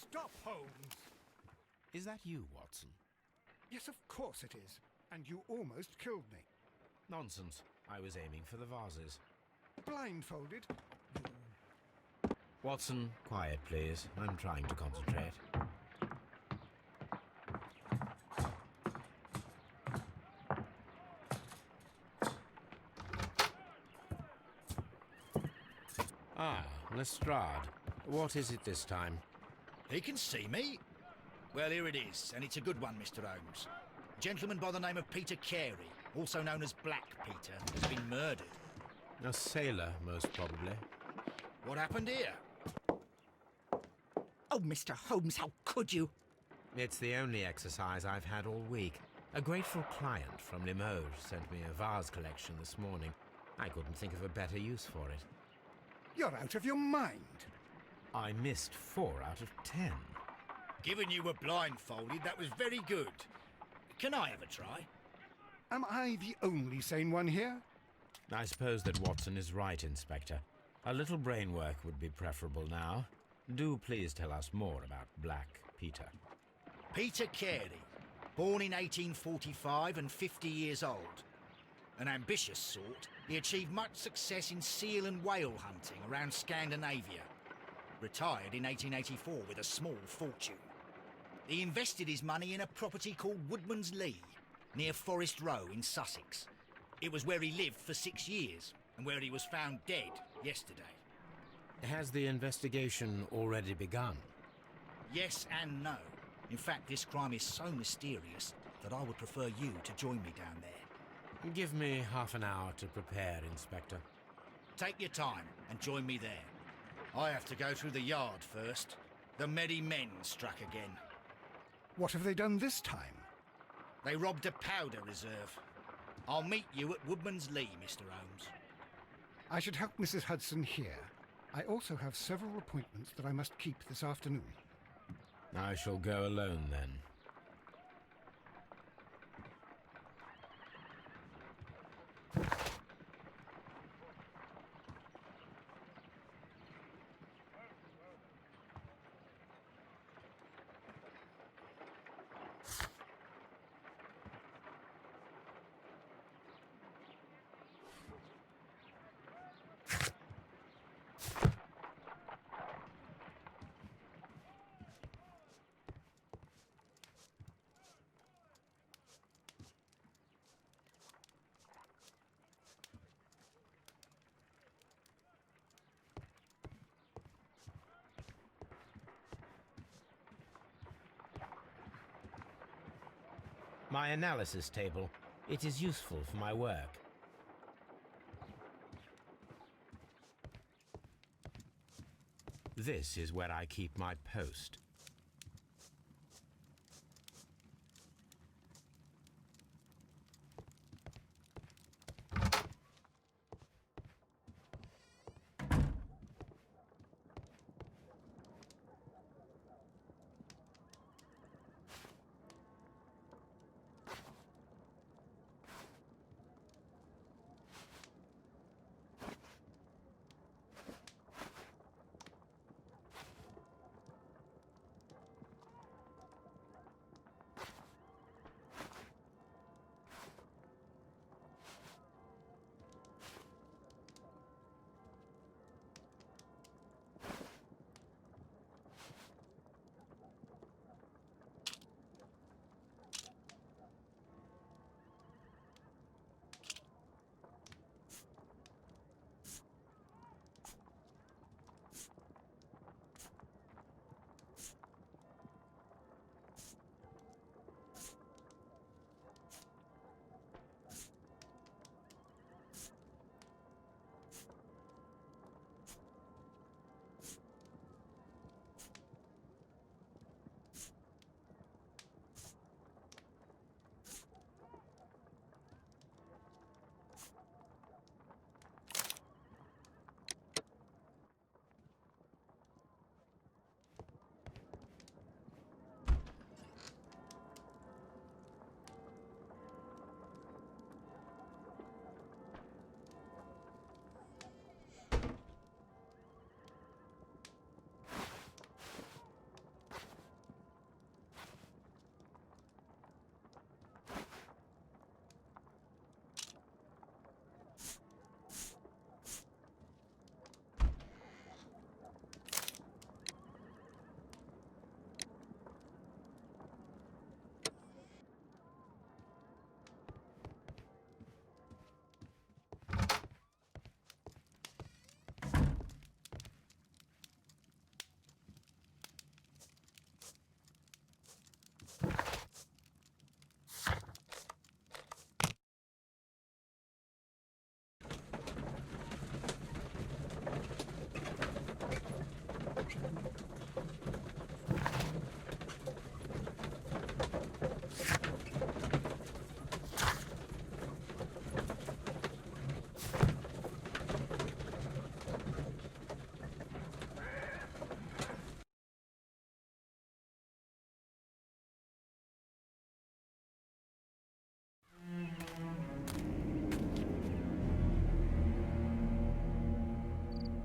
Stop, Holmes! Is that you, Watson? Yes, of course it is. And you almost killed me. Nonsense. I was aiming for the vases. Blindfolded? Watson, quiet, please. I'm trying to concentrate. Ah, Lestrade. What is it this time? He can see me. Well, here it is, and it's a good one, Mr. Holmes. A gentleman by the name of Peter Carey, also known as Black Peter, has been murdered. A sailor, most probably. What happened here? Oh, Mr. Holmes, how could you? It's the only exercise I've had all week. A grateful client from Limoges sent me a vase collection this morning. I couldn't think of a better use for it. You're out of your mind. I missed 4 out of 10. Given you were blindfolded, that was very good. Can I have a try? Am I the only sane one here? I suppose that Watson is right, Inspector. A little brain work would be preferable now. Do please tell us more about Black Peter. Peter Carey, born in 1845 and 50 years old. An ambitious sort, he achieved much success in seal and whale hunting around Scandinavia. Retired in 1884 with a small fortune. He invested his money in a property called Woodman's Lee, near Forest Row in Sussex. It was where he lived for 6 years, and where he was found dead yesterday. Has the investigation already begun? Yes and no. In fact, this crime is so mysterious that I would prefer you to join me down there. Give me half an hour to prepare, Inspector. Take your time and join me there. I have to go through the yard first. The merry men struck again. What have they done this time? They robbed a powder reserve. I'll meet you at Woodman's Lee, Mr. Holmes. I should help Mrs. Hudson here. I also have several appointments that I must keep this afternoon. I shall go alone, then. My analysis table. It is useful for my work. This is where I keep my post.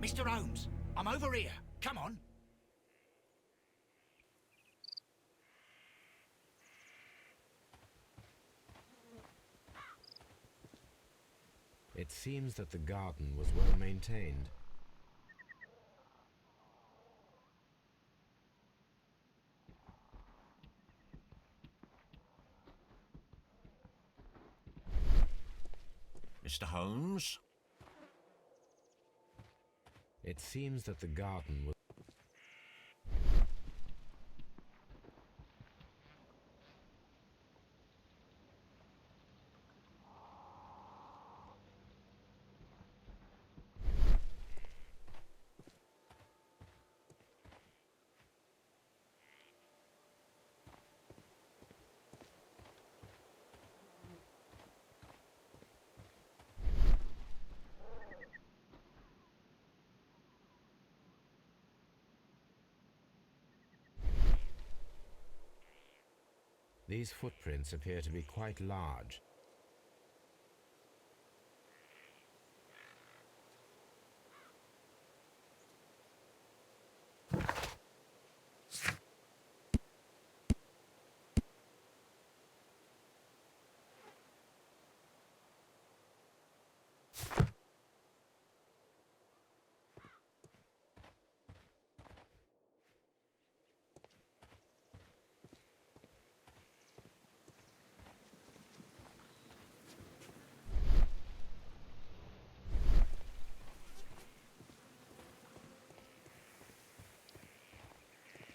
Mr. Holmes, I'm over here. Come on. It seems that the garden was well maintained. Mr. Holmes? It seems that the garden was... These footprints appear to be quite large.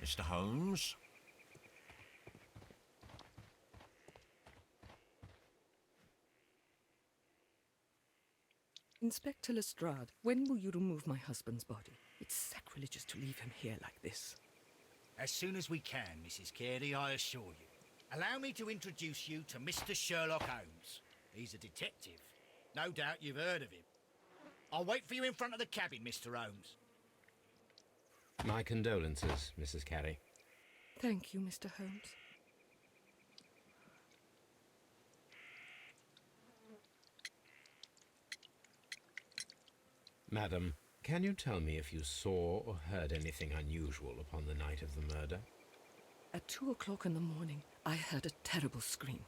Mr. Holmes? Inspector Lestrade, when will you remove my husband's body? It's sacrilegious to leave him here like this. As soon as we can, Mrs. Carey, I assure you. Allow me to introduce you to Mr. Sherlock Holmes. He's a detective. No doubt you've heard of him. I'll wait for you in front of the cabin, Mr. Holmes. My condolences, Mrs. Carey. Thank you, Mr. Holmes. Madam, can you tell me if you saw or heard anything unusual upon the night of the murder? At 2 o'clock in the morning, I heard a terrible scream.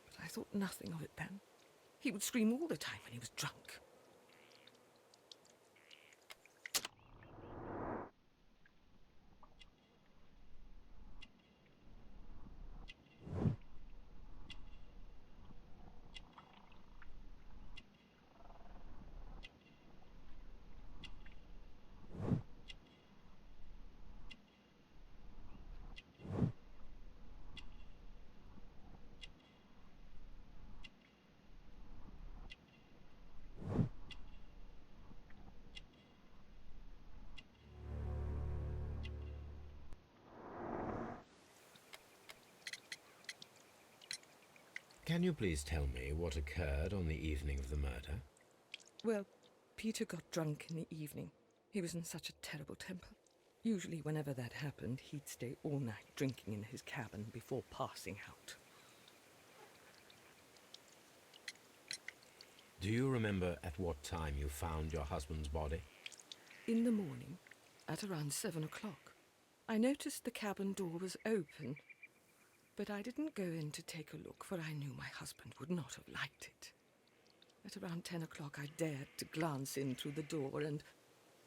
But I thought nothing of it then. He would scream all the time when he was drunk. Can you please tell me what occurred on the evening of the murder? Well, Peter got drunk in the evening. He was in such a terrible temper. Usually whenever that happened, he'd stay all night drinking in his cabin before passing out. Do you remember at what time you found your husband's body? In the morning, at around 7 o'clock, I noticed the cabin door was open, but I didn't go in to take a look, for I knew my husband would not have liked it. At around 10 o'clock, I dared to glance in through the door and...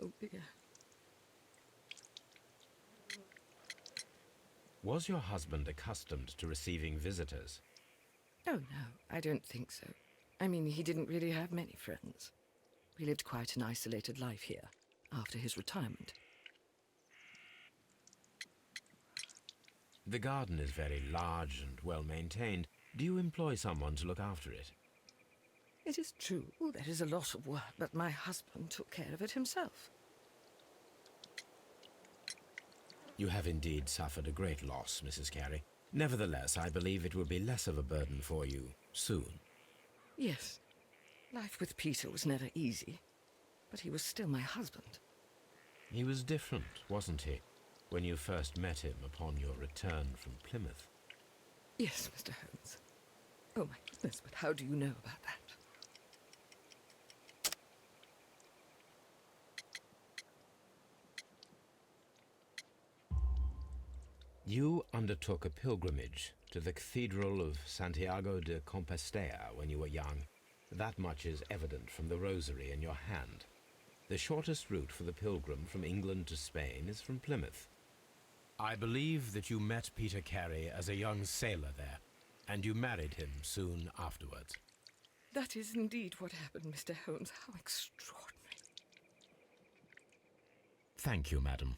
oh dear. Was your husband accustomed to receiving visitors? Oh, no, I don't think so. I mean, he didn't really have many friends. He lived quite an isolated life here, after his retirement. The garden is very large and well maintained. Do you employ someone to look after it? It is true, there is a lot of work, but my husband took care of it himself. You have indeed suffered a great loss, Mrs. Carey. Nevertheless, I believe it will be less of a burden for you soon. Yes, life with Peter was never easy, but he was still my husband. He was different, wasn't he, when you first met him upon your return from Plymouth? Yes, Mr. Holmes. Oh, my goodness, but how do you know about that? You undertook a pilgrimage to the Cathedral of Santiago de Compostela when you were young. That much is evident from the rosary in your hand. The shortest route for the pilgrim from England to Spain is from Plymouth. I believe that you met Peter Carey as a young sailor there, and you married him soon afterwards. That is indeed what happened, Mr. Holmes. How extraordinary. Thank you, madam.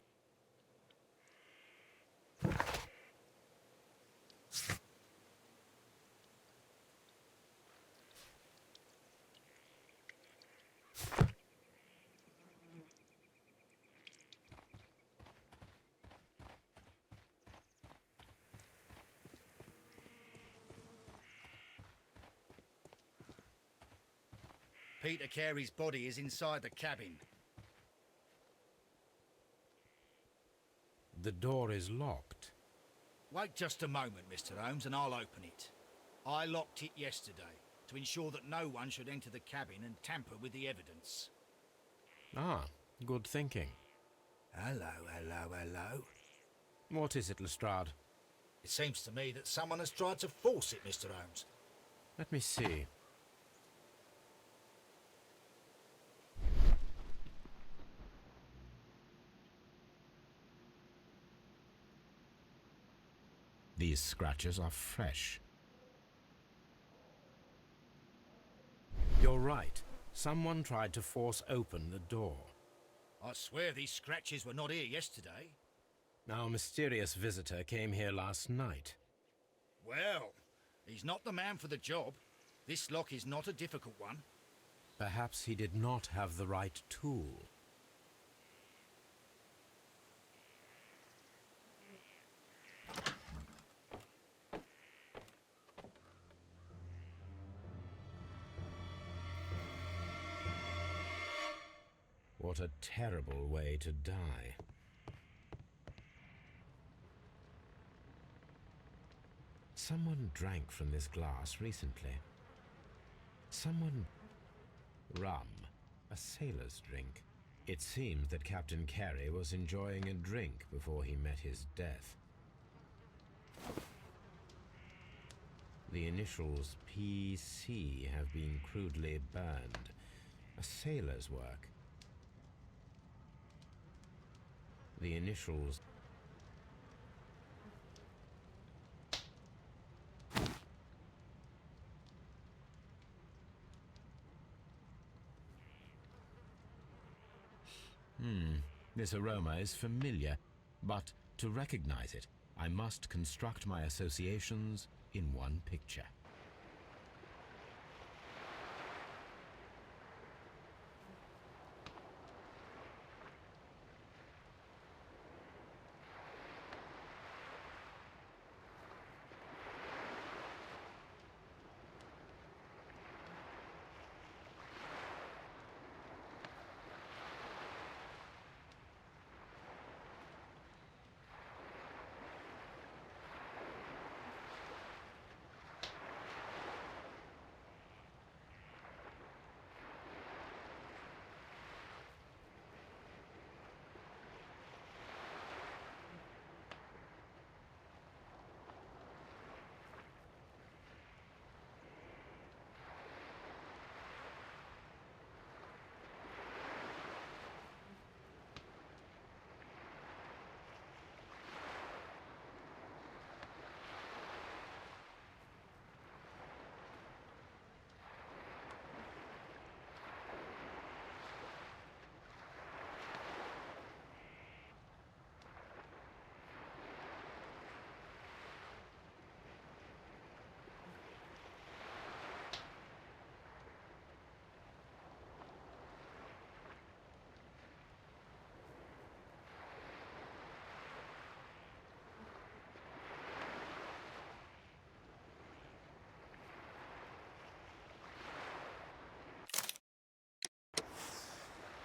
Peter Carey's body is inside the cabin. The door is locked. Wait just a moment, Mr. Holmes, and I'll open it. I locked it yesterday to ensure that no one should enter the cabin and tamper with the evidence. Ah, good thinking. Hello, hello, hello. What is it, Lestrade? It seems to me that someone has tried to force it, Mr. Holmes. Let me see. These scratches are fresh. You're right. Someone tried to force open the door. I swear these scratches were not here yesterday. Our mysterious visitor came here last night. Well, he's not the man for the job. This lock is not a difficult one. Perhaps he did not have the right tool. What a terrible way to die. Someone drank from this glass recently. Someone... Rum. A sailor's drink. It seems that Captain Carey was enjoying a drink before he met his death. The initials PC have been crudely burned. A sailor's work. The initials... This aroma is familiar, but to recognize it, I must construct my associations in one picture.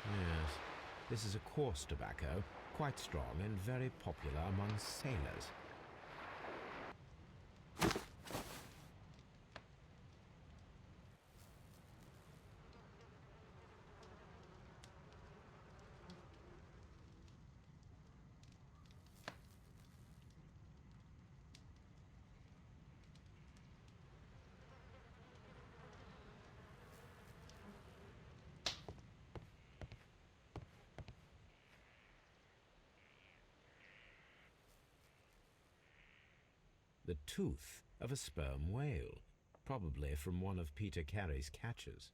Yes, this is a coarse tobacco, quite strong and very popular among sailors. The tooth of a sperm whale, probably from one of Peter Carey's catches.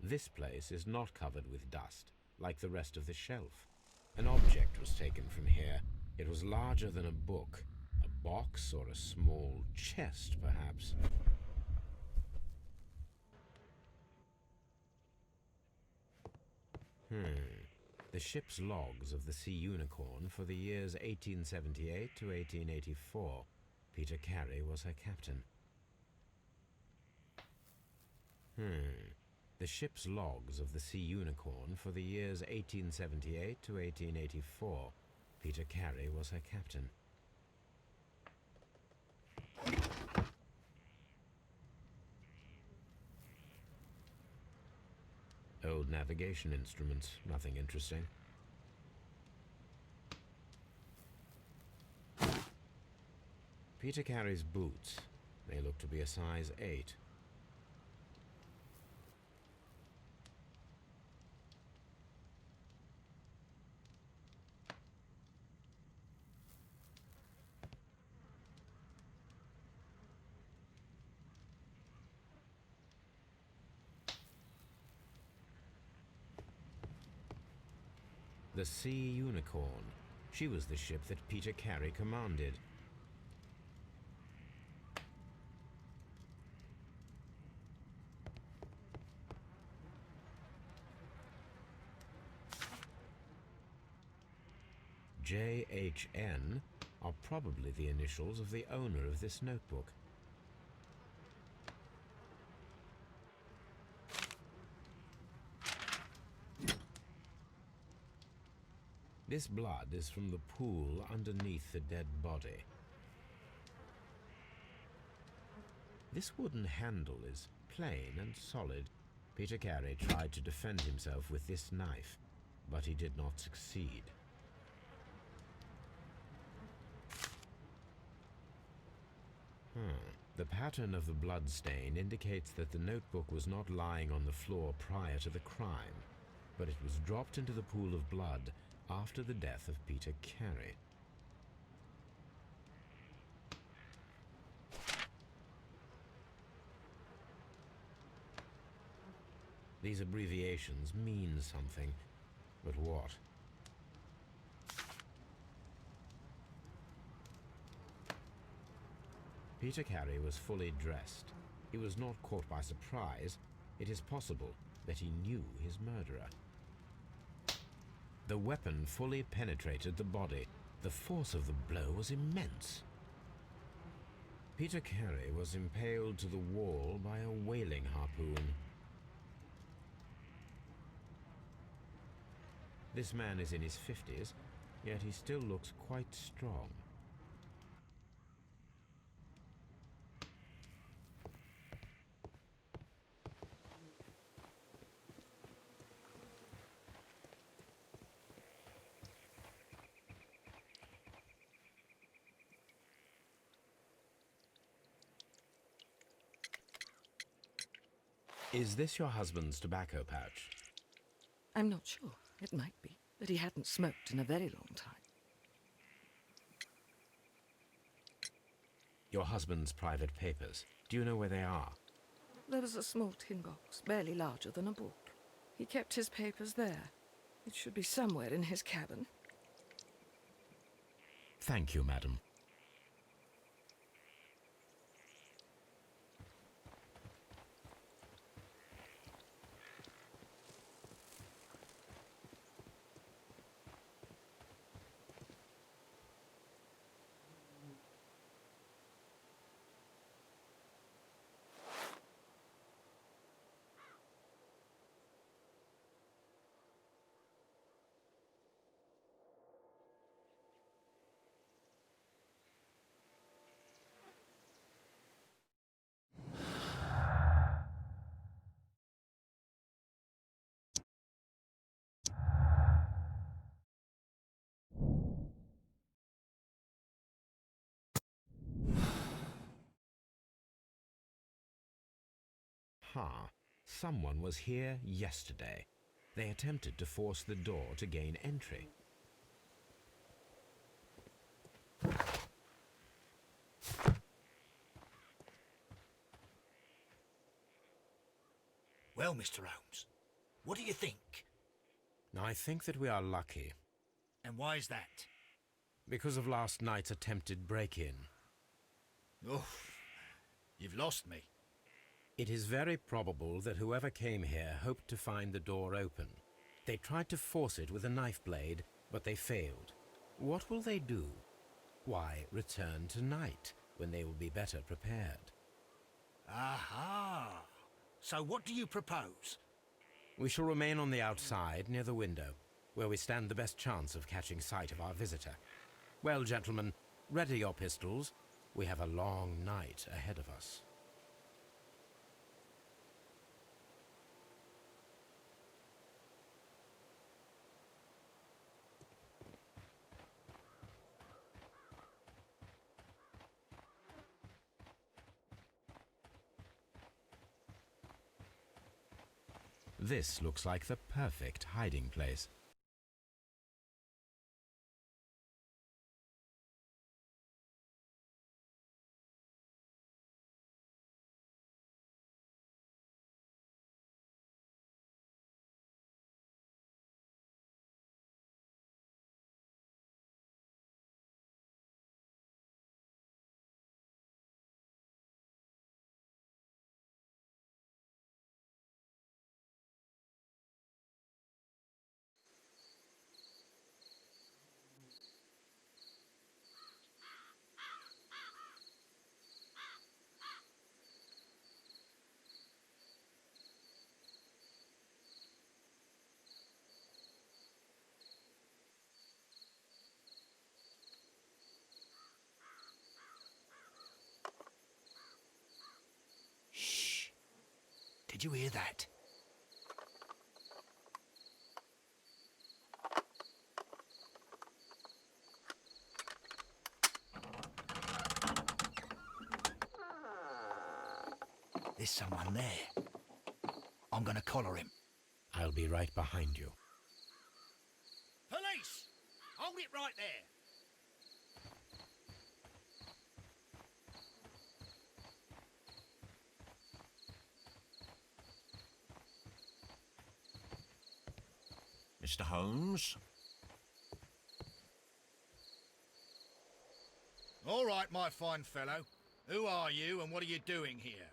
This place is not covered with dust, like the rest of the shelf. An object was taken from here. It was larger than a book, a box or a small chest, perhaps. The ship's logs of the Sea Unicorn for the years 1878 to 1884. Peter Carey was her captain. The ship's logs of the Sea Unicorn for the years 1878 to 1884. Peter Carey was her captain. Old navigation instruments, nothing interesting. Peter Carey's boots. They look to be a size 8. The Sea Unicorn. She was the ship that Peter Carey commanded. JHN are probably the initials of the owner of this notebook. This blood is from the pool underneath the dead body. This wooden handle is plain and solid. Peter Carey tried to defend himself with this knife, but he did not succeed. The pattern of the blood stain indicates that the notebook was not lying on the floor prior to the crime, but it was dropped into the pool of blood after the death of Peter Carey. These abbreviations mean something, but what? Peter Carey was fully dressed. He was not caught by surprise. It is possible that he knew his murderer. The weapon fully penetrated the body. The force of the blow was immense. Peter Carey was impaled to the wall by a whaling harpoon. This man is in his 50s, yet he still looks quite strong. Is this your husband's tobacco pouch? I'm not sure. It might be, but he hadn't smoked in a very long time. Your husband's private papers. Do you know where they are? There was a small tin box, barely larger than a book. He kept his papers there. It should be somewhere in his cabin. Thank you, madam. Aha! Someone was here yesterday. They attempted to force the door to gain entry. Well, Mr. Holmes, what do you think? I think that we are lucky, And why is that? because of last night's attempted break-in. Oh, you've lost me. It is very probable that whoever came here hoped to find the door open. They tried to force it with a knife blade, but they failed. What will they do? Why, return tonight, when they will be better prepared. Aha! So what do you propose? We shall remain on the outside, near the window, where we stand the best chance of catching sight of our visitor. Well, gentlemen, ready your pistols. We have a long night ahead of us. This looks like the perfect hiding place. Shh! Did you hear that? There's someone there. I'm gonna collar him. I'll be right behind you. Police! Hold it right there! Mr. Holmes? All right, my fine fellow. Who are you and what are you doing here?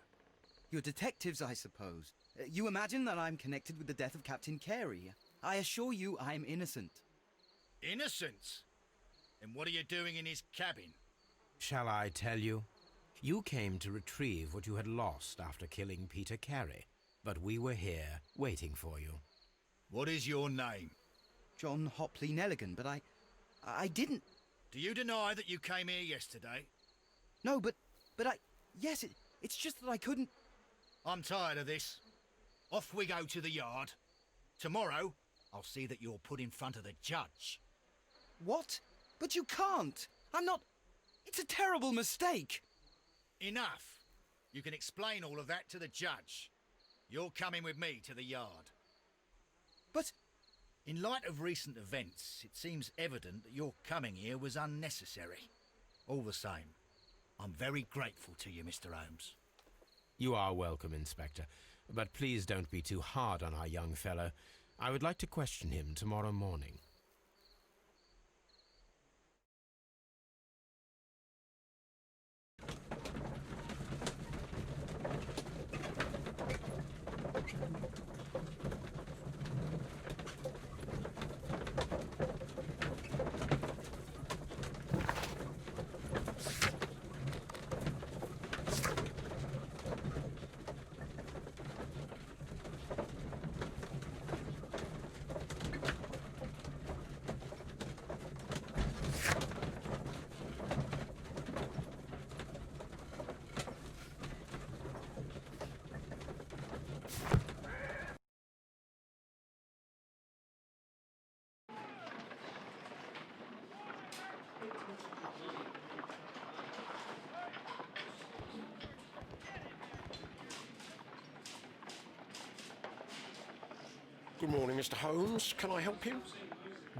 You're detectives, I suppose. You imagine that I'm connected with the death of Captain Carey. I assure you I'm innocent. Innocent? And what are you doing in his cabin? Shall I tell you? You came to retrieve what you had lost after killing Peter Carey, but we were here waiting for you. What is your name? John Hopley Nelligan, but I didn't... Do you deny that you came here yesterday? No, but yes, it's just that I couldn't... I'm tired of this. Off we go to the yard. Tomorrow, I'll see that you're put in front of the judge. What? But you can't! I'm not... It's a terrible mistake! Enough. You can explain all of that to the judge. You're coming with me to the yard. But... In light of recent events, it seems evident that your coming here was unnecessary. All the same, I'm very grateful to you, Mr. Holmes. You are welcome, Inspector, but please don't be too hard on our young fellow. I would like to question him tomorrow morning. Good morning, Mr. Holmes. Can I help you?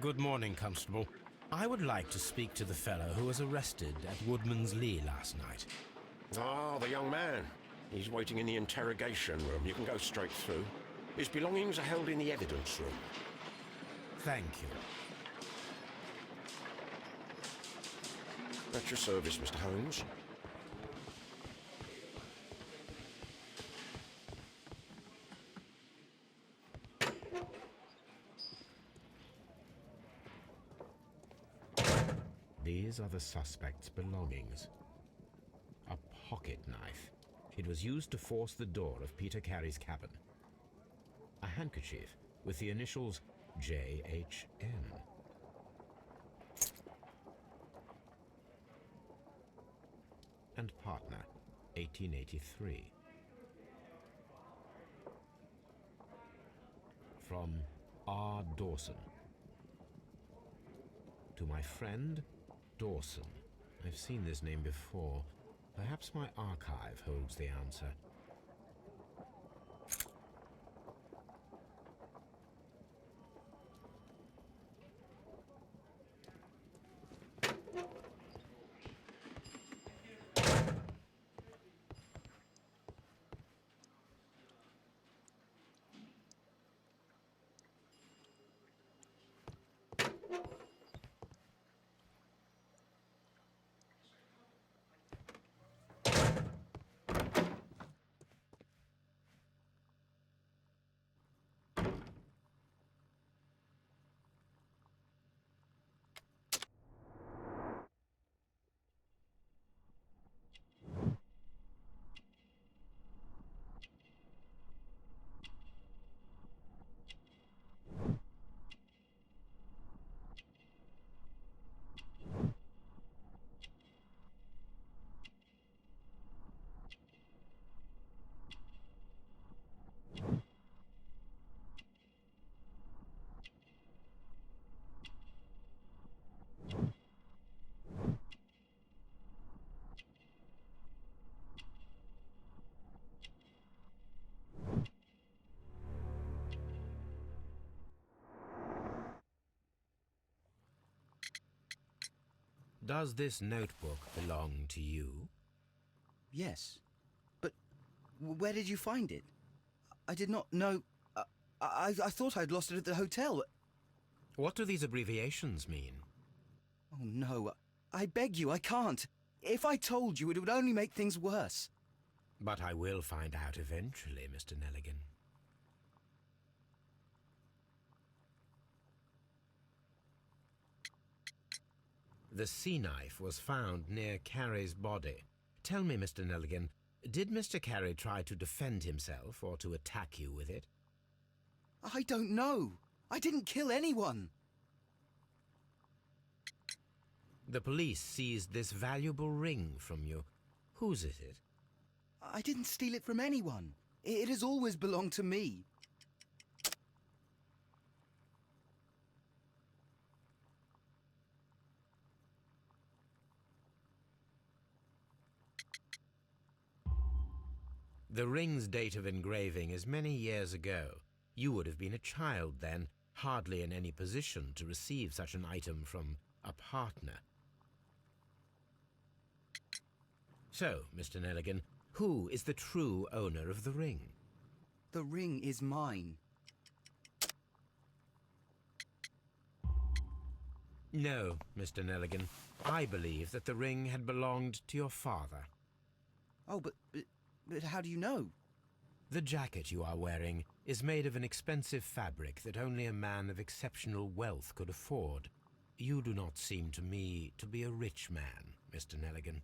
Good morning, Constable. I would like to speak to the fellow who was arrested at Woodman's Lee last night. Ah, the young man. He's waiting in the interrogation room. You can go straight through. His belongings are held in the evidence room. Thank you. At your service, Mr. Holmes. These are the suspect's belongings. A pocket knife. It was used to force the door of Peter Carey's cabin. A handkerchief with the initials JHN. And partner, 1883. From R. Dawson. To my friend, Dawson. I've seen this name before. Perhaps my archive holds the answer. Does this notebook belong to you? Yes. But where did you find it? I did not know... I thought I'd lost it at the hotel. What do these abbreviations mean? Oh, no. I beg you, I can't. If I told you, it would only make things worse. But I will find out eventually, Mr. Nelligan. The sea knife was found near Carey's body. Tell me, Mr. Nelligan, did Mr. Carey try to defend himself or to attack you with it? I don't know. I didn't kill anyone. The police seized this valuable ring from you. Whose is it? I didn't steal it from anyone. It has always belonged to me. The ring's date of engraving is many years ago. You would have been a child then, hardly in any position to receive such an item from a partner. So, Mr. Nelligan, who is the true owner of the ring? The ring is mine. No, Mr. Nelligan. I believe that the ring had belonged to your father. Oh, but how do you know? The jacket you are wearing is made of an expensive fabric that only a man of exceptional wealth could afford. You do not seem to me to be a rich man, Mr. Nelligan.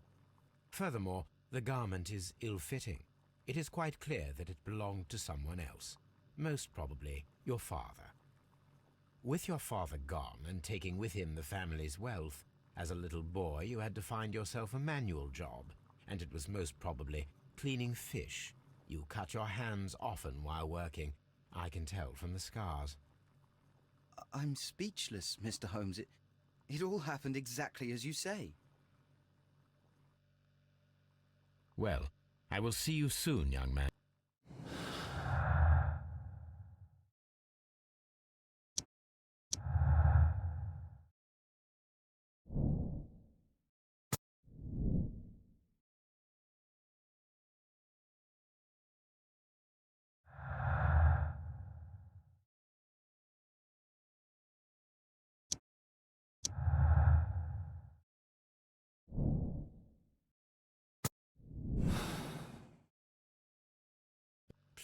Furthermore, the garment is ill-fitting. It is quite clear that it belonged to someone else, most probably your father. With your father gone and taking with him the family's wealth, as a little boy you had to find yourself a manual job, and it was most probably cleaning fish. You cut your hands often while working. I can tell from the scars. I'm speechless, Mr. Holmes. It all happened exactly as you say. Well, I will see you soon, young man.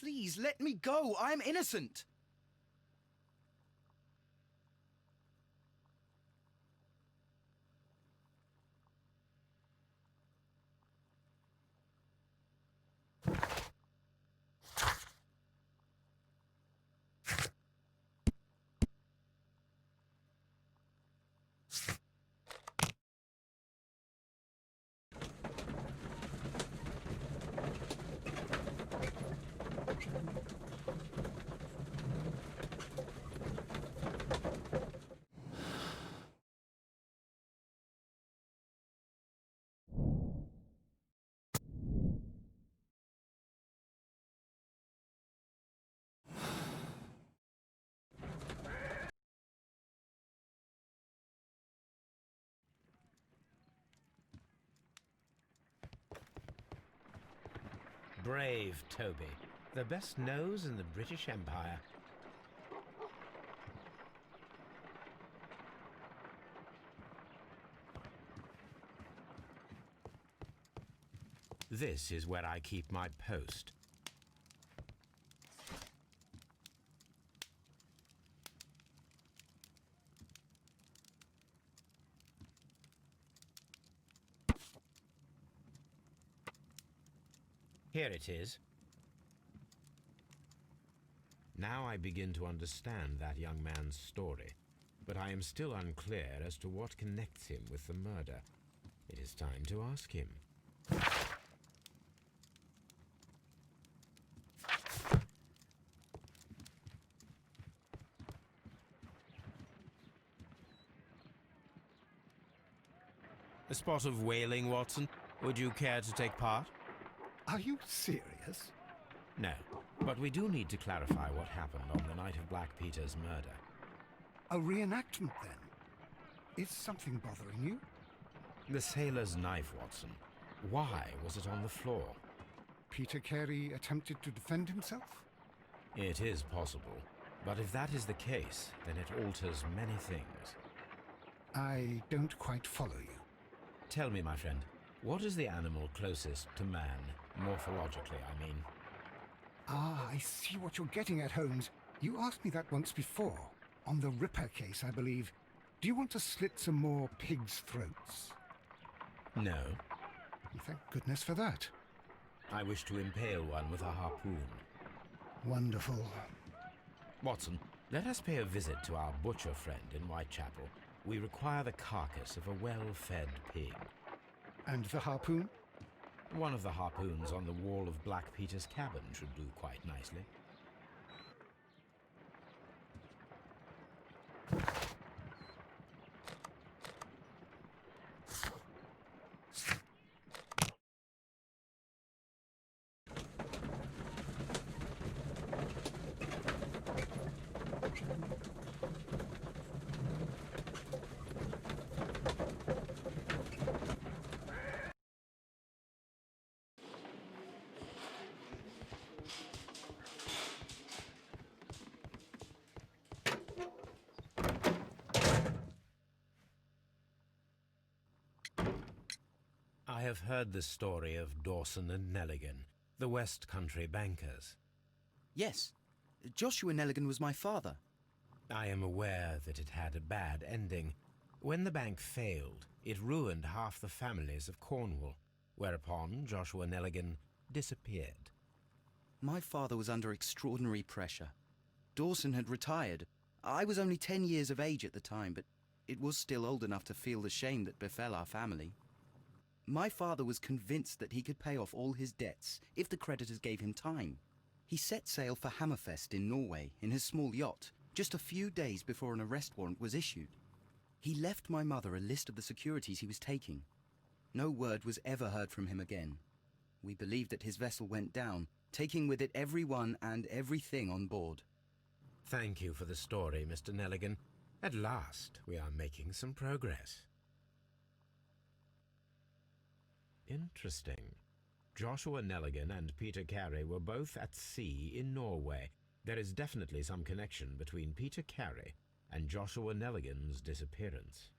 Please, let me go. I'm innocent. Brave Toby, the best nose in the British Empire. This is where I keep my post. Here it is. Now I begin to understand that young man's story, but I am still unclear as to what connects him with the murder. It is time to ask him. A spot of whaling, Watson? Would you care to take part? Are you serious? No, but we do need to clarify what happened on the night of Black Peter's murder. A reenactment, then? Is something bothering you? The sailor's knife, Watson. Why was it on the floor? Peter Carey attempted to defend himself? It is possible, but if that is the case, then it alters many things. I don't quite follow you. Tell me, my friend, what is the animal closest to man, morphologically, I mean? Ah, I see what you're getting at, Holmes. You asked me that once before. On the Ripper case, I believe. Do you want to slit some more pigs' throats? No. Thank goodness for that. I wish to impale one with a harpoon. Wonderful. Watson, let us pay a visit to our butcher friend in Whitechapel. We require the carcass of a well-fed pig. And the harpoon? One of the harpoons on the wall of Black Peter's cabin should do quite nicely. I have heard the story of Dawson and Nelligan, the West Country bankers. Yes. Joshua Nelligan was my father. I am aware that it had a bad ending. When the bank failed, it ruined half the families of Cornwall, whereupon Joshua Nelligan disappeared. My father was under extraordinary pressure. Dawson had retired. I was only 10 years of age at the time, but it was still old enough to feel the shame that befell our family. My father was convinced that he could pay off all his debts if the creditors gave him time. He set sail for Hammerfest in Norway in his small yacht, just a few days before an arrest warrant was issued. He left my mother a list of the securities he was taking. No word was ever heard from him again. We believe that his vessel went down, taking with it everyone and everything on board. Thank you for the story, Mr. Nelligan. At last, we are making some progress. Interesting. Joshua Nelligan and Peter Carey were both at sea in Norway. There is definitely some connection between Peter Carey and Joshua Nelligan's disappearance.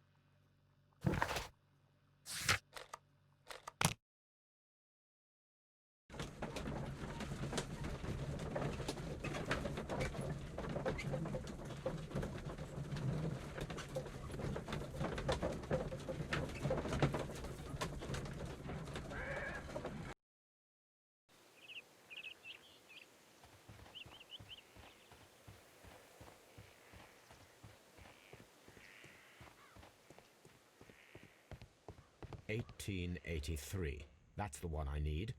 1883. That's the one I need.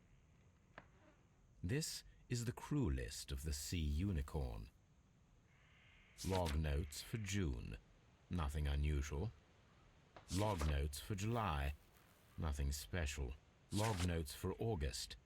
This is the crew list of the Sea Unicorn. Log notes for June. Nothing unusual. Log notes for July. Nothing special. Log notes for August.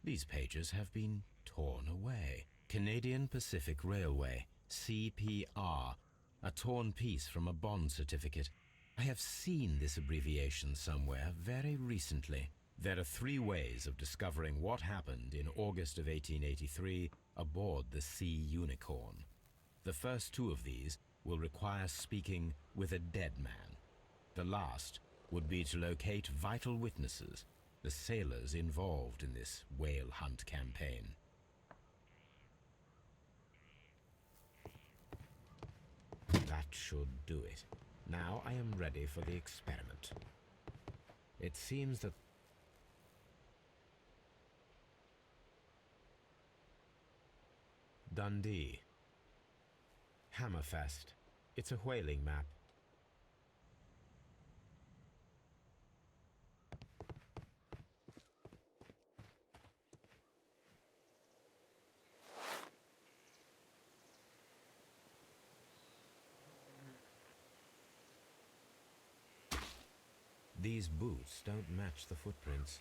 These pages have been torn away. Canadian Pacific Railway, CPR. A torn piece from a bond certificate. I have seen this abbreviation somewhere very recently. There are 3 ways of discovering what happened in August of 1883 aboard the Sea Unicorn. The first 2 of these will require speaking with a dead man. The last would be to locate vital witnesses, the sailors involved in this whale hunt campaign. That should do it. Now I am ready for the experiment. It seems that Dundee. Hammerfest. It's a whaling map. These boots don't match the footprints.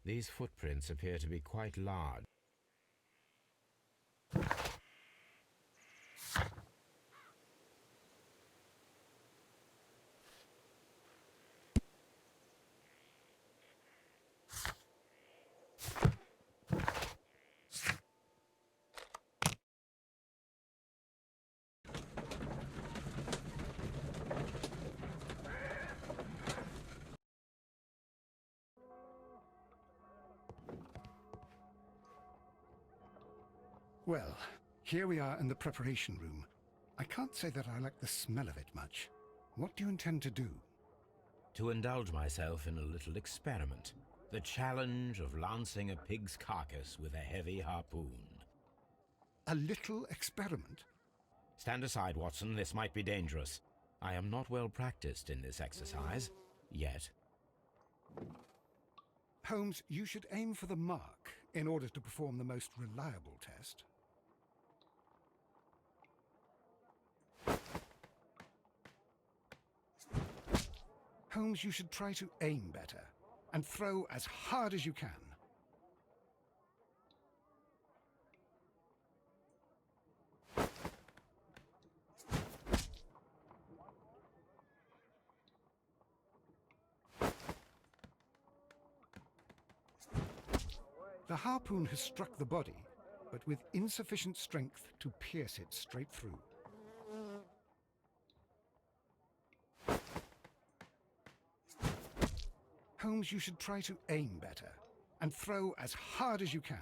These footprints appear to be quite large. Well, here we are in the preparation room. I can't say that I like the smell of it much. What do you intend to do? To indulge myself in a little experiment. The challenge of lancing a pig's carcass with a heavy harpoon. A little experiment? Stand aside, Watson. This might be dangerous. I am not well practiced in this exercise. Yet. Holmes, you should aim for the mark in order to perform the most reliable test. Holmes, you should try to aim better and throw as hard as you can. The harpoon has struck the body, but with insufficient strength to pierce it straight through. Holmes, you should try to aim better and throw as hard as you can.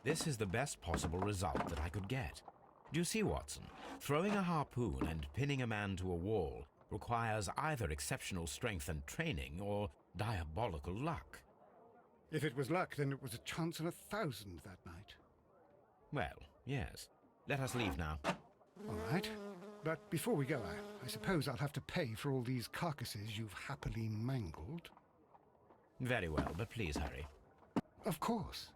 This is the best possible result that I could get. Do you see, Watson? Throwing a harpoon and pinning a man to a wall requires either exceptional strength and training or diabolical luck. If it was luck, then it was a chance in 1,000 that night. Well, yes. Let us leave now. All right. But before we go, I suppose I'll have to pay for all these carcasses you've happily mangled. Very well, but please hurry. Of course.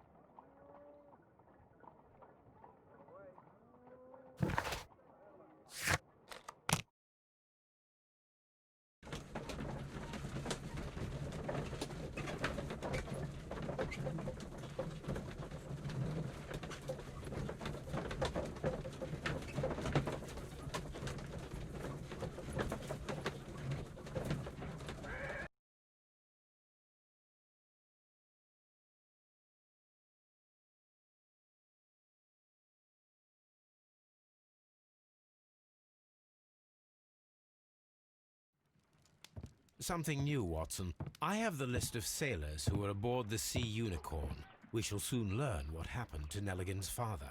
Something new, Watson. I have the list of sailors who were aboard the Sea Unicorn. We shall soon learn what happened to Nelligan's father.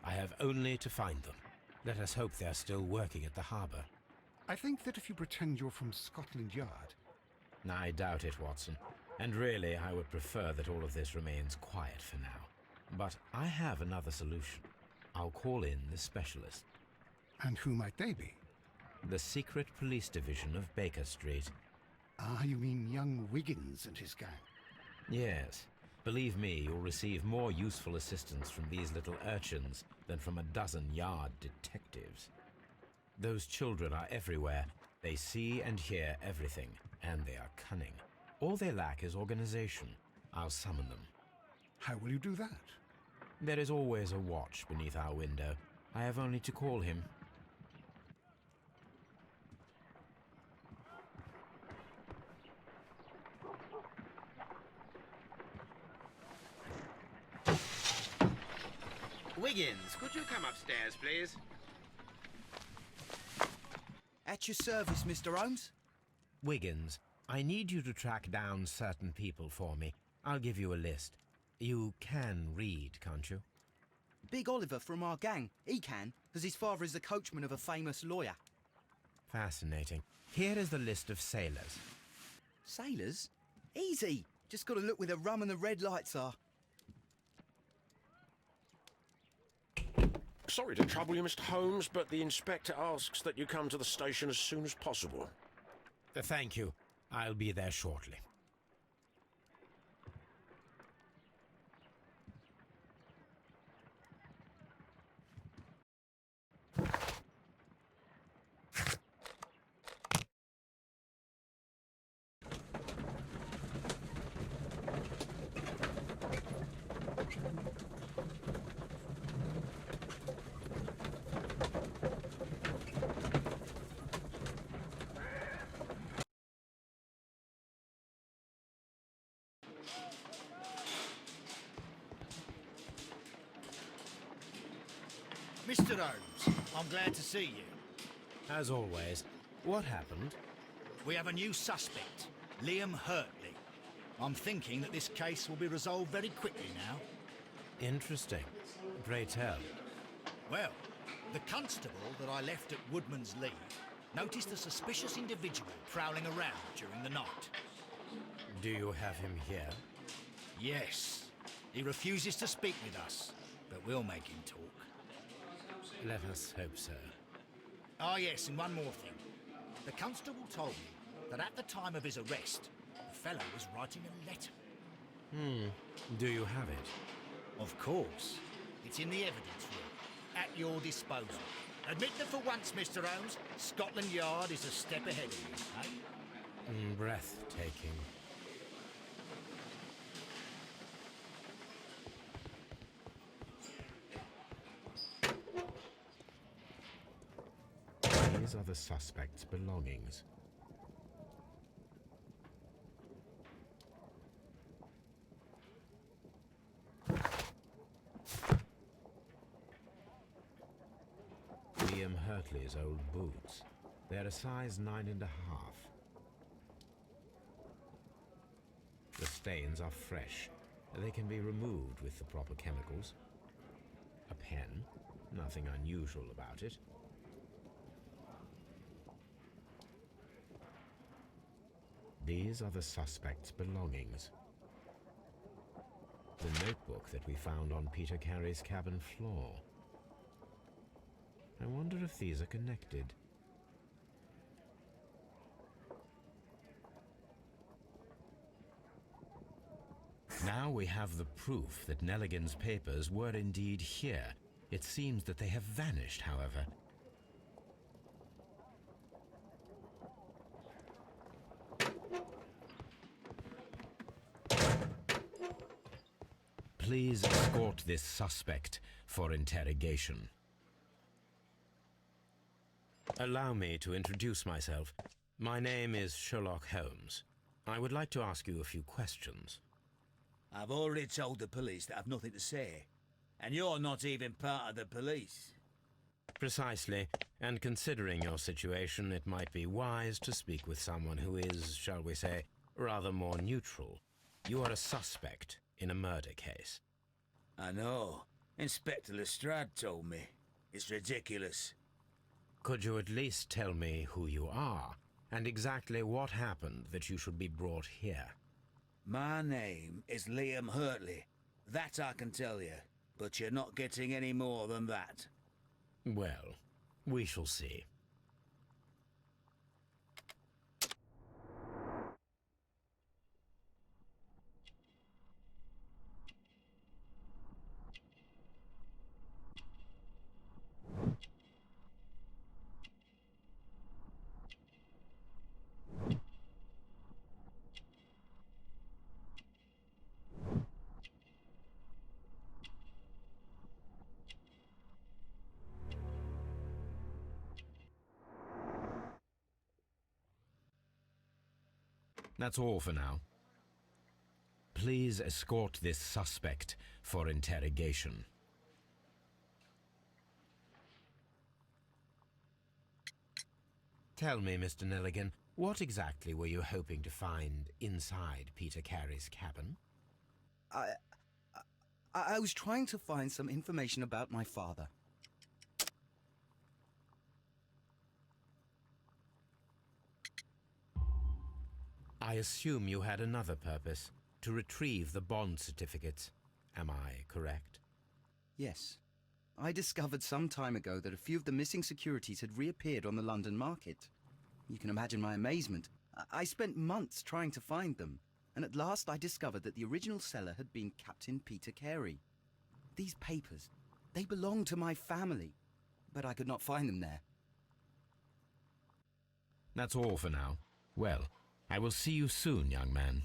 I have only to find them. Let us hope they are still working at the harbour. I think that if you pretend you're from Scotland Yard... I doubt it, Watson. And really, I would prefer that all of this remains quiet for now. But I have another solution. I'll call in the specialist. And who might they be? The secret police division of Baker Street. Ah, you mean young Wiggins and his gang? Yes. Believe me, you'll receive more useful assistance from these little urchins than from a dozen yard detectives. Those children are everywhere. They see and hear everything, and they are cunning. All they lack is organization. I'll summon them. How will you do that? There is always a watch beneath our window. I have only to call him. Wiggins, could you come upstairs, please? At your service, Mr. Holmes. Wiggins, I need you to track down certain people for me. I'll give you a list. You can read, can't you? Big Oliver from our gang. He can, because his father is the coachman of a famous lawyer. Fascinating. Here is the list of sailors. Sailors? Easy. Just got to look where the rum and the red lights are. Sorry to trouble you, Mr. Holmes, but the inspector asks that you come to the station as soon as possible. Thank you. I'll be there shortly. Mr. Holmes, I'm glad to see you. As always, what happened? We have a new suspect, Liam Hurtley. I'm thinking that this case will be resolved very quickly now. Interesting. Pray tell. Well, the constable that I left at Woodman's Lee noticed a suspicious individual prowling around during the night. Do you have him here? Yes. He refuses to speak with us, but we'll make him talk. Let us hope so. Ah, yes, and one more thing. The constable told me that at the time of his arrest, the fellow was writing a letter. Do you have it? Of course. It's in the evidence room, at your disposal. Admit that for once, Mr. Holmes, Scotland Yard is a step ahead of you, eh? Breathtaking. These are the suspect's belongings. Liam Hurtley's old boots. They're a size 9.5. The stains are fresh. They can be removed with the proper chemicals. A pen. Nothing unusual about it. These are the suspect's belongings. The notebook that we found on Peter Carey's cabin floor. I wonder if these are connected. Now we have the proof that Nelligan's papers were indeed here. It seems that they have vanished, however. Please escort this suspect for interrogation. Allow me to introduce myself. My name is Sherlock Holmes. I would like to ask you a few questions. I've already told the police that I've nothing to say. And you're not even part of the police. Precisely. And considering your situation, it might be wise to speak with someone who is, shall we say, rather more neutral. You are a suspect in a murder case. I know. Inspector Lestrade told me. It's ridiculous. Could you at least tell me who you are, and exactly what happened that you should be brought here? My name is Liam Hurtley. That I can tell you, but you're not getting any more than that. Well, we shall see. That's all for now. Please escort this suspect for interrogation. Tell me, Mr. Nelligan, what exactly were you hoping to find inside Peter Carey's cabin? I was trying to find some information about my father. I assume you had another purpose, to retrieve the bond certificates. Am I correct? Yes. I discovered some time ago that a few of the missing securities had reappeared on the London market. You can imagine my amazement. I spent months trying to find them, and at last I discovered that the original seller had been Captain Peter Carey. These papers, they belong to my family, but I could not find them there. That's all for now. Well, I will see you soon, young man.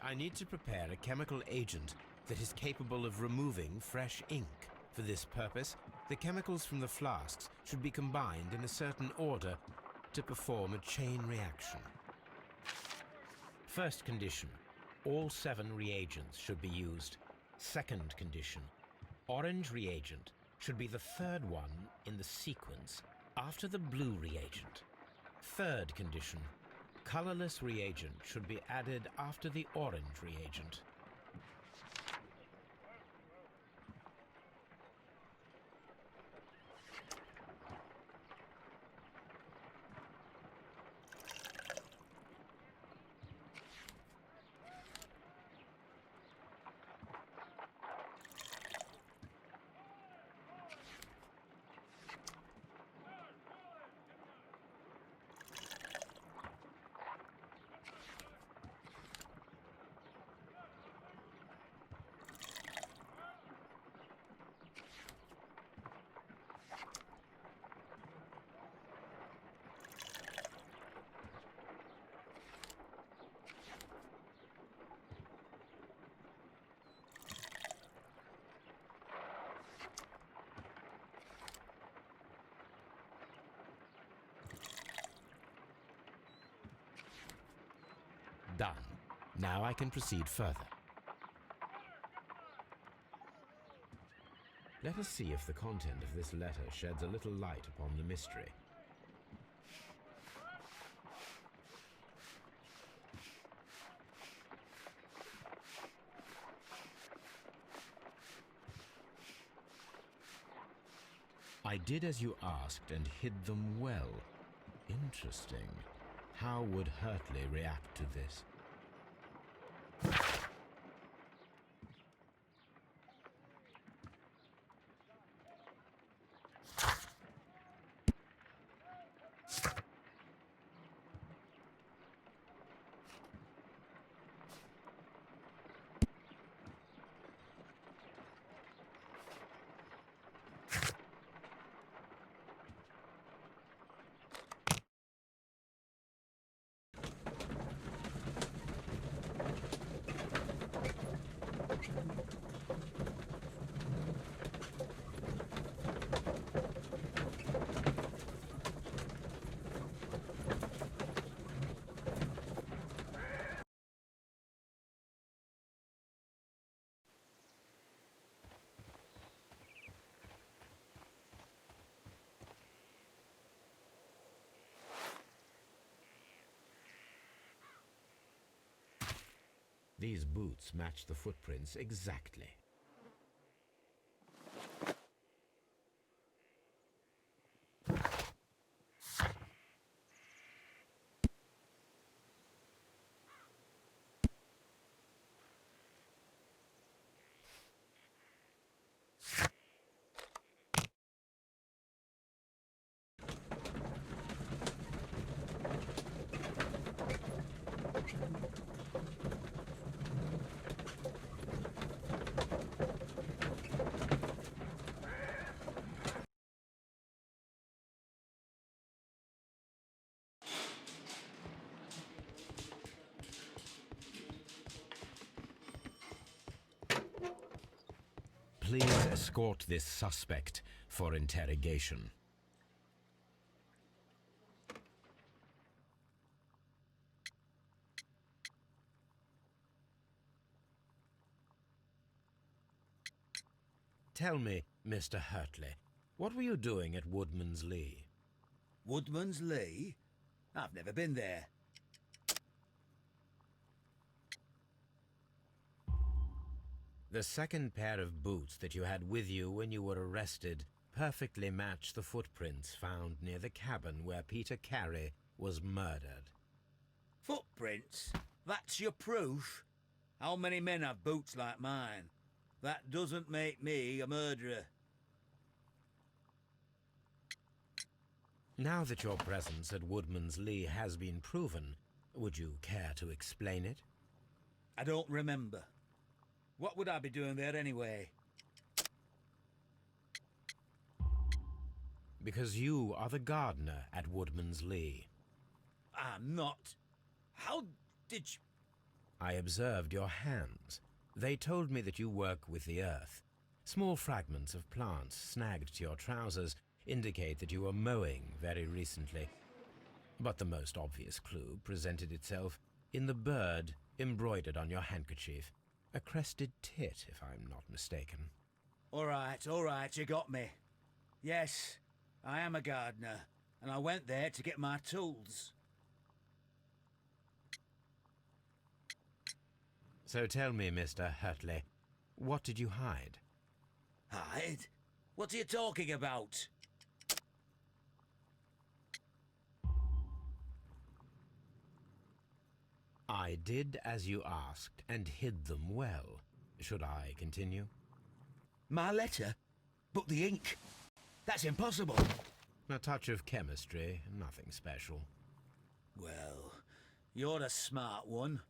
I need to prepare a chemical agent that is capable of removing fresh ink. For this purpose, the chemicals from the flasks should be combined in a certain order to perform a chain reaction. First condition, all 7 reagents should be used. Second condition, orange reagent should be the third one in the sequence after the blue reagent. Third condition, colorless reagent should be added after the orange reagent. Done. Now I can proceed further. Let us see if the content of this letter sheds a little light upon the mystery. I did as you asked and hid them well. Interesting. How would Hurtley react to this? These boots match the footprints exactly. Please escort this suspect for interrogation. Tell me, Mr. Hurtley, what were you doing at Woodman's Lee? Woodman's Lee? I've never been there. The second pair of boots that you had with you when you were arrested perfectly match the footprints found near the cabin where Peter Carey was murdered. Footprints? That's your proof? How many men have boots like mine? That doesn't make me a murderer. Now that your presence at Woodman's Lee has been proven, would you care to explain it? I don't remember. What would I be doing there anyway? Because you are the gardener at Woodman's Lee. I'm not. How did you... I observed your hands. They told me that you work with the earth. Small fragments of plants snagged to your trousers indicate that you were mowing very recently. But the most obvious clue presented itself in the bird embroidered on your handkerchief. A crested tit, if I'm not mistaken. All right, you got me. Yes, I am a gardener, and I went there to get my tools. So tell me, Mr. Hurtley, what did you hide? Hide? What are you talking about? I did as you asked and hid them well. Should I continue? My letter? But the ink? That's impossible. A touch of chemistry, nothing special. Well, you're a smart one,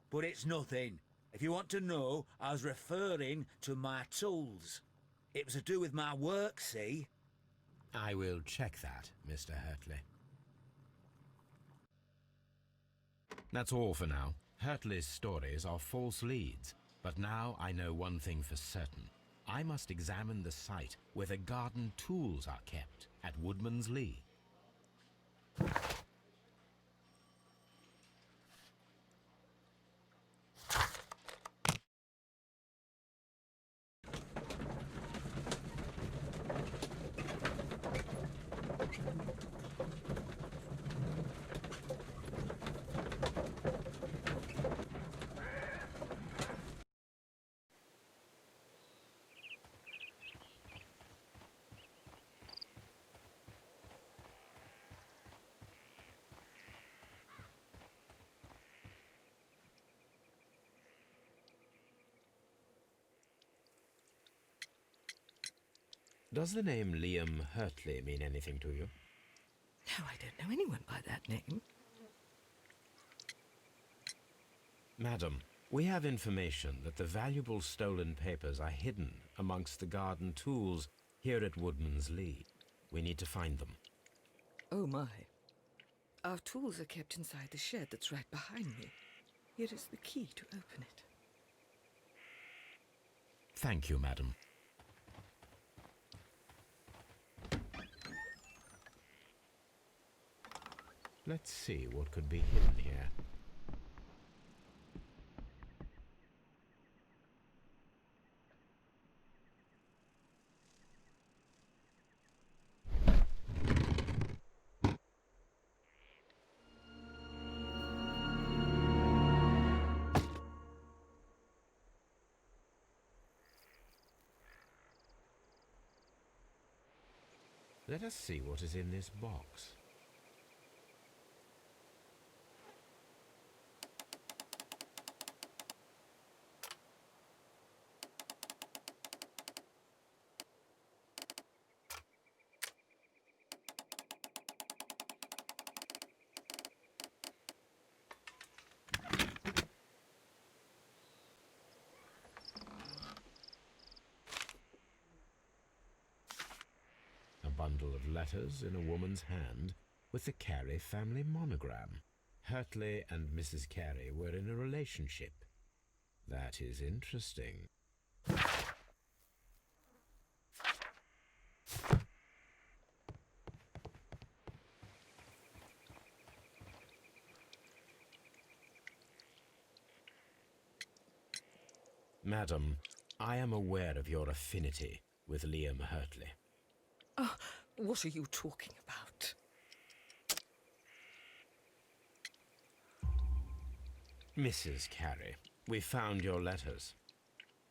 but it's nothing. If you want to know, I was referring to my tools. It was to do with my work, see? I will check that, Mr. Hurtley. That's all for now. Hurtley's stories are false leads, but now I know one thing for certain. I must examine the site where the garden tools are kept at Woodman's Lee. Does the name Liam Hurtley mean anything to you? No, I don't know anyone by that name. Madam, we have information that the valuable stolen papers are hidden amongst the garden tools here at Woodman's Lee. We need to find them. Oh, my. Our tools are kept inside the shed that's right behind me. Here is the key to open it. Thank you, madam. Let's see what could be hidden here. Let us see what is in this box. A bundle of letters in a woman's hand with the Carey family monogram. Hurtley and Mrs. Carey were in a relationship. That is interesting. Madam, I am aware of your affinity with Liam Hurtley. Oh, what are you talking about? Mrs. Carey, we found your letters.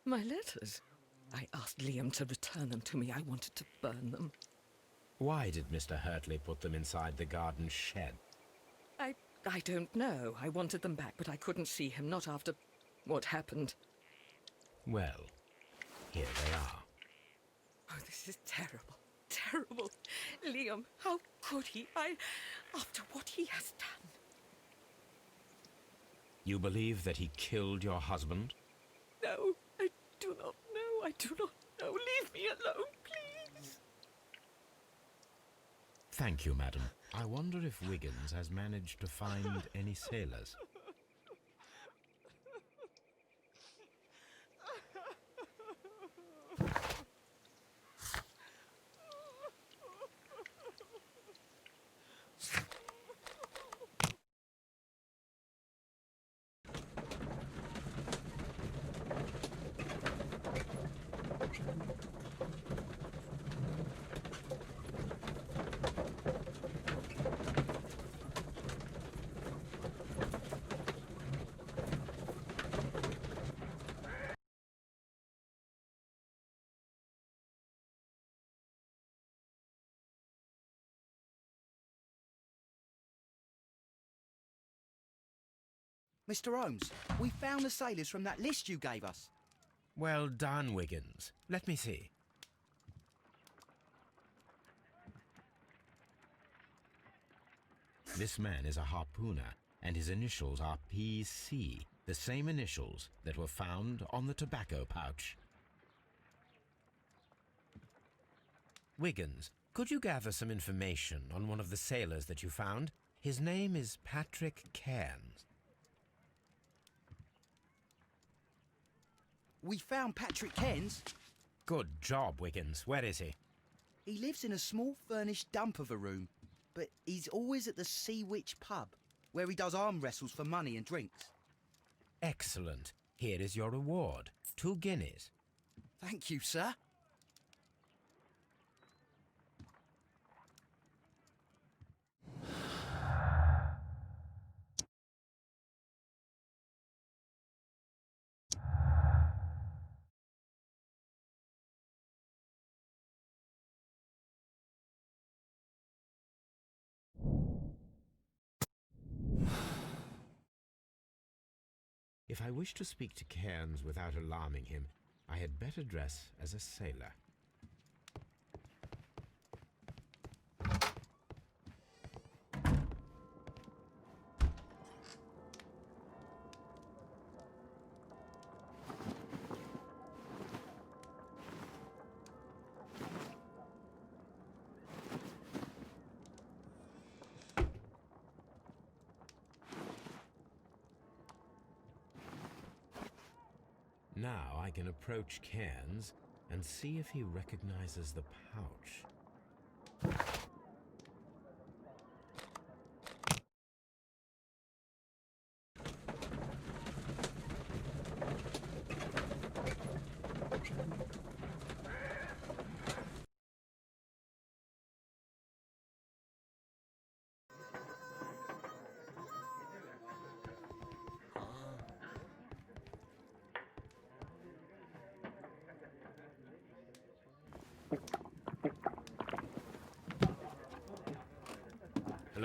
My letters? I asked Liam to return them to me. I wanted to burn them. Why did Mr. Hurtley put them inside the garden shed? I don't know. I wanted them back, but I couldn't see him, not after what happened. Well, here they are. Oh, this is terrible. Terrible. Liam, how could he? After what he has done. You believe that he killed your husband? No, I do not know. I do not know. Leave me alone, please. Thank you, madam. I wonder if Wiggins has managed to find any sailors. Mr. Holmes, we found the sailors from that list you gave us. Well done, Wiggins. Let me see. This man is a harpooner, and his initials are PC, the same initials that were found on the tobacco pouch. Wiggins, could you gather some information on one of the sailors that you found? His name is Patrick Cairns. We found Patrick Cairns. Good job, Wiggins. Where is he? He lives in a small furnished dump of a room, but he's always at the Sea Witch pub, where he does arm wrestles for money and drinks. Excellent. Here is your reward. 2 guineas. Thank you, sir. If I wish to speak to Cairns without alarming him, I had better dress as a sailor. Now I can approach Cairns and see if he recognizes the pouch.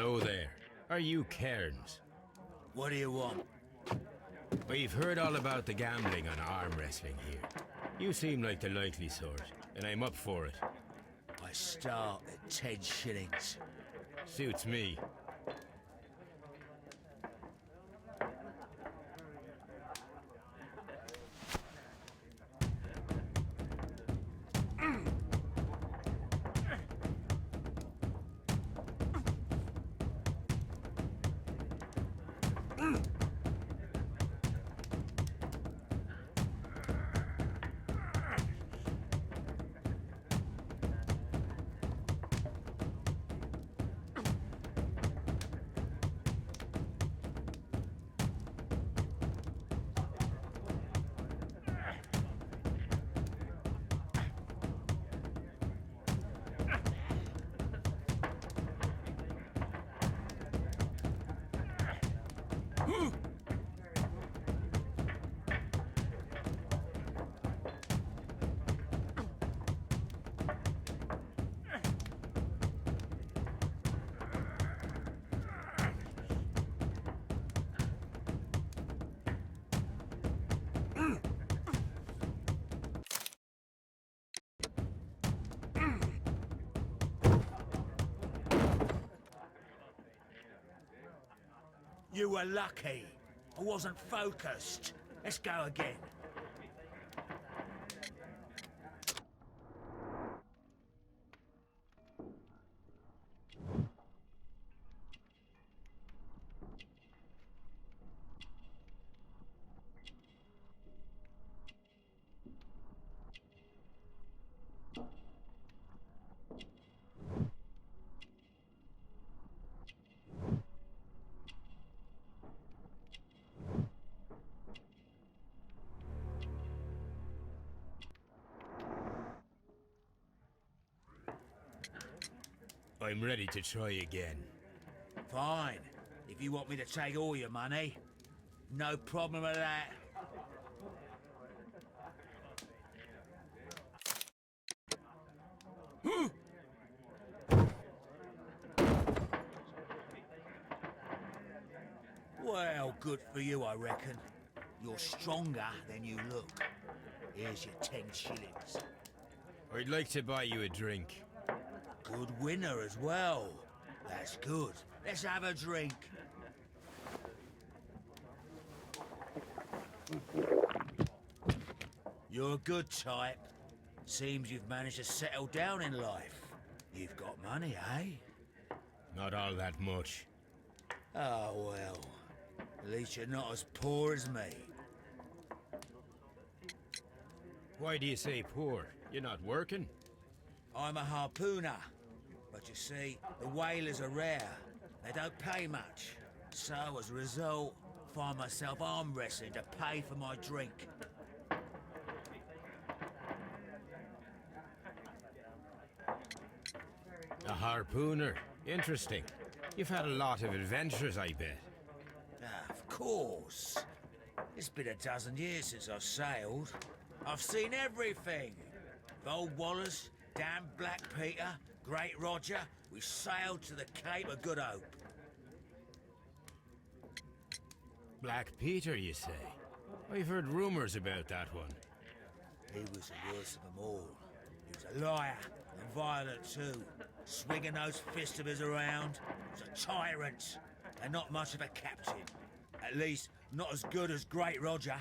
Hello there. Are you Cairns? What do you want? We've heard all about the gambling on arm wrestling here. You seem like the likely sort, and I'm up for it. I start at 10 shillings. Suits me. You were lucky. I wasn't focused. Let's go again. I'm ready to try again. Fine. If you want me to take all your money, no problem with that. Well, good for you, I reckon. You're stronger than you look. Here's your 10 shillings. I'd like to buy you a drink. Good winner as well. That's good. Let's have a drink. You're a good type. Seems you've managed to settle down in life. You've got money, eh? Not all that much. Oh, well. At least you're not as poor as me. Why do you say poor? You're not working? I'm a harpooner. But you see, the whalers are rare. They don't pay much. So, as a result, find myself arm wrestling to pay for my drink. A harpooner. Interesting. You've had a lot of adventures, I bet. Of course. It's been a dozen years since I've sailed. I've seen everything. Old Wallace, damn Black Peter, Great Roger, we sailed to the Cape of Good Hope. Black Peter, you say? I've heard rumors about that one. He was the worst of them all. He was a liar and violent too. Swinging those fists of his around. He was a tyrant and not much of a captain. At least, not as good as Great Roger.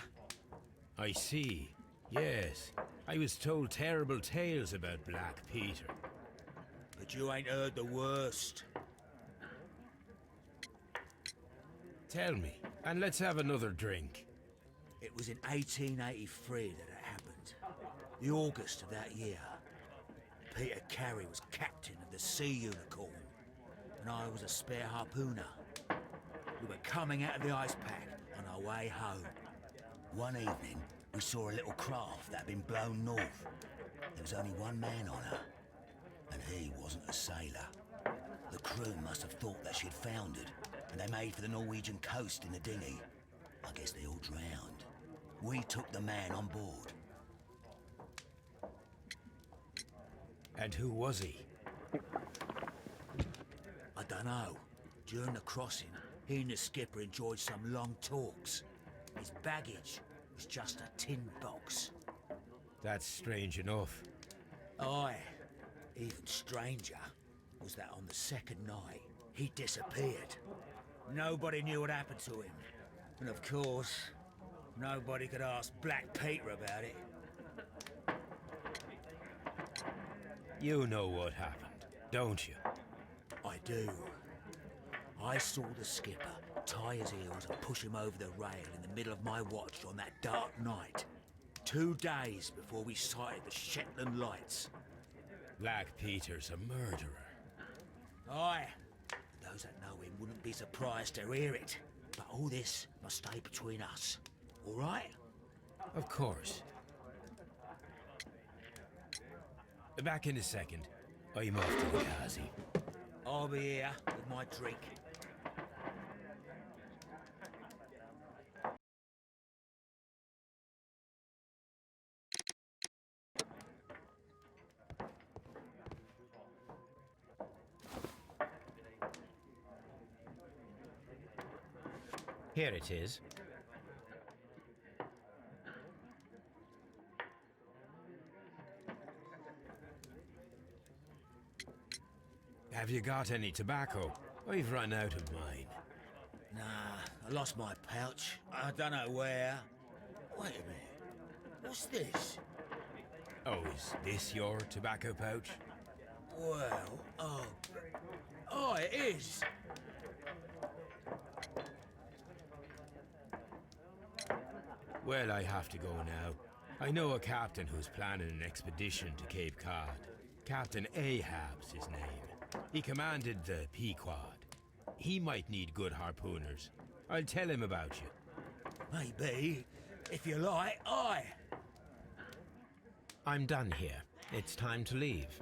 I see. Yes. I was told terrible tales about Black Peter. But you ain't heard the worst. Tell me, and let's have another drink. It was in 1883 that it happened. The August of that year. Peter Carey was captain of the Sea Unicorn, and I was a spare harpooner. We were coming out of the ice pack on our way home. One evening, we saw a little craft that had been blown north. There was only one man on her, and he wasn't a sailor. The crew must have thought that she'd foundered, and they made for the Norwegian coast in the dinghy. I guess they all drowned. We took the man on board. And who was he? I don't know. During the crossing, he and the skipper enjoyed some long talks. His baggage was just a tin box. That's strange enough. Aye. Even stranger was that on the second night, he disappeared. Nobody knew what happened to him. And of course, nobody could ask Black Peter about it. You know what happened, don't you? I do. I saw the skipper tie his heels and push him over the rail in the middle of my watch on that dark night. 2 days before we sighted the Shetland lights. Black Peter's a murderer. Aye. Those that know him wouldn't be surprised to hear it. But all this must stay between us. All right? Of course. Back in a second. I'm off to the Kazi. I'll be here with my drink. Here it is. Have you got any tobacco? I've run out of mine. Nah, I lost my pouch. I don't know where. Wait a minute. What's this? Oh, is this your tobacco pouch? Well, oh, it is. Well, I have to go now. I know a captain who's planning an expedition to Cape Cod. Captain Ahab's his name. He commanded the Pequod. He might need good harpooners. I'll tell him about you. Maybe. If you like, aye. I'm done here. It's time to leave.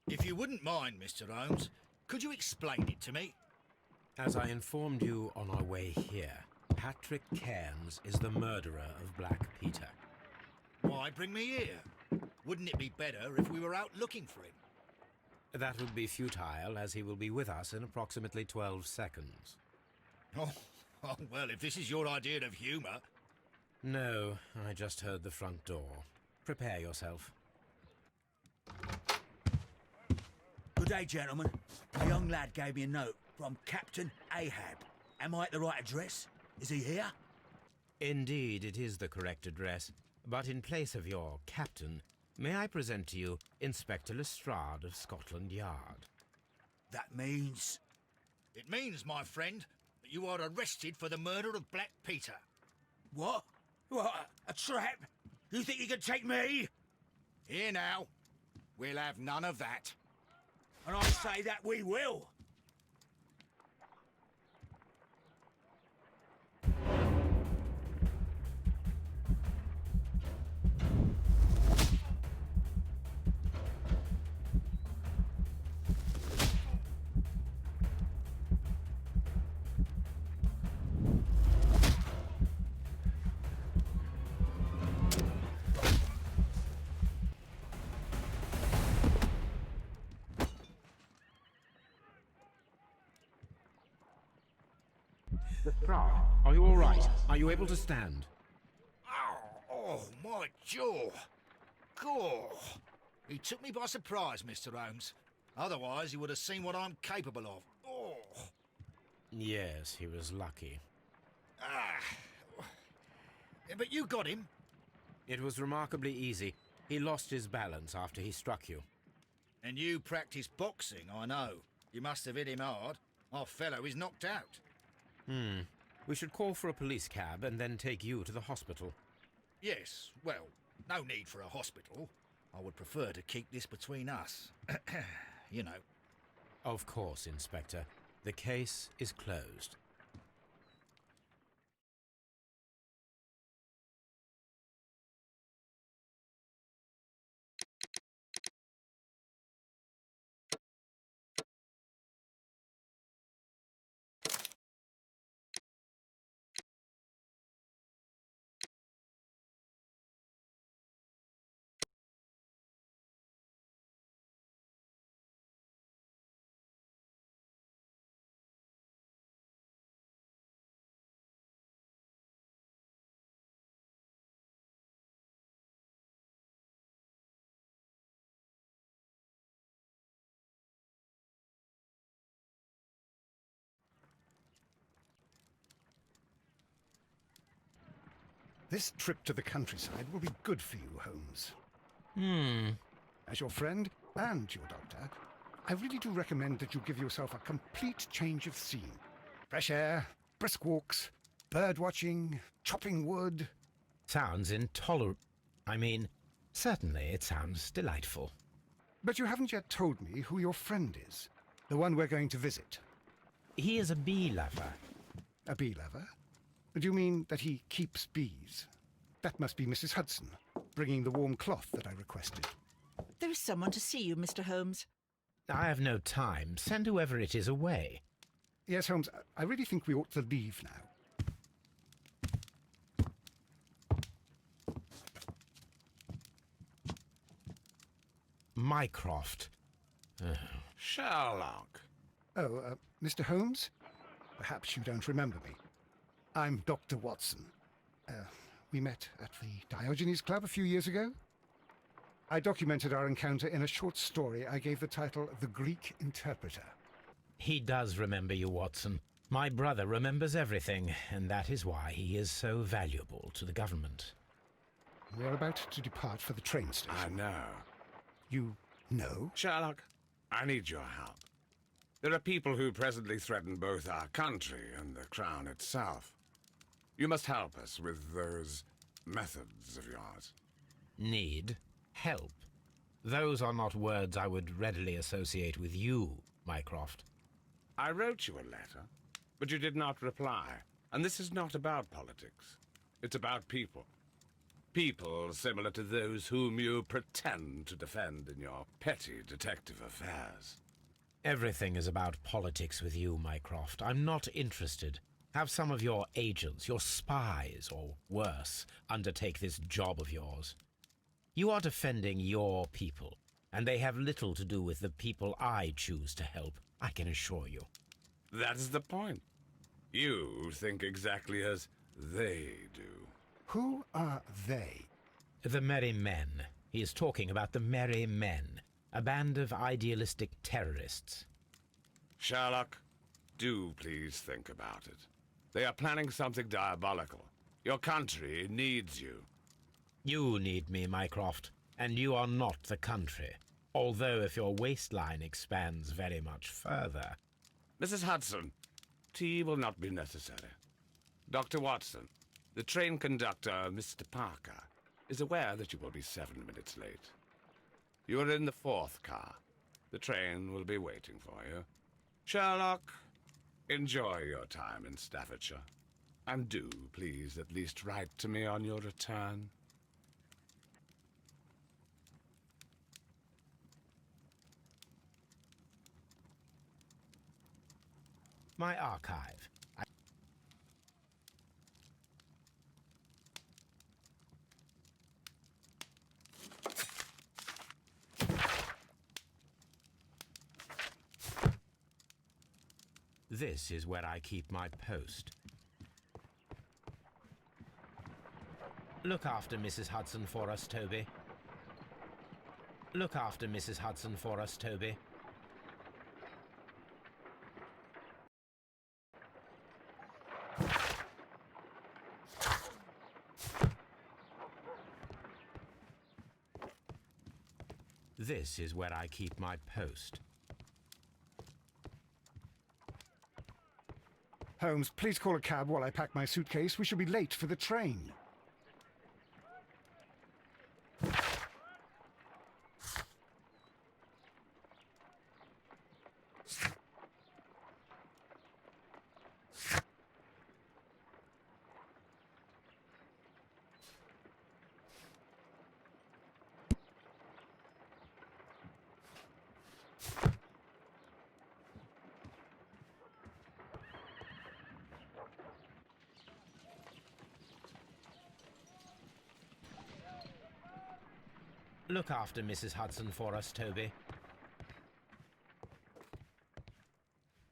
If you wouldn't mind, Mr. Holmes, could you explain it to me? As I informed you on our way here, Patrick Cairns is the murderer of Black Peter. Why bring me here? Wouldn't it be better if we were out looking for him? That would be futile, as he will be with us in approximately 12 seconds. Oh, well, if this is your idea of humour... No, I just heard the front door. Prepare yourself. Good day, gentlemen. A young lad gave me a note from Captain Ahab. Am I at the right address? Is he here? Indeed, it is the correct address. But in place of your captain, may I present to you Inspector Lestrade of Scotland Yard? That means... It means, my friend, that you are arrested for the murder of Black Peter. What? What? A trap? You think you can take me? Here now. We'll have none of that. And I say that we will. Lestrade, are you all right? Are you able to stand? Oh, my jaw. Gore. He took me by surprise, Mr. Holmes. Otherwise, he would have seen what I'm capable of. Oh. Yes, he was lucky. But you got him. It was remarkably easy. He lost his balance after he struck you. And you practice boxing, I know. You must have hit him hard. Our fellow is knocked out. We should call for a police cab and then take you to the hospital. Yes, well, no need for a hospital. I would prefer to keep this between us. You know. Of course, Inspector. The case is closed. This trip to the countryside will be good for you, Holmes. As your friend and your doctor, I really do recommend that you give yourself a complete change of scene. Fresh air, brisk walks, bird watching, chopping wood. Sounds intolerable. I mean, certainly it sounds delightful. But you haven't yet told me who your friend is, the one we're going to visit. He is a bee lover. A bee lover? Do you mean that he keeps bees? That must be Mrs. Hudson, bringing the warm cloth that I requested. There is someone to see you, Mr. Holmes. I have no time. Send whoever it is away. Yes, Holmes, I really think we ought to leave now. Mycroft. Sherlock. Oh, Mr. Holmes? Perhaps you don't remember me. I'm Dr. Watson. We met at the Diogenes Club a few years ago. I documented our encounter in a short story I gave the title The Greek Interpreter. He does remember you, Watson. My brother remembers everything, and that is why he is so valuable to the government. We're about to depart for the train station. I know. You know? Sherlock, I need your help. There are people who presently threaten both our country and the Crown itself. You must help us with those methods of yours. Need? Help? Those are not words I would readily associate with you, Mycroft. I wrote you a letter, but you did not reply. And this is not about politics. It's about people. People similar to those whom you pretend to defend in your petty detective affairs. Everything is about politics with you, Mycroft. I'm not interested. Have some of your agents, your spies, or worse, undertake this job of yours. You are defending your people, and they have little to do with the people I choose to help, I can assure you. That's the point. You think exactly as they do. Who are they? The Merry Men. He is talking about the Merry Men, a band of idealistic terrorists. Sherlock, do please think about it. They are planning something diabolical. Your country needs you. You need me, Mycroft, and you are not the country. Although if your waistline expands very much further... Mrs. Hudson, tea will not be necessary. Dr. Watson, the train conductor, Mr. Parker, is aware that you will be 7 minutes late. You are in the 4th car. The train will be waiting for you. Sherlock, enjoy your time in Staffordshire. And do, please, at least write to me on your return. My archive. This is where I keep my post. Look after Mrs. Hudson for us, Toby. Look after Mrs. Hudson for us, Toby. This is where I keep my post. Holmes, please call a cab while I pack my suitcase. We shall be late for the train. Look after Mrs. Hudson for us, Toby.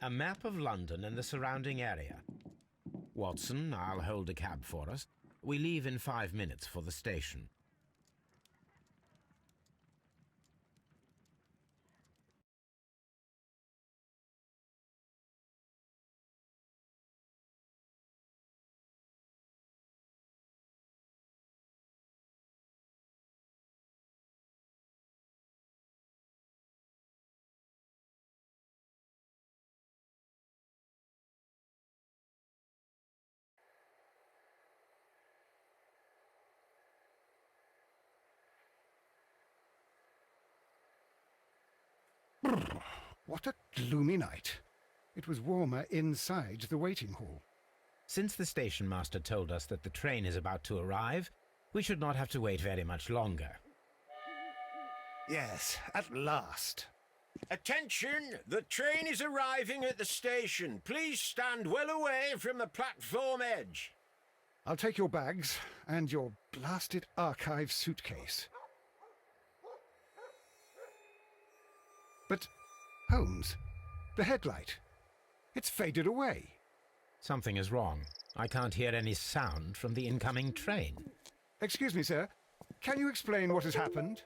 A map of London and the surrounding area. Watson, I'll hold a cab for us. We leave in 5 minutes for the station. What a gloomy night. It was warmer inside the waiting hall. Since the station master told us that the train is about to arrive, we should not have to wait very much longer. Yes, at last. Attention! The train is arriving at the station. Please stand well away from the platform edge. I'll take your bags and your blasted archive suitcase. But, Holmes, the headlight, it's faded away. Something is wrong. I can't hear any sound from the incoming train. Excuse me, sir. Can you explain what has happened?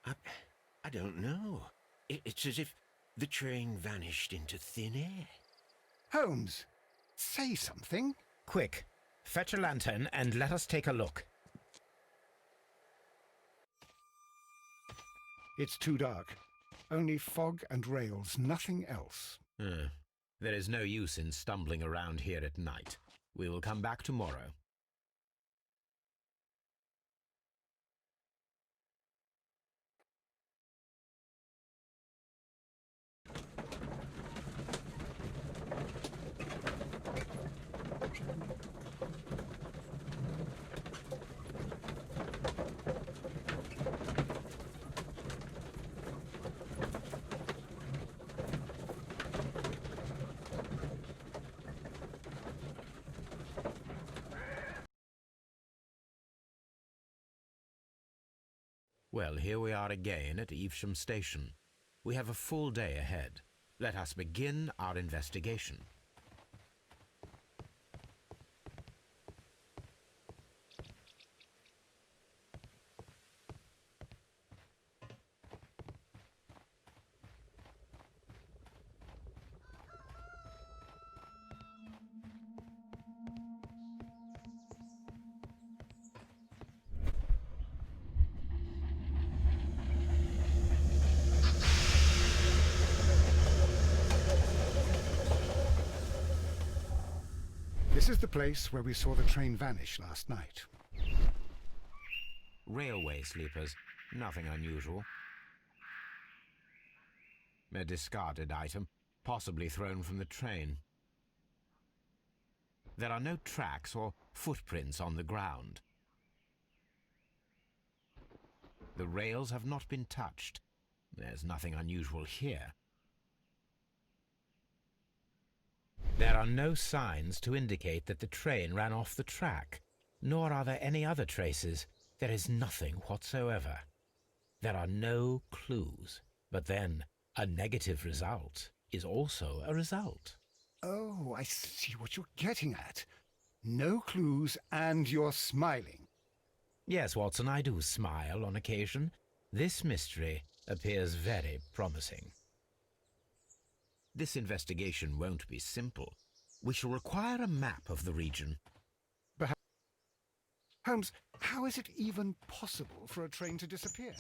I don't know. It's as if the train vanished into thin air. Holmes, say something. Quick, fetch a lantern and let us take a look. It's too dark. Only fog and rails, nothing else. There is no use in stumbling around here at night. We will come back tomorrow. Well, here we are again at Evesham Station. We have a full day ahead. Let us begin our investigation. This is the place where we saw the train vanish last night. Railway sleepers. Nothing unusual. A discarded item, possibly thrown from the train. There are no tracks or footprints on the ground. The rails have not been touched. There's nothing unusual here. There are no signs to indicate that the train ran off the track, nor are there any other traces. There is nothing whatsoever. There are no clues. But then, a negative result is also a result. Oh, I see what you're getting at. No clues and you're smiling. Yes, Watson, I do smile on occasion. This mystery appears very promising. This investigation won't be simple. We shall require a map of the region. Perhaps. Holmes, how is it even possible for a train to disappear?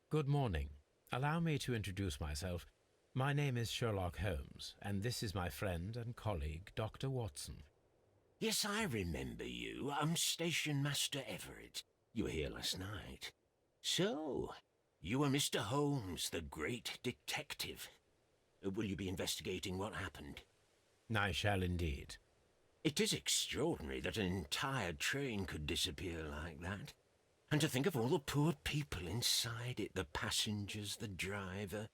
Good morning. Allow me to introduce myself. My name is Sherlock Holmes, and this is my friend and colleague, Dr. Watson. Yes, I remember you. I'm Station Master Everett. You were here last night. So, you are Mr. Holmes, the great detective. Will you be investigating what happened? I shall indeed. It is extraordinary that an entire train could disappear like that. And to think of all the poor people inside it, the passengers, the driver.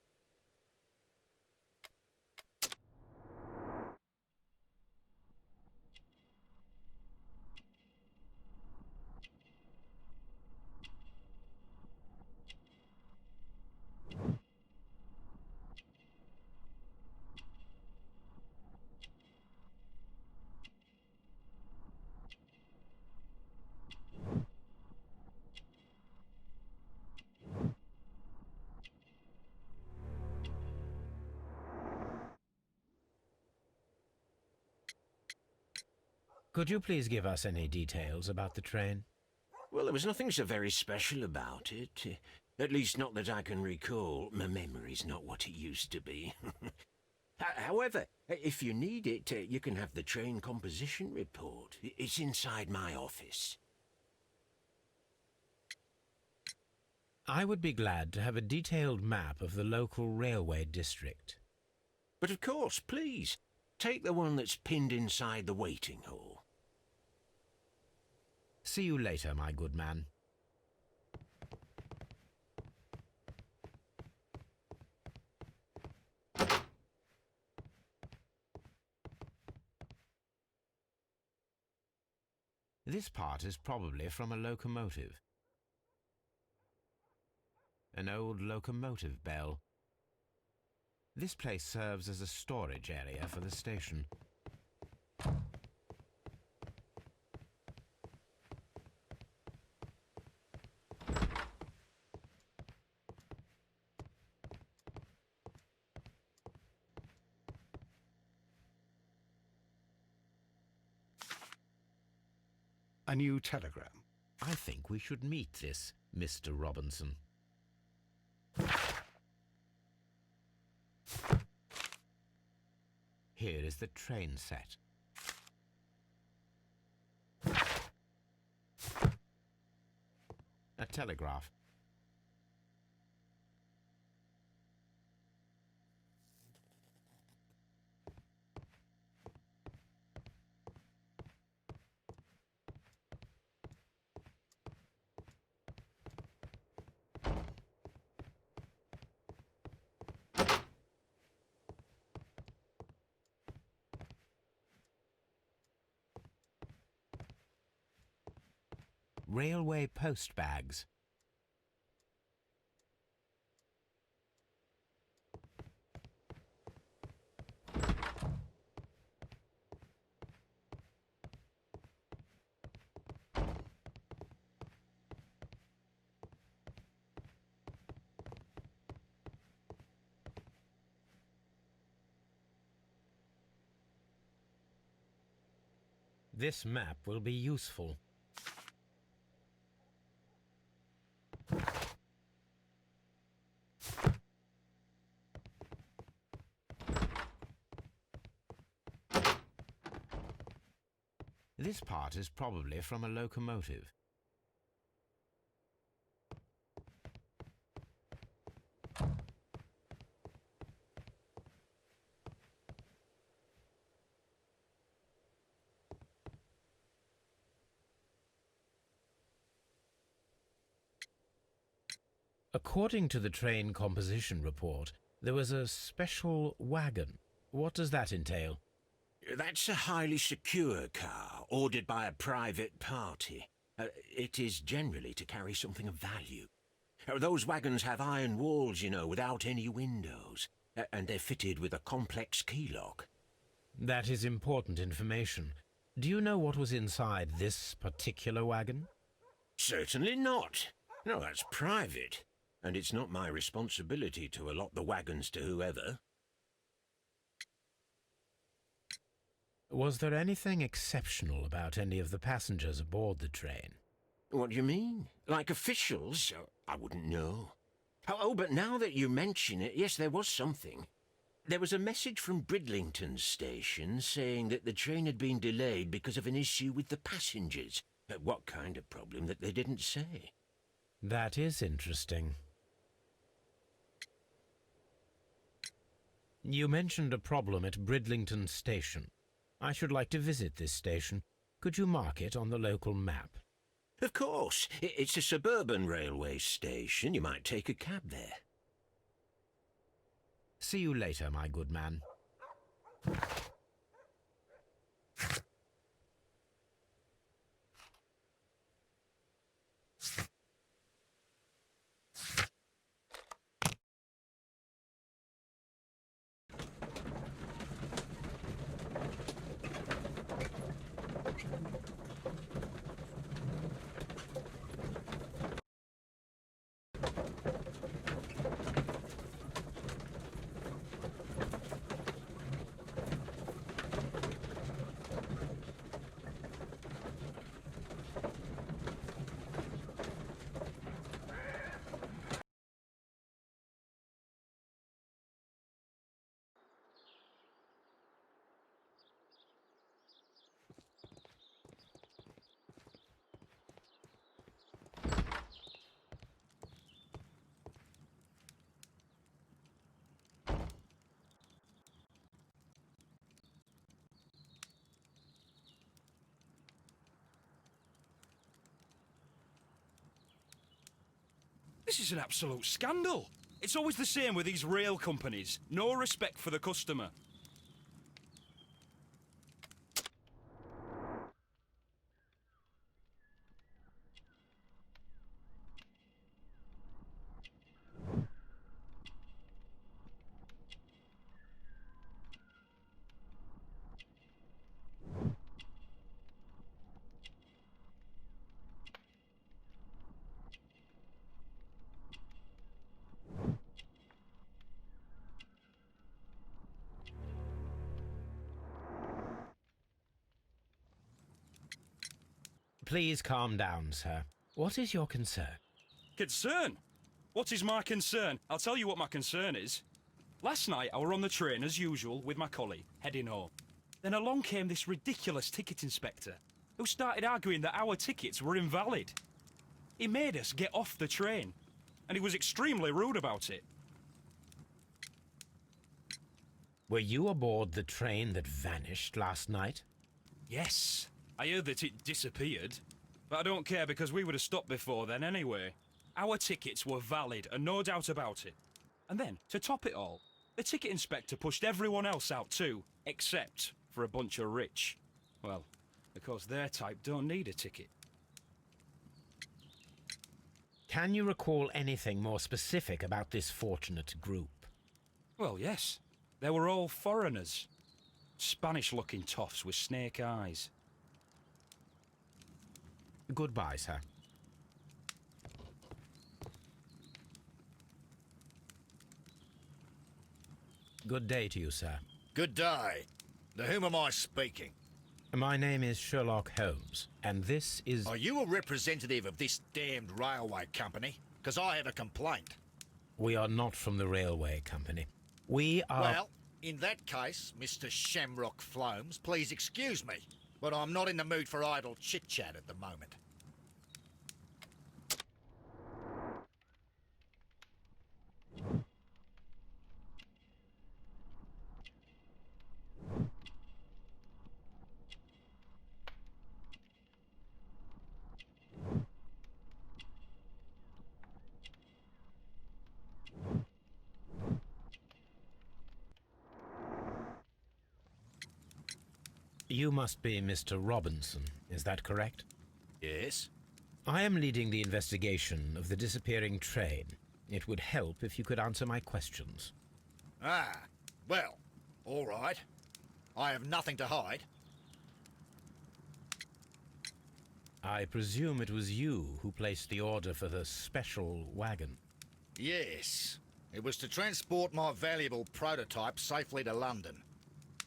Could you please give us any details about the train? Well, there was nothing so very special about it. At least not that I can recall. My memory's not what it used to be. However, if you need it, you can have the train composition report. It's inside my office. I would be glad to have a detailed map of the local railway district. But of course, please, take the one that's pinned inside the waiting hall. See you later, my good man. This part is probably from a locomotive. An old locomotive bell. This place serves as a storage area for the station. A new telegram. I think we should meet this Mr. Robinson. Here is the train set. A telegraph. railway post bags. This map will be useful. This part is probably from a locomotive. According to the train composition report, there was a special wagon. What does that entail? That's a highly secure car, ordered by a private party. It is generally to carry something of value. Those wagons have iron walls, you know, without any windows, and they're fitted with a complex key lock. That is important information. Do you know what was inside this particular wagon? Certainly not. No, that's private. And it's not my responsibility to allot the wagons to whoever. Was there anything exceptional about any of the passengers aboard the train? What do you mean? Like officials? I wouldn't know. Oh, but now that you mention it, yes, there was something. There was a message from Bridlington station saying that the train had been delayed because of an issue with the passengers. What kind of problem that they didn't say? That is interesting. You mentioned a problem at Bridlington station. I should like to visit this station. Could you mark it on the local map? Of course. It's a suburban railway station. You might take a cab there. See you later, my good man. This is an absolute scandal. It's always the same with these rail companies. No respect for the customer. Please calm down, sir. What is your concern? Concern? What is my concern? I'll tell you what my concern is. Last night I were on the train as usual with my collie, heading home. Then along came this ridiculous ticket inspector, who started arguing that our tickets were invalid. He made us get off the train, and he was extremely rude about it. Were you aboard the train that vanished last night? Yes. I heard that it disappeared, but I don't care because we would have stopped before then anyway. Our tickets were valid and no doubt about it. And then, to top it all, the ticket inspector pushed everyone else out too, except for a bunch of rich. Well, because their type don't need a ticket. Can you recall anything more specific about this fortunate group? Well, yes. They were all foreigners. Spanish-looking toffs with snake eyes. Goodbye, sir. Good day to you, sir. Good day. To whom am I speaking? My name is Sherlock Holmes, and this is... Are you a representative of this damned railway company? Because I have a complaint. We are not from the railway company. We are... Well, in that case, Mr. Shamrock Flomes, please excuse me, but I'm not in the mood for idle chit-chat at the moment. You must be Mr. Robinson, is that correct? Yes? I am leading the investigation of the disappearing train. It would help if you could answer my questions. Ah, well, all right. I have nothing to hide. I presume it was you who placed the order for the special wagon. Yes. It was to transport my valuable prototype safely to London.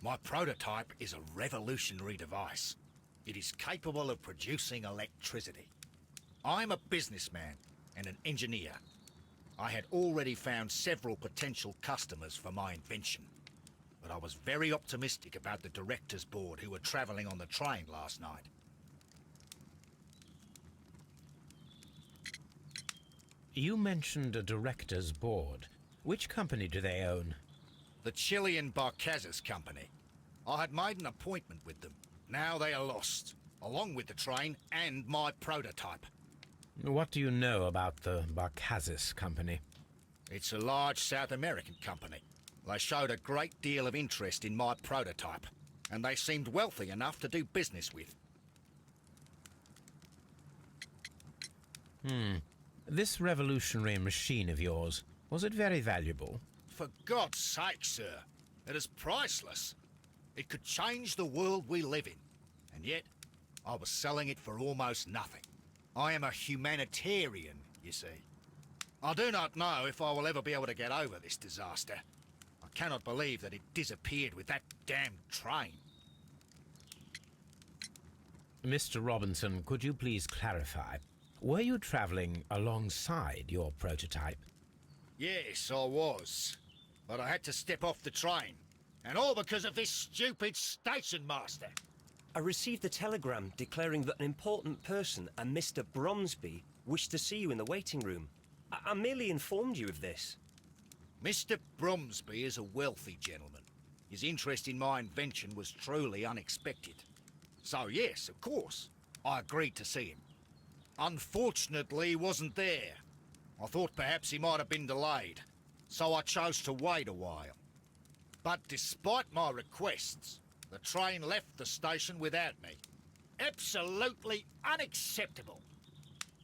My prototype is a revolutionary device. It is capable of producing electricity. I'm a businessman and an engineer. I had already found several potential customers for my invention, but I was very optimistic about the directors' board who were travelling on the train last night. You mentioned a director's board. Which company do they own? The Chilean Barcazes Company. I had made an appointment with them. Now they are lost, along with the train and my prototype. What do you know about the Barcazes Company? It's a large South American company. They showed a great deal of interest in my prototype, and they seemed wealthy enough to do business with. This revolutionary machine of yours, was it very valuable? For God's sake, sir, it is priceless. It could change the world we live in, and yet I was selling it for almost nothing. I am a humanitarian, you see. I do not know if I will ever be able to get over this disaster. I cannot believe that it disappeared with that damned train. Mr. Robinson, could you please clarify? Were you traveling alongside your prototype? Yes, I was. But I had to step off the train. And all because of this stupid station master. I received a telegram declaring that an important person, a Mr. Bromsby, wished to see you in the waiting room. I merely informed you of this. Mr. Bromsby is a wealthy gentleman. His interest in my invention was truly unexpected. So yes, of course, I agreed to see him. Unfortunately, he wasn't there. I thought perhaps he might have been delayed, so I chose to wait a while. But despite my requests, the train left the station without me. Absolutely unacceptable.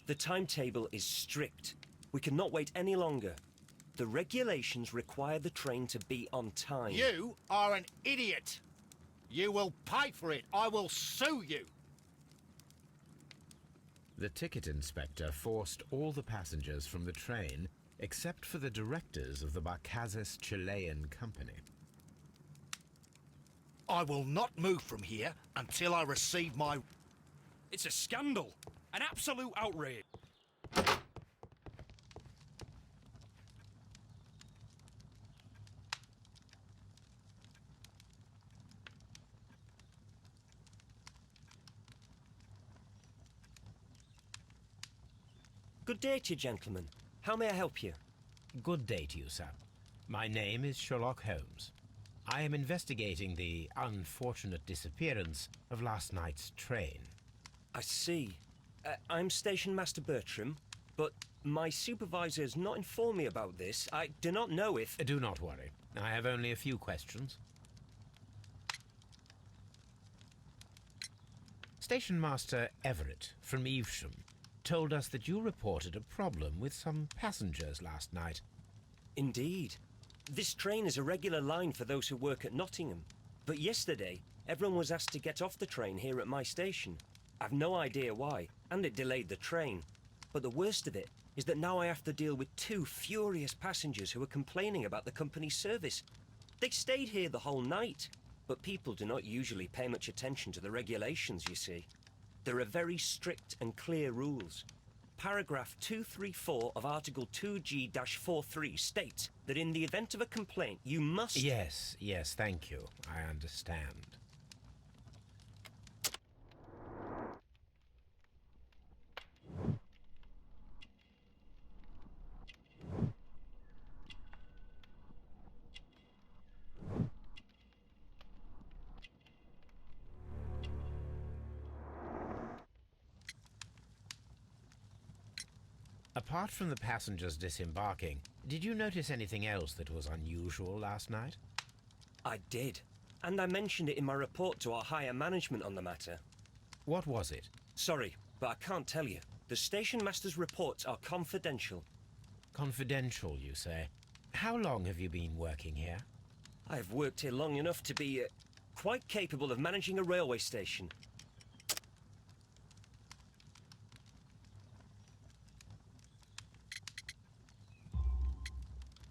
The timetable is strict. We cannot wait any longer. The regulations require the train to be on time. You are an idiot. You will pay for it. I will sue you. The ticket inspector forced all the passengers from the train except for the directors of the Barcazes Chilean Company. I will not move from here until I receive my... It's a scandal. An absolute outrage. Good day to you, gentlemen. How may I help you? Good day to you, sir. My name is Sherlock Holmes. I am investigating the unfortunate disappearance of last night's train. I see. I'm Station Master Bertram, but my supervisor has not informed me about this. I do not know if... Do not worry. I have only a few questions. Station Master Everett from Evesham told us that you reported a problem with some passengers last night. Indeed. This train is a regular line for those who work at Nottingham. But yesterday, everyone was asked to get off the train here at my station. I've no idea why, and it delayed the train. But the worst of it is that now I have to deal with 2 furious passengers who are complaining about the company's service. They stayed here the whole night, but people do not usually pay much attention to the regulations, you see. There are very strict and clear rules. Paragraph 234 of Article 2G-43 states that in the event of a complaint, you must... Yes, thank you. I understand. Apart from the passengers disembarking, did you notice anything else that was unusual last night? I did, and I mentioned it in my report to our higher management on the matter. What was it? Sorry, but I can't tell you. The station master's reports are confidential. Confidential, you say? How long have you been working here? I have worked here long enough to be quite capable of managing a railway station.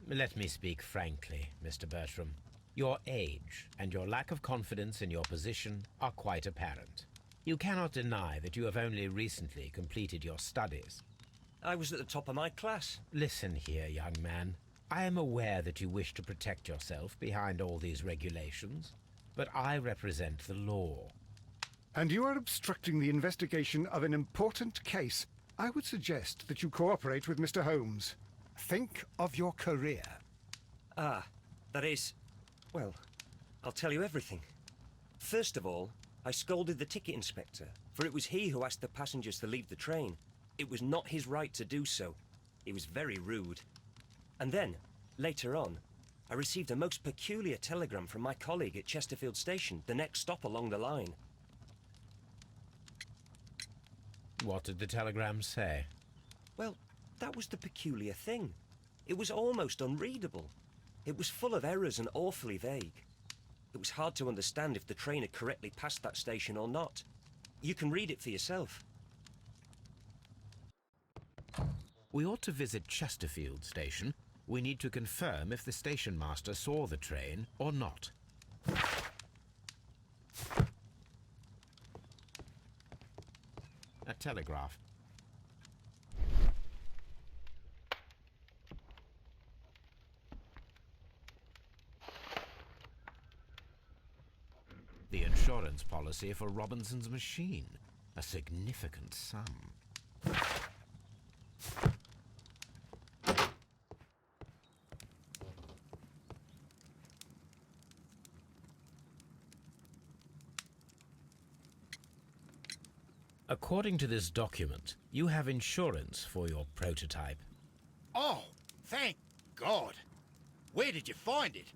Let me speak frankly, Mr. Bertram. Your age and your lack of confidence in your position are quite apparent. You cannot deny that you have only recently completed your studies. I was at the top of my class. Listen here, young man. I am aware that you wish to protect yourself behind all these regulations, but I represent the law. And you are obstructing the investigation of an important case. I would suggest that you cooperate with Mr. Holmes. Think of your career. Ah, that is... well, I'll tell you everything. First of all, I scolded the ticket inspector, for it was he who asked the passengers to leave the train. It was not his right to do so. He was very rude. And then, later on, I received a most peculiar telegram from my colleague at Chesterfield Station, the next stop along the line. What did the telegram say? Well, that was the peculiar thing. It was almost unreadable. It was full of errors and awfully vague. It was hard to understand if the train had correctly passed that station or not. You can read it for yourself. We ought to visit Chesterfield Station. We need to confirm if the station master saw the train or not. A telegraph. The insurance policy for Robinson's machine. A significant sum. According to this document, you have insurance for your prototype. Oh, thank God. Where did you find it?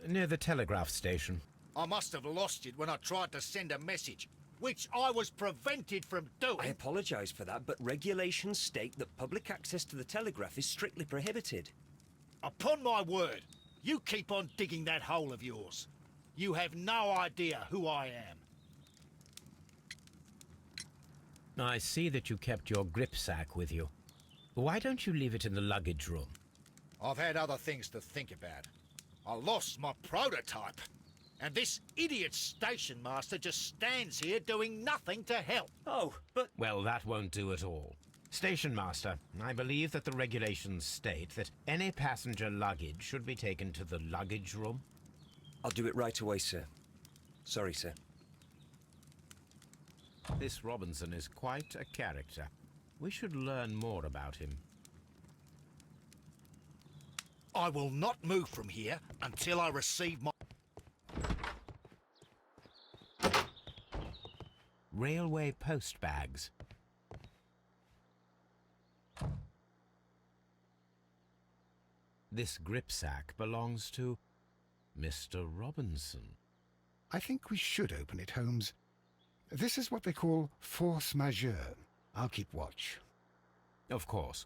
Near the telegraph station. I must have lost it when I tried to send a message, which I was prevented from doing. I apologise for that, but regulations state that public access to the telegraph is strictly prohibited. Upon my word, you keep on digging that hole of yours. You have no idea who I am. I see that you kept your gripsack with you. Why don't you leave it in the luggage room? I've had other things to think about. I lost my prototype. And this idiot station master just stands here doing nothing to help. Oh, but... Well, that won't do at all. Station master, I believe that the regulations state that any passenger luggage should be taken to the luggage room. I'll do it right away, sir. Sorry, sir. This Robinson is quite a character. We should learn more about him. I will not move from here until I receive my... Railway post bags. This gripsack belongs to Mr. Robinson. I think we should open it, Holmes. This is what they call force majeure. I'll keep watch. Of course.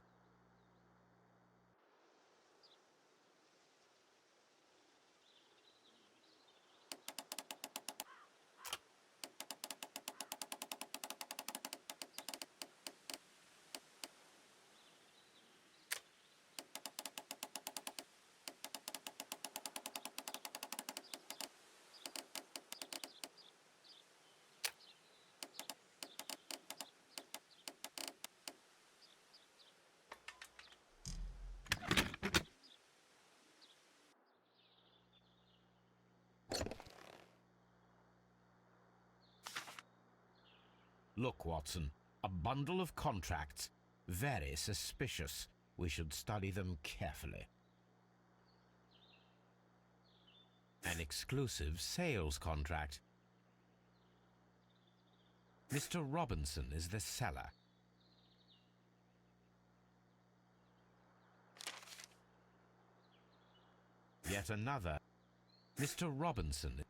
Look, Watson, a bundle of contracts. Very suspicious. We should study them carefully. An exclusive sales contract. Mr. Robinson is the seller. Yet another. Mr. Robinson.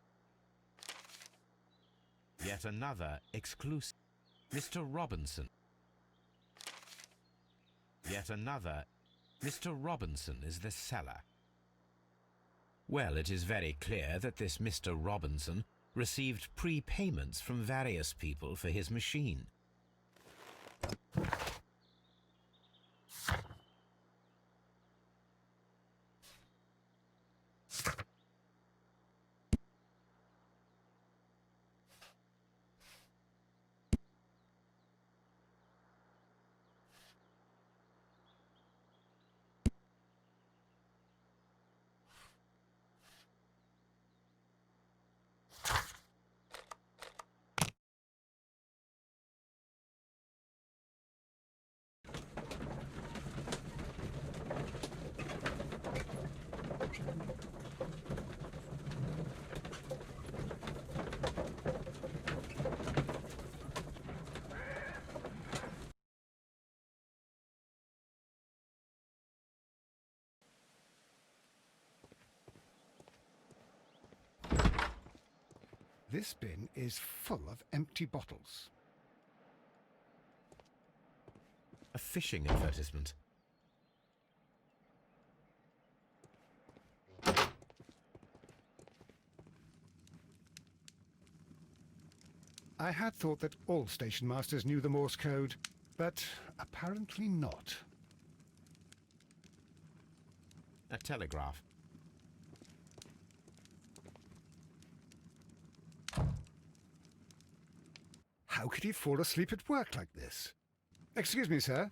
Yet another exclusive. Mr. Robinson. Yet another. Mr. Robinson is the seller. Well, it is very clear that this Mr. Robinson received prepayments from various people for his machine. This bin is full of empty bottles. A fishing advertisement. I had thought that all station masters knew the Morse code, but apparently not. A telegraph. How could he fall asleep at work like this? Excuse me, sir.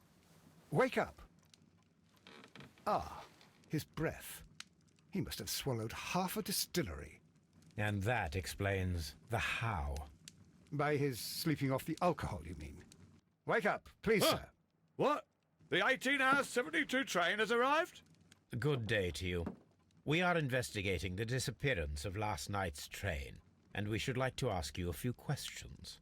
Wake up. Ah, his breath. He must have swallowed half a distillery. And that explains the how. By his sleeping off the alcohol, you mean? Wake up, please, sir. What? The 18-hour-72 train has arrived? Good day to you. We are investigating the disappearance of last night's train, and we should like to ask you a few questions.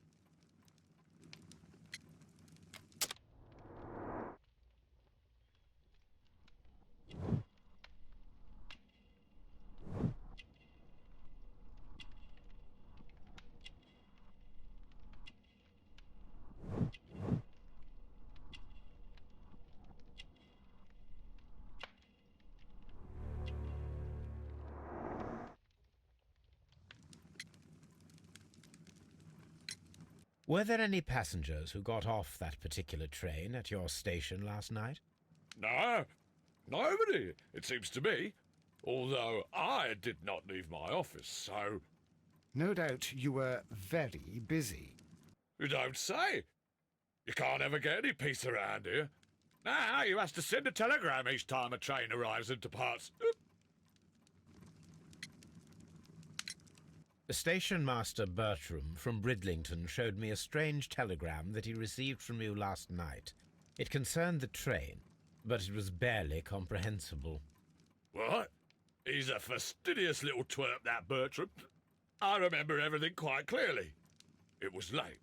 Were there any passengers who got off that particular train at your station last night? No, nobody, it seems to me. Although I did not leave my office, so... No doubt you were very busy. You don't say. You can't ever get any peace around here. Now you have to send a telegram each time a train arrives and departs. Station Master Bertram from Bridlington showed me a strange telegram that he received from you last night. It concerned the train, but it was barely comprehensible. What? He's a fastidious little twerp, that Bertram. I remember everything quite clearly. It was late,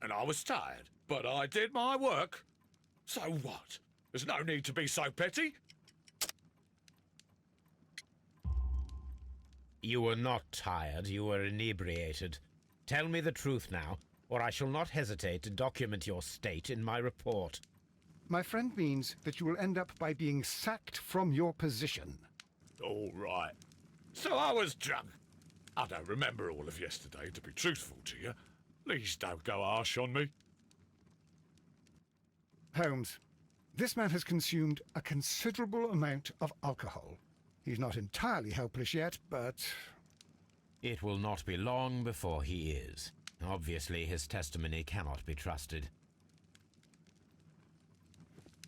and I was tired, but I did my work. So what? There's no need to be so petty. You were not tired, you were inebriated. Tell me the truth now, or I shall not hesitate to document your state in my report. My friend means that you will end up by being sacked from your position. All right. So I was drunk. I don't remember all of yesterday, to be truthful to you. Please don't go harsh on me. Holmes, this man has consumed a considerable amount of alcohol. He's not entirely helpless yet, but... It will not be long before he is. Obviously, his testimony cannot be trusted.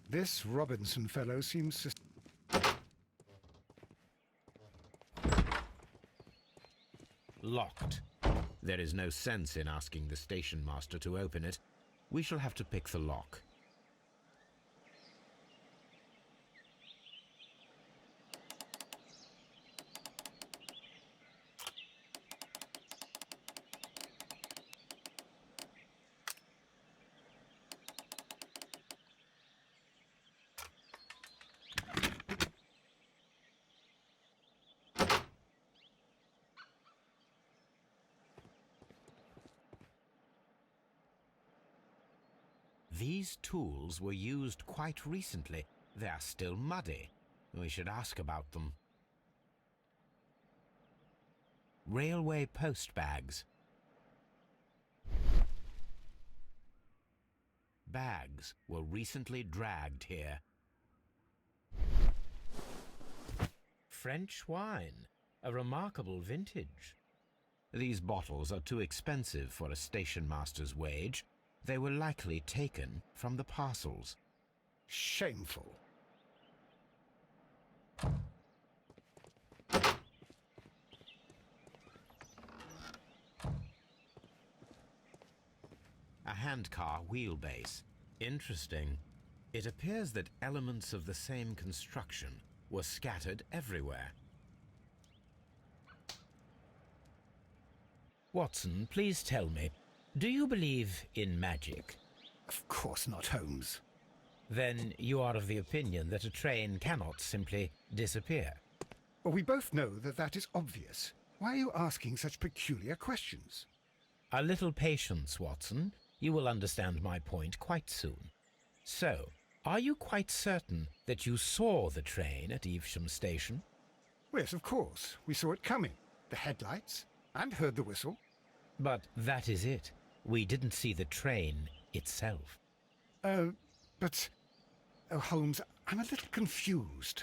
This Robinson fellow seems Locked. There is no sense in asking the station master to open it. We shall have to pick the lock. These tools were used quite recently. They are still muddy. We should ask about them. Railway post bags. Bags were recently dragged here. French wine, a remarkable vintage. These bottles are too expensive for a station master's wage. They were likely taken from the parcels. Shameful. A handcar wheelbase. Interesting. It appears that elements of the same construction were scattered everywhere. Watson, please tell me, do you believe in magic? Of course not, Holmes. Then you are of the opinion that a train cannot simply disappear? Well, we both know that that is obvious. Why are you asking such peculiar questions? A little patience, Watson. You will understand my point quite soon. So, are you quite certain that you saw the train at Evesham Station? Yes, of course. We saw it coming. The headlights, and heard the whistle. But that is it. We didn't see the train itself. But... Oh, Holmes, I'm a little confused.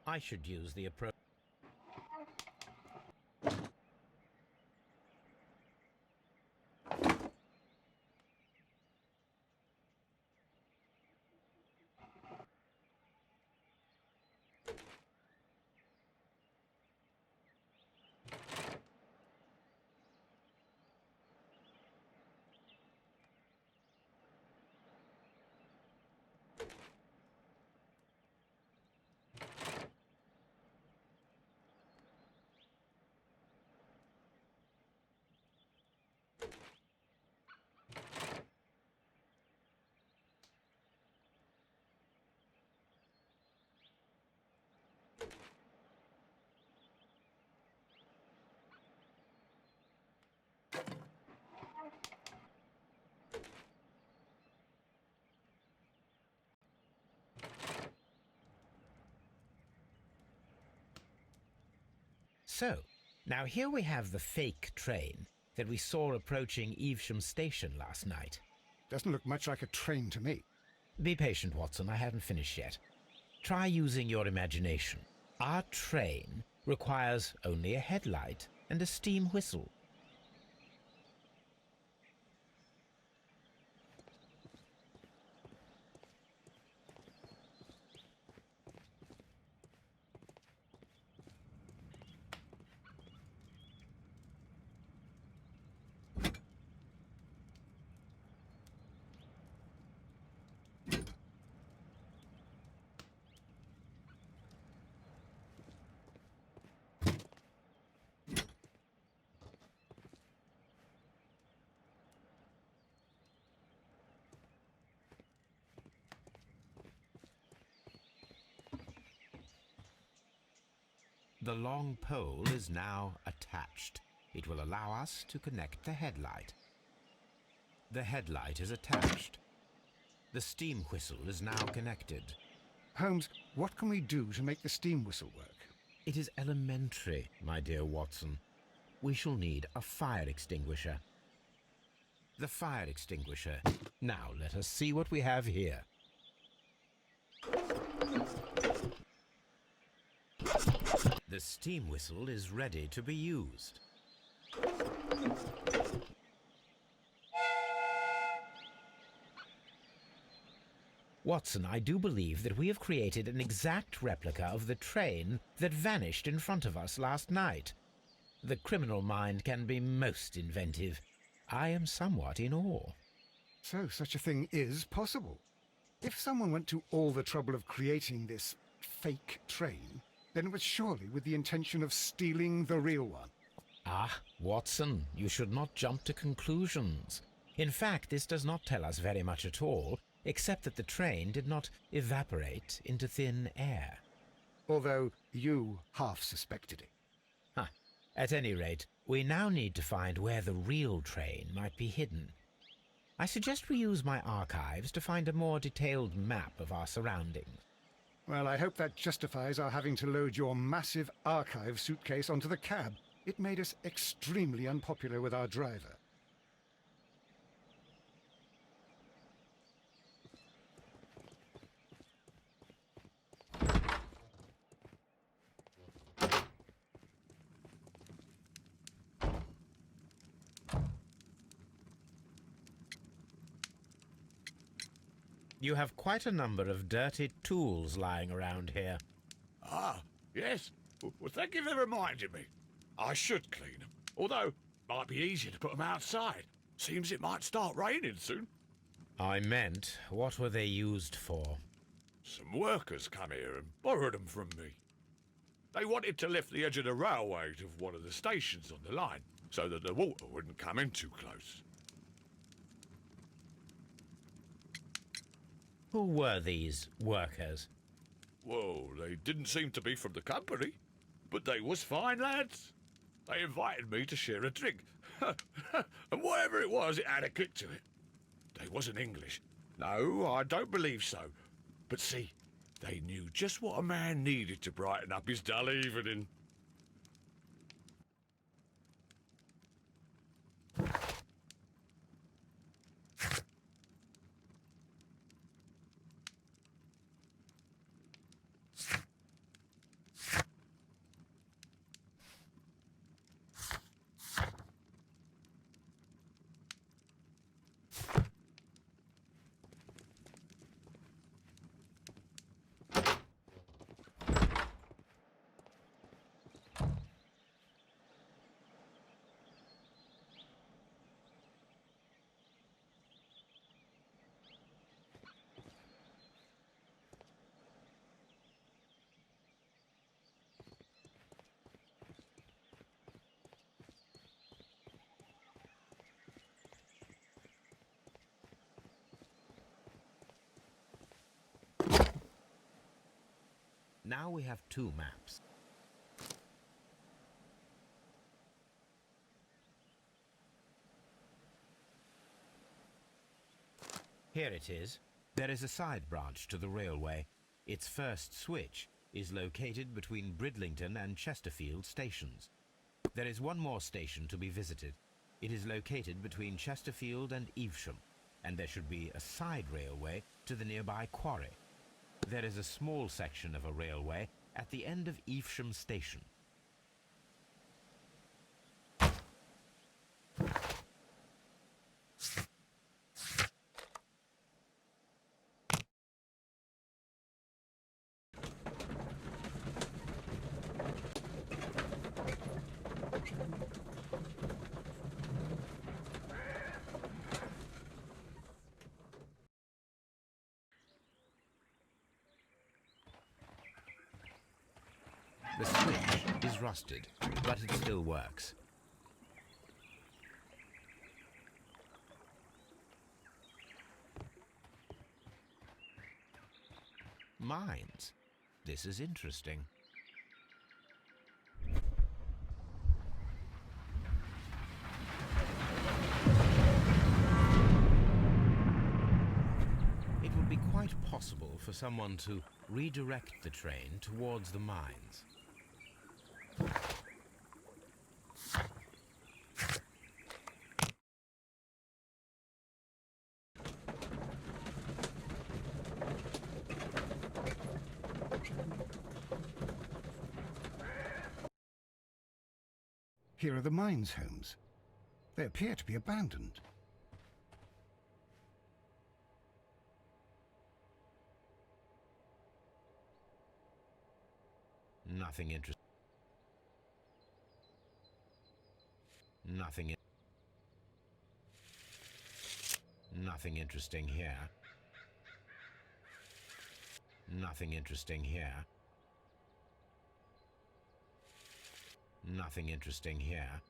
I should use the approach. So, now here we have the fake train that we saw approaching Evesham Station last night. Doesn't look much like a train to me. Be patient, Watson. I haven't finished yet. Try using your imagination. Our train requires only a headlight and a steam whistle. The long pole is now attached. It will allow us to connect the headlight. The headlight is attached. The steam whistle is now connected. Holmes, what can we do to make the steam whistle work? It is elementary, my dear Watson. We shall need a fire extinguisher. The fire extinguisher. Now let us see what we have here. The steam whistle is ready to be used. Watson, I do believe that we have created an exact replica of the train that vanished in front of us last night. The criminal mind can be most inventive. I am somewhat in awe. So such a thing is possible. If someone went to all the trouble of creating this fake train, then it was surely with the intention of stealing the real one. Ah, Watson, you should not jump to conclusions. In fact, this does not tell us very much at all, except that the train did not evaporate into thin air. Although you half suspected it. At any rate, we now need to find where the real train might be hidden. I suggest we use my archives to find a more detailed map of our surroundings. Well, I hope that justifies our having to load your massive archive suitcase onto the cab. It made us extremely unpopular with our driver. You have quite a number of dirty tools lying around here. Ah, yes. Well, thank you for reminding me. I should clean them. Although, it might be easier to put them outside. Seems it might start raining soon. I meant, what were they used for? Some workers come here and borrowed them from me. They wanted to lift the edge of the railway to one of the stations on the line, so that the water wouldn't come in too close. Who were these workers? Well, they didn't seem to be from the company, but they was fine lads. They invited me to share a drink. And whatever it was, it had a kick to it. They wasn't English. No, I don't believe so. But see, they knew just what a man needed to brighten up his dull evening. Now we have two maps. Here it is. There is a side branch to the railway. Its first switch is located between Bridlington and Chesterfield stations. There is one more station to be visited. It is located between Chesterfield and Evesham, and there should be a side railway to the nearby quarry. There is a small section of a railway at the end of Evesham station. The switch is rusted, but it still works. Mines. This is interesting. possible for someone to redirect the train towards the mines. Here are the mines, Holmes. They appear to be abandoned. Nothing interesting. Nothing interesting here. Nothing interesting here. Nothing interesting here.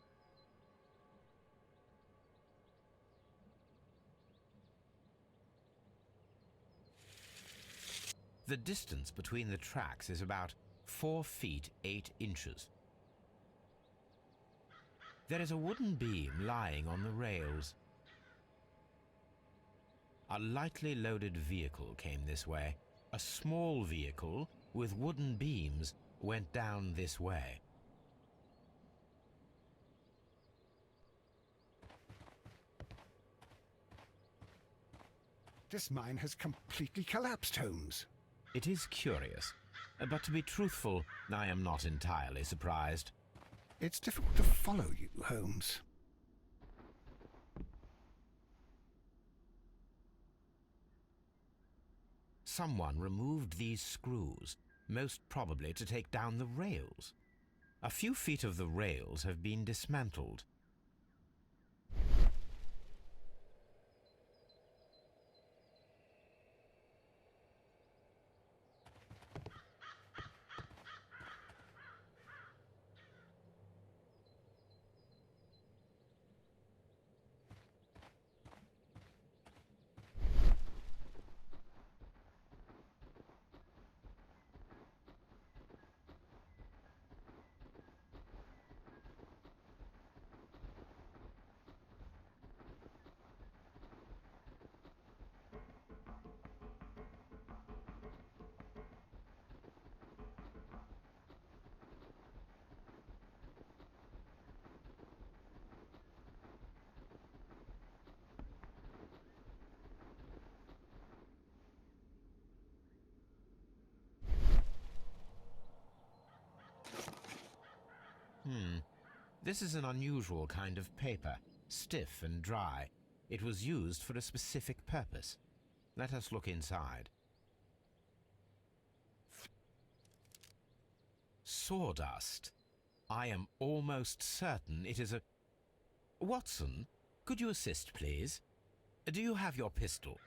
The distance between the tracks is about 4 feet 8 inches. There is a wooden beam lying on the rails. A lightly loaded vehicle came this way. A small vehicle with wooden beams went down this way. This mine has completely collapsed, Holmes. It is curious, but to be truthful, I am not entirely surprised. It's difficult to follow you, Holmes. Someone removed these screws, most probably to take down the rails. A few feet of the rails have been dismantled. This is an unusual kind of paper, stiff and dry. It was used for a specific purpose. Let us look inside. Sawdust. I am almost certain it is a... Watson, could you assist, please? Do you have your pistol?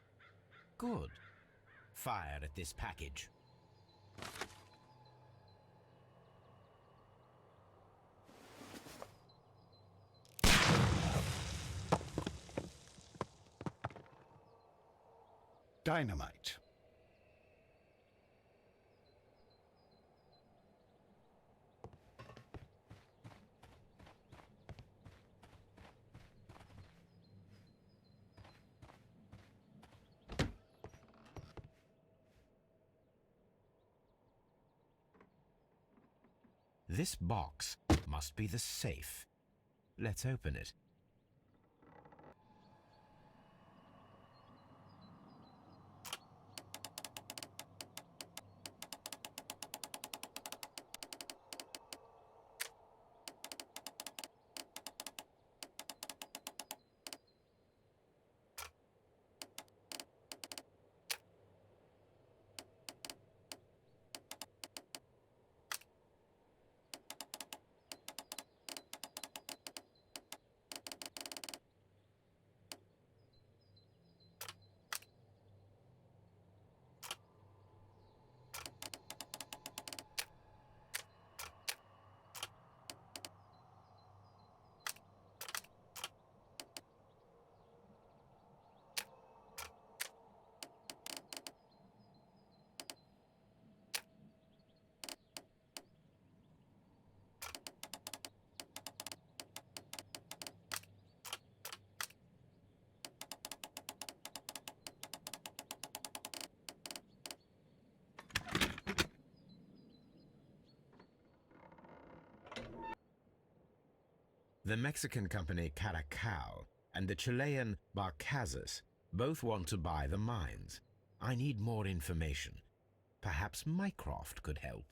Good. Fire at this package. Dynamite. This box must be the safe. Let's open it. The Mexican company Caracal and the Chilean Barcazas both want to buy the mines. I need more information. Perhaps Mycroft could help.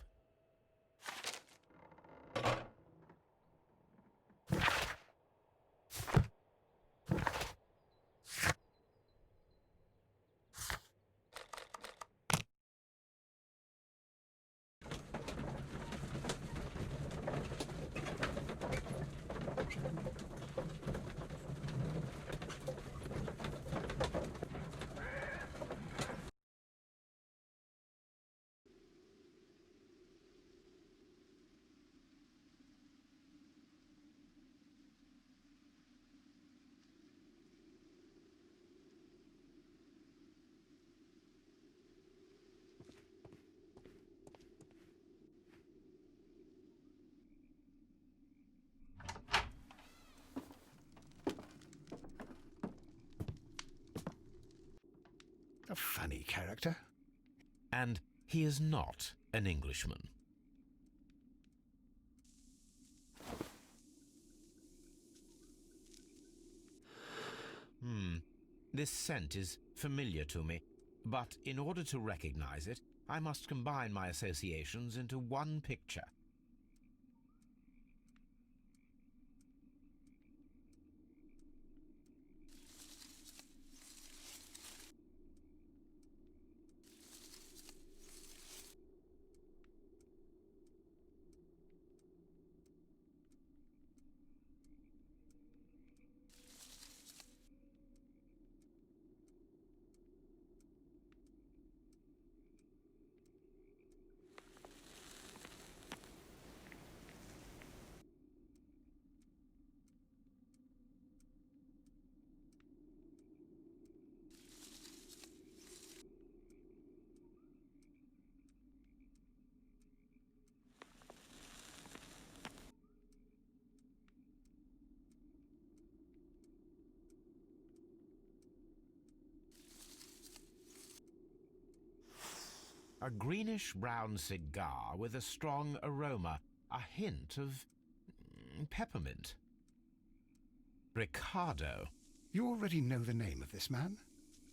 A funny character. And he is not an Englishman. This scent is familiar to me, but in order to recognize it, I must combine my associations into one picture. A greenish-brown cigar with a strong aroma, a hint of peppermint. Ricardo. You already know the name of this man?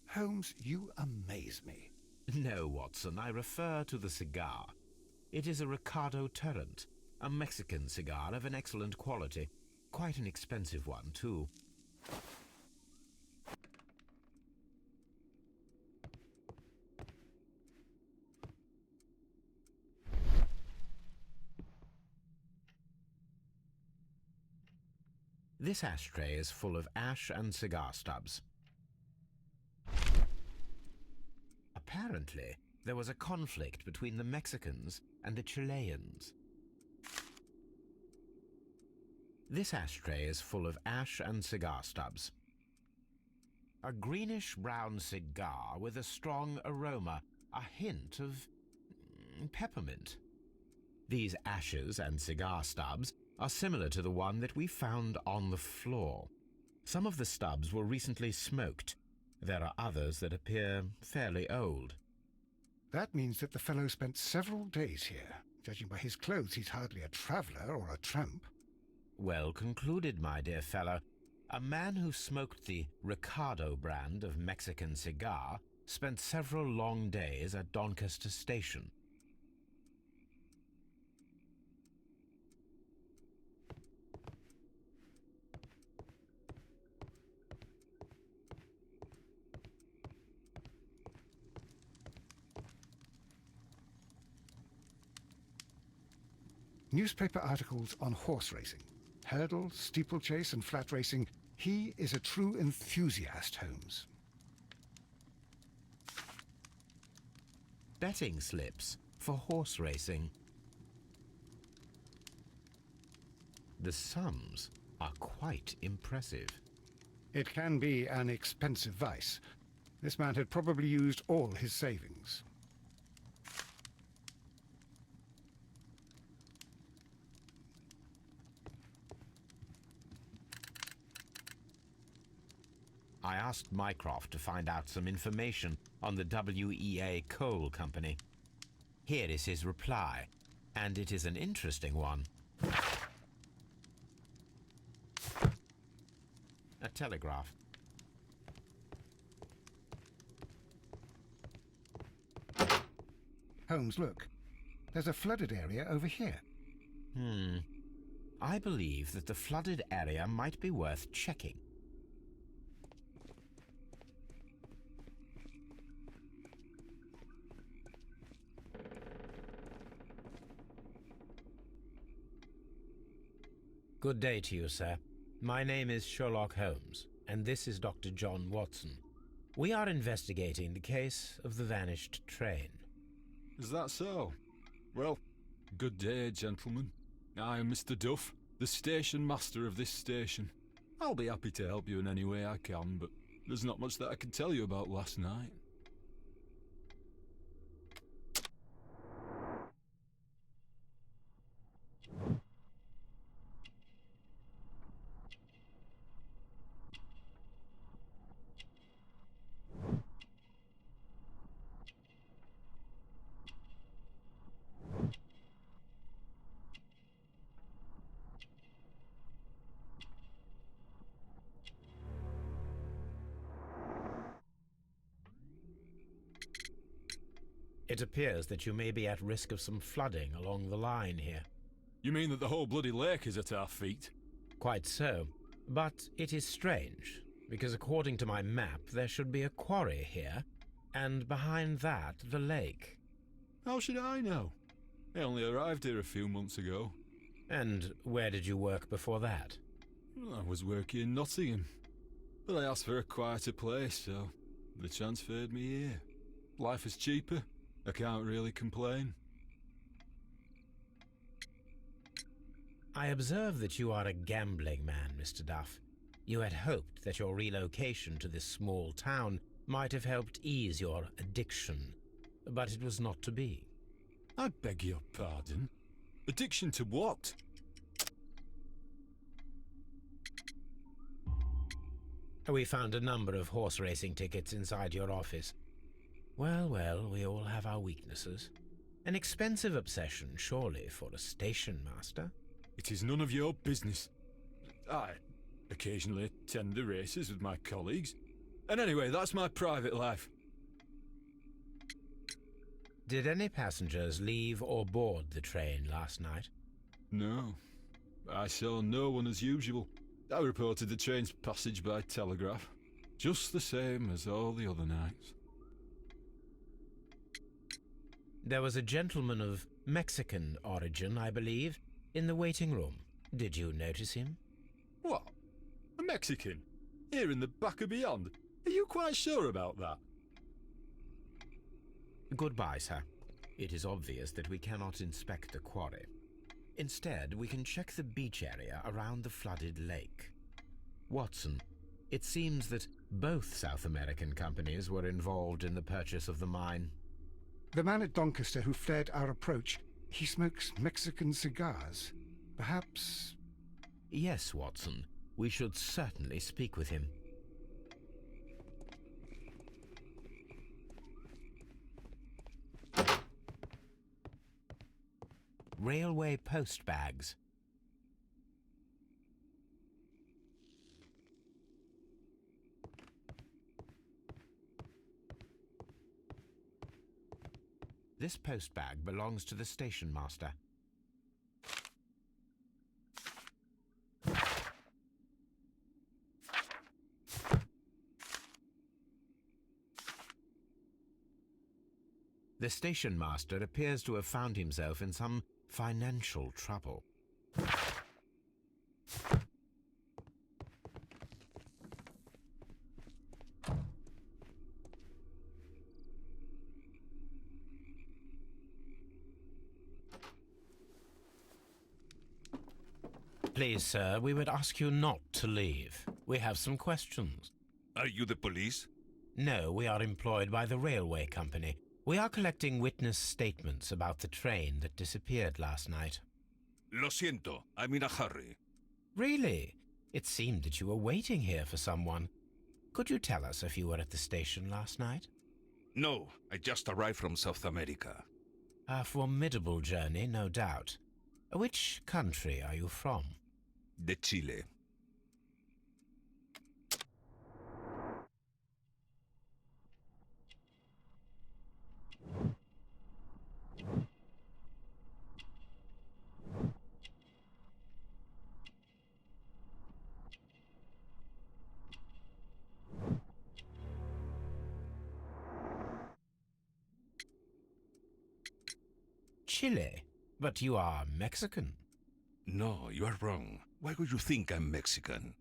Holmes, you amaze me. No, Watson, I refer to the cigar. It is a Ricardo Tarrant, a Mexican cigar of an excellent quality. Quite an expensive one, too. This ashtray is full of ash and cigar stubs. Apparently, there was a conflict between the Mexicans and the Chileans. This ashtray is full of ash and cigar stubs. A greenish-brown cigar with a strong aroma, a hint of peppermint. These ashes and cigar stubs are similar to the one that we found on the floor. Some of the stubs were recently smoked. There are others that appear fairly old. That means that the fellow spent several days here. Judging by his clothes, he's hardly a traveller or a tramp. Well concluded, my dear fellow. A man who smoked the Ricardo brand of Mexican cigar spent several long days at Doncaster Station. Newspaper articles on horse racing. Hurdle, steeplechase and flat racing. He is a true enthusiast, Holmes. Betting slips for horse racing. The sums are quite impressive. It can be an expensive vice. This man had probably used all his savings. I asked Mycroft to find out some information on the WEA Coal Company. Here is his reply, and it is an interesting one. A telegraph. Holmes, look. There's a flooded area over here. I believe that the flooded area might be worth checking. Good day to you, sir. My name is Sherlock Holmes, and this is Dr. John Watson. We are investigating the case of the vanished train. Is that so? Well, good day, gentlemen. I am Mr. Duff, the station master of this station. I'll be happy to help you in any way I can, but there's not much that I can tell you about last night. It appears that you may be at risk of some flooding along the line here. You mean that the whole bloody lake is at our feet? Quite so. But it is strange, because according to my map, there should be a quarry here, and behind that, the lake. How should I know? I only arrived here a few months ago. And where did you work before that? I was working in Nottingham, but I asked for a quieter place, so they transferred me here. Life is cheaper. I can't really complain. I observe that you are a gambling man, Mr. Duff. You had hoped that your relocation to this small town might have helped ease your addiction, but it was not to be. I beg your pardon? Addiction to what? We found a number of horse racing tickets inside your office. Well, well, we all have our weaknesses. An expensive obsession, surely, for a station master. It is none of your business. I occasionally attend the races with my colleagues. And anyway, that's my private life. Did any passengers leave or board the train last night? No. I saw no one as usual. I reported the train's passage by telegraph, just the same as all the other nights. There was a gentleman of Mexican origin, I believe, in the waiting room. Did you notice him? What? A Mexican? Here in the back of beyond? Are you quite sure about that? Goodbye, sir. It is obvious that we cannot inspect the quarry. Instead, we can check the beach area around the flooded lake. Watson, it seems that both South American companies were involved in the purchase of the mine. The man at Doncaster who fled our approach, he smokes Mexican cigars. Perhaps... Yes, Watson. We should certainly speak with him. Railway post bags. This post bag belongs to the station master. The station master appears to have found himself in some financial trouble. Please, sir, we would ask you not to leave. We have some questions. Are you the police? No, we are employed by the railway company. We are collecting witness statements about the train that disappeared last night. Lo siento, I'm in a hurry. Really? It seemed that you were waiting here for someone. Could you tell us if you were at the station last night? No, I just arrived from South America. A formidable journey, no doubt. Which country are you from? De Chile. Chile, but you are Mexican. No, you are wrong. Why would you think I'm Mexican?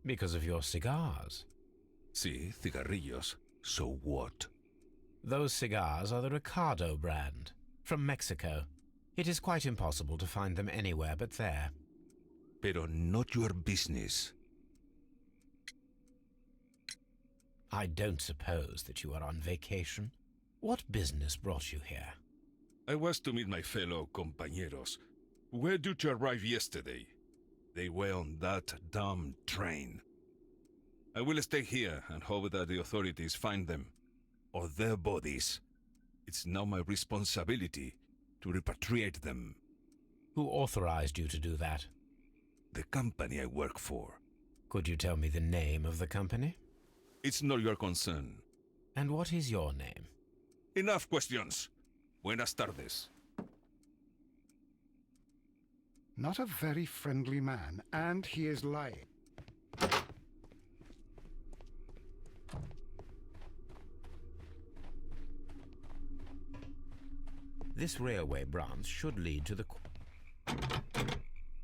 Because of your cigars. Sí, cigarrillos. So what? Those cigars are the Ricardo brand, from Mexico. It is quite impossible to find them anywhere but there. Pero not your business. I don't suppose that you are on vacation. What business brought you here? I was to meet my fellow compañeros, who were due to arrive yesterday. They were on that damn train. I will stay here and hope that the authorities find them, or their bodies. It's now my responsibility to repatriate them. Who authorized you to do that? The company I work for. Could you tell me the name of the company? It's not your concern. And what is your name? Enough questions. Buenas tardes. Not a very friendly man, and he is lying. This railway branch should lead to the...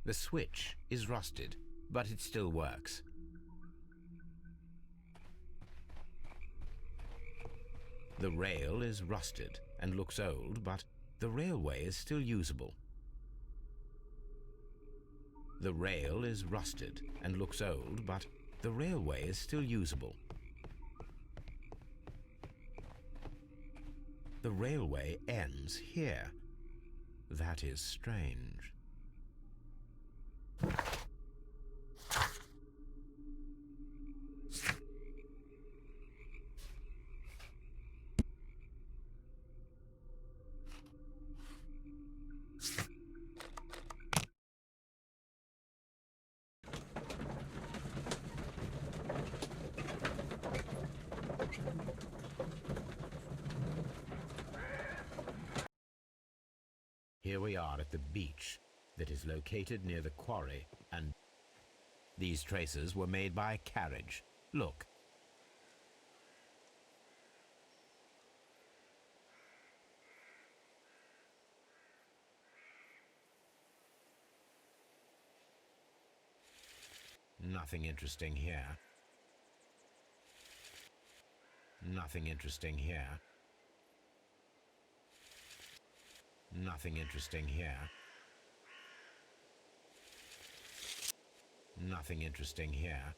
The switch is rusted, but it still works. The rail is rusted and looks old, but the railway is still usable. The rail is rusted and looks old, but the railway is still usable. The railway ends here. That is strange. Here we are at the beach that is located near the quarry, and these traces were made by a carriage. Look. Nothing interesting here. Nothing interesting here. Nothing interesting here. Nothing interesting here.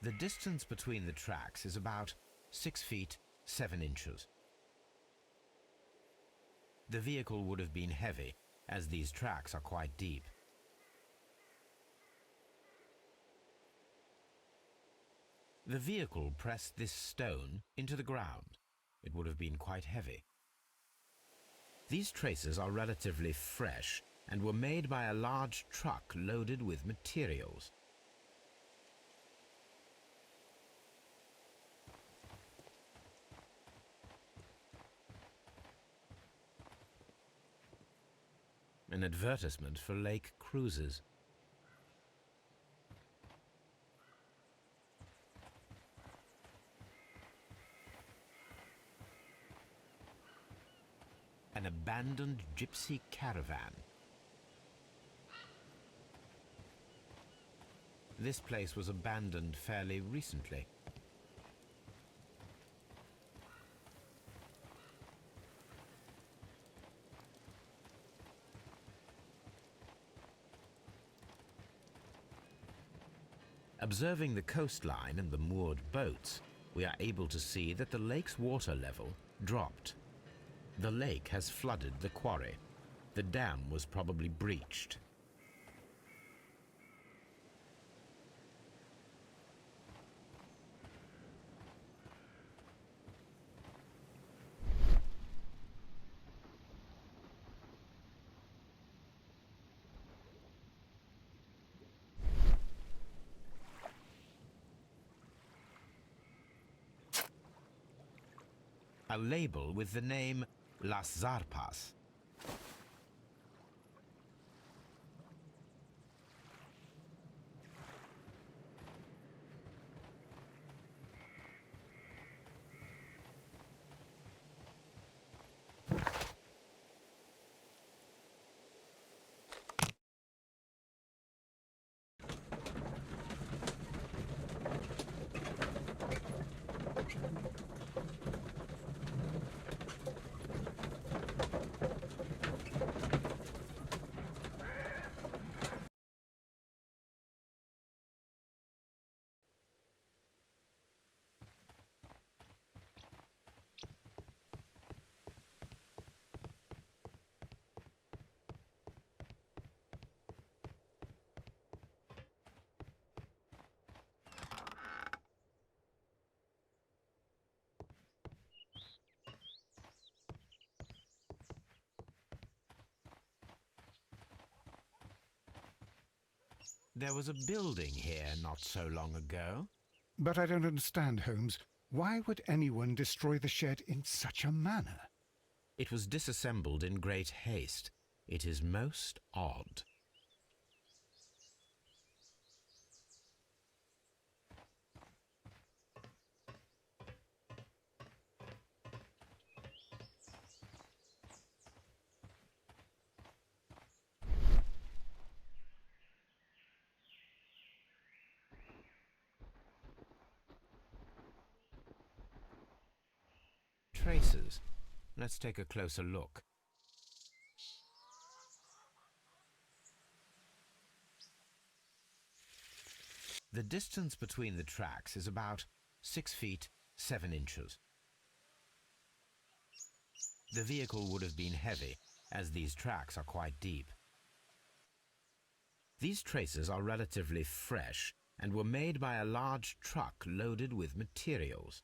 The distance between the tracks is about 6 feet 7 inches. The vehicle would have been heavy, as these tracks are quite deep. The vehicle pressed this stone into the ground. It would have been quite heavy. These traces are relatively fresh and were made by a large truck loaded with materials. An advertisement for lake cruises. An abandoned gypsy caravan. This place was abandoned fairly recently. Observing the coastline and the moored boats, we are able to see that the lake's water level dropped. The lake has flooded the quarry. The dam was probably breached. A label with the name Las Zarpas. There was a building here not so long ago. But I don't understand, Holmes. Why would anyone destroy the shed in such a manner? It was disassembled in great haste. It is most odd. Traces. Let's take a closer look. The distance between the tracks is about 6 feet 7 inches. The vehicle would have been heavy, as these tracks are quite deep. These traces are relatively fresh and were made by a large truck loaded with materials.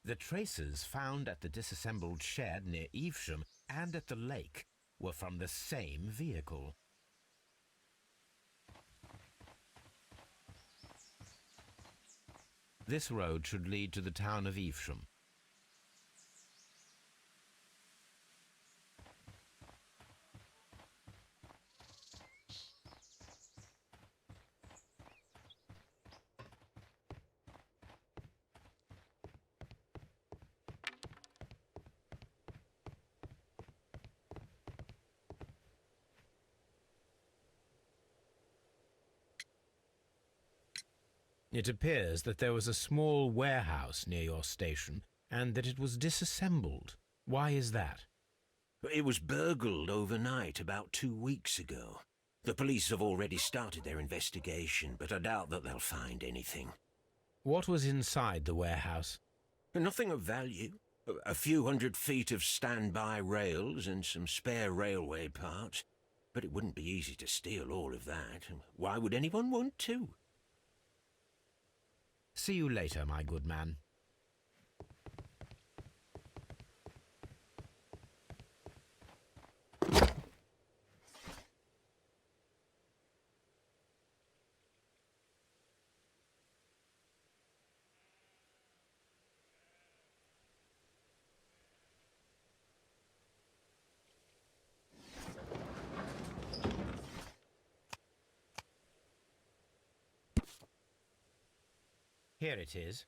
The traces found at the disassembled shed near Evesham and at the lake were from the same vehicle. This road should lead to the town of Evesham. It appears that there was a small warehouse near your station and that it was disassembled. Why is that? It was burgled overnight about 2 weeks ago. The police have already started their investigation, but I doubt that they'll find anything. What was inside the warehouse? Nothing of value. A few 100 feet of standby rails and some spare railway parts. But it wouldn't be easy to steal all of that. Why would anyone want to? See you later, my good man. Here it is.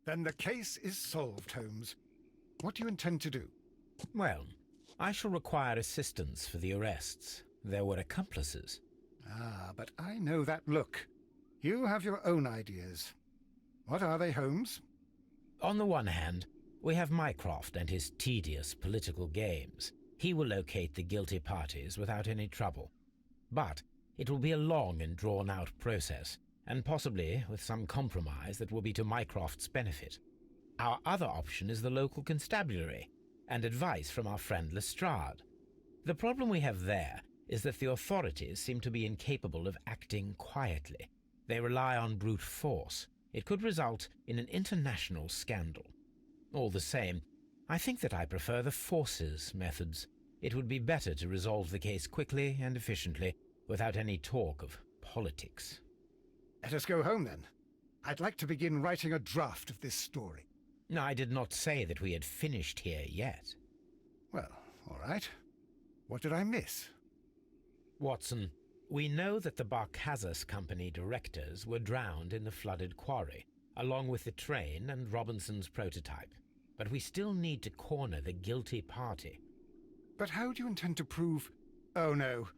Then the case is solved, Holmes. What do you intend to do? Well, I shall require assistance for the arrests. There were accomplices. Ah, but I know that look. You have your own ideas. What are they, Holmes? On the one hand, we have Mycroft and his tedious political games. He will locate the guilty parties without any trouble. But it will be a long and drawn-out process, and possibly with some compromise that will be to Mycroft's benefit. Our other option is the local constabulary, and advice from our friend Lestrade. The problem we have there is that the authorities seem to be incapable of acting quietly. They rely on brute force. It could result in an international scandal. All the same, I think that I prefer the forces methods. It would be better to resolve the case quickly and efficiently, without any talk of politics. Let us go home, then. I'd like to begin writing a draft of this story. I did not say that we had finished here yet. Well, all right. What did I miss? Watson, we know that the Barkazas Company directors were drowned in the flooded quarry, along with the train and Robinson's prototype. But we still need to corner the guilty party. But how do you intend to prove... Oh, no.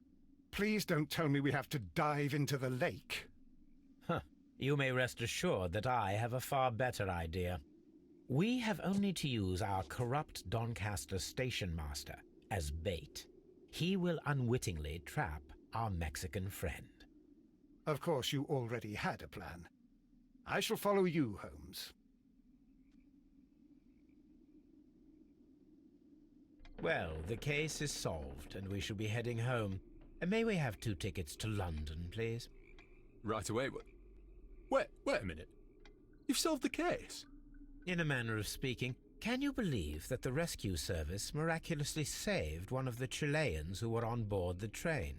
Please don't tell me we have to dive into the lake. You may rest assured that I have a far better idea. We have only to use our corrupt Doncaster station master as bait. He will unwittingly trap our Mexican friend. Of course, you already had a plan. I shall follow you, Holmes. Well, the case is solved, and we shall be heading home. May we have 2 tickets to London, please? Right away. Wait a minute. You've solved the case? In a manner of speaking, can you believe that the rescue service miraculously saved one of the Chileans who were on board the train?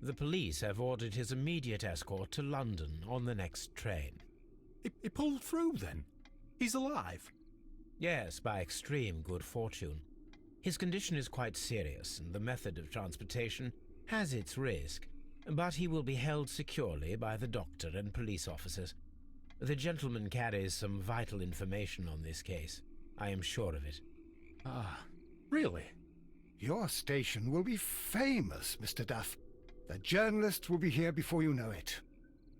The police have ordered his immediate escort to London on the next train. He pulled through, then? He's alive? Yes, by extreme good fortune. His condition is quite serious, and the method of transportation has its risk, but he will be held securely by the doctor and police officers. The gentleman carries some vital information on this case. I am sure of it. Ah, really? Your station will be famous, Mr. Duff. The journalists will be here before you know it.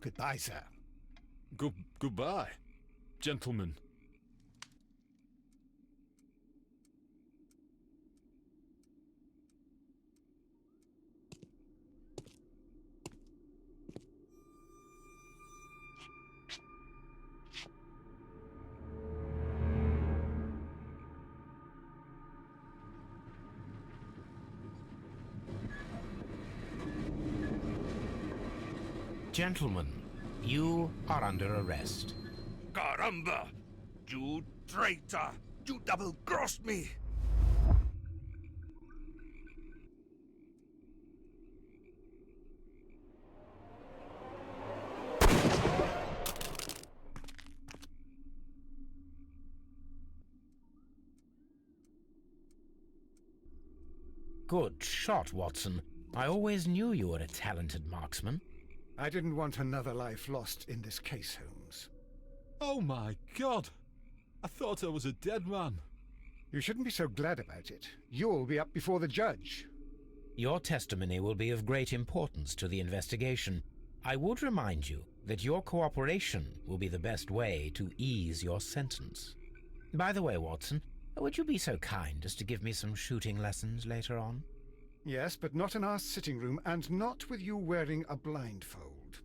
Goodbye, sir. Goodbye, gentlemen. Gentlemen, you are under arrest. Caramba! You traitor! You double-crossed me! Good shot, Watson. I always knew you were a talented marksman. I didn't want another life lost in this case, Holmes. Oh my God! I thought I was a dead man. You shouldn't be so glad about it. You'll be up before the judge. Your testimony will be of great importance to the investigation. I would remind you that your cooperation will be the best way to ease your sentence. By the way, Watson, would you be so kind as to give me some shooting lessons later on? Yes, but not in our sitting room, and not with you wearing a blindfold.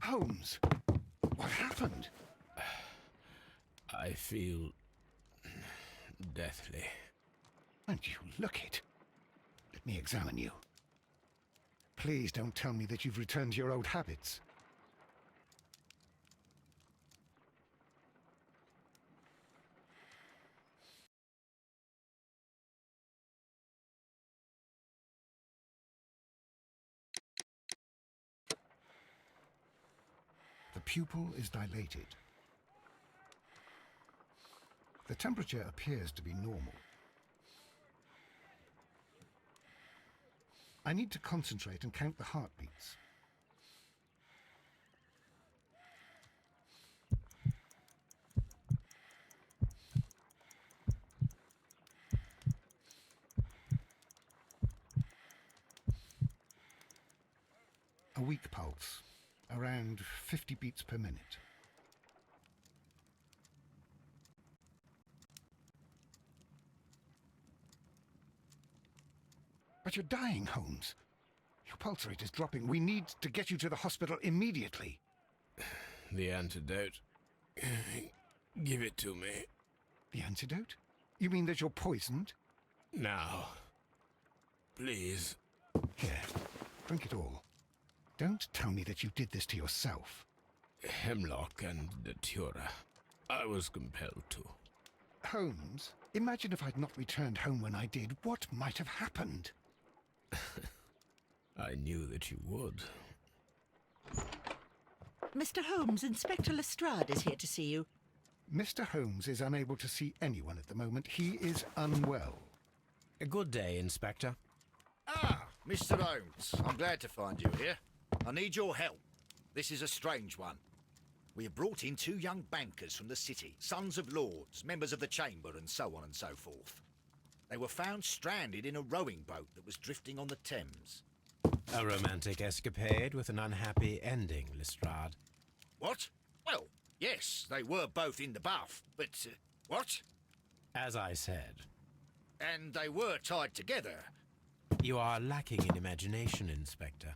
Holmes, what happened? I feel deathly. And you look it. Let me examine you. Please don't tell me that you've returned to your old habits. The pupil is dilated. The temperature appears to be normal. I need to concentrate and count the heartbeats. A weak pulse, around 50 beats per minute. But you're dying, Holmes. Your pulse rate is dropping. We need to get you to the hospital immediately. The antidote. Give it to me. The antidote? You mean that you're poisoned? Now. Please. Here, drink it all. Don't tell me that you did this to yourself. Hemlock and datura. I was compelled to. Holmes, imagine if I'd not returned home when I did. What might have happened? I knew that you would. Mr. Holmes, Inspector Lestrade is here to see you. Mr. Holmes is unable to see anyone at the moment. He is unwell. A good day, Inspector. Ah, Mr. Holmes, I'm glad to find you here. I need your help. This is a strange one. We have brought in 2 young bankers from the city, sons of lords, members of the Chamber, and so on and so forth. They were found stranded in a rowing boat that was drifting on the Thames. A romantic escapade with an unhappy ending, Lestrade. What? Well, yes, they were both in the bath, but... what? As I said. And they were tied together. You are lacking in imagination, Inspector.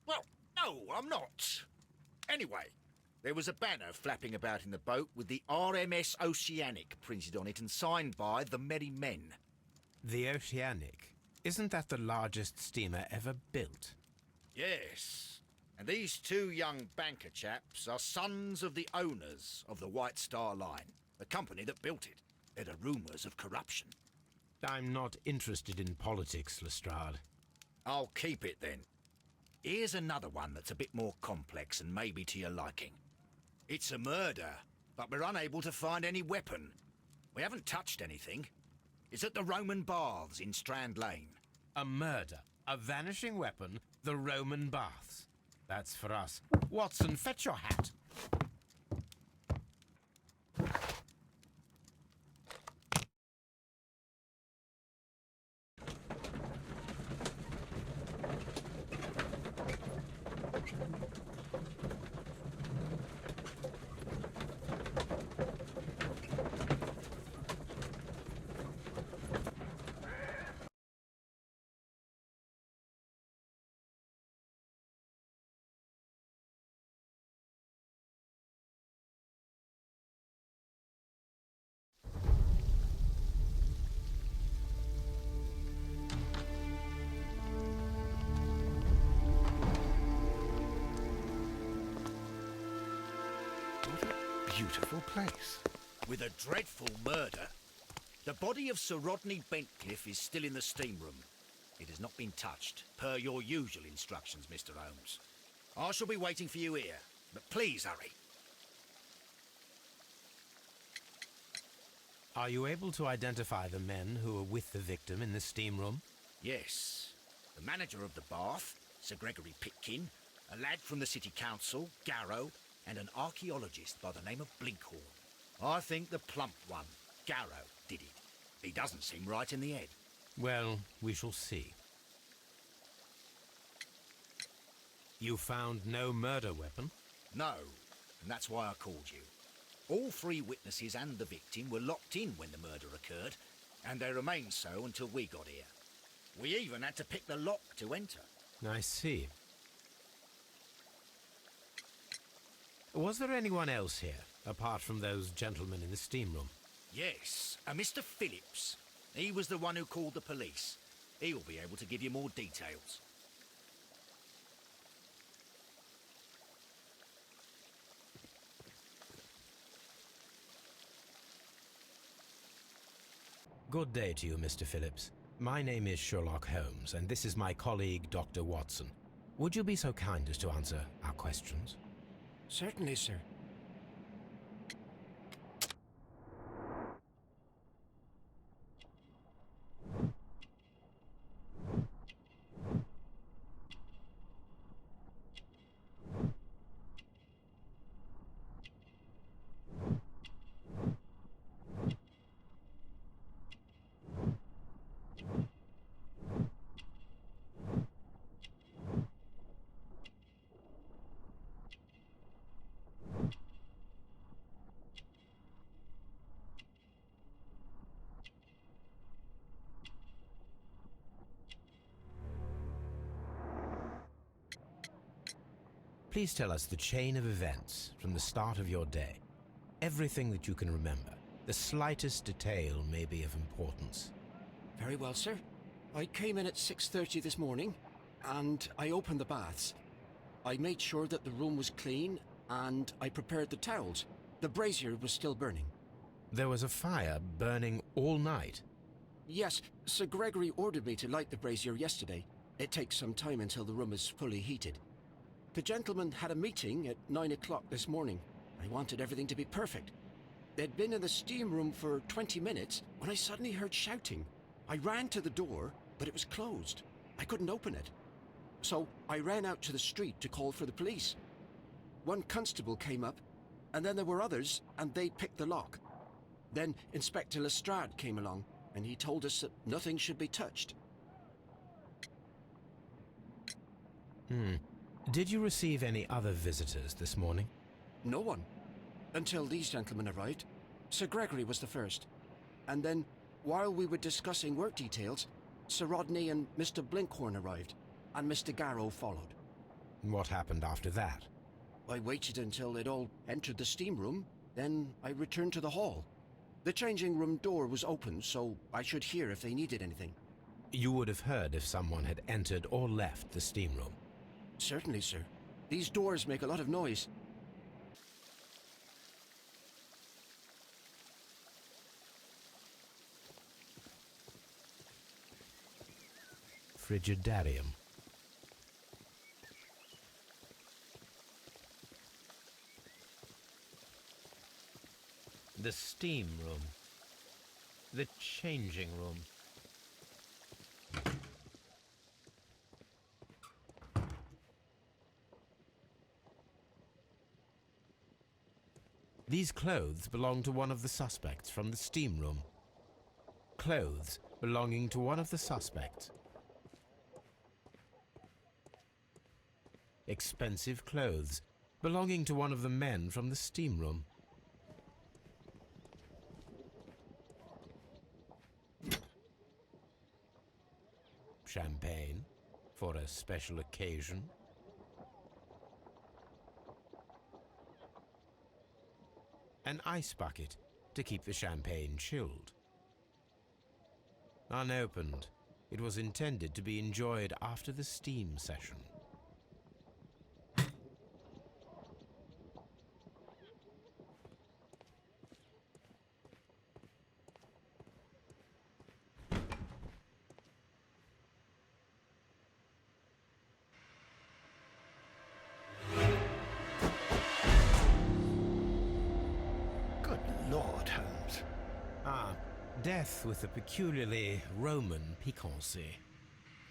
Well, no, I'm not. Anyway, there was a banner flapping about in the boat with the RMS Oceanic printed on it and signed by the Merry Men. The Oceanic? Isn't that the largest steamer ever built? Yes. And these 2 young banker chaps are sons of the owners of the White Star Line, the company that built it. There are rumours of corruption. I'm not interested in politics, Lestrade. I'll keep it then. Here's another one that's a bit more complex and maybe to your liking. It's a murder, but we're unable to find any weapon. We haven't touched anything. It's at the Roman Baths in Strand Lane. A murder, a vanishing weapon, the Roman Baths. That's for us. Watson, fetch your hat. Beautiful place. With a dreadful murder. The body of Sir Rodney Bentcliffe is still in the steam room. It has not been touched, per your usual instructions, Mr. Holmes. I shall be waiting for you here, but please hurry. Are you able to identify the men who were with the victim in the steam room? Yes. The manager of the bath, Sir Gregory Pitkin, a lad from the City Council, Garrow, and an archaeologist by the name of Blinkhorn. I think the plump one, Garrow, did it. He doesn't seem right in the head. Well, we shall see. You found no murder weapon? No, and that's why I called you. All 3 witnesses and the victim were locked in when the murder occurred, and they remained so until we got here. We even had to pick the lock to enter. I see. Was there anyone else here, apart from those gentlemen in the steam room? Yes, a Mr. Phillips. He was the one who called the police. He'll be able to give you more details. Good day to you, Mr. Phillips. My name is Sherlock Holmes, and this is my colleague, Dr. Watson. Would you be so kind as to answer our questions? Certainly, sir. Please tell us the chain of events from the start of your day. Everything that you can remember. The slightest detail may be of importance. Very well, sir. I came in at 6:30 this morning, and I opened the baths. I made sure that the room was clean, and I prepared the towels. The brazier was still burning. There was a fire burning all night. Yes, Sir Gregory ordered me to light the brazier yesterday. It takes some time until the room is fully heated. The gentlemen had a meeting at 9 o'clock this morning. I wanted everything to be perfect. They'd been in the steam room for 20 minutes when I suddenly heard shouting. I ran to the door, but it was closed. I couldn't open it. So I ran out to the street to call for the police. One constable came up, and then there were others, and they picked the lock. Then Inspector Lestrade came along, and he told us that nothing should be touched. Did you receive any other visitors this morning? No one. Until these gentlemen arrived. Sir Gregory was the first. And then, while we were discussing work details, Sir Rodney and Mr. Blinkhorn arrived, and Mr. Garrow followed. What happened after that? I waited until they'd all entered the steam room, then I returned to the hall. The changing room door was open, so I should hear if they needed anything. You would have heard if someone had entered or left the steam room. Certainly, sir. These doors make a lot of noise. Frigidarium. The steam room. The changing room. These clothes belong to one of the suspects from the steam room. Clothes belonging to one of the suspects. Expensive clothes belonging to one of the men from the steam room. Champagne for a special occasion. An ice bucket to keep the champagne chilled. Unopened, it was intended to be enjoyed after the steam session. Lord, Holmes. Death with a peculiarly Roman piquancy.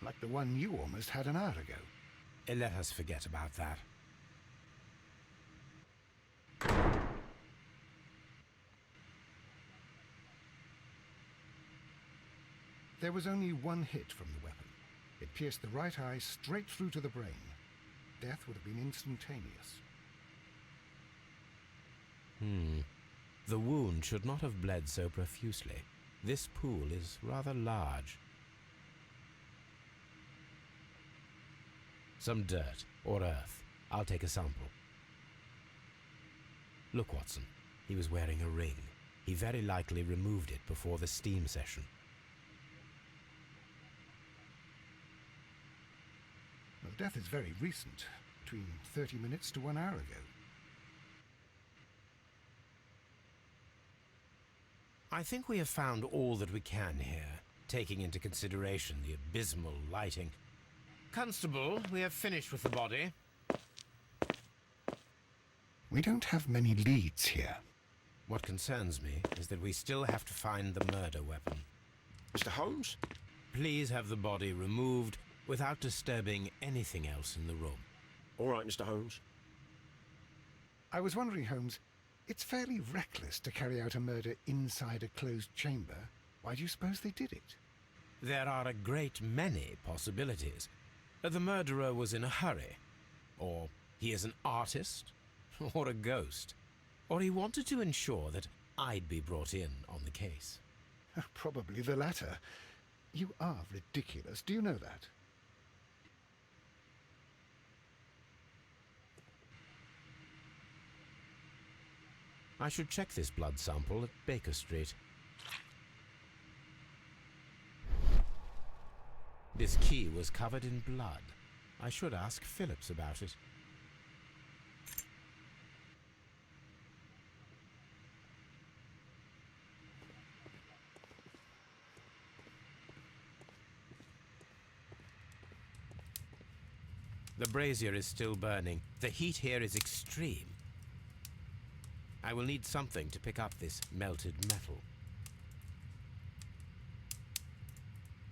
Like the one you almost had an hour ago. Let us forget about that. There was only one hit from the weapon. It pierced the right eye straight through to the brain. Death would have been instantaneous. The wound should not have bled so profusely. This pool is rather large. Some dirt or earth. I'll take a sample. Look, Watson. He was wearing a ring. He very likely removed it before the steam session. Well, the death is very recent, between 30 minutes to 1 hour ago. I think we have found all that we can here, taking into consideration the abysmal lighting. Constable, we have finished with the body. We don't have many leads here. What concerns me is that we still have to find the murder weapon. Mr. Holmes? Please have the body removed without disturbing anything else in the room. All right, Mr. Holmes. I was wondering, Holmes, it's fairly reckless to carry out a murder inside a closed chamber. Why do you suppose they did it? There are a great many possibilities. The murderer was in a hurry. Or he is an artist. Or a ghost. Or he wanted to ensure that I'd be brought in on the case. Probably the latter. You are ridiculous. Do you know that? I should check this blood sample at Baker Street. This key was covered in blood. I should ask Phillips about it. The brazier is still burning. The heat here is extreme. I will need something to pick up this melted metal.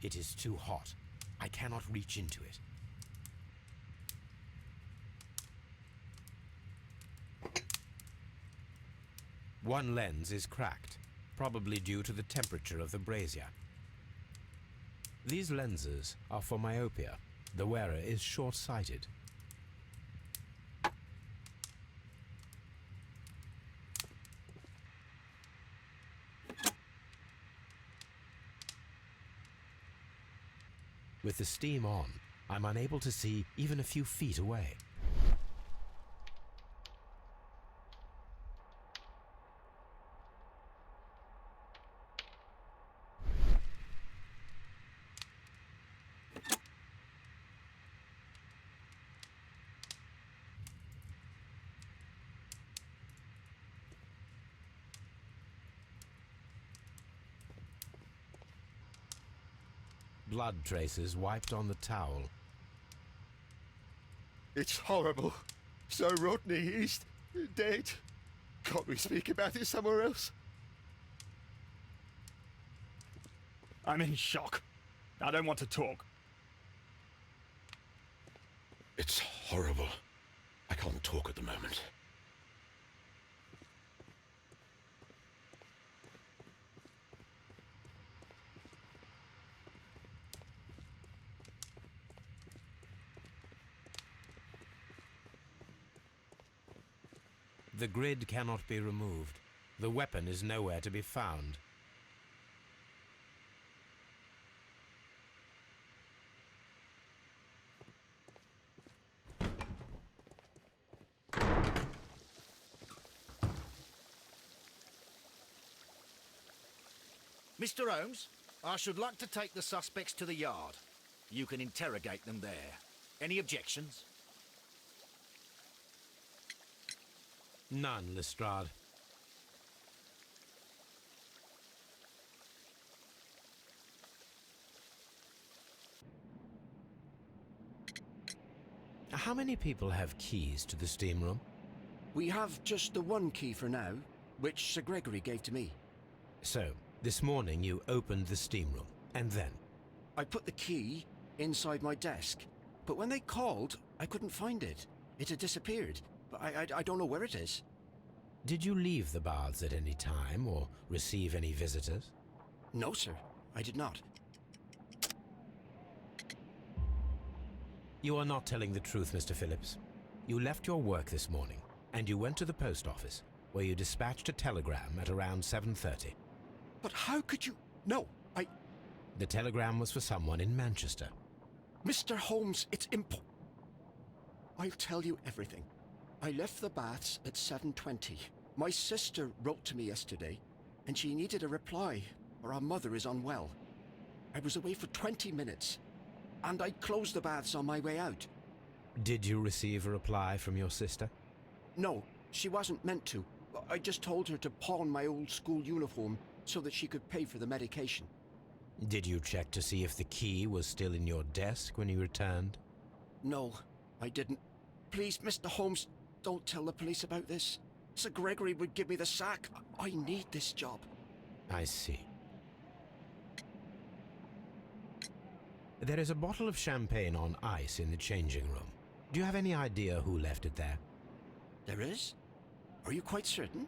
It is too hot. I cannot reach into it. One lens is cracked, probably due to the temperature of the brazier. These lenses are for myopia. The wearer is short-sighted. With the steam on, I'm unable to see even a few feet away. Blood traces wiped on the towel. It's horrible. So Rodney, he's dead. Can't we speak about it somewhere else? I'm in shock. I don't want to talk. It's horrible. I can't talk at the moment. The grid cannot be removed. The weapon is nowhere to be found. Mr. Holmes, I should like to take the suspects to the yard. You can interrogate them there. Any objections? None, Lestrade. How many people have keys to the steam room? We have just the one key for now, which Sir Gregory gave to me. So, this morning you opened the steam room, and then? I put the key inside my desk, but when they called, I couldn't find it. It had disappeared. I don't know where it is. Did you leave the baths at any time, or receive any visitors? No, sir. I did not. You are not telling the truth, Mr. Phillips. You left your work this morning, and you went to the post office, where you dispatched a telegram at around 7:30. But how could you... No, The telegram was for someone in Manchester. Mr. Holmes, it's I'll tell you everything. I left the baths at 7:20. My sister wrote to me yesterday, and she needed a reply, or our mother is unwell. I was away for 20 minutes, and I closed the baths on my way out. Did you receive a reply from your sister? No, she wasn't meant to. I just told her to pawn my old school uniform so that she could pay for the medication. Did you check to see if the key was still in your desk when you returned? No, I didn't. Please, Mr. Holmes, don't tell the police about this. Sir Gregory would give me the sack. I need this job. I see. There is a bottle of champagne on ice in the changing room. Do you have any idea who left it there? There is? Are you quite certain?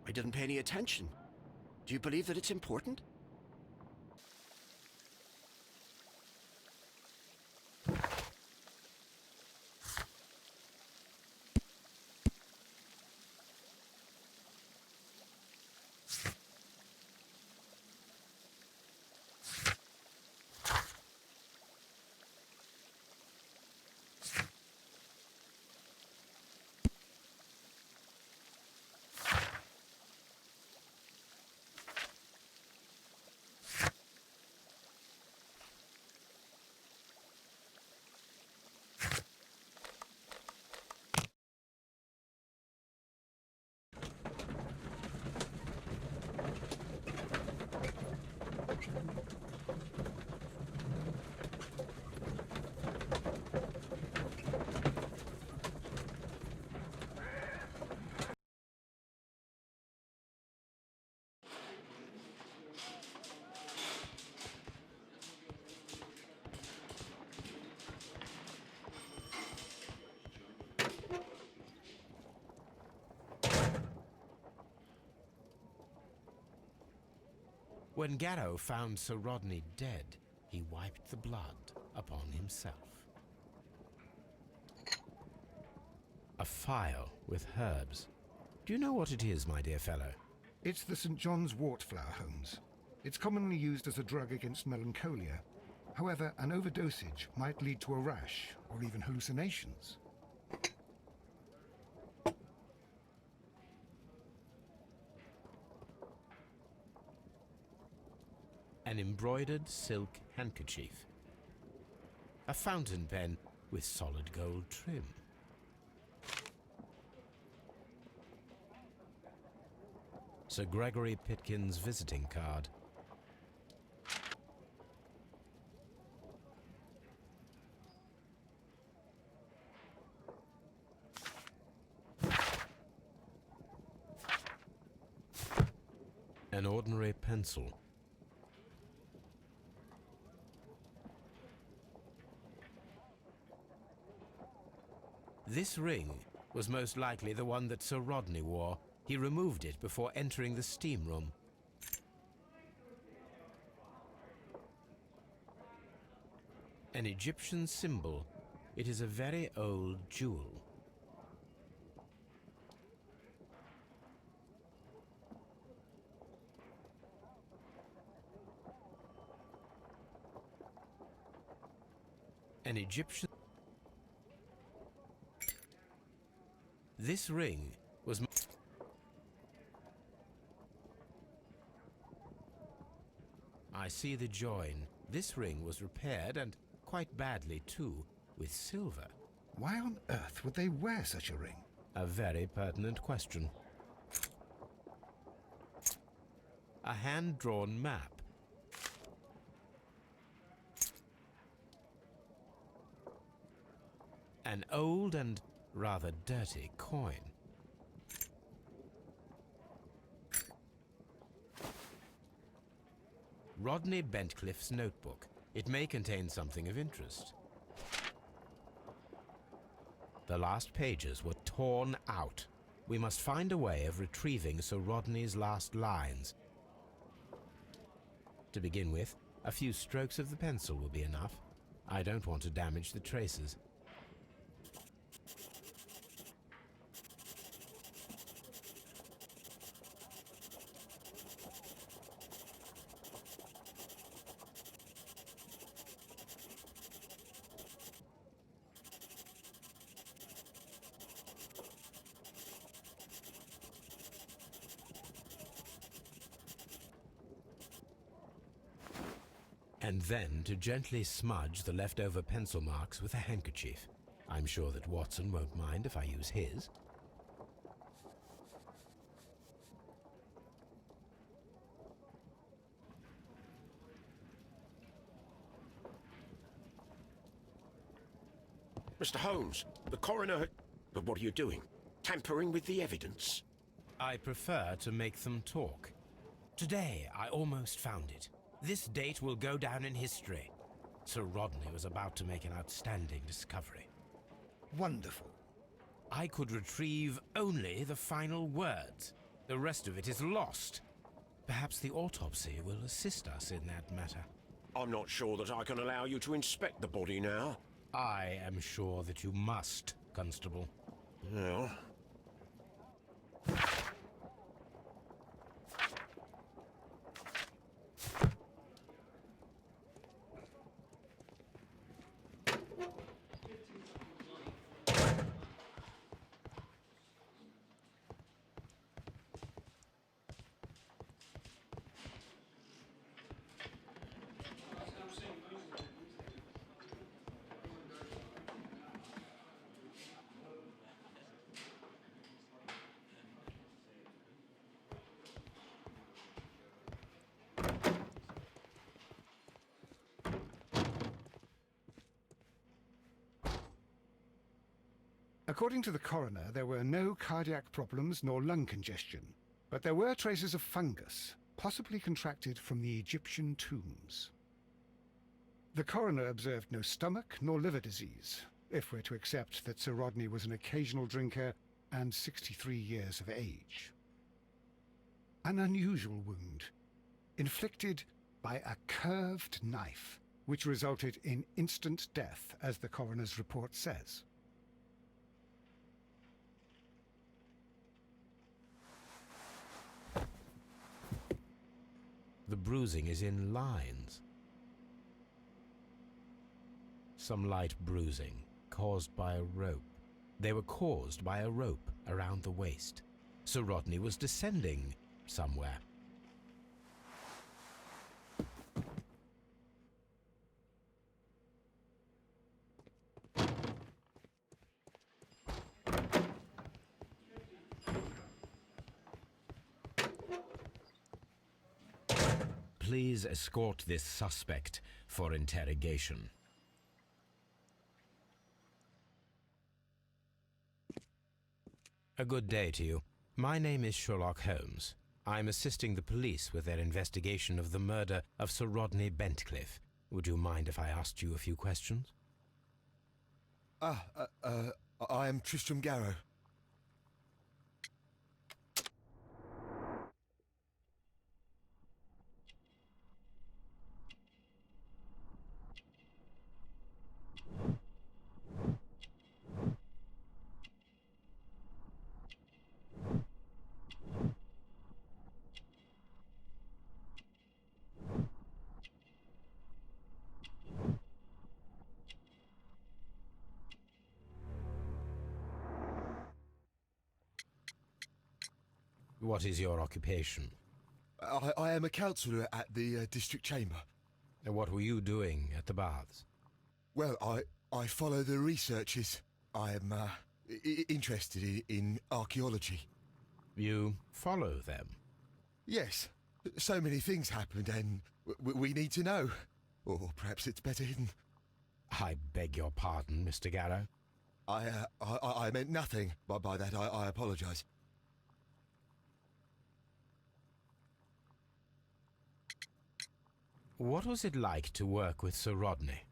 I didn't pay any attention. Do you believe that it's important? When Garrow found Sir Rodney dead, he wiped the blood upon himself. A phial with herbs. Do you know what it is, my dear fellow? It's the St. John's wort flower, Holmes. It's commonly used as a drug against melancholia. However, an overdosage might lead to a rash or even hallucinations. An embroidered silk handkerchief. A fountain pen with solid gold trim. Sir Gregory Pitkin's visiting card. An ordinary pencil. This ring was most likely the one that Sir Rodney wore. He removed it before entering the steam room. An Egyptian symbol. It is a very old jewel. An Egyptian... This ring was... I see the join. This ring was repaired, and quite badly too, with silver. Why on earth would they wear such a ring? A very pertinent question. A hand-drawn map. An old and rather dirty coin. Rodney Bentcliffe's notebook. It may contain something of interest. The last pages were torn out. We must find a way of retrieving Sir Rodney's last lines. To begin with, a few strokes of the pencil will be enough. I don't want to damage the traces. and then to gently smudge the leftover pencil marks with a handkerchief. I'm sure that Watson won't mind if I use his. Mr. Holmes, the coroner... But what are you doing? Tampering with the evidence? I prefer to make them talk. Today, I almost found it. This date will go down in history. Sir Rodney was about to make an outstanding discovery. Wonderful. I could retrieve only the final words. The rest of it is lost. Perhaps the autopsy will assist us in that matter. I'm not sure that I can allow you to inspect the body now. I am sure that you must, Constable. Well... According to the coroner, there were no cardiac problems nor lung congestion, but there were traces of fungus, possibly contracted from the Egyptian tombs. The coroner observed no stomach nor liver disease, if we're to accept that Sir Rodney was an occasional drinker and 63 years of age. An unusual wound, inflicted by a curved knife, which resulted in instant death, as the coroner's report says. The bruising is in lines. Some light bruising, caused by a rope. They were caused by a rope around the waist. Sir Rodney was descending somewhere. Please escort this suspect for interrogation. A good day to you. My name is Sherlock Holmes. I'm assisting the police with their investigation of the murder of Sir Rodney Bentcliffe. Would you mind if I asked you a few questions? I am Tristram Garrow. What is your occupation? I am a counsellor at the district chamber. And what were you doing at the baths? Well, I follow the researches. I am interested in archaeology. You follow them? Yes. So many things happened and we need to know. Or perhaps it's better hidden. I beg your pardon, Mr. Garrow. I meant nothing by that. I apologise. What was it like to work with Sir Rodney?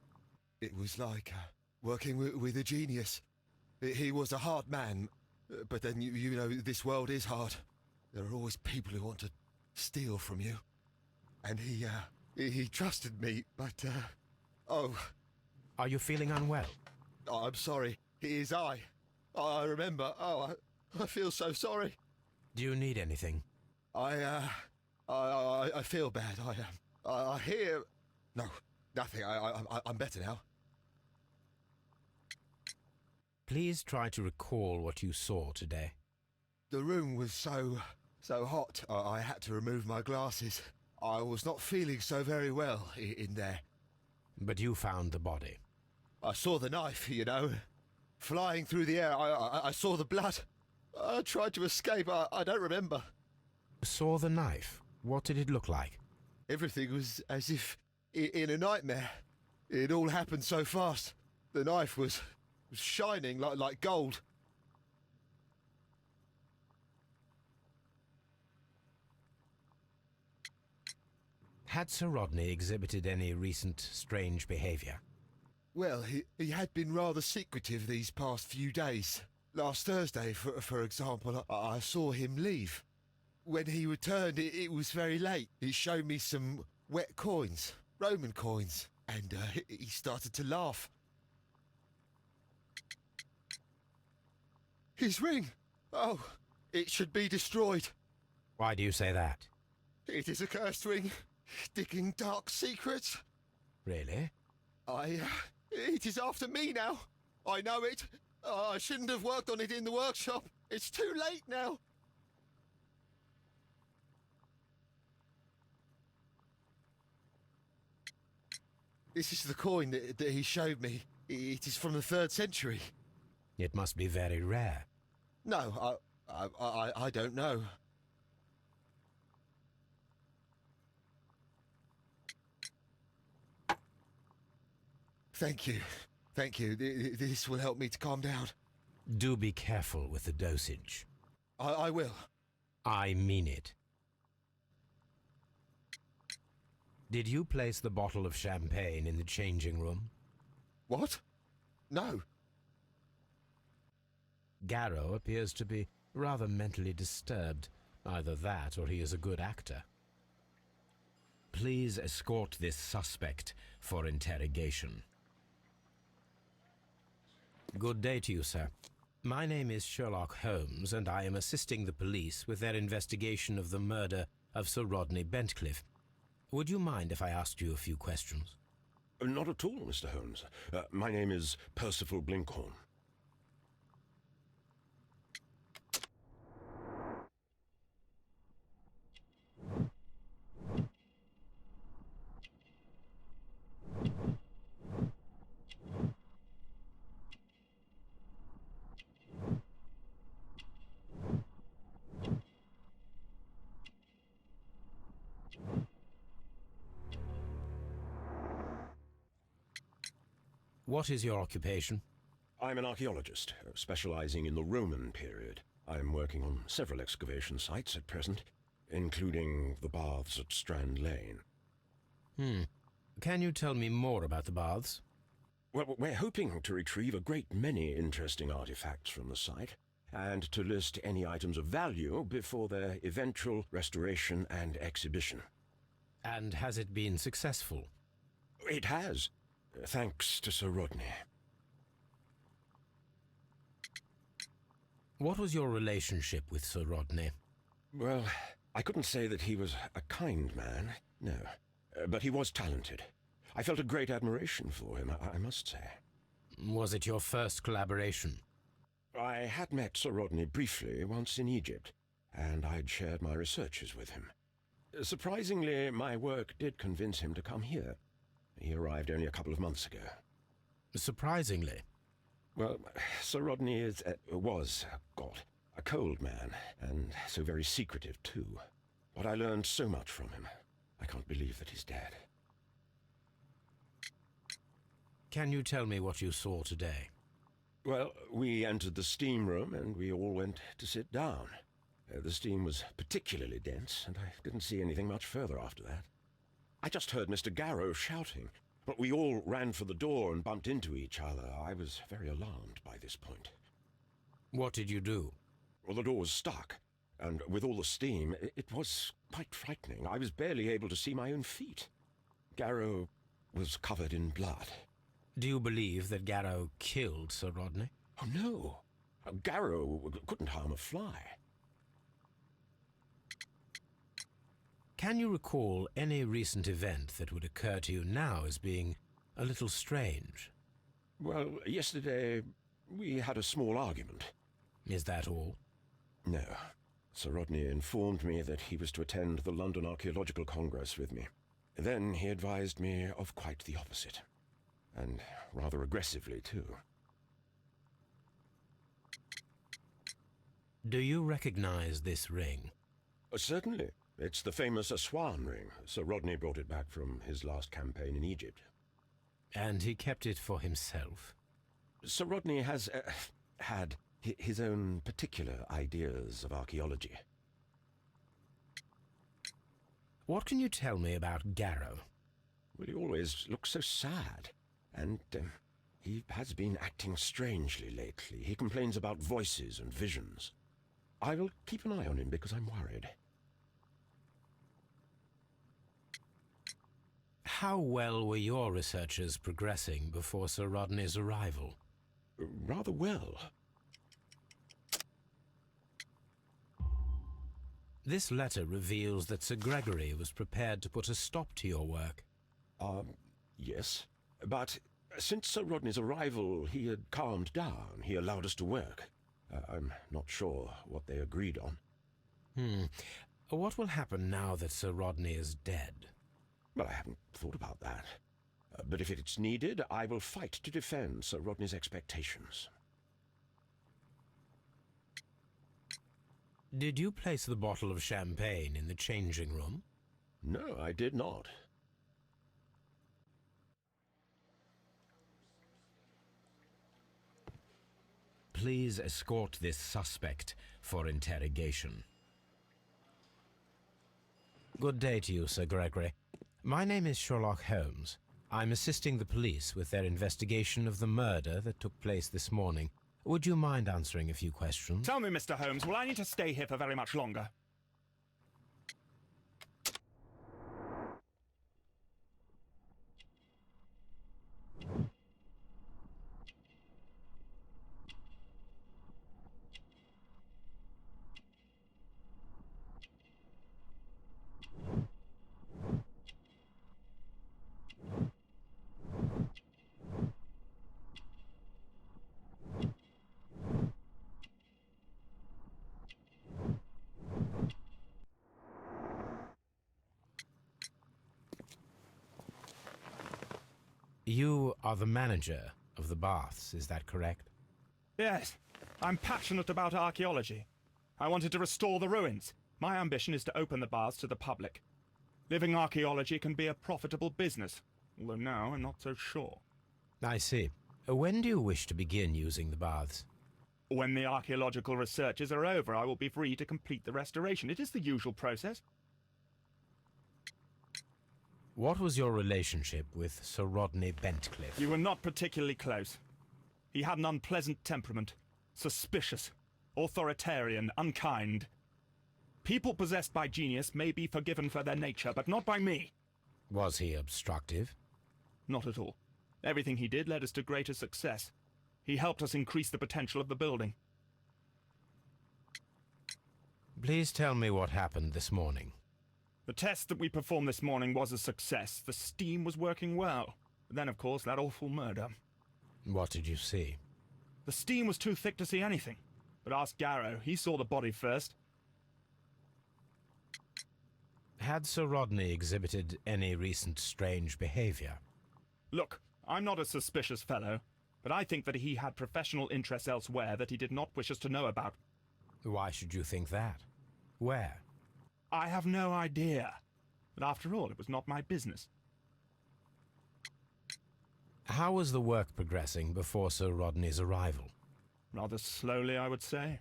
It was like working with a genius. He was a hard man, but then, you know, this world is hard. There are always people who want to steal from you. And he trusted me, but, oh... Are you feeling unwell? Oh, I'm sorry. It is I remember. Oh, I feel so sorry. Do you need anything? I feel bad. I hear... No, nothing. I'm better now. Please try to recall what you saw today. The room was so hot. I had to remove my glasses. I was not feeling so very well in there. But you found the body. I saw the knife, you know, flying through the air. I saw the blood. I tried to escape. I don't remember. Saw the knife? What did it look like? Everything was as if in a nightmare. It all happened so fast. The knife was shining like gold. Had Sir Rodney exhibited any recent strange behaviour? Well, he had been rather secretive these past few days. Last Thursday, for example, I saw him leave. When he returned, it was very late. He showed me some wet coins, Roman coins, and he started to laugh. His ring! Oh, it should be destroyed. Why do you say that? It is a cursed ring, digging dark secrets. Really? It is after me now. I know it. I shouldn't have worked on it in the workshop. It's too late now. This is the coin that he showed me. It is from the 3rd century. It must be very rare. No, I don't know. Thank you. Thank you. This will help me to calm down. Do be careful with the dosage. I will. I mean it. Did you place the bottle of champagne in the changing room? What? No. Garrow appears to be rather mentally disturbed. Either that or he is a good actor. Please escort this suspect for interrogation. Good day to you, sir. My name is Sherlock Holmes, and I am assisting the police with their investigation of the murder of Sir Rodney Bentcliffe. Would you mind if I asked you a few questions? Not at all, Mr. Holmes. My name is Percival Blinkhorn. What is your occupation? I'm an archaeologist, specializing in the Roman period. I'm working on several excavation sites at present, including the baths at Strand Lane. Can you tell me more about the baths? Well, we're hoping to retrieve a great many interesting artifacts from the site, and to list any items of value before their eventual restoration and exhibition. And has it been successful? It has, thanks to Sir Rodney. What was your relationship with Sir Rodney? Well, I couldn't say that he was a kind man, no. But he was talented. I felt a great admiration for him, I must say. Was it your first collaboration? I had met Sir Rodney briefly once in Egypt, and I'd shared my researches with him. Surprisingly, my work did convince him to come here. He arrived only a couple of months ago. Surprisingly? Well, Sir Rodney was a cold man, and so very secretive, too. But I learned so much from him. I can't believe that he's dead. Can you tell me what you saw today? Well, we entered the steam room, and we all went to sit down. The steam was particularly dense, and I didn't see anything much further after that. I just heard Mr. Garrow shouting, but we all ran for the door and bumped into each other. I was very alarmed by this point. What did you do? Well, the door was stuck, and with all the steam, it was quite frightening. I was barely able to see my own feet. Garrow was covered in blood. Do you believe that Garrow killed Sir Rodney? Oh, no. Garrow couldn't harm a fly. Can you recall any recent event that would occur to you now as being a little strange? Well, yesterday we had a small argument. Is that all? No. Sir Rodney informed me that he was to attend the London Archaeological Congress with me. Then he advised me of quite the opposite. and rather aggressively, too. Do you recognize this ring? Certainly. It's the famous Swan ring. Sir Rodney brought it back from his last campaign in Egypt. And he kept it for himself? Sir Rodney has had his own particular ideas of archaeology. What can you tell me about Garrow? Well, he always looks so sad, and he has been acting strangely lately. He complains about voices and visions. I will keep an eye on him because I'm worried. How well were your researches progressing before Sir Rodney's arrival? Rather well. This letter reveals that Sir Gregory was prepared to put a stop to your work. Yes. But since Sir Rodney's arrival, he had calmed down. He allowed us to work. I'm not sure what they agreed on. What will happen now that Sir Rodney is dead? Well, I haven't thought about that. But if it's needed, I will fight to defend Sir Rodney's expectations. Did you place the bottle of champagne in the changing room? No, I did not. Please escort this suspect for interrogation. Good day to you, Sir Gregory. My name is Sherlock Holmes. I'm assisting the police with their investigation of the murder that took place this morning. Would you mind answering a few questions? Tell me, Mr. Holmes, will I need to stay here for very much longer? You are the manager of the baths, is that correct? Yes. I'm passionate about archaeology. I wanted to restore the ruins. My ambition is to open the baths to the public. Living archaeology can be a profitable business, although now I'm not so sure. I see. When do you wish to begin using the baths? When the archaeological researches are over, I will be free to complete the restoration. It is the usual process. What was your relationship with Sir Rodney Bentcliffe? You were not particularly close. He had an unpleasant temperament. Suspicious, authoritarian, unkind. People possessed by genius may be forgiven for their nature, but not by me. Was he obstructive? Not at all. Everything he did led us to greater success. He helped us increase the potential of the building. Please tell me what happened this morning. The test that we performed this morning was a success. The steam was working well. But then, of course, that awful murder. What did you see? The steam was too thick to see anything. But ask Garrow. He saw the body first. Had Sir Rodney exhibited any recent strange behavior? Look, I'm not a suspicious fellow, but I think that he had professional interests elsewhere that he did not wish us to know about. Why should you think that? Where? I have no idea. But after all, it was not my business. How was the work progressing before Sir Rodney's arrival? Rather slowly, I would say.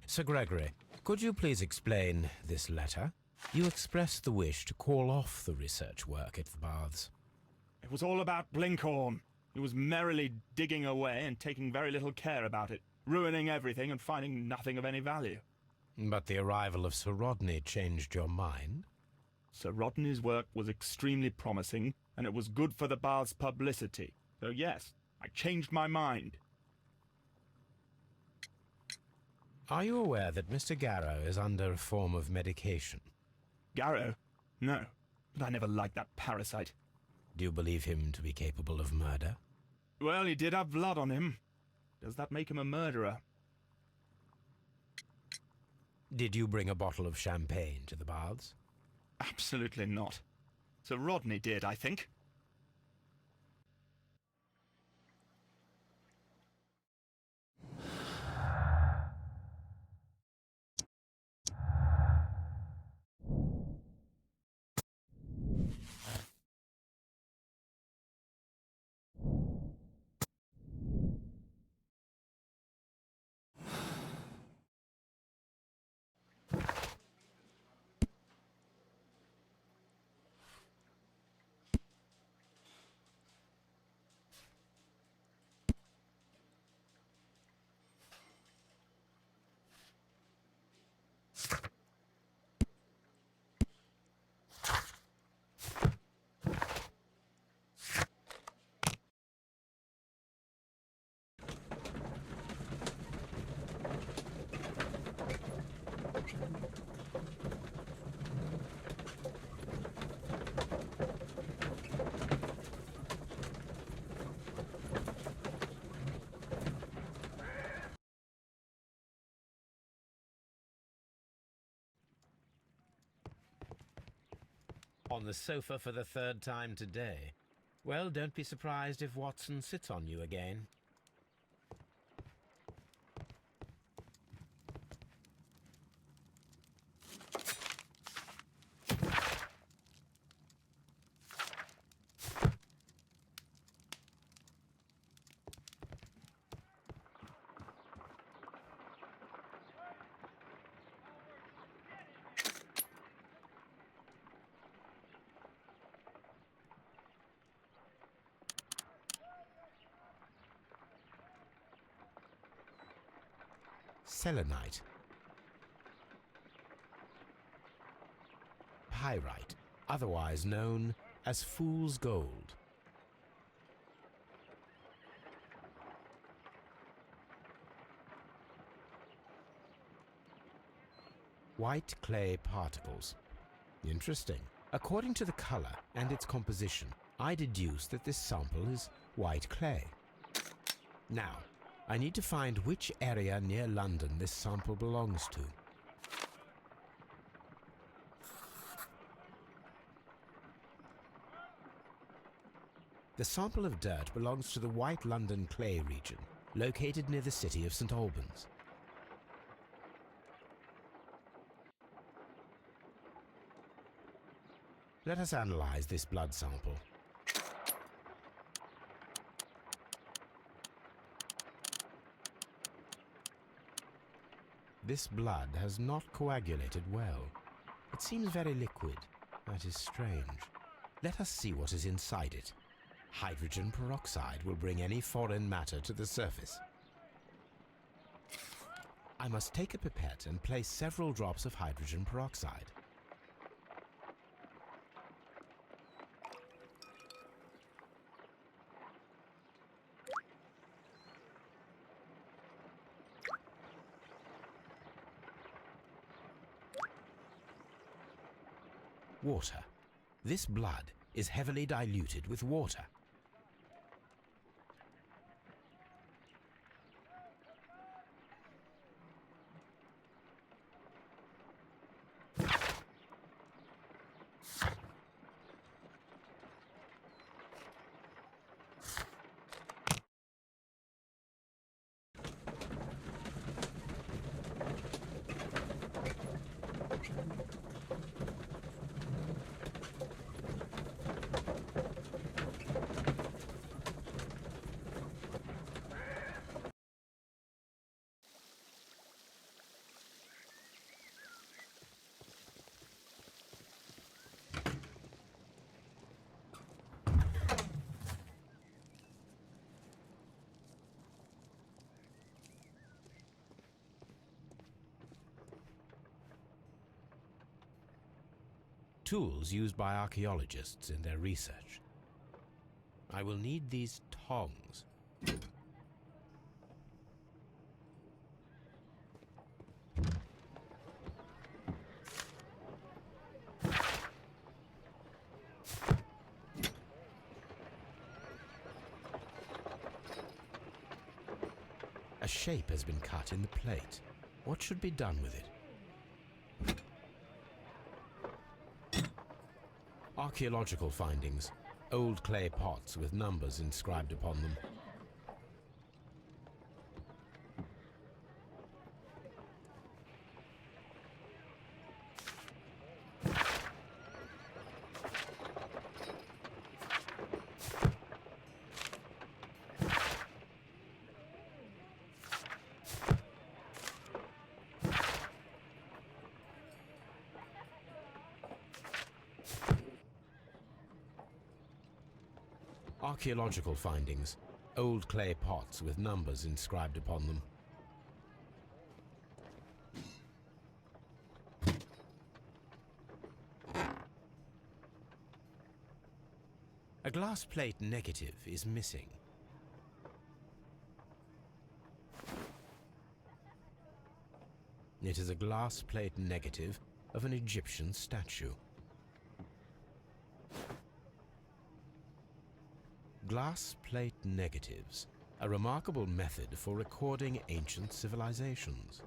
Sir Gregory, could you please explain this letter? You expressed the wish to call off the research work at the baths. It was all about Blinkhorn. He was merrily digging away and taking very little care about it, ruining everything and finding nothing of any value. But the arrival of Sir Rodney changed your mind? Sir Rodney's work was extremely promising, and it was good for the bath's publicity. So yes, I changed my mind. Are you aware that Mr. Garrow is under a form of medication? Garrow? No, but I never liked that parasite. Do you believe him to be capable of murder? Well, he did have blood on him. Does that make him a murderer? Did you bring a bottle of champagne to the baths? Absolutely not. Sir Rodney did, I think. On the sofa for the third time today. Well, don't be surprised if Watson sits on you again. Selenite. Pyrite, otherwise known as fool's gold. White clay particles. Interesting. According to the color and its composition, I deduce that this sample is white clay. Now, I need to find which area near London this sample belongs to. The sample of dirt belongs to the White London clay region, located near the city of St. Albans. Let us analyze this blood sample. This blood has not coagulated well. It seems very liquid. That is strange. Let us see what is inside it. Hydrogen peroxide will bring any foreign matter to the surface. I must take a pipette and place several drops of hydrogen peroxide. Water. This blood is heavily diluted with water. Tools used by archaeologists in their research. I will need these tongs. A shape has been cut in the plate. What should be done with it? Archaeological findings. Old clay pots with numbers inscribed upon them. Archaeological findings. Old clay pots with numbers inscribed upon them. A glass plate negative is missing. It is a glass plate negative of an Egyptian statue. Glass plate negatives, a remarkable method for recording ancient civilizations.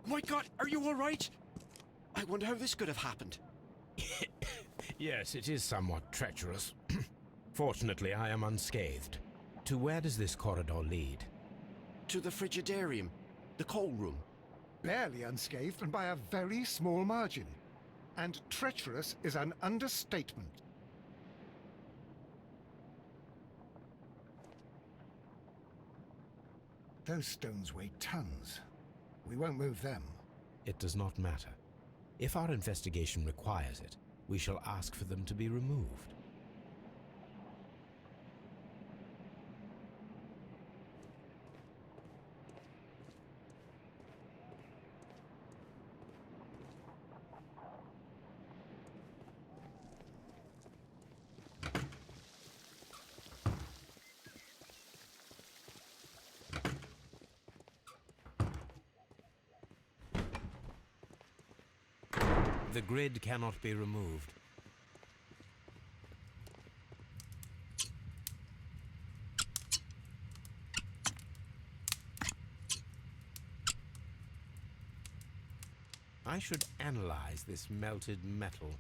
My God, are you all right? I wonder how this could have happened. Yes, it is somewhat treacherous. Fortunately, I am unscathed. To where does this corridor lead? To the frigidarium, the coal room. Barely unscathed and by a very small margin. And treacherous is an understatement. Those stones weigh tons. We won't move them. It does not matter. If our investigation requires it, we shall ask for them to be removed. The grid cannot be removed. I should analyze this melted metal.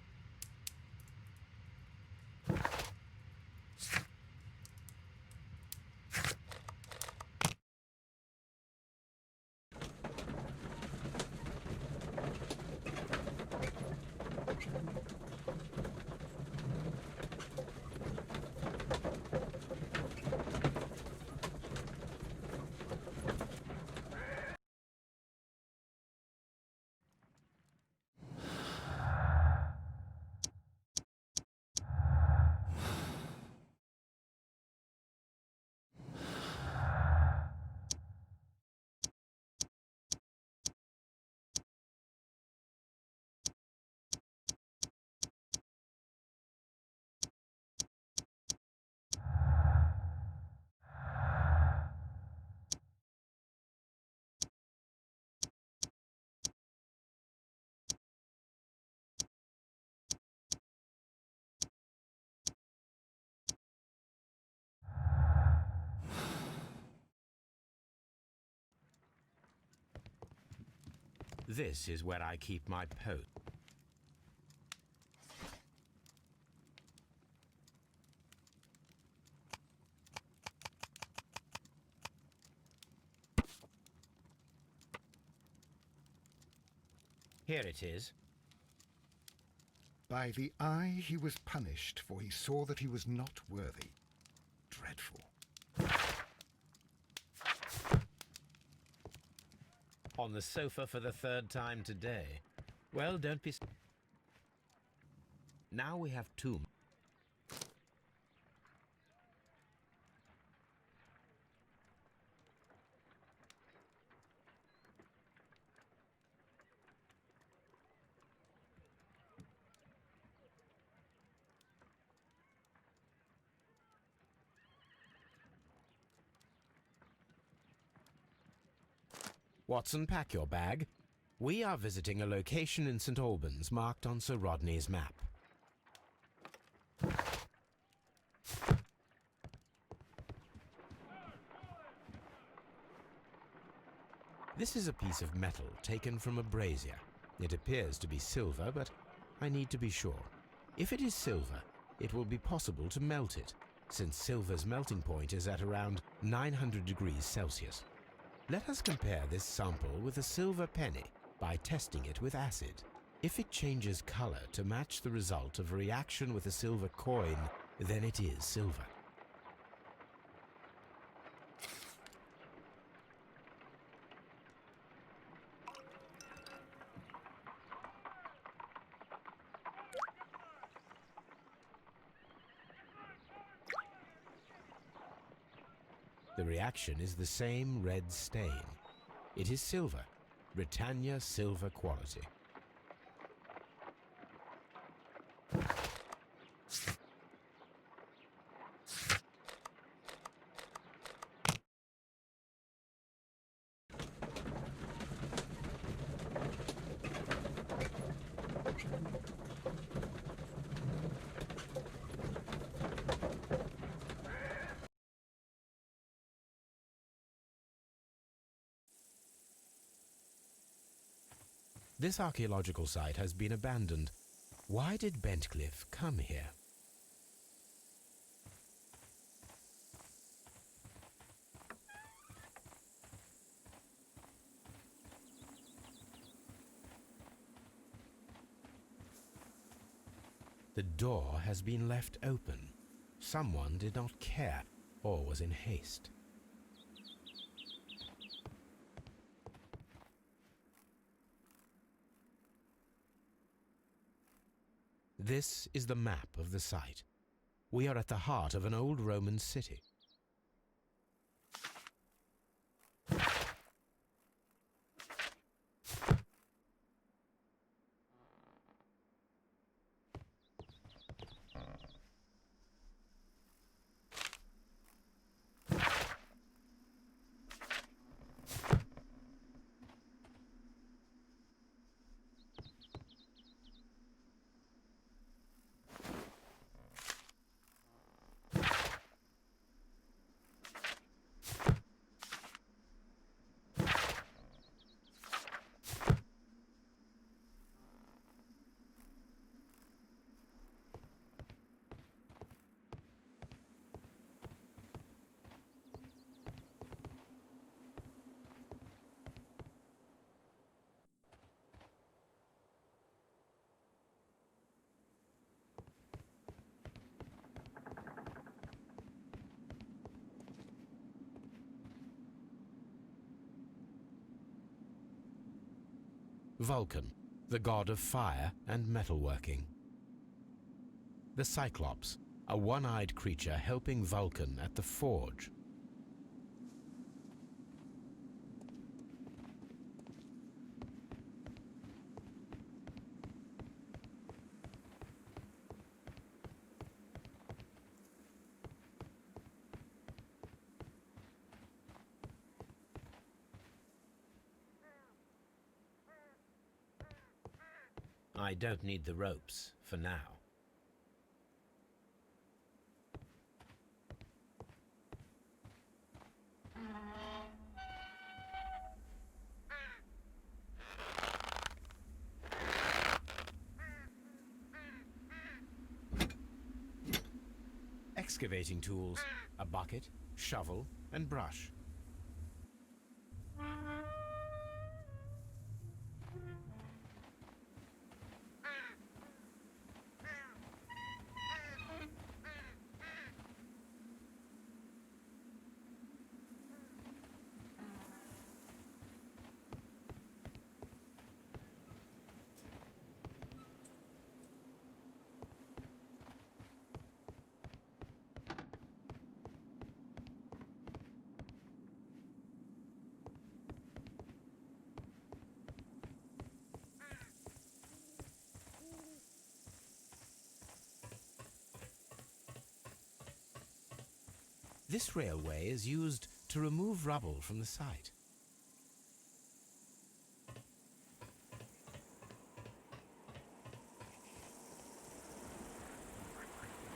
This is where I keep my post. Here it is. By the eye he was punished, for he saw that he was not worthy. Dreadful. On the sofa for the third time today. Well, don't be... Now we have two. Watson, pack your bag. We are visiting a location in St. Albans marked on Sir Rodney's map. This is a piece of metal taken from a brazier. It appears to be silver, but I need to be sure. If it is silver, it will be possible to melt it, since silver's melting point is at around 900 degrees Celsius. Let us compare this sample with a silver penny by testing it with acid. If it changes color to match the result of a reaction with a silver coin, then it is silver. The reaction is the same red stain. It is silver, Britannia silver quality. This archaeological site has been abandoned. Why did Bentcliffe come here? The door has been left open. Someone did not care or was in haste. This is the map of the site. We are at the heart of an old Roman city. Vulcan, the god of fire and metalworking. The Cyclops, a one-eyed creature helping Vulcan at the forge. I don't need the ropes for now. Excavating tools, a bucket, shovel, and brush. This railway is used to remove rubble from the site.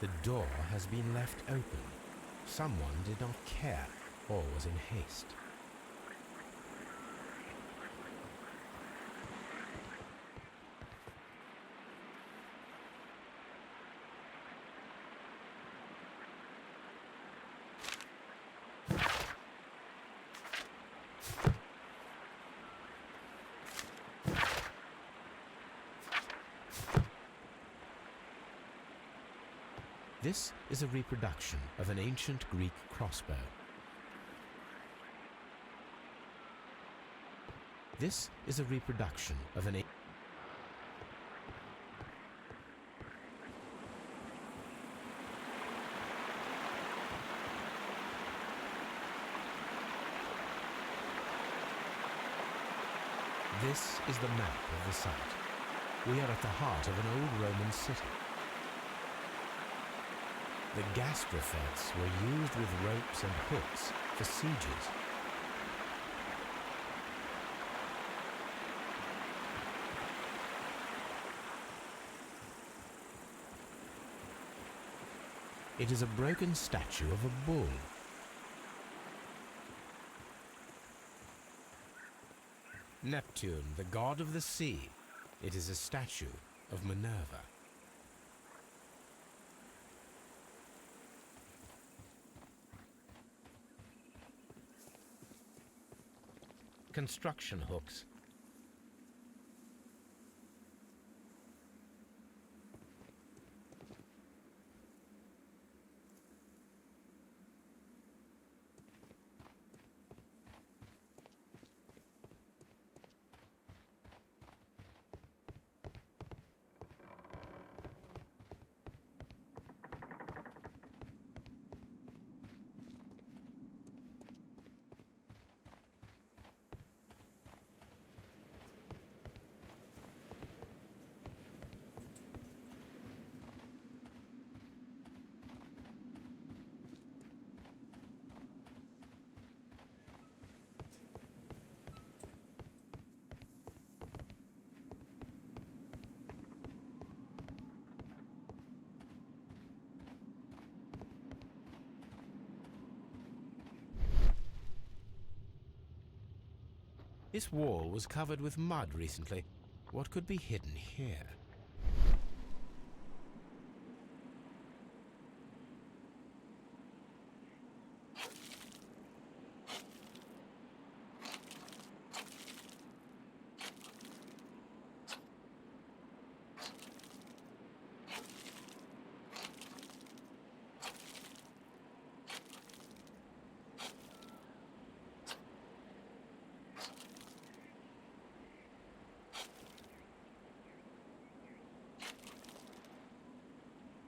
The door has been left open. Someone did not care or was in haste. This is a reproduction of an ancient Greek crossbow. This is a reproduction of an This is the map of the site. We are at the heart of an old Roman city. The gastrofetes were used with ropes and hooks for sieges. It is a broken statue of a bull. Neptune, the god of the sea. It is a statue of Minerva. Construction hooks. This wall was covered with mud recently. What could be hidden here?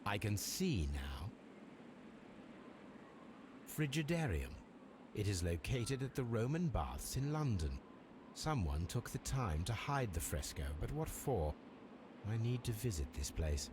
I can see now. Frigidarium. It is located at the Roman Baths in London. Someone took the time to hide the fresco, but what for? I need to visit this place.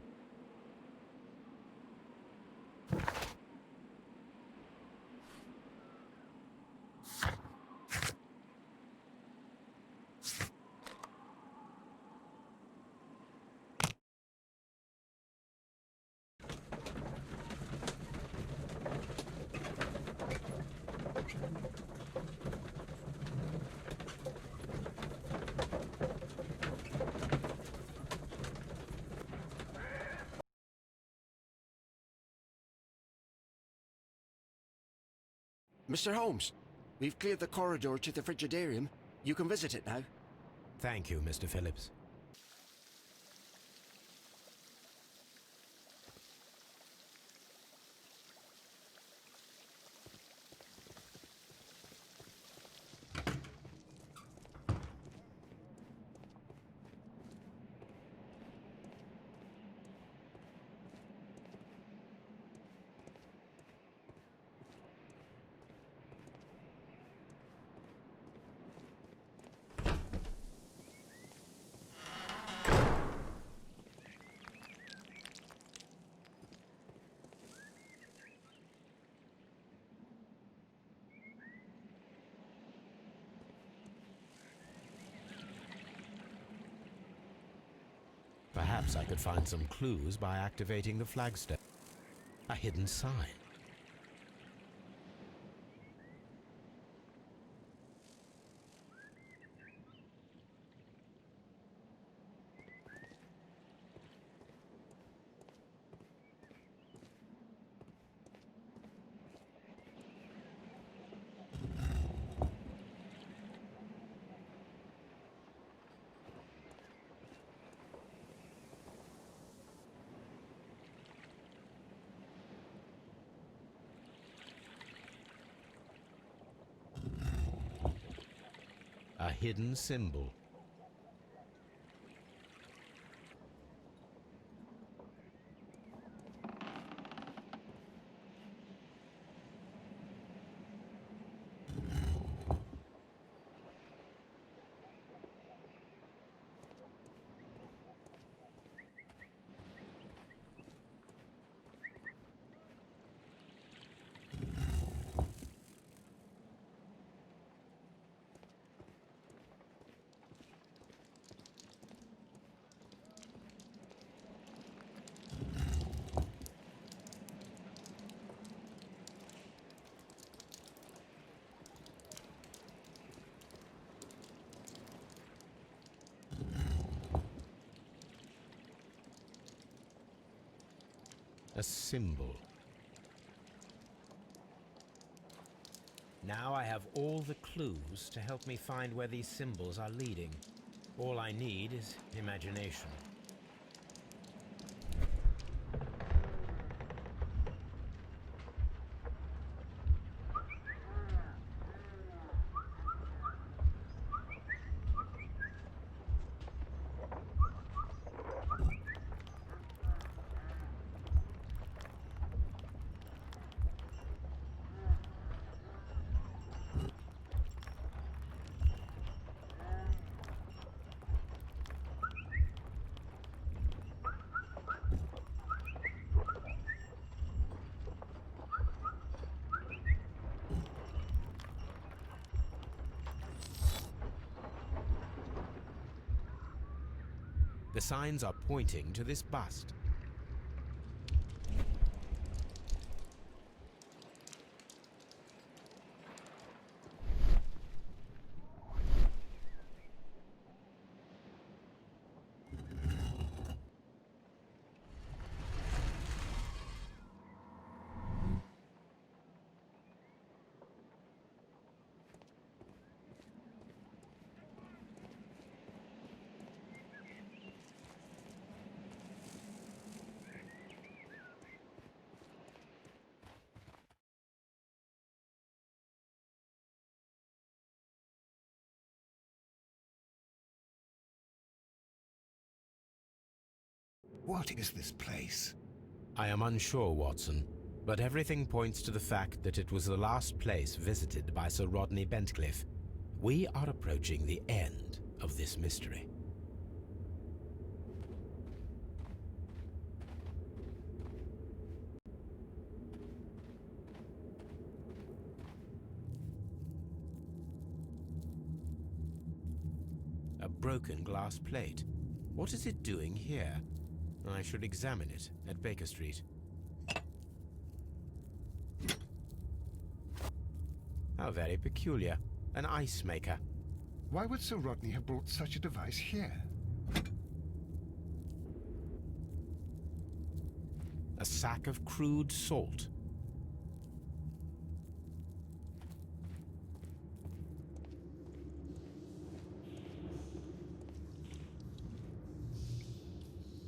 Mr. Holmes, we've cleared the corridor to the Frigidarium. You can visit it now. Thank you, Mr. Phillips. Perhaps I could find some clues by activating the flagstone. A hidden sign. A hidden symbol. A symbol. Now I have all the clues to help me find where these symbols are leading. All I need is imagination. The signs are pointing to this bust. What is this place? I am unsure, Watson, but everything points to the fact that it was the last place visited by Sir Rodney Bentcliffe. We are approaching the end of this mystery. A broken glass plate. What is it doing here? I should examine it at Baker Street. How very peculiar. An ice maker. Why would Sir Rodney have brought such a device here? A sack of crude salt.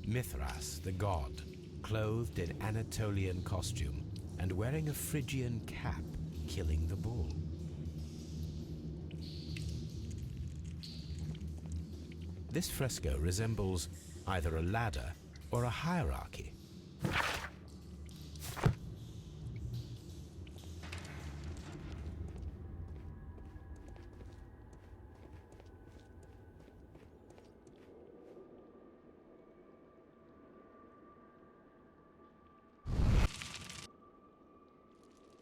Mithras, the god, clothed in Anatolian costume and wearing a Phrygian cap, killing the bull. This fresco resembles either a ladder or a hierarchy.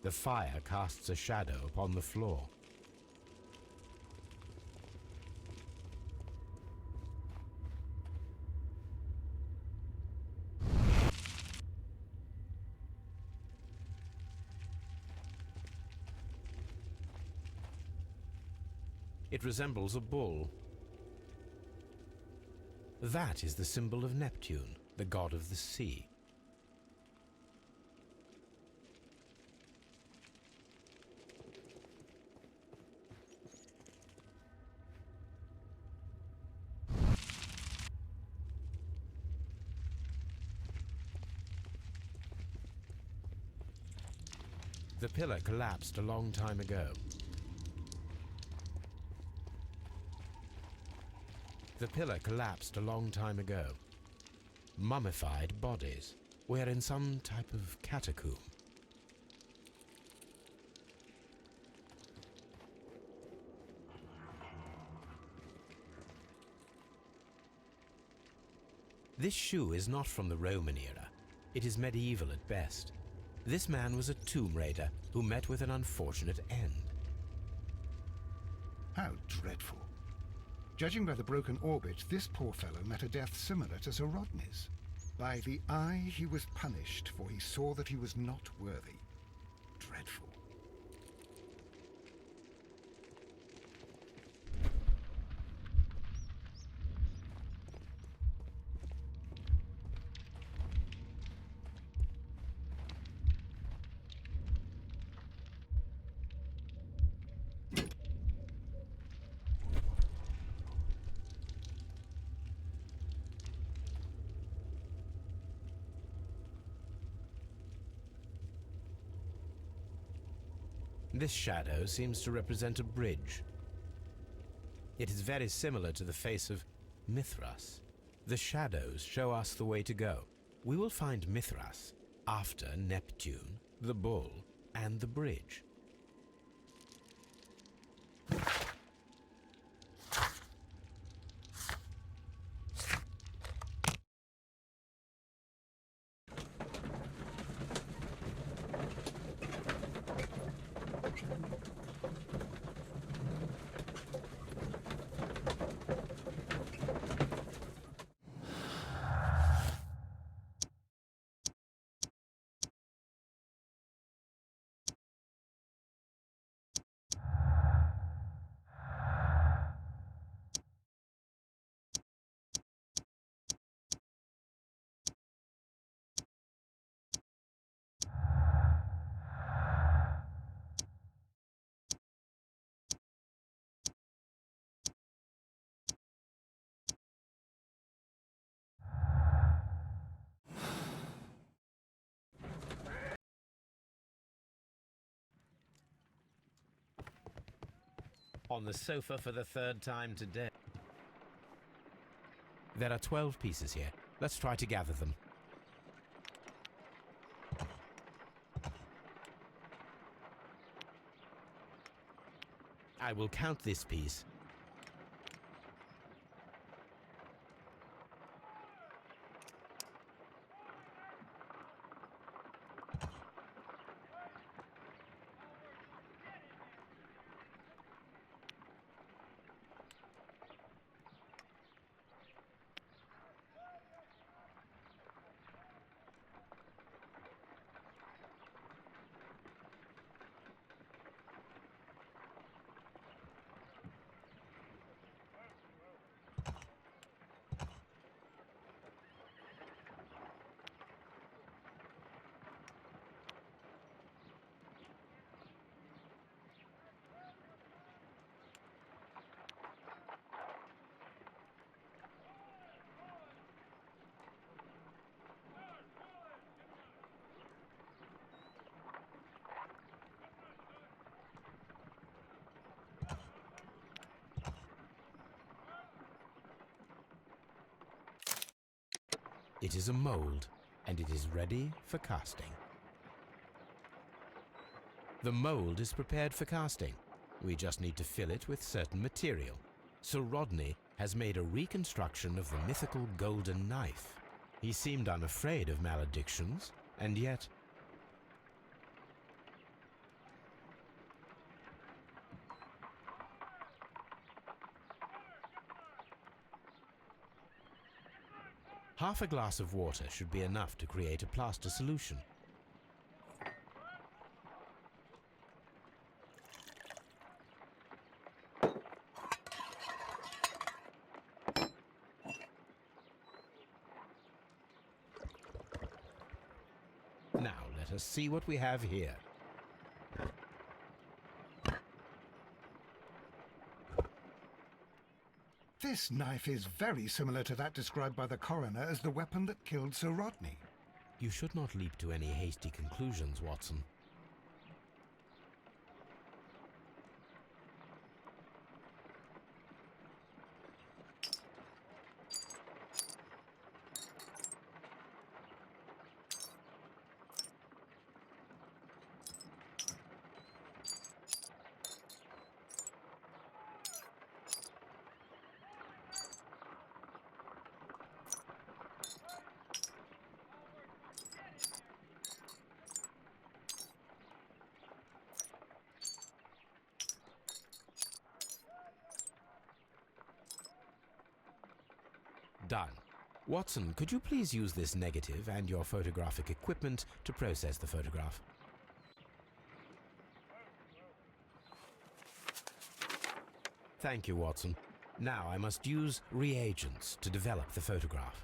The fire casts a shadow upon the floor. It resembles a bull. That is the symbol of Neptune, the god of the sea. The pillar collapsed a long time ago. The pillar collapsed a long time ago. Mummified bodies. We're in some type of catacomb. This shoe is not from the Roman era. It is medieval at best. This man was a tomb raider who met with an unfortunate end. How dreadful. Judging by the broken orbit, this poor fellow met a death similar to Sir Rodney's. By the eye he was punished, for he saw that he was not worthy. Dreadful. This shadow seems to represent a bridge. It is very similar to the face of Mithras. The shadows show us the way to go. We will find Mithras after Neptune, the bull, and the bridge. On the sofa for the third time today. There are 12 pieces here. Let's try to gather them. I will count this piece. It is a mold, and it is ready for casting. The mold is prepared for casting. We just need to fill it with certain material. Sir Rodney has made a reconstruction of the mythical golden knife. He seemed unafraid of maledictions, and yet... Half a glass of water should be enough to create a plaster solution. let us see what we have here. This knife is very similar to that described by the coroner as the weapon that killed Sir Rodney. You should not leap to any hasty conclusions, Watson. Done. Watson, could you please use this negative and your photographic equipment to process the photograph? Thank you, Watson. Now I must use reagents to develop the photograph.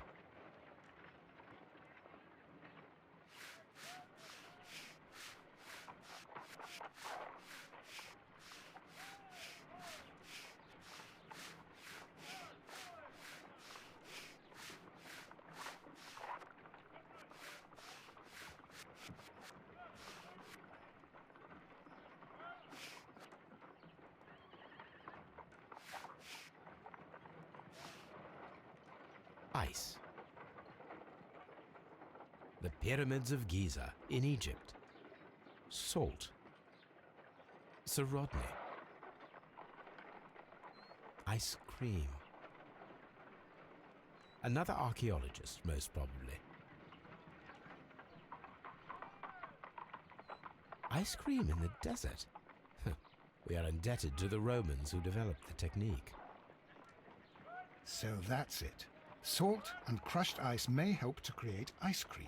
Ice. The pyramids of Giza in Egypt. Salt. Sir Rodney. Ice cream. Another archaeologist, most probably. Ice cream in the desert. We are indebted to the Romans who developed the technique. So that's it. Salt and crushed ice may help to create ice cream.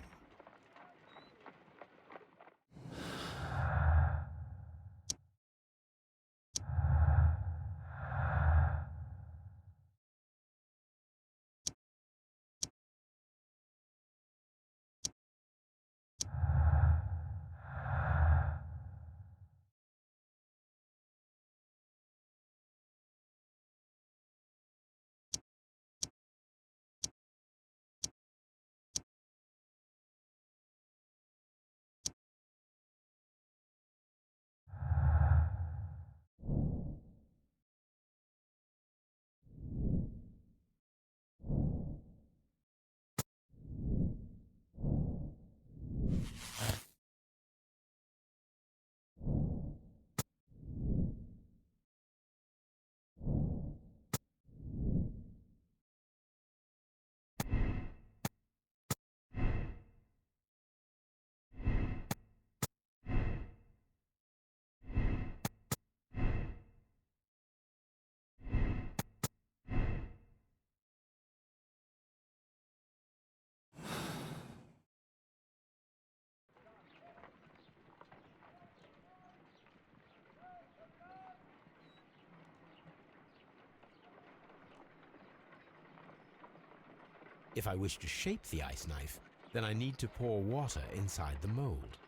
If I wish to shape the ice knife, then I need to pour water inside the mold.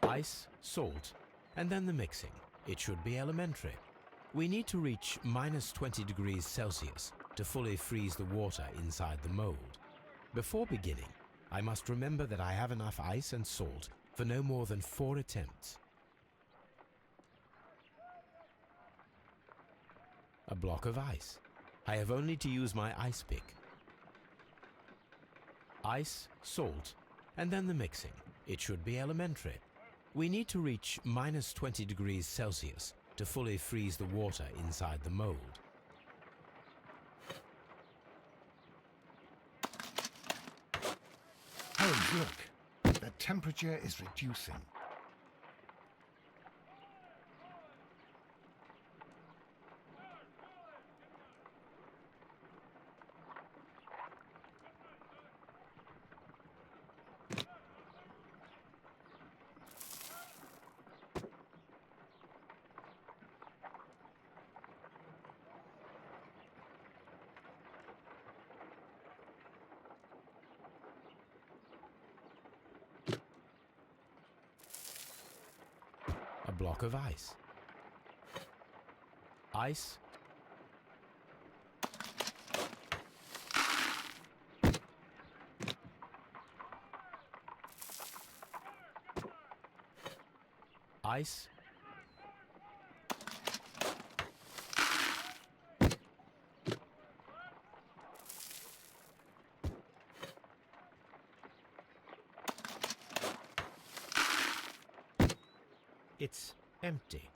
Ice, salt, and then the mixing. It should be elementary. We need to reach -20 degrees Celsius to fully freeze the water inside the mold. Before beginning, I must remember that I have enough ice and salt for no more than 4 attempts. A block of ice. I have only to use my ice pick. Ice, salt, and then the mixing. It should be elementary. We need to reach -20 degrees Celsius to fully freeze the water inside the mold. Holmes, look. The temperature is reducing. block of ice. Ice. Ice. It's empty.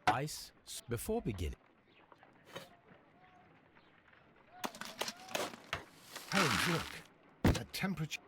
Ice before beginning. Holmes, look. At temperature...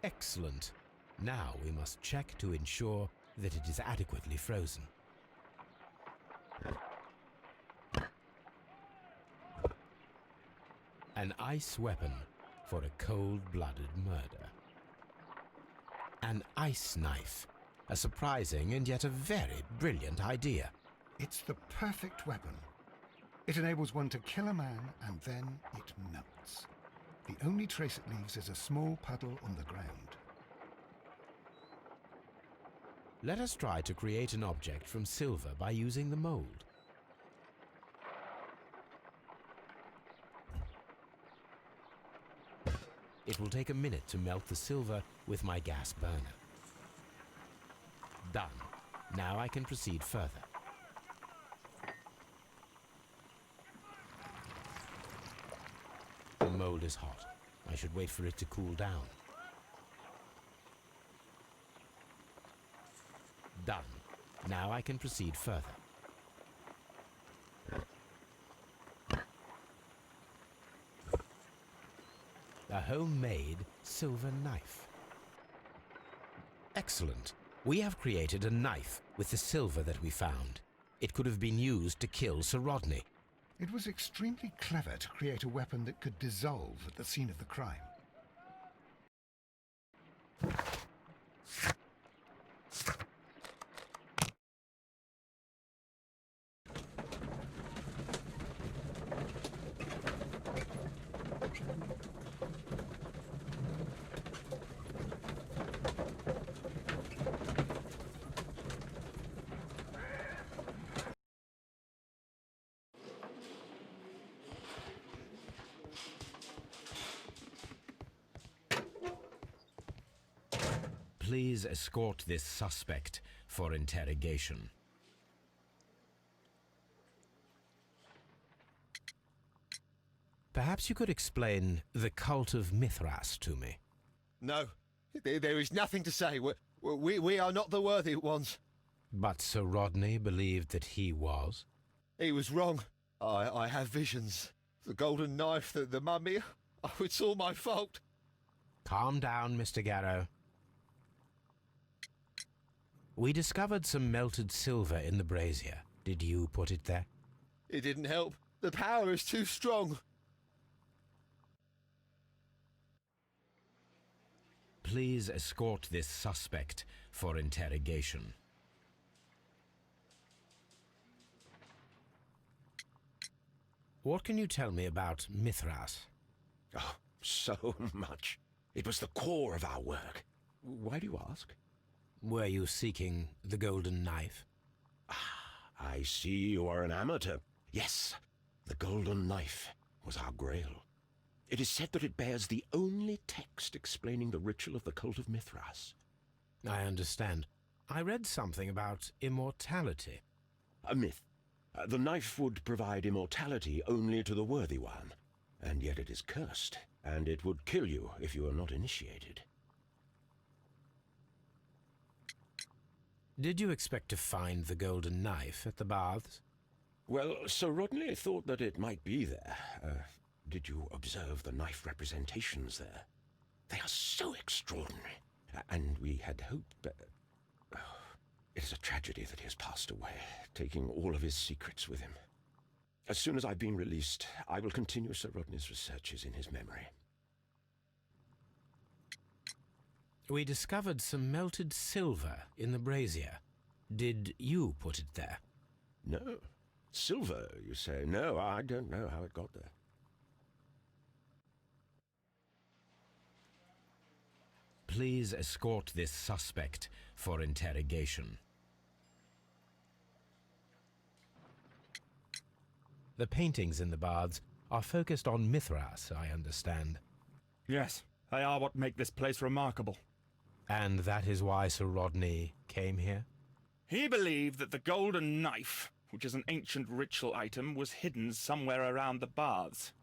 Excellent. Now we must check to ensure that it is adequately frozen. An ice weapon for a cold-blooded murder. An ice knife. A surprising and yet a very brilliant idea. It's the perfect weapon. It enables one to kill a man and then it melts. The only trace it leaves is a small puddle on the ground. Let us try to create an object from silver by using the mold. It will take a minute to melt the silver with my gas burner. Done. Now I can proceed further. The mold is hot. I should wait for it to cool down. Done. Now I can proceed further. A homemade silver knife. Excellent. We have created a knife with the silver that we found. It could have been used to kill Sir Rodney. It was extremely clever to create a weapon that could dissolve at the scene of the crime. Please escort this suspect for interrogation. Perhaps you could explain the cult of Mithras to me. No, there is nothing to say. We are not the worthy ones. But Sir Rodney believed that he was? He was wrong. I have visions. The golden knife, the mummy. Oh, it's all my fault. Calm down, Mr. Garrow. We discovered some melted silver in the brazier. Did you put it there? It didn't help. The power is too strong. Please escort this suspect for interrogation. What can you tell me about Mithras? Oh, so much. It was the core of our work. Why do you ask? Were you seeking the golden knife? I see you are an amateur. Yes, the golden knife was our grail. It is said that it bears the only text explaining the ritual of the cult of Mithras. I understand. I read something about immortality. A myth. The knife would provide immortality only to the worthy one, and yet it is cursed, and it would kill you if you are not initiated. Did you expect to find the golden knife at the baths? Well, Sir Rodney thought that it might be there. Did you observe the knife representations there? They are so extraordinary, and we had hoped... It is a tragedy that he has passed away, taking all of his secrets with him. As soon as I've been released, I will continue Sir Rodney's researches in his memory. We discovered some melted silver in the brazier. Did you put it there? No. Silver, you say? No, I don't know how it got there. Please escort this suspect for interrogation. The paintings in the baths are focused on Mithras, I understand. Yes, they are what make this place remarkable. And that is why Sir Rodney came here? He believed that the golden knife, which is an ancient ritual item, was hidden somewhere around the baths.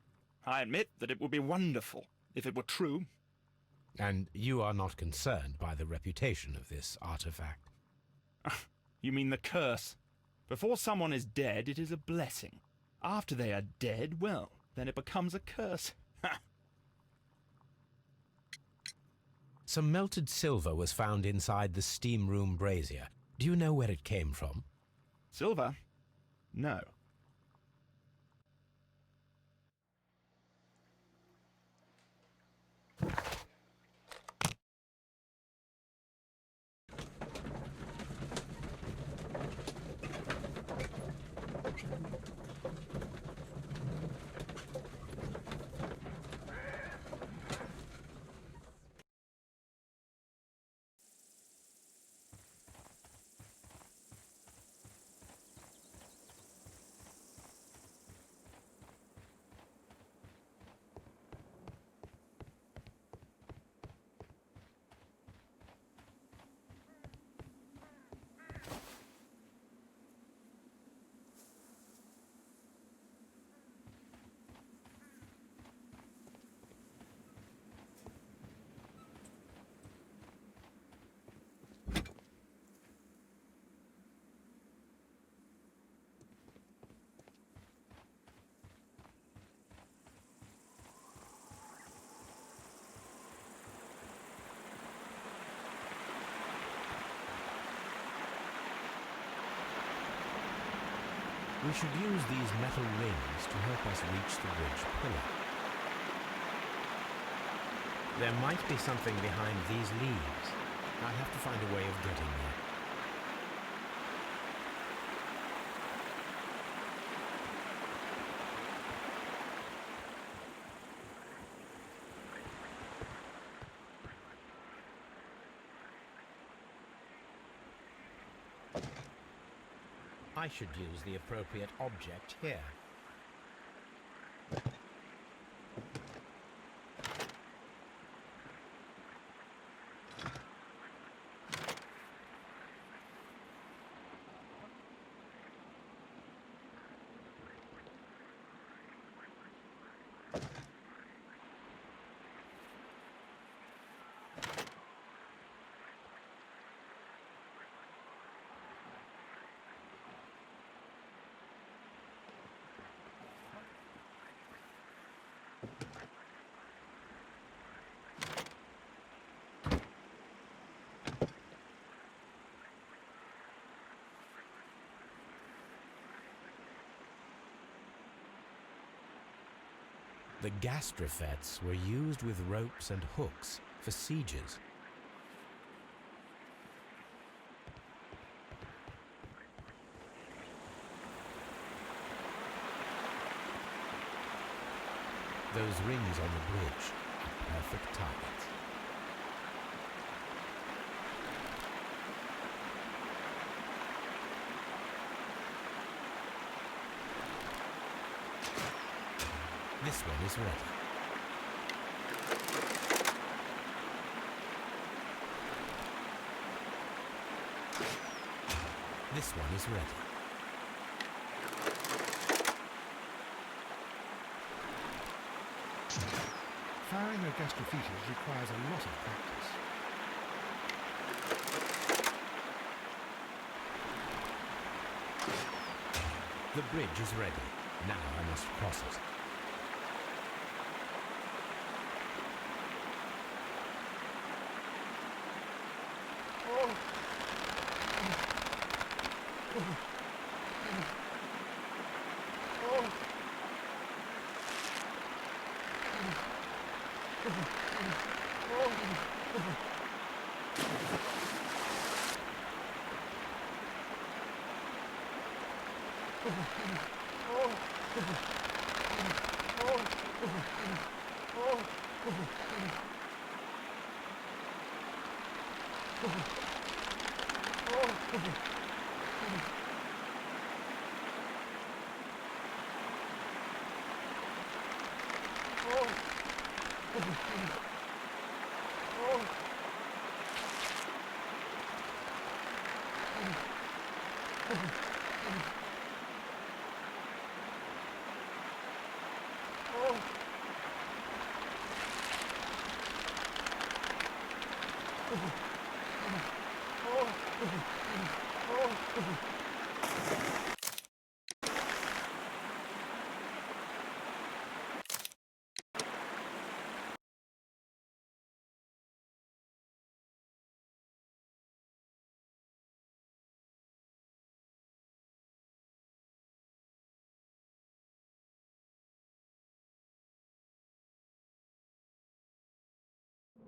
I admit that it would be wonderful if it were true. And you are not concerned by the reputation of this artifact? You mean the curse? Before someone is dead, it is a blessing. After they are dead, well, then it becomes a curse. Some melted silver was found inside the steam room brazier. Do you know where it came from? Silver? No. We should use these metal rings to help us reach the bridge pillar. There might be something behind these leaves. I have to find a way of getting there. I should use the appropriate object here. The gastrofettes were used with ropes and hooks for sieges. Those rings on the bridge are perfect targets. This one is ready. This one is ready. Firing against graffiti requires a lot of practice. The bridge is ready. Now I must cross it.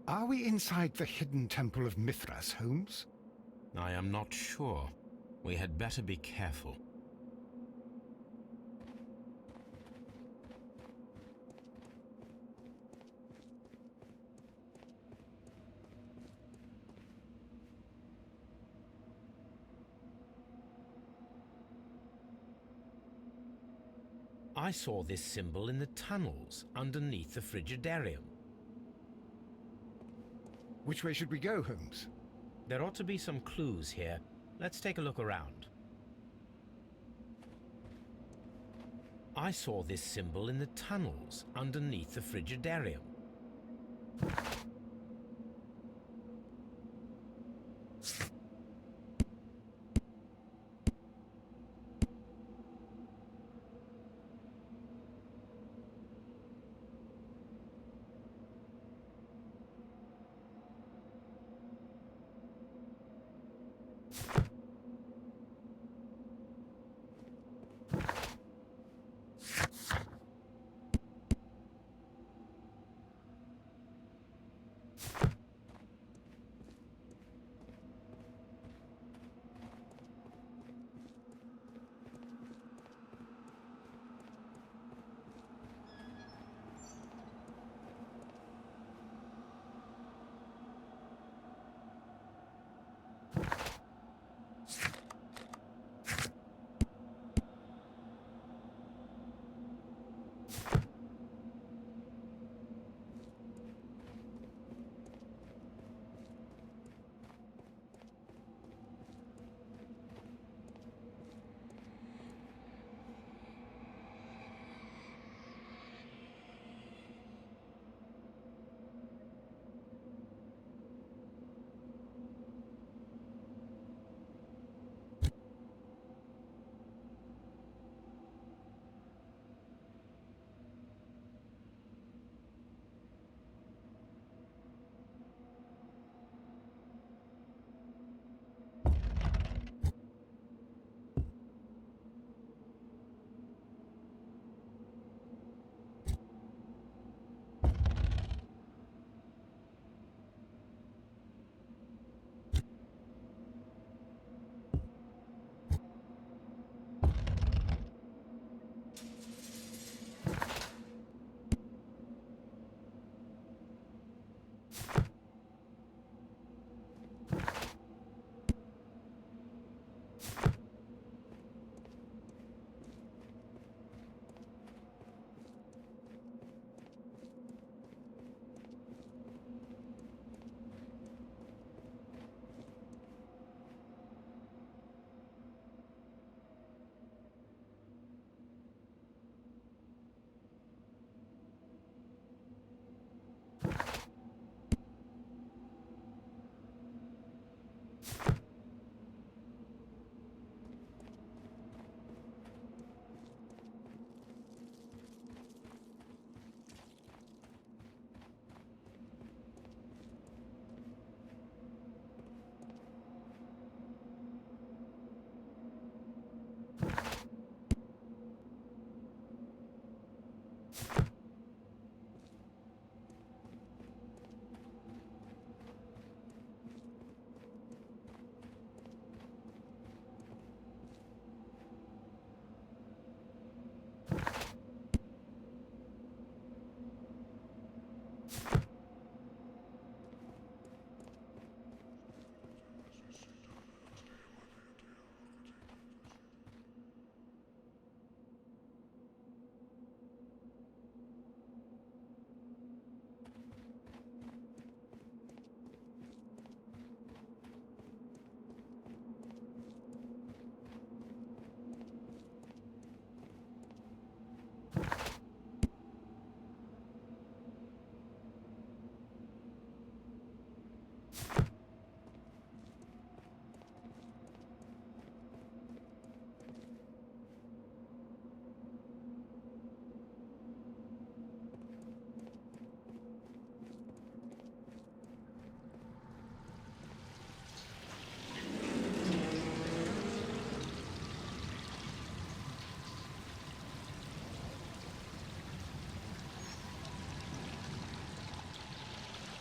Are we inside the hidden temple of Mithras, Holmes? I am not sure. We had better be careful. I saw this symbol in the tunnels underneath the Frigidarium. Which way should we go, Holmes? There ought to be some clues here. Let's take a look around. I saw this symbol in the tunnels underneath the Frigidarium.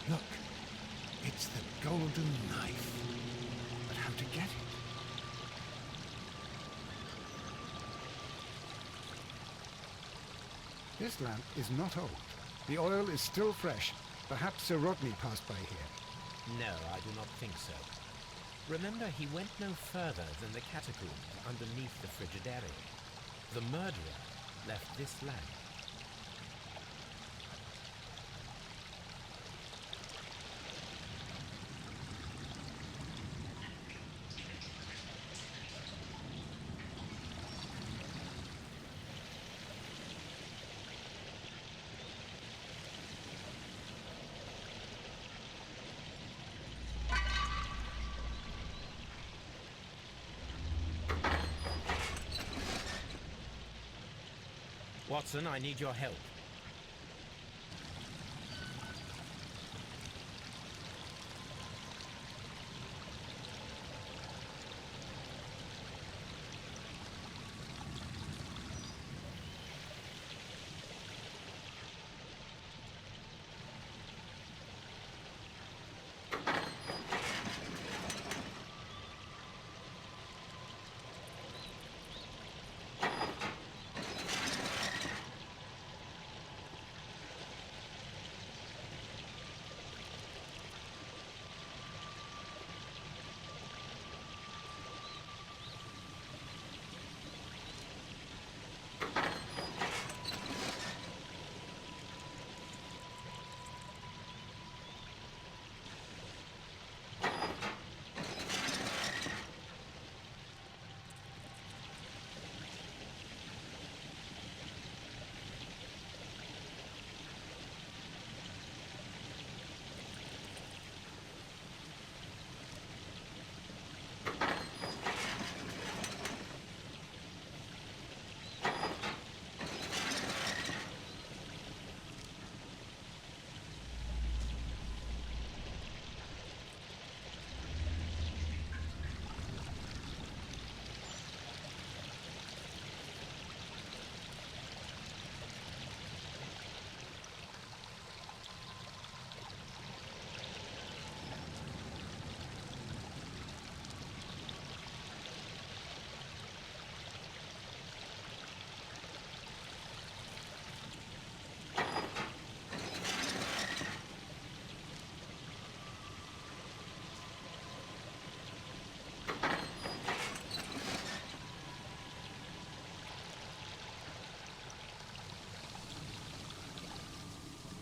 Look, it's the golden knife. But how to get it? This lamp is not old. The oil is still fresh. Perhaps Sir Rodney passed by here. No, I do not think so. Remember, he went no further than the catacombs underneath the Frigidarium. The murderer left this lamp. Watson, I need your help.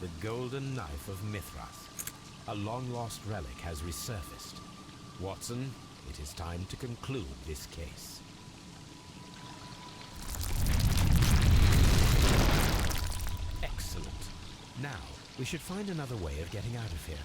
The golden knife of Mithras. A long-lost relic has resurfaced. Watson, it is time to conclude this case. Excellent. Now, we should find another way of getting out of here.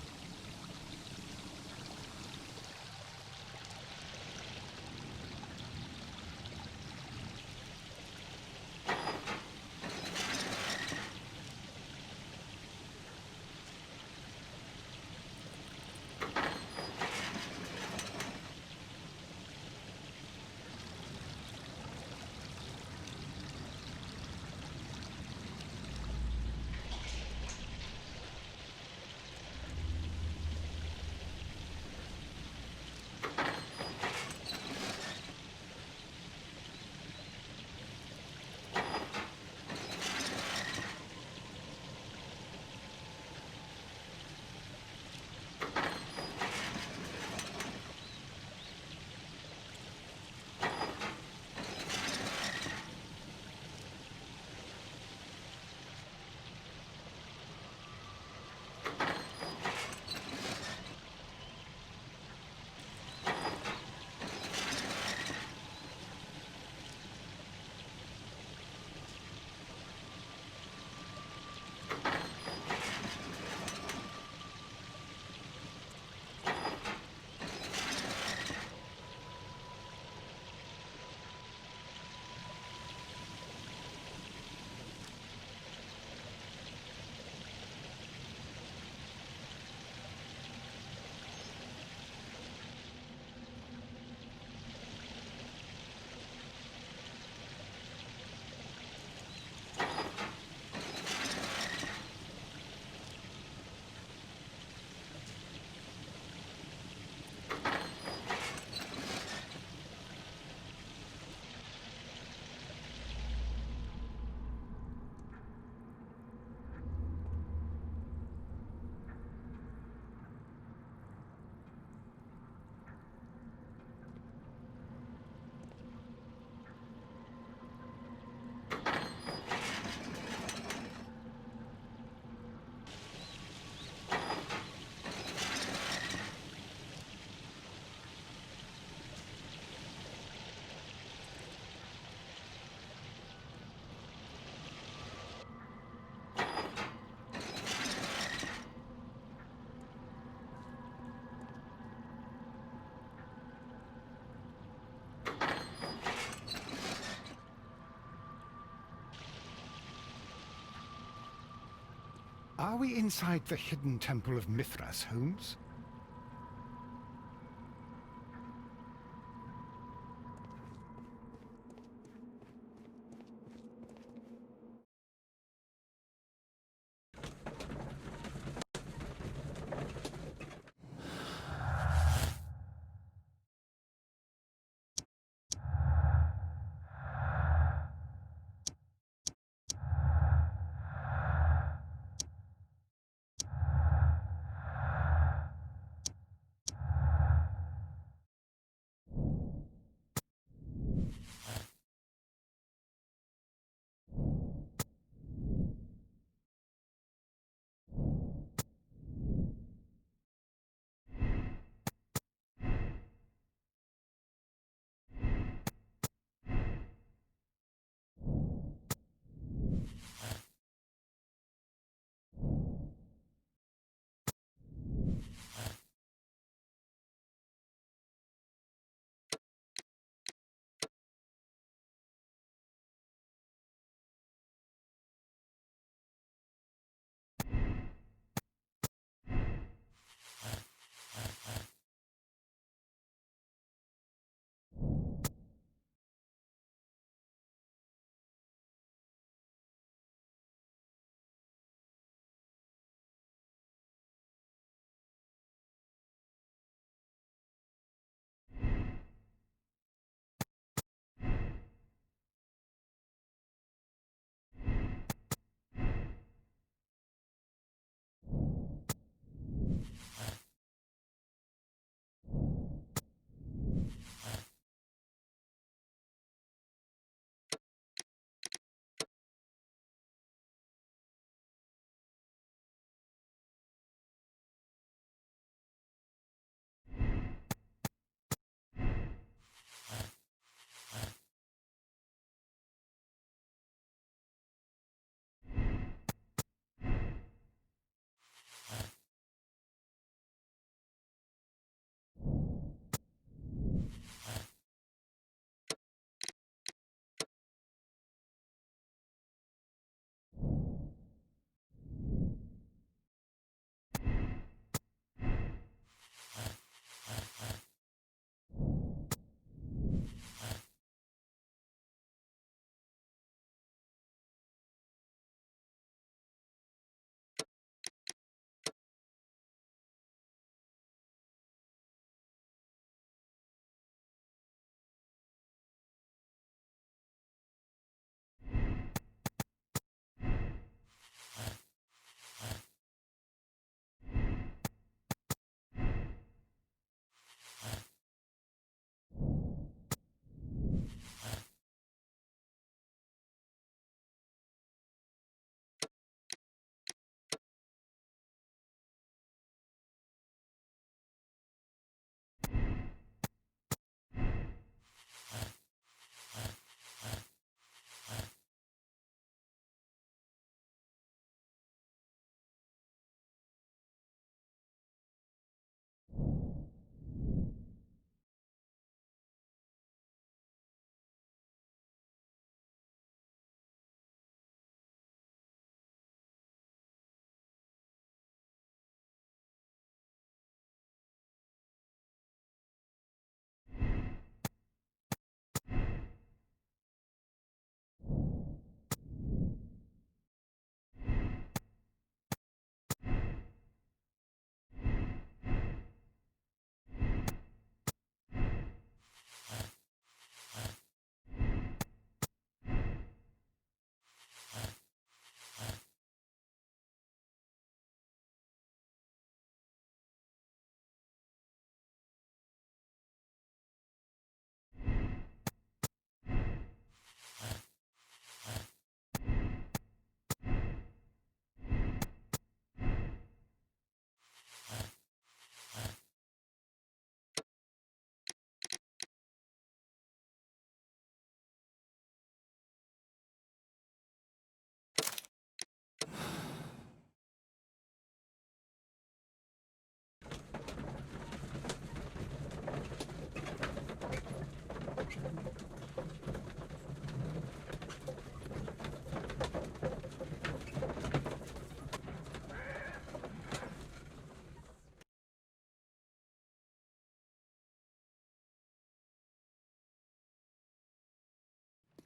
Are we inside the hidden temple of Mithras, Holmes?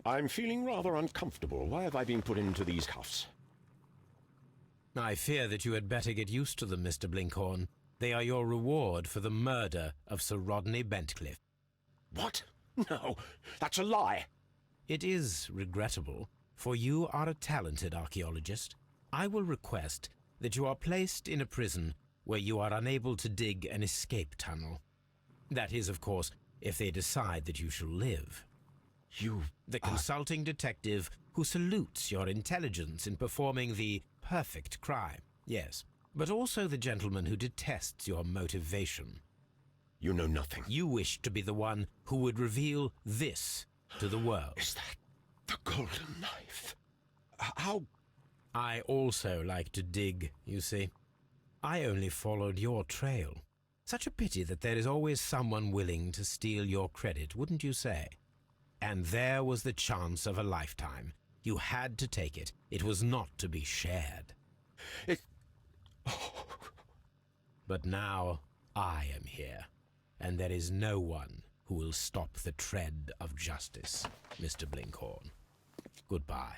I'm feeling rather uncomfortable. Why have I been put into these cuffs? I fear that you had better get used to them, Mr. Blinkhorn. They are your reward for the murder of Sir Rodney Bentcliffe. What? No, that's a lie. It is regrettable, for you are a talented archaeologist. I will request that you are placed in a prison where you are unable to dig an escape tunnel. That is, of course, if they decide that you shall live. The consulting detective who salutes your intelligence in performing the perfect crime, yes, but also the gentleman who detests your motivation. You know nothing. You wish to be the one who would reveal this to the world. Is that the golden knife? How? I also like to dig, you see. I only followed your trail. Such a pity that there is always someone willing to steal your credit, wouldn't you say? And there was the chance of a lifetime. You had to take it. It was not to be shared. But now I am here, and there is no one who will stop the tread of justice, Mr. Blinkhorn. Goodbye.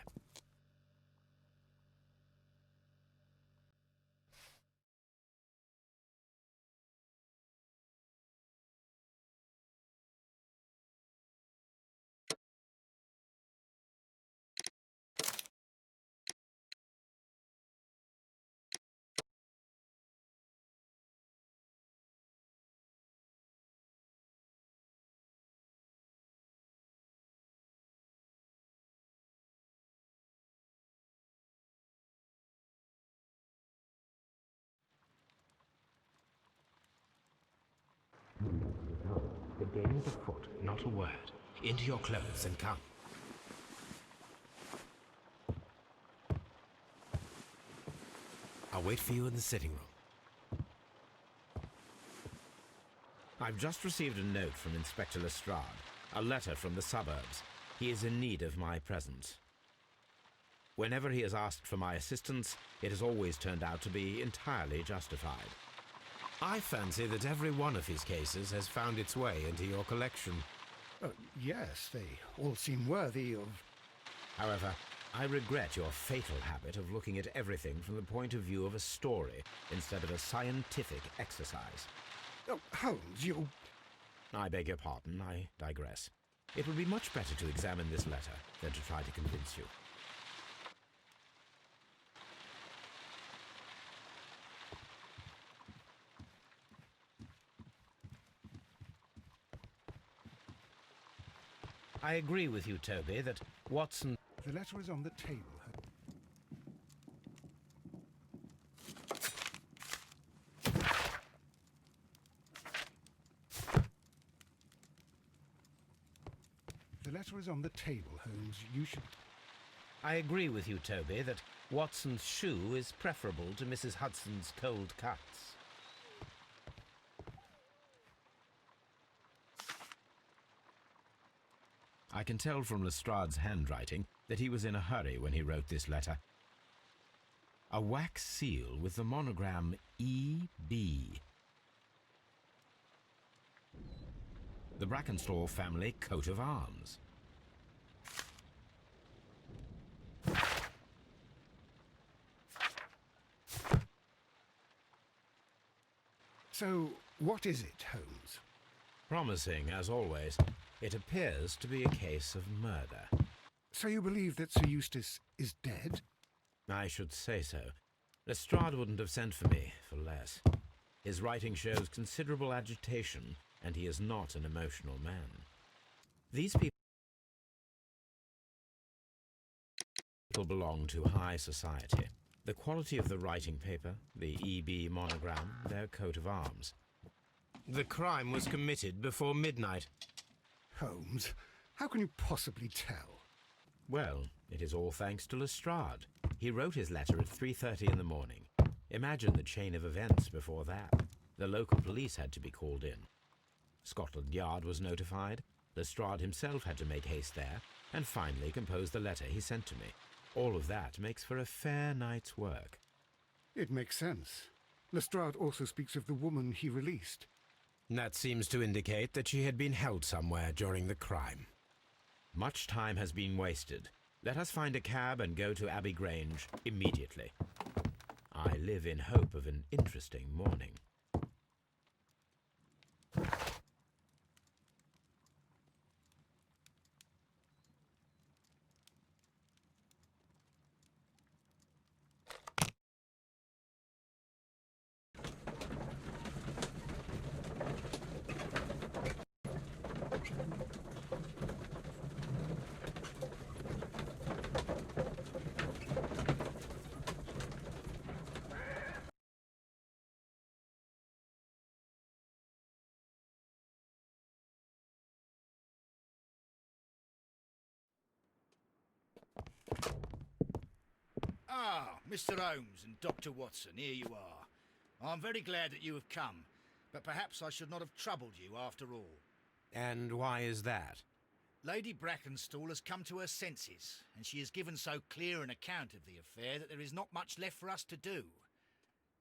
The game is afoot, not a word. Into your clothes and come. I'll wait for you in the sitting room. I've just received a note from Inspector Lestrade, a letter from the suburbs. He is in need of my presence. Whenever he has asked for my assistance, it has always turned out to be entirely justified. I fancy that every one of his cases has found its way into your collection. Yes, they all seem worthy of... However, I regret your fatal habit of looking at everything from the point of view of a story instead of a scientific exercise. Oh, Holmes, you... I beg your pardon, I digress. It would be much better to examine this letter than to try to convince you. I agree with you, Toby, that Watson... The letter is on the table. The letter is on the table, Holmes. You should... I agree with you, Toby, that Watson's shoe is preferable to Mrs. Hudson's cold cuts. I can tell from Lestrade's handwriting that he was in a hurry when he wrote this letter. A wax seal with the monogram E.B. The Brackenstall family coat of arms. So, what is it, Holmes? Promising, as always. It appears to be a case of murder. So you believe that Sir Eustace is dead? I should say so. Lestrade wouldn't have sent for me for less. His writing shows considerable agitation, and he is not an emotional man. These people belong to high society. The quality of the writing paper, the E.B. monogram, their coat of arms. The crime was committed before midnight. Holmes, how can you possibly tell? Well, it is all thanks to Lestrade. He wrote his letter at 3:30 in the morning. Imagine the chain of events before that. The local police had to be called in. Scotland Yard was notified. Lestrade himself had to make haste there, and finally compose the letter he sent to me. All of that makes for a fair night's work. It makes sense. Lestrade also speaks of the woman he released. That seems to indicate that she had been held somewhere during the crime. Much time has been wasted. Let us find a cab and go to Abbey Grange immediately. I live in hope of an interesting morning. Ah, Mr. Holmes and Dr. Watson, here you are. I'm very glad that you have come, but perhaps I should not have troubled you after all. And why is that? Lady Brackenstall has come to her senses, and she has given so clear an account of the affair that there is not much left for us to do.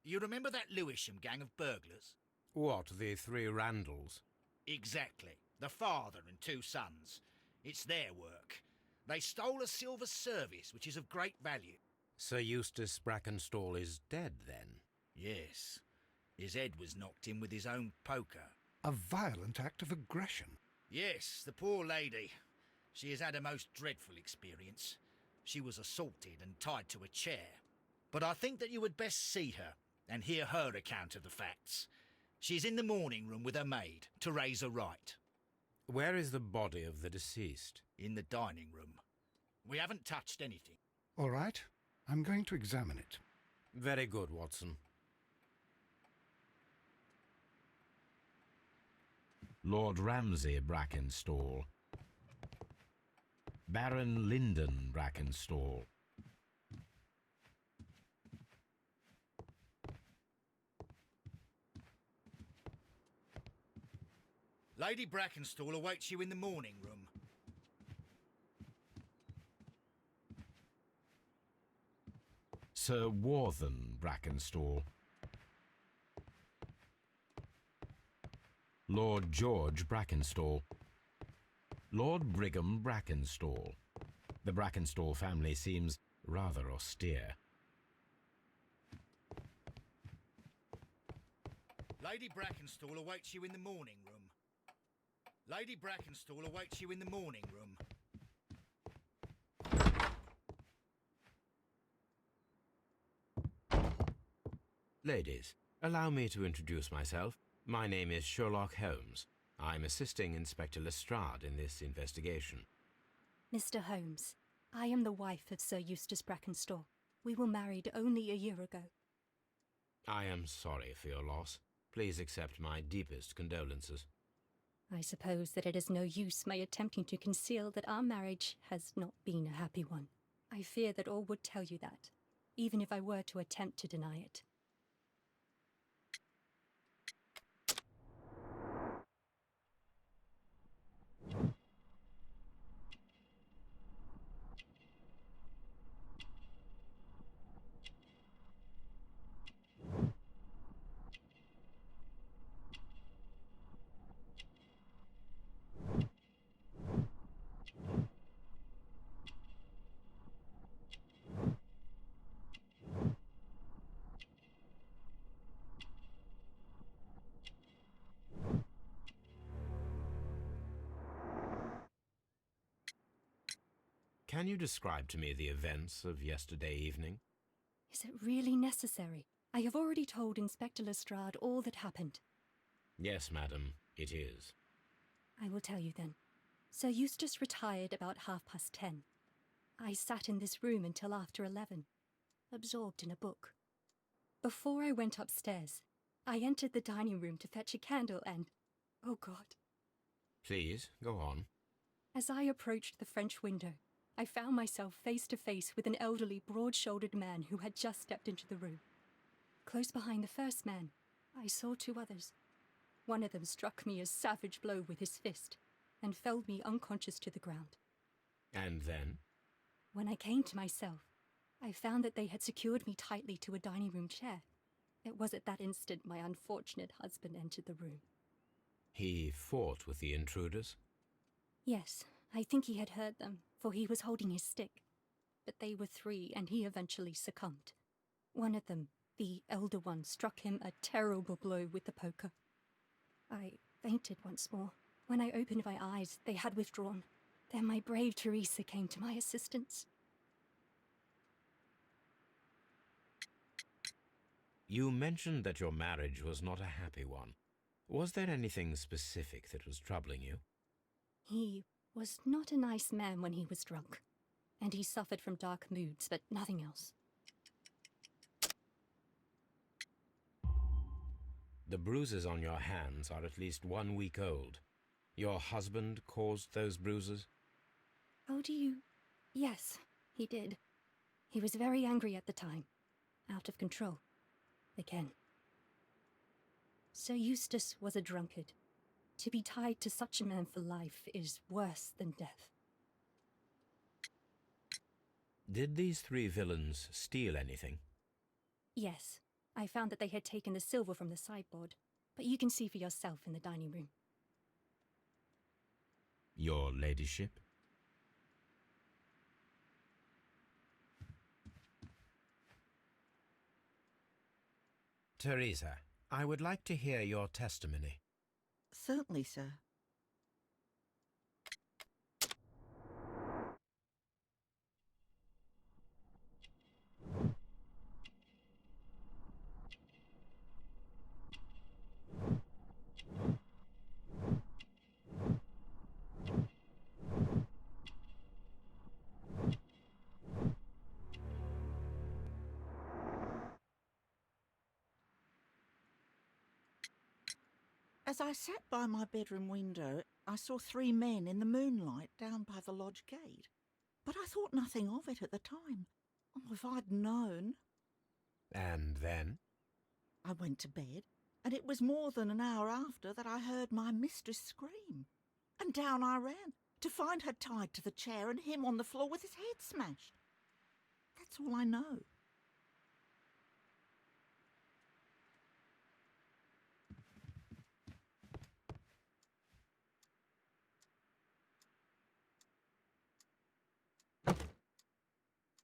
You remember that Lewisham gang of burglars? What, the three Randalls? Exactly. The father and two sons. It's their work. They stole a silver service, which is of great value. Sir Eustace Brackenstall is dead, then? Yes. His head was knocked in with his own poker. A violent act of aggression. Yes, the poor lady. She has had a most dreadful experience. She was assaulted and tied to a chair. But I think that you would best see her and hear her account of the facts. She's in the morning room with her maid to raise a right. Where is the body of the deceased? In the dining room. We haven't touched anything. All right. I'm going to examine it. Very good, Watson. Lord Ramsay Brackenstall. Baron Lyndon Brackenstall. Lady Brackenstall awaits you in the morning room. Sir Warthen Brackenstall. Lord George Brackenstall. Lord Brigham Brackenstall. The Brackenstall family seems rather austere. Lady Brackenstall awaits you in the morning room. Lady Brackenstall awaits you in the morning room. Ladies, allow me to introduce myself. My name is Sherlock Holmes. I'm assisting Inspector Lestrade in this investigation. Mr. Holmes, I am the wife of Sir Eustace Brackenstall. We were married only a year ago. I am sorry for your loss. Please accept my deepest condolences. I suppose that it is no use my attempting to conceal that our marriage has not been a happy one. I fear that all would tell you that, even if I were to attempt to deny it. Can you describe to me the events of yesterday evening? Is it really necessary? I have already told Inspector Lestrade all that happened. Yes, madam, it is. I will tell you then. Sir Eustace retired about 10:30. I sat in this room until after 11, absorbed in a book. Before I went upstairs, I entered the dining room to fetch a candle and... oh God. Please, go on. As I approached the French window, I found myself face to face with an elderly, broad-shouldered man who had just stepped into the room. Close behind the first man, I saw two others. One of them struck me a savage blow with his fist and felled me unconscious to the ground. And then? When I came to myself, I found that they had secured me tightly to a dining room chair. It was at that instant my unfortunate husband entered the room. He fought with the intruders? Yes, I think he had heard them, for he was holding his stick. But they were 3, and he eventually succumbed. One of them, the elder one, struck him a terrible blow with the poker. I fainted once more. When I opened my eyes, they had withdrawn. Then my brave Teresa came to my assistance. You mentioned that your marriage was not a happy one. Was there anything specific that was troubling you? He was not a nice man when he was drunk, and he suffered from dark moods, but nothing else. The bruises on your hands are at least 1 week old. Your husband caused those bruises? How do you... Yes, he did. He was very angry at the time. Out of control. Again. Sir Eustace was a drunkard. To be tied to such a man for life is worse than death. Did these 3 villains steal anything? Yes, I found that they had taken the silver from the sideboard, but you can see for yourself in the dining room. Your ladyship? Teresa, I would like to hear your testimony. Certainly, sir. As I sat by my bedroom window, I saw 3 men in the moonlight down by the lodge gate. But I thought nothing of it at the time. Oh, if I'd known. And then? I went to bed, and it was more than an hour after that I heard my mistress scream. And down I ran, to find her tied to the chair and him on the floor with his head smashed. That's all I know.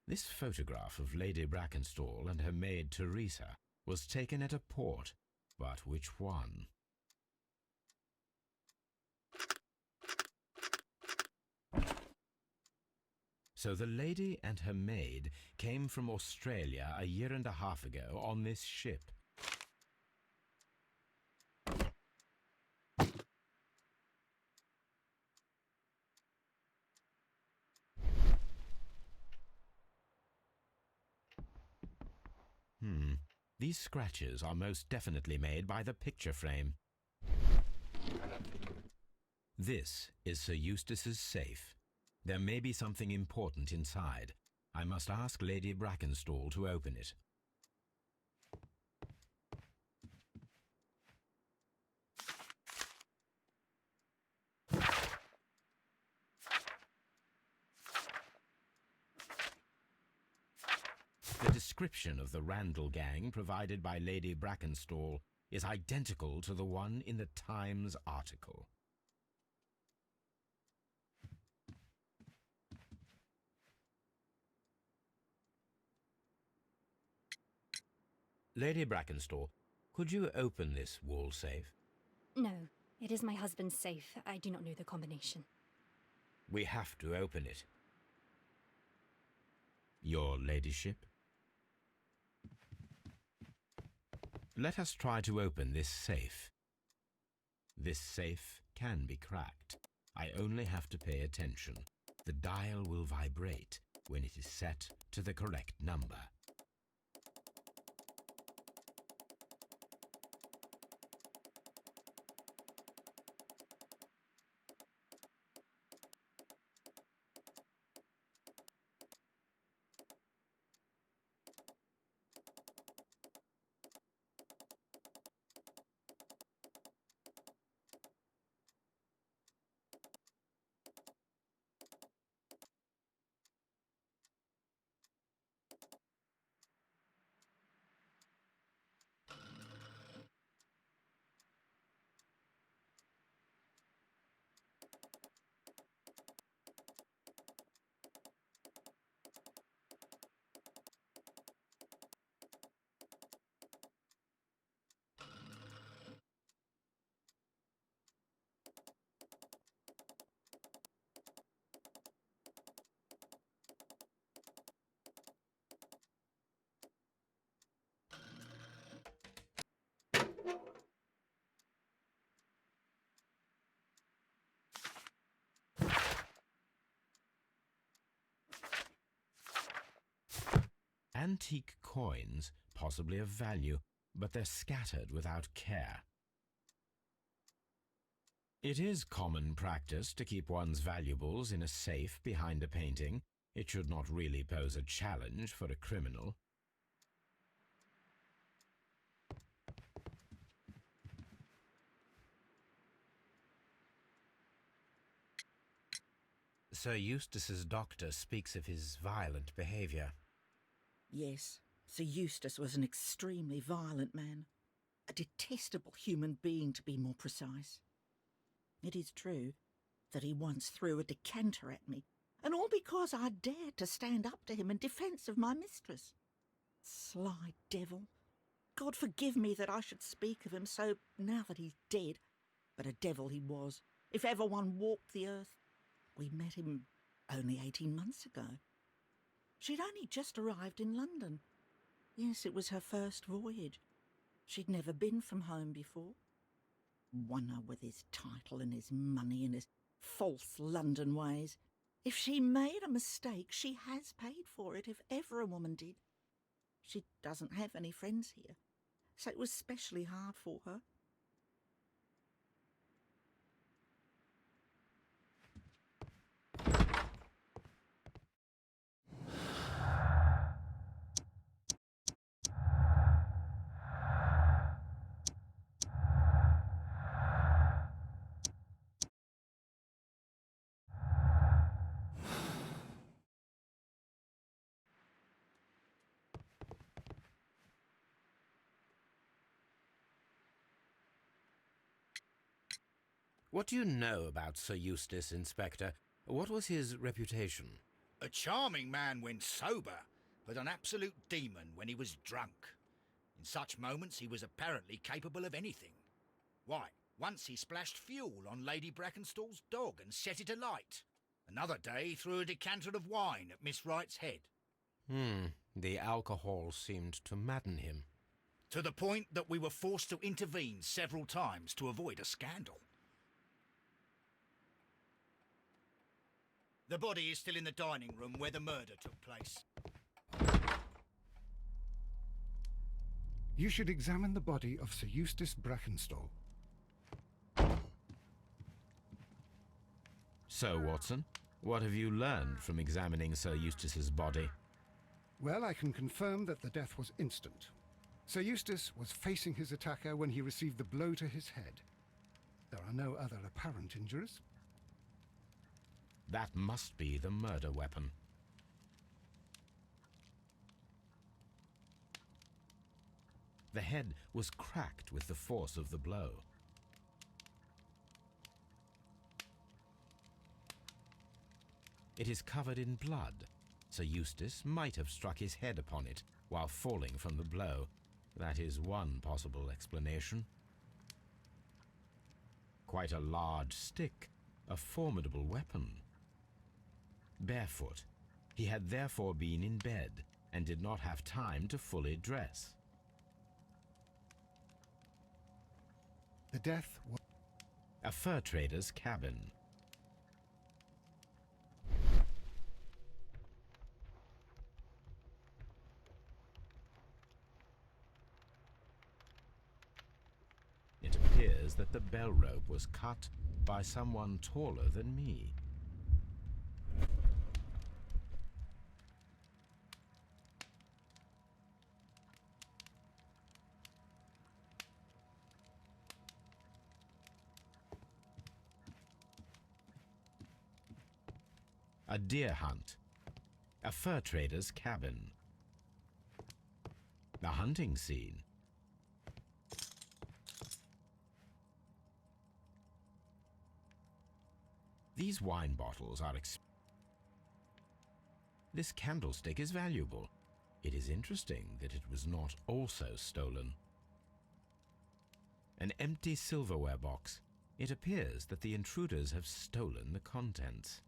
This photograph of Lady Brackenstall and her maid Teresa was taken at a port, but which one? So the lady and her maid came from Australia a year and a half ago on this ship. These scratches are most definitely made by the picture frame. This is Sir Eustace's safe. There may be something important inside. I must ask Lady Brackenstall to open it. The description of the Randall gang provided by Lady Brackenstall is identical to the one in the Times article. Lady Brackenstall, could you open this wall safe? No, it is my husband's safe. I do not know the combination. We have to open it. Your ladyship? Let us try to open this safe. This safe can be cracked. I only have to pay attention. The dial will vibrate when it is set to the correct number. antique coins, possibly of value, but they're scattered without care. It is common practice to keep one's valuables in a safe behind a painting. It should not really pose a challenge for a criminal. Sir Eustace's doctor speaks of his violent behaviour. Yes, Sir Eustace was an extremely violent man. A detestable human being, to be more precise. It is true that he once threw a decanter at me, and all because I dared to stand up to him in defence of my mistress. Sly devil. God forgive me that I should speak of him so now that he's dead, but a devil he was, if ever one walked the earth. We met him only 18 months ago. She'd only just arrived in London. Yes, it was her first voyage. She'd never been from home before. Wonder with his title and his money and his false London ways. If she made a mistake, she has paid for it, if ever a woman did. She doesn't have any friends here, so it was specially hard for her. What do you know about Sir Eustace, Inspector? What was his reputation? A charming man when sober, but an absolute demon when he was drunk. In such moments he was apparently capable of anything. Why, once he splashed fuel on Lady Brackenstall's dog and set it alight. Another day he threw a decanter of wine at Miss Wright's head. The alcohol seemed to madden him. To the point that we were forced to intervene several times to avoid a scandal. The body is still in the dining room where the murder took place. You should examine the body of Sir Eustace Brackenstall. So, Watson, what have you learned from examining Sir Eustace's body? Well, I can confirm that the death was instant. Sir Eustace was facing his attacker when he received the blow to his head. There are no other apparent injuries. That must be the murder weapon. The head was cracked with the force of the blow. It is covered in blood. Sir Eustace might have struck his head upon it while falling from the blow. That is one possible explanation. Quite a large stick, a formidable weapon. Barefoot, he had therefore been in bed and did not have time to fully dress. The death was a fur trader's cabin. It appears that the bell rope was cut by someone taller than me. A deer hunt. A fur trader's cabin. A hunting scene. These wine bottles are This candlestick is valuable. It is interesting that it was not also stolen. An empty silverware box. It appears that the intruders have stolen the contents.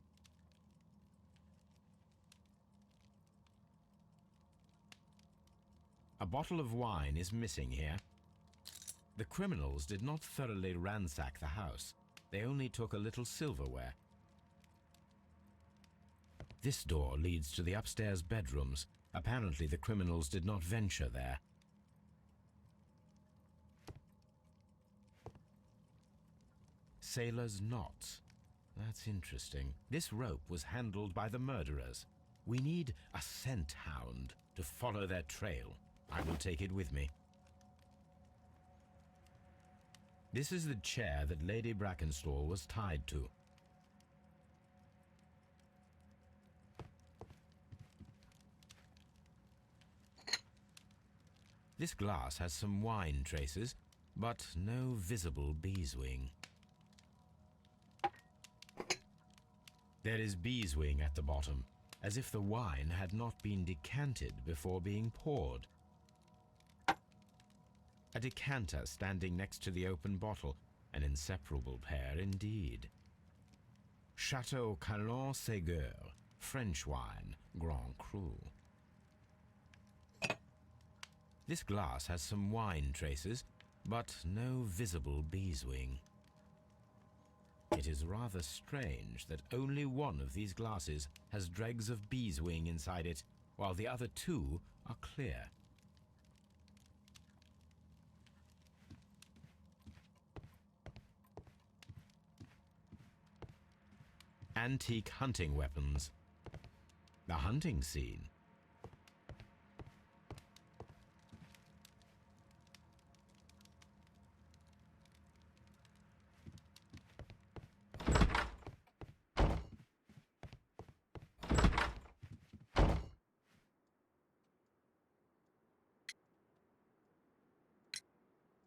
A bottle of wine is missing here. The criminals did not thoroughly ransack the house. They only took a little silverware. This door leads to the upstairs bedrooms. Apparently the criminals did not venture there. Sailor's knots. That's interesting. This rope was handled by the murderers. We need a scent hound to follow their trail. I will take it with me. This is the chair that Lady Brackenstall was tied to. This glass has some wine traces, but no visible beeswing. There is beeswing at the bottom, as if the wine had not been decanted before being poured. A decanter standing next to the open bottle, an inseparable pair indeed. Chateau Calon-Ségur, French wine, Grand Cru. This glass has some wine traces, but no visible beeswing. It is rather strange that only one of these glasses has dregs of beeswing inside it, while the other two are clear. Antique hunting weapons. The hunting scene.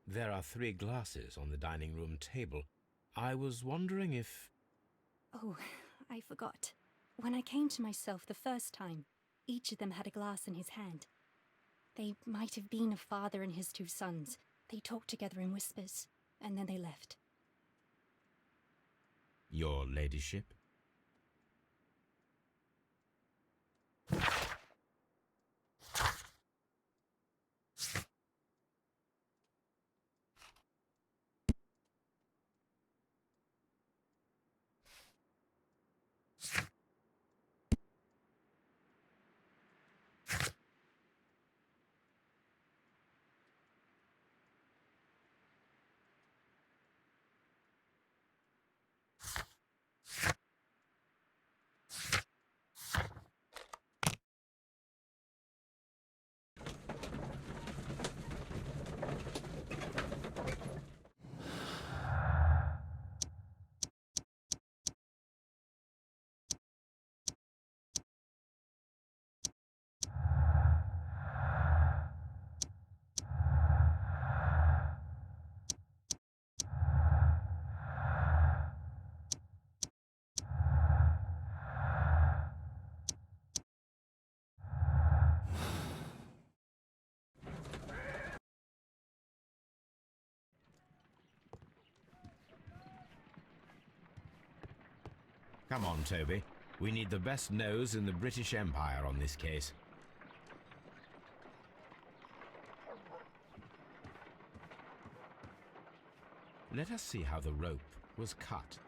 There are 3 glasses on the dining room table. I was wondering if... Oh, I forgot. When I came to myself the first time, each of them had a glass in his hand. They might have been a father and his 2 sons. They talked together in whispers, and then they left. Your ladyship? Come on, Toby. We need the best nose in the British Empire on this case. Let us see how the rope was cut.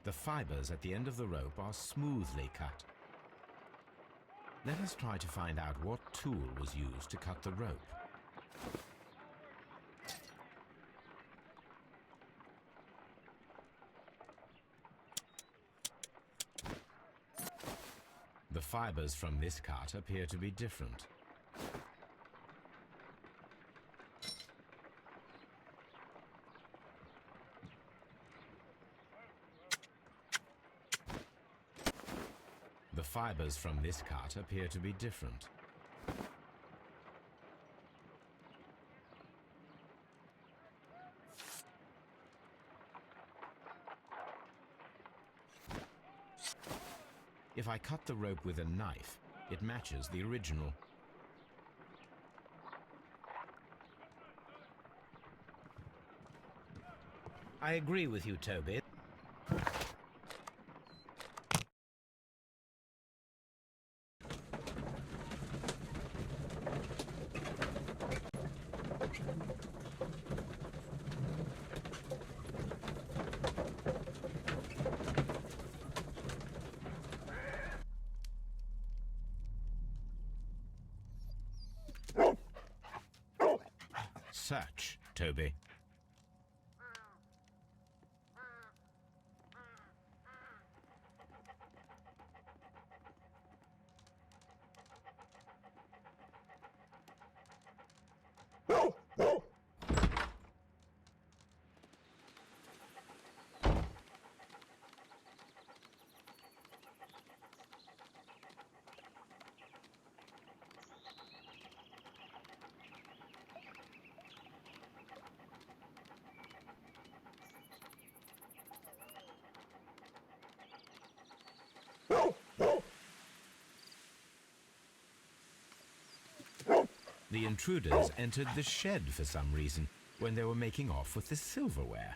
The fibers at the end of the rope are smoothly cut. Let us try to find out what tool was used to cut the rope. The fibers from this cut appear to be different. The fibers from this cut appear to be different. If I cut the rope with a knife, it matches the original. I agree with you, Toby. search, Toby. The intruders entered the shed for some reason when they were making off with the silverware.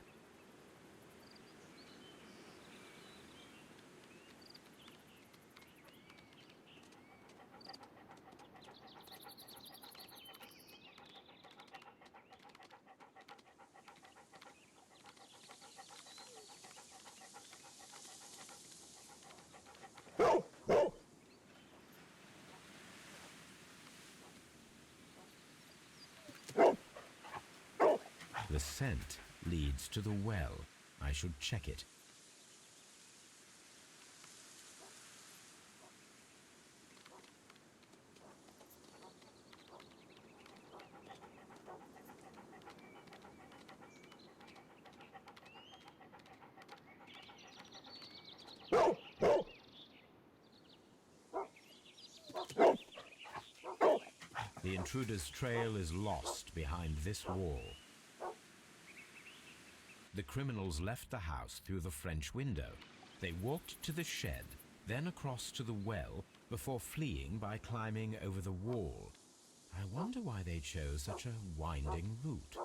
The scent leads to the well. I should check it. The intruder's trail is lost behind this wall. The criminals left the house through the French window. They walked to the shed, then across to the well, before fleeing by climbing over the wall. I wonder why they chose such a winding route.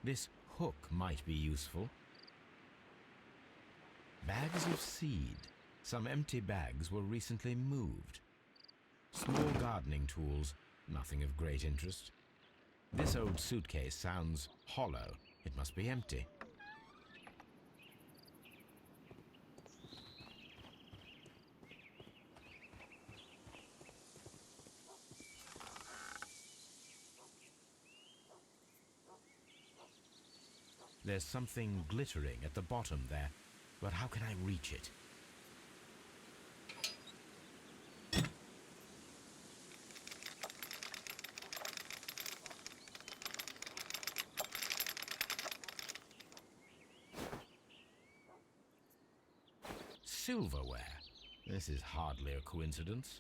This hook might be useful. Bags of seed. Some empty bags were recently moved. Small gardening tools, nothing of great interest. This old suitcase sounds hollow. It must be empty. There's something glittering at the bottom there, but how can I reach it? Silverware. This is hardly a coincidence.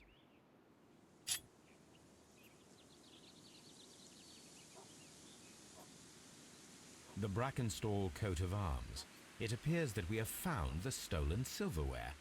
The Brackenstall coat of arms. It appears that we have found the stolen silverware.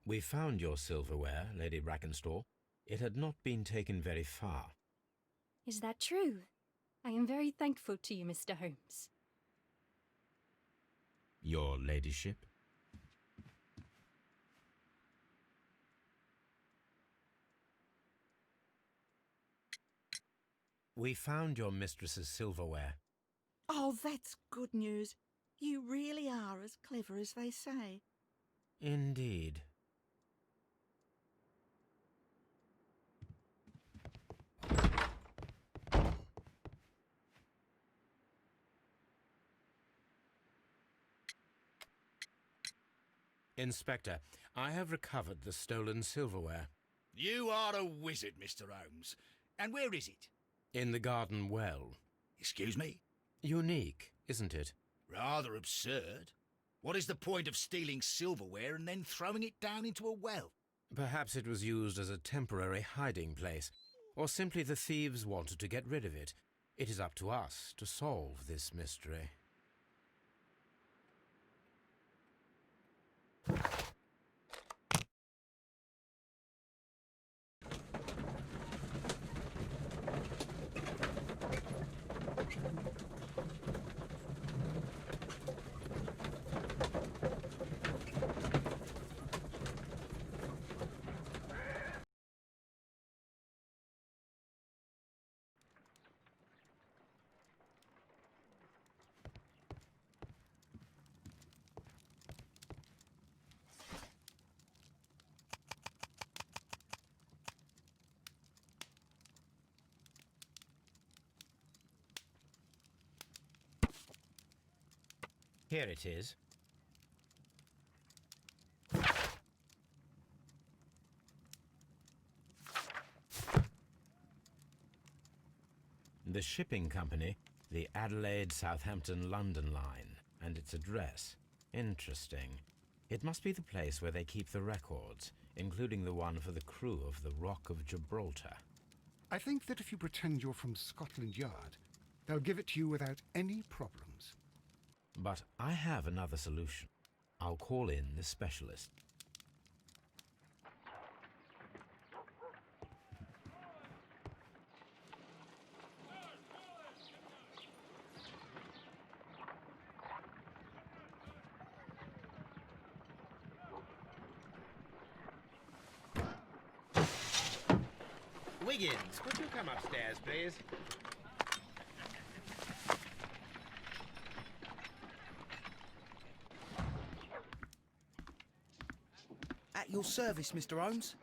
We found your silverware, Lady Brackenstall. It had not been taken very far. Is that true? I am very thankful to you, Mr. Holmes. Your ladyship? We found your mistress's silverware. Oh, that's good news. You really are as clever as they say. Indeed. Inspector, I have recovered the stolen silverware. You are a wizard, Mr. Holmes. And where is it? In the garden well. Excuse me? Unique, isn't it? Rather absurd. What is the point of stealing silverware and then throwing it down into a well? Perhaps it was used as a temporary hiding place, or simply the thieves wanted to get rid of it. It is up to us to solve this mystery. Here it is. The shipping company, the Adelaide, Southampton, London line, and its address. Interesting. It must be the place where they keep the records, including the one for the crew of the Rock of Gibraltar. I think that if you pretend you're from Scotland Yard, they'll give it to you without any problems. But I have another solution. I'll call in the specialist. Wiggins, could you come upstairs, please? At your service, Mr. Holmes.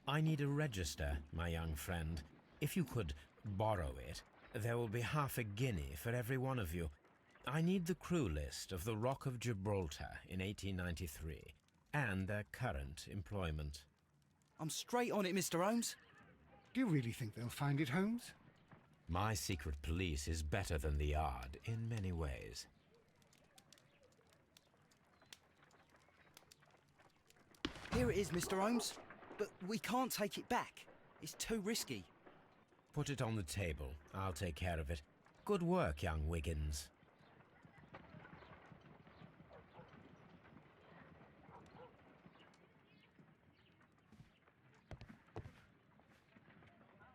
I need a register, my young friend. If you could borrow it, there will be half a guinea for every one of you. I need the crew list of the Rock of Gibraltar in 1893 and their current employment. I'm straight on it, Mr. Holmes. Do you really think they'll find it, Holmes? My secret police is better than the Yard in many ways. Here it is, Mr. Holmes. But we can't take it back. It's too risky. Put it on the table. I'll take care of it. Good work, young Wiggins.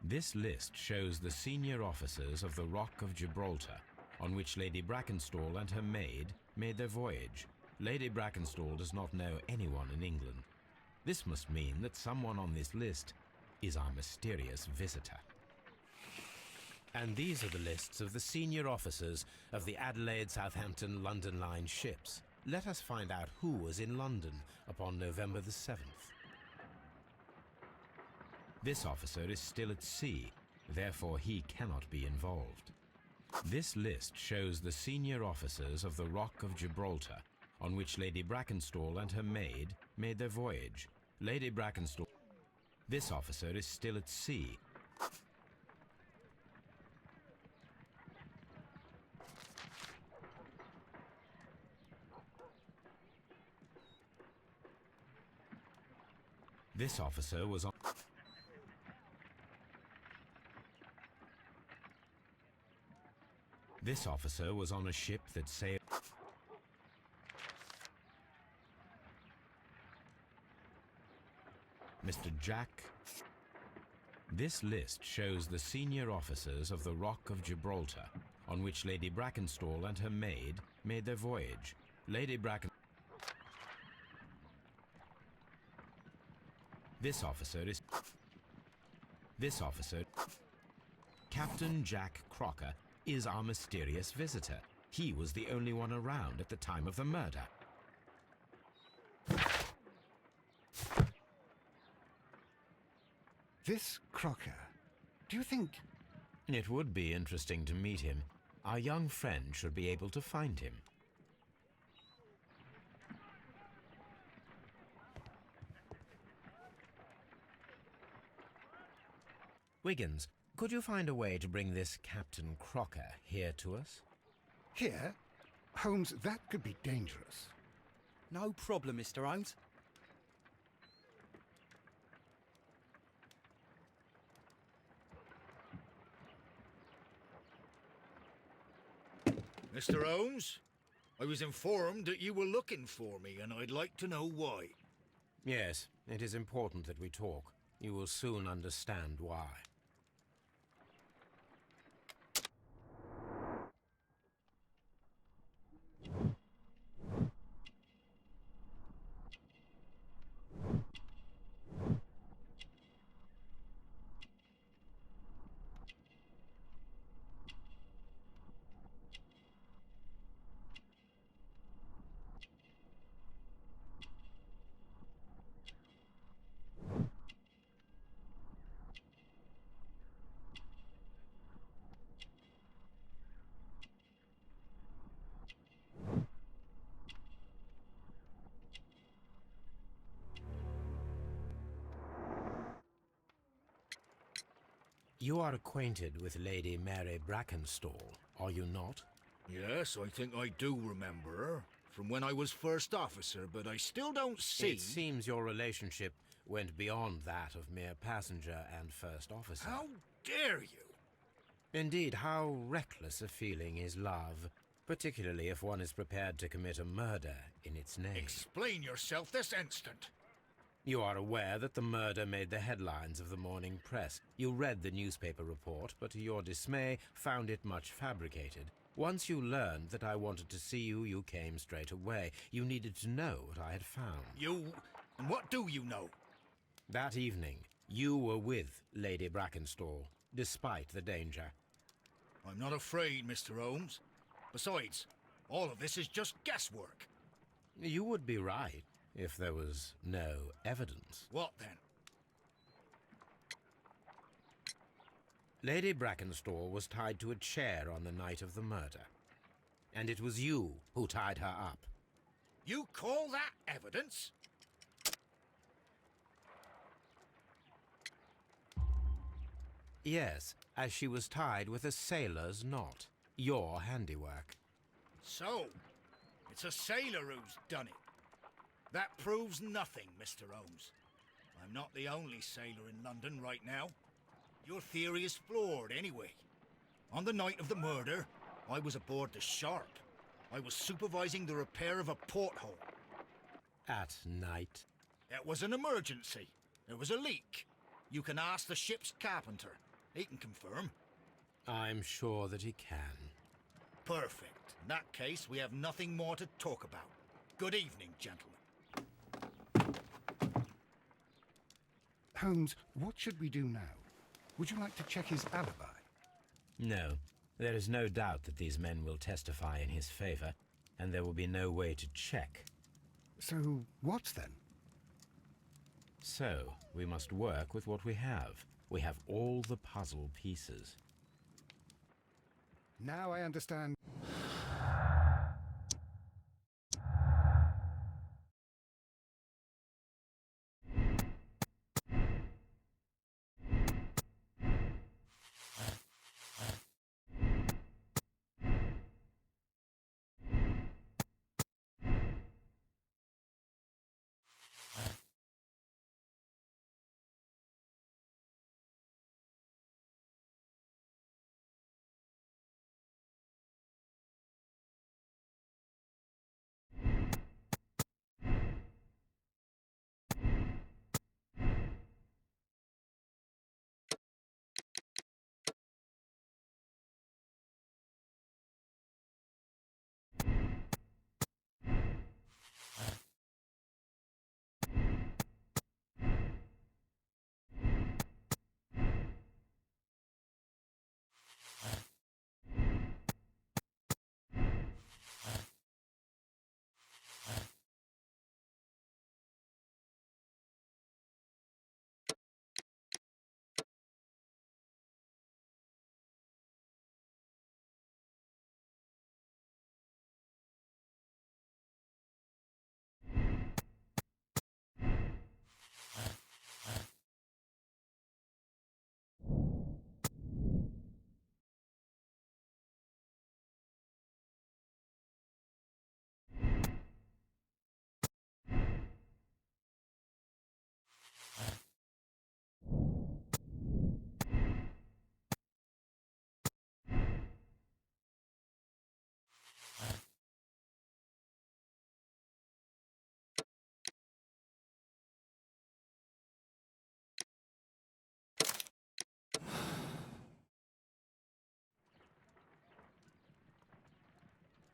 This list shows the senior officers of the Rock of Gibraltar, on which Lady Brackenstall and her maid made their voyage. Lady Brackenstall does not know anyone in England. This must mean that someone on this list is our mysterious visitor. And these are the lists of the senior officers of the Adelaide, Southampton, London line ships. Let us find out who was in London upon November the 7th. This officer is still at sea, therefore he cannot be involved. This list shows the senior officers of the Rock of Gibraltar, on which Lady Brackenstall and her maid made their voyage. Lady Brackenstall. This officer is still at sea. This officer was on... This officer was on a ship that sailed... Mr. Jack... This list shows the senior officers of the Rock of Gibraltar, on which Lady Brackenstall and her maid made their voyage. Lady Bracken... This officer is... This officer... Captain Jack Crocker is our mysterious visitor. He was the only one around at the time of the murder. This Crocker, do you think... It would be interesting to meet him. Our young friend should be able to find him. Wiggins, could you find a way to bring this Captain Crocker here to us? Here? Holmes, that could be dangerous. No problem, Mr. Holmes. Mr. Holmes, I was informed that you were looking for me, and I'd like to know why. Yes, it is important that we talk. You will soon understand why. You are acquainted with Lady Mary Brackenstall, are you not? Yes, I think I do remember her, from when I was first officer, but I still don't see... It seems your relationship went beyond that of mere passenger and first officer. How dare you? Indeed, how reckless a feeling is love, particularly if one is prepared to commit a murder in its name. Explain yourself this instant. You are aware that the murder made the headlines of the morning press. You read the newspaper report, but to your dismay, found it much fabricated. Once you learned that I wanted to see you, you came straight away. You needed to know what I had found. You... and what do you know? That evening, you were with Lady Brackenstall, despite the danger. I'm not afraid, Mr. Holmes. Besides, all of this is just guesswork. You would be right if there was no evidence. What then? Lady Brackenstall was tied to a chair on the night of the murder. And it was you who tied her up. You call that evidence? Yes, as she was tied with a sailor's knot. Your handiwork. So, it's a sailor who's done it. That proves nothing, Mr. Holmes. I'm not the only sailor in London right now. Your theory is flawed anyway. On the night of the murder, I was aboard the Sharp. I was supervising the repair of a porthole. At night? It was an emergency. There was a leak. You can ask the ship's carpenter. He can confirm. I'm sure that he can. Perfect. In that case, we have nothing more to talk about. Good evening, gentlemen. Holmes, what should we do now? Would you like to check his alibi? No. There is no doubt that these men will testify in his favor, and there will be no way to check. So, what then? So, we must work with what we have. We have all the puzzle pieces. Now I understand.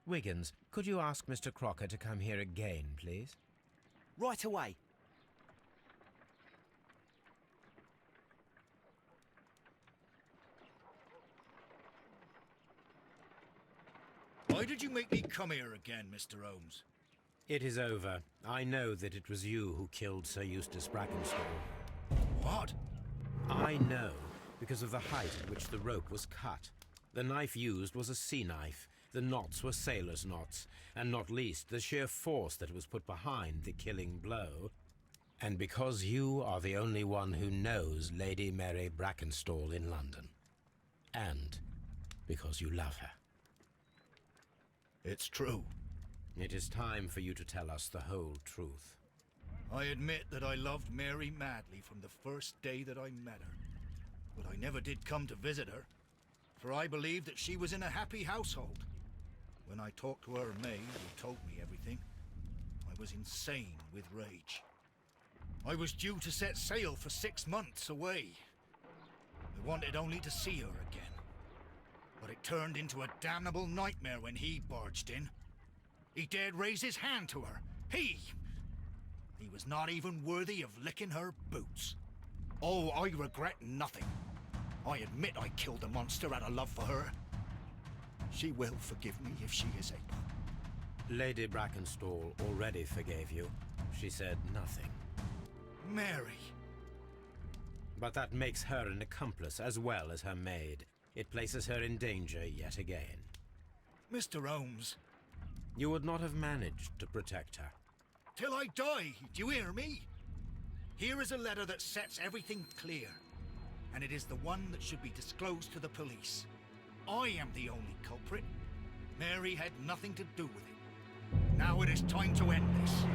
Wiggins, could you ask Mr. Crocker to come here again, please? Right away. Why did you make me come here again, Mr. Holmes? It is over. I know that it was you who killed Sir Eustace Brackenstall. What? I know, because of the height at which the rope was cut. The knife used was a sea knife. The knots were sailor's knots, and not least the sheer force that was put behind the killing blow. And because you are the only one who knows Lady Mary Brackenstall in London. And because you love her. It's true. It is time for you to tell us the whole truth. I admit that I loved Mary madly from the first day that I met her. But I never did come to visit her, for I believed that she was in a happy household. When I talked to her maid, who told me everything, I was insane with rage. I was due to set sail for 6 months away. I wanted only to see her again. But it turned into a damnable nightmare when he barged in. He dared raise his hand to her. He was not even worthy of licking her boots. Oh, I regret nothing. I admit I killed the monster out of love for her. She will forgive me if she is able. Lady Brackenstall already forgave you. She said nothing. Mary. But that makes her an accomplice as well as her maid. It places her in danger yet again. Mr. Holmes. You would not have managed to protect her. Till I die, do you hear me? Here is a letter that sets everything clear, and it is the one that should be disclosed to the police. I am the only culprit. Mary had nothing to do with it. Now it is time to end this.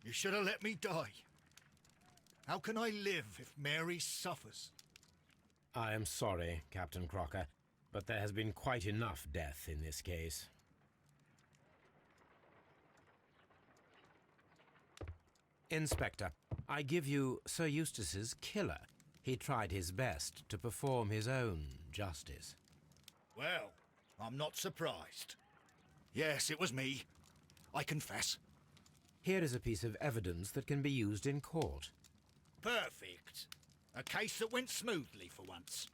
You should have let me die. How can I live if Mary suffers? I am sorry, Captain Crocker, but there has been quite enough death in this case. Inspector, I give you Sir Eustace's killer. He tried his best to perform his own justice. Well, I'm not surprised. Yes, it was me. I confess. Here is a piece of evidence that can be used in court. Perfect. A case that went smoothly for once.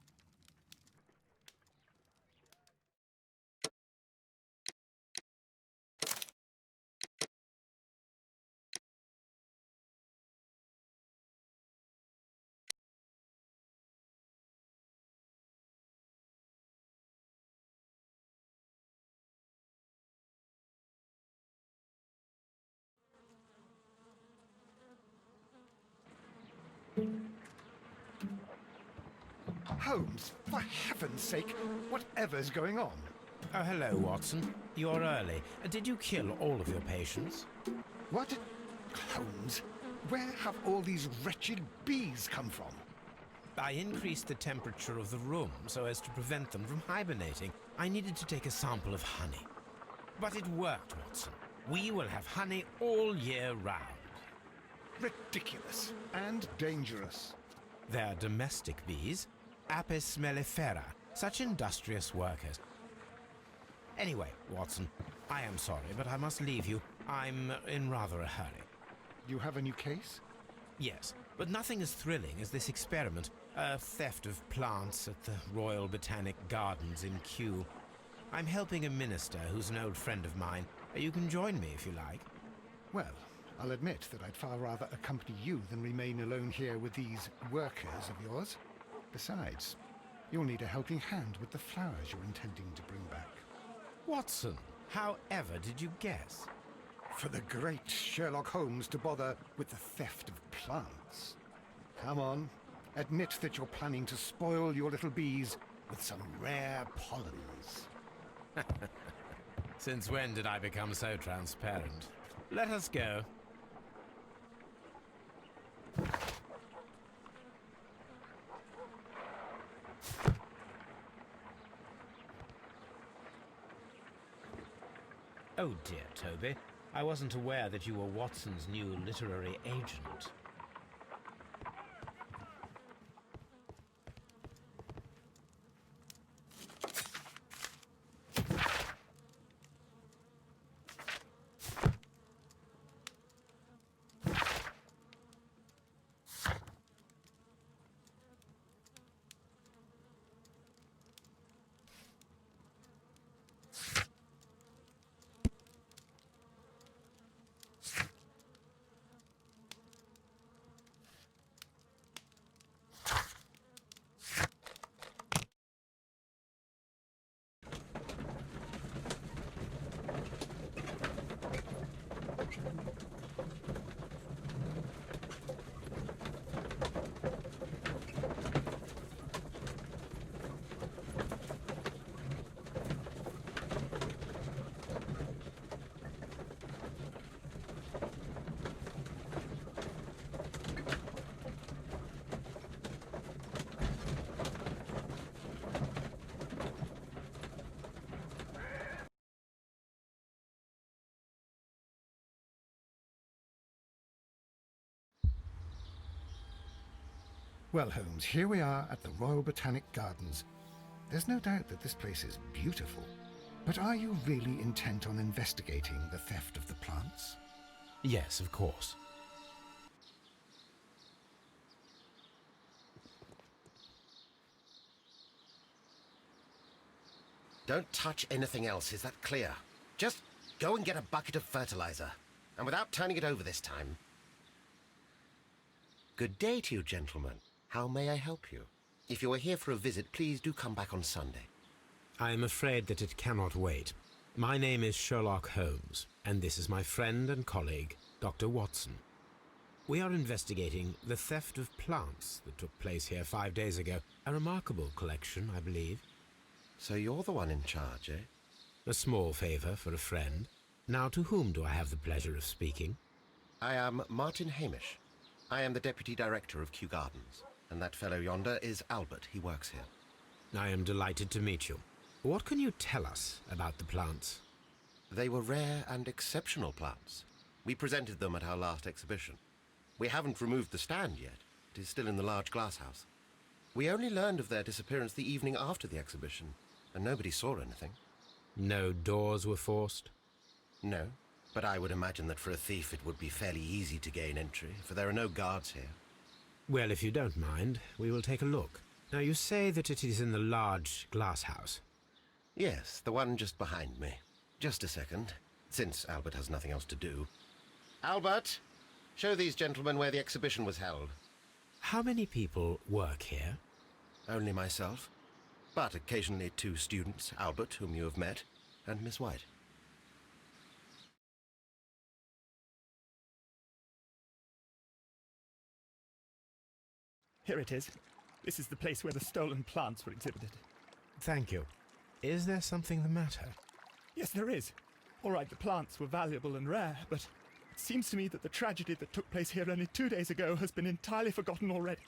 Holmes, for heaven's sake, whatever's going on? Oh, hello, Watson. You're early. Did you kill all of your patients? What? Holmes, where have all these wretched bees come from? I increased the temperature of the room so as to prevent them from hibernating. I needed to take a sample of honey. But it worked, Watson. We will have honey all year round. Ridiculous and dangerous. They're domestic bees, Apis mellifera, such industrious workers. Anyway, Watson, I am sorry, but I must leave you. I'm in rather a hurry. You have a new case? Yes, but nothing as thrilling as this experiment. A theft of plants at the Royal Botanic Gardens in Kew. I'm helping a minister who's an old friend of mine. You can join me if you like. Well, I'll admit that I'd far rather accompany you than remain alone here with these workers of yours. Besides, you'll need a helping hand with the flowers you're intending to bring back. Watson, however did you guess? For the great Sherlock Holmes to bother with the theft of plants. Come on, admit that you're planning to spoil your little bees with some rare pollens. Since when did I become so transparent? Let us go. Oh dear, Toby. I wasn't aware that you were Watson's new literary agent. Well, Holmes, here we are at the Royal Botanic Gardens. There's no doubt that this place is beautiful. But are you really intent on investigating the theft of the plants? Yes, of course. Don't touch anything else, is that clear? Just go and get a bucket of fertilizer. And without turning it over this time. Good day to you, gentlemen. How may I help you? If you are here for a visit, please do come back on Sunday. I am afraid that it cannot wait. My name is Sherlock Holmes, and this is my friend and colleague, Dr. Watson. We are investigating the theft of plants that took place here 5 days ago. A remarkable collection, I believe. So you're the one in charge, eh? A small favour for a friend. Now, to whom do I have the pleasure of speaking? I am Martin Hamish. I am the Deputy Director of Kew Gardens. And that fellow yonder is Albert. He works here. I am delighted to meet you. What can you tell us about the plants? They were rare and exceptional plants. We presented them at our last exhibition. We haven't removed the stand yet. It is still in the large glass house. We only learned of their disappearance the evening after the exhibition, and nobody saw anything. No doors were forced? No, but I would imagine that for a thief it would be fairly easy to gain entry, for there are no guards here. Well, if you don't mind, we will take a look. Now, you say that it is in the large glass house. Yes, the one just behind me. Just a second, since Albert has nothing else to do. Albert, show these gentlemen where the exhibition was held. How many people work here? Only myself, but occasionally 2 students, Albert, whom you have met, and Miss White. Here it is. This is the place where the stolen plants were exhibited. Thank you. Is there something the matter? Yes, there is. All right, the plants were valuable and rare, but it seems to me that the tragedy that took place here only 2 days ago has been entirely forgotten already.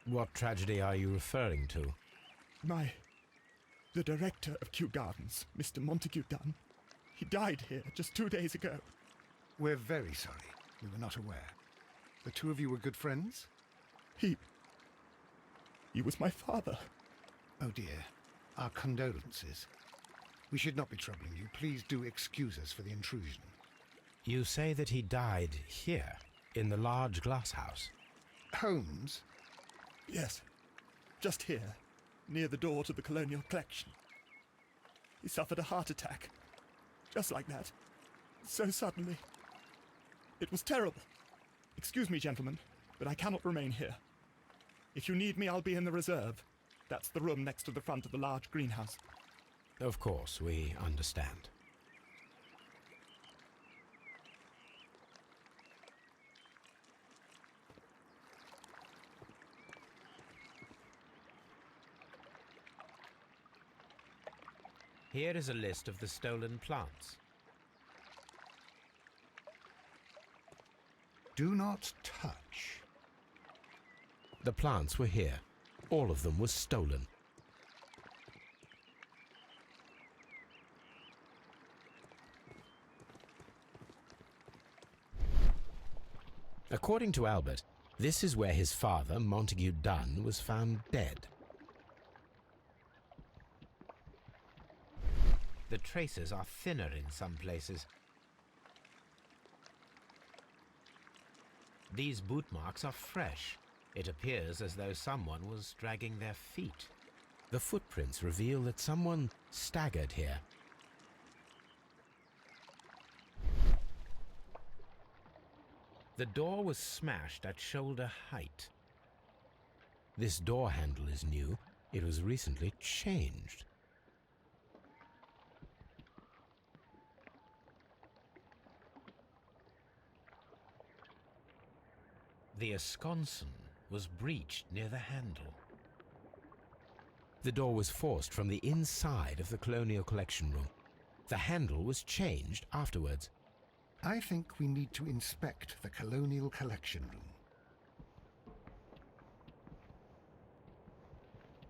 What tragedy are you referring to? The director of Kew Gardens, Mr. Montague Dunn, he died here just 2 days ago. We're very sorry. We were not aware. The two of you were good friends? He was my father. Oh dear. Our condolences. We should not be troubling you. Please do excuse us for the intrusion. You say that he died here, in the large glass house? Holmes? Yes. Just here, near the door to the colonial collection. He suffered a heart attack. Just like that. So suddenly. It was terrible. Excuse me, gentlemen, but I cannot remain here. If you need me, I'll be in the reserve. That's the room next to the front of the large greenhouse. Of course, we understand. Here is a list of the stolen plants. Do not touch. The plants were here. All of them were stolen. According to Albert, this is where his father, Montague Dunn, was found dead. The traces are thinner in some places. These boot marks are fresh. It appears as though someone was dragging their feet. The footprints reveal that someone staggered here. The door was smashed at shoulder height. This door handle is new. It was recently changed. The esconson was breached near the handle. The door was forced from the inside of the Colonial Collection Room. The handle was changed afterwards. I think we need to inspect the Colonial Collection Room.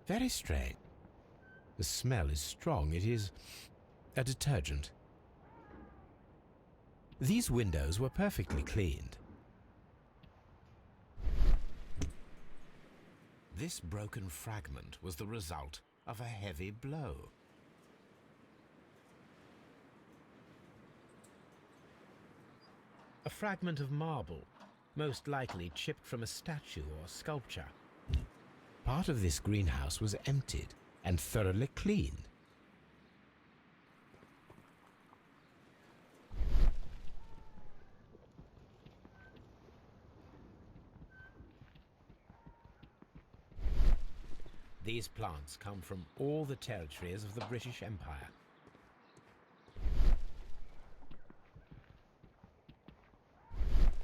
Very strange. The smell is strong. It is a detergent. These windows were perfectly cleaned. This broken fragment was the result of a heavy blow. A fragment of marble, most likely chipped from a statue or sculpture. Part of this greenhouse was emptied and thoroughly cleaned. These plants come from all the territories of the British Empire.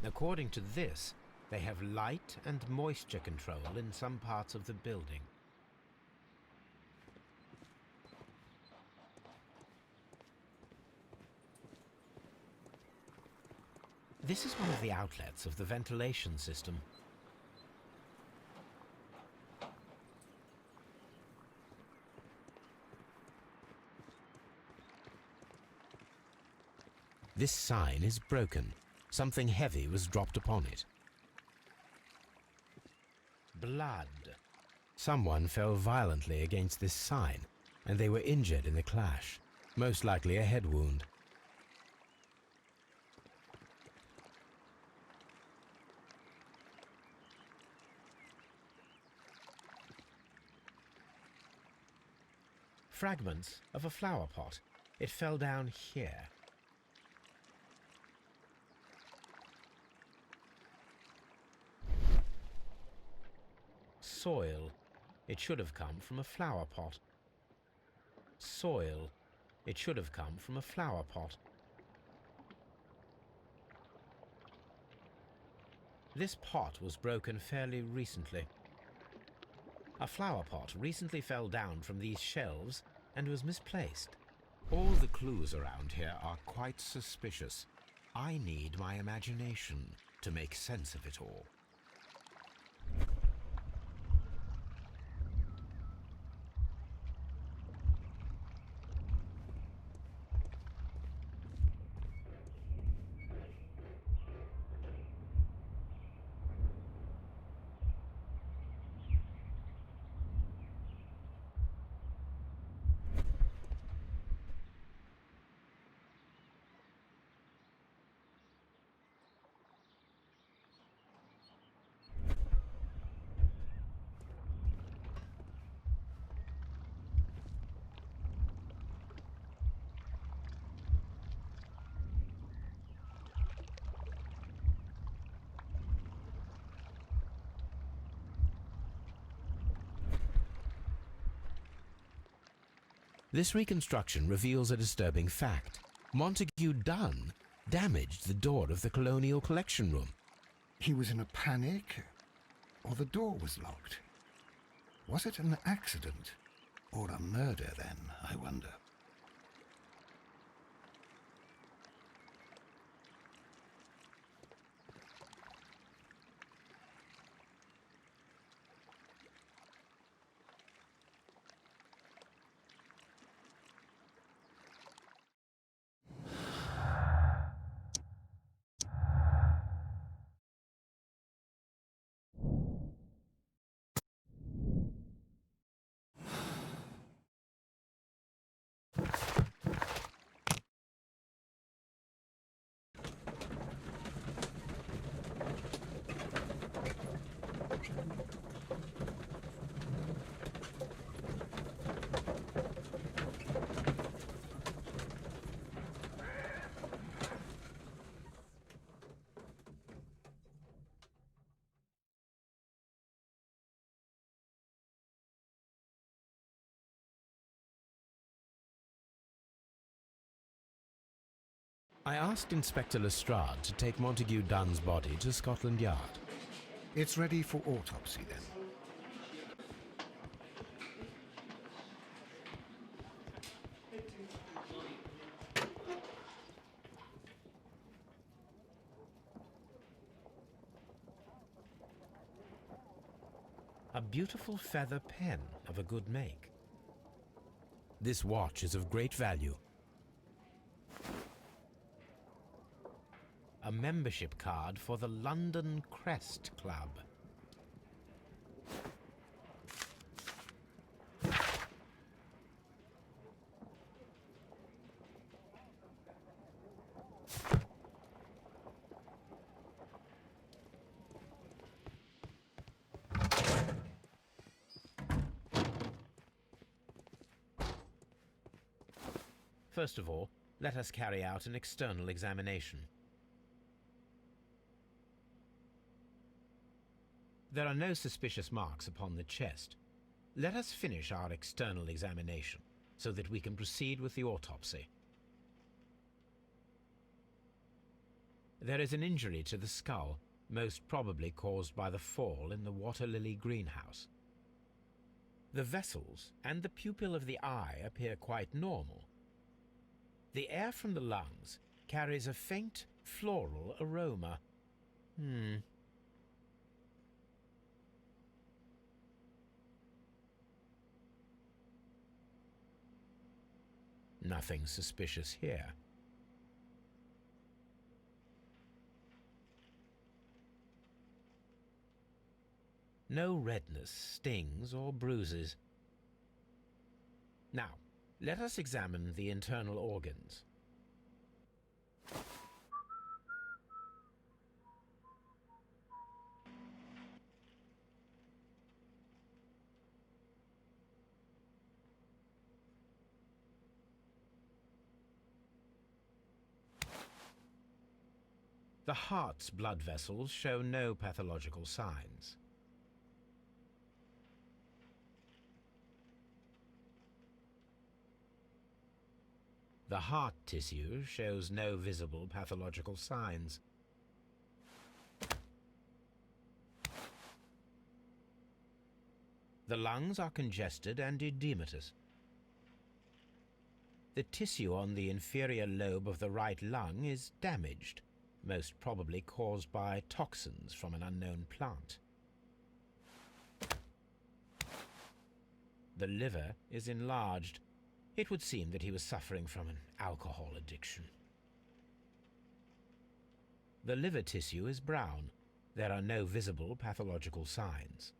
According to this, they have light and moisture control in some parts of the building. This is one of the outlets of the ventilation system. This sign is broken. Something heavy was dropped upon it. Blood. Someone fell violently against this sign, and they were injured in the clash, most likely a head wound. Fragments of a flower pot. It fell down here. Soil. It should have come from a flower pot. Soil. It should have come from a flower pot. This pot was broken fairly recently. A flower pot recently fell down from these shelves and was misplaced. All the clues around here are quite suspicious. I need my imagination to make sense of it all. This reconstruction reveals a disturbing fact. Montague Dunn damaged the door of the Colonial Collection Room. He was in a panic, or the door was locked. Was it an accident, or a murder then, I wonder? I asked Inspector Lestrade to take Montague Dunn's body to Scotland Yard. It's ready for autopsy, then. A beautiful feather pen of a good make. This watch is of great value. A membership card for the London Crest Club. First of all, let us carry out an external examination. There are no suspicious marks upon the chest. Let us finish our external examination so that we can proceed with the autopsy. There is an injury to the skull, most probably caused by the fall in the water lily greenhouse. The vessels and the pupil of the eye appear quite normal. The air from the lungs carries a faint floral aroma. Nothing suspicious here. No redness, stings, or bruises. Now, let us examine the internal organs. The heart's blood vessels show no pathological signs. The heart tissue shows no visible pathological signs. The lungs are congested and edematous. The tissue on the inferior lobe of the right lung is damaged, most probably caused by toxins from an unknown plant. The liver is enlarged. It would seem that he was suffering from an alcohol addiction. The liver tissue is brown. There are no visible pathological signs.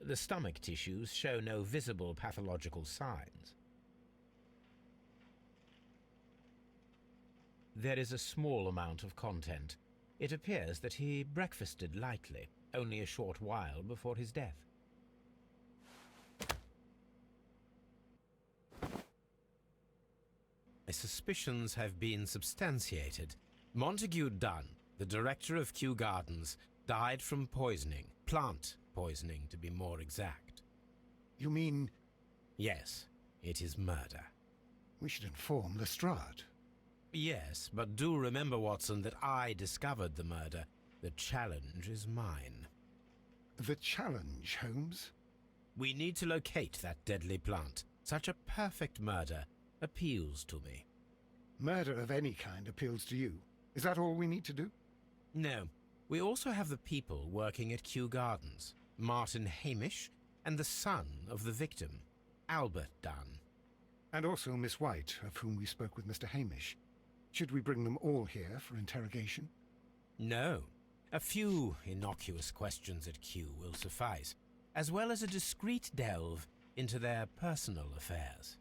The stomach tissues show no visible pathological signs. There is a small amount of content. It appears that he breakfasted lightly, only a short while before his death. My suspicions have been substantiated. Montague Dunn, the director of Kew Gardens, died from poisoning. Plant poisoning, to be more exact. You mean... Yes, it is murder. We should inform Lestrade. Yes, but do remember, Watson, that I discovered the murder. The challenge is mine. The challenge, Holmes? We need to locate that deadly plant. Such a perfect murder appeals to me. Murder of any kind appeals to you. Is that all we need to do? No. We also have the people working at Kew Gardens. Martin Hamish and the son of the victim, Albert Dunn. And also Miss White, of whom we spoke with Mr. Hamish. Should we bring them all here for interrogation? No. A few innocuous questions at Kew will suffice, as well as a discreet delve into their personal affairs.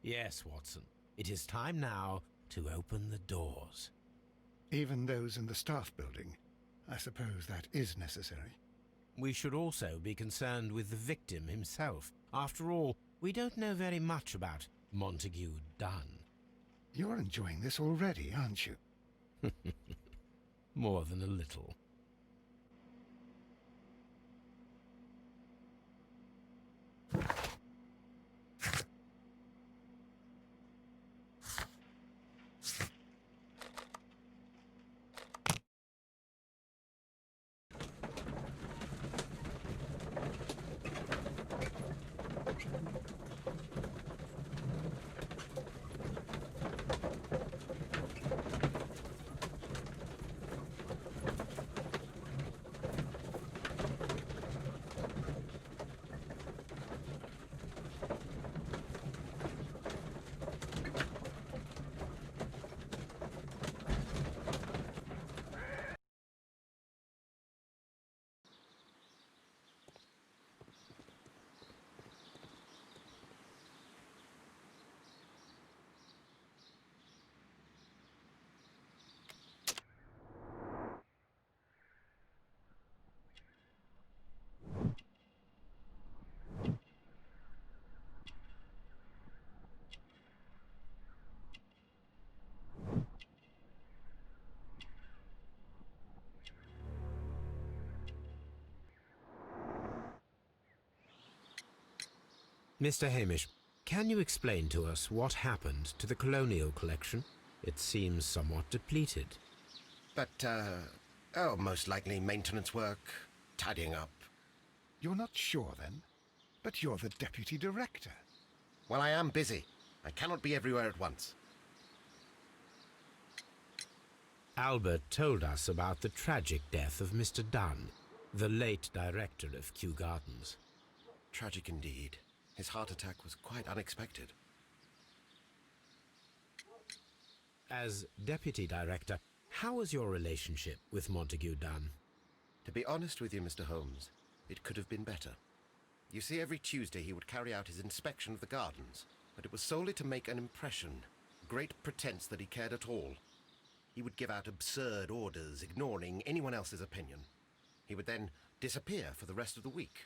Yes, Watson, it is time now to open the doors. Even those in the staff building? I suppose that is necessary. We should also be concerned with the victim himself. After all, we don't know very much about Montague Dunn. You're enjoying this already, aren't you? More than a little. Mr. Hamish, can you explain to us what happened to the colonial collection? It seems somewhat depleted. But, oh, most likely maintenance work, tidying up. You're not sure, then? But you're the deputy director. Well, I am busy. I cannot be everywhere at once. Albert told us about the tragic death of Mr. Dunn, the late director of Kew Gardens. Tragic indeed. His heart attack was quite unexpected. As deputy director, how was your relationship with Montague Dunn? To be honest with you, Mr. Holmes, it could have been better. You see, every Tuesday he would carry out his inspection of the gardens, but it was solely to make an impression, great pretense that he cared at all. He would give out absurd orders, ignoring anyone else's opinion. He would then disappear for the rest of the week.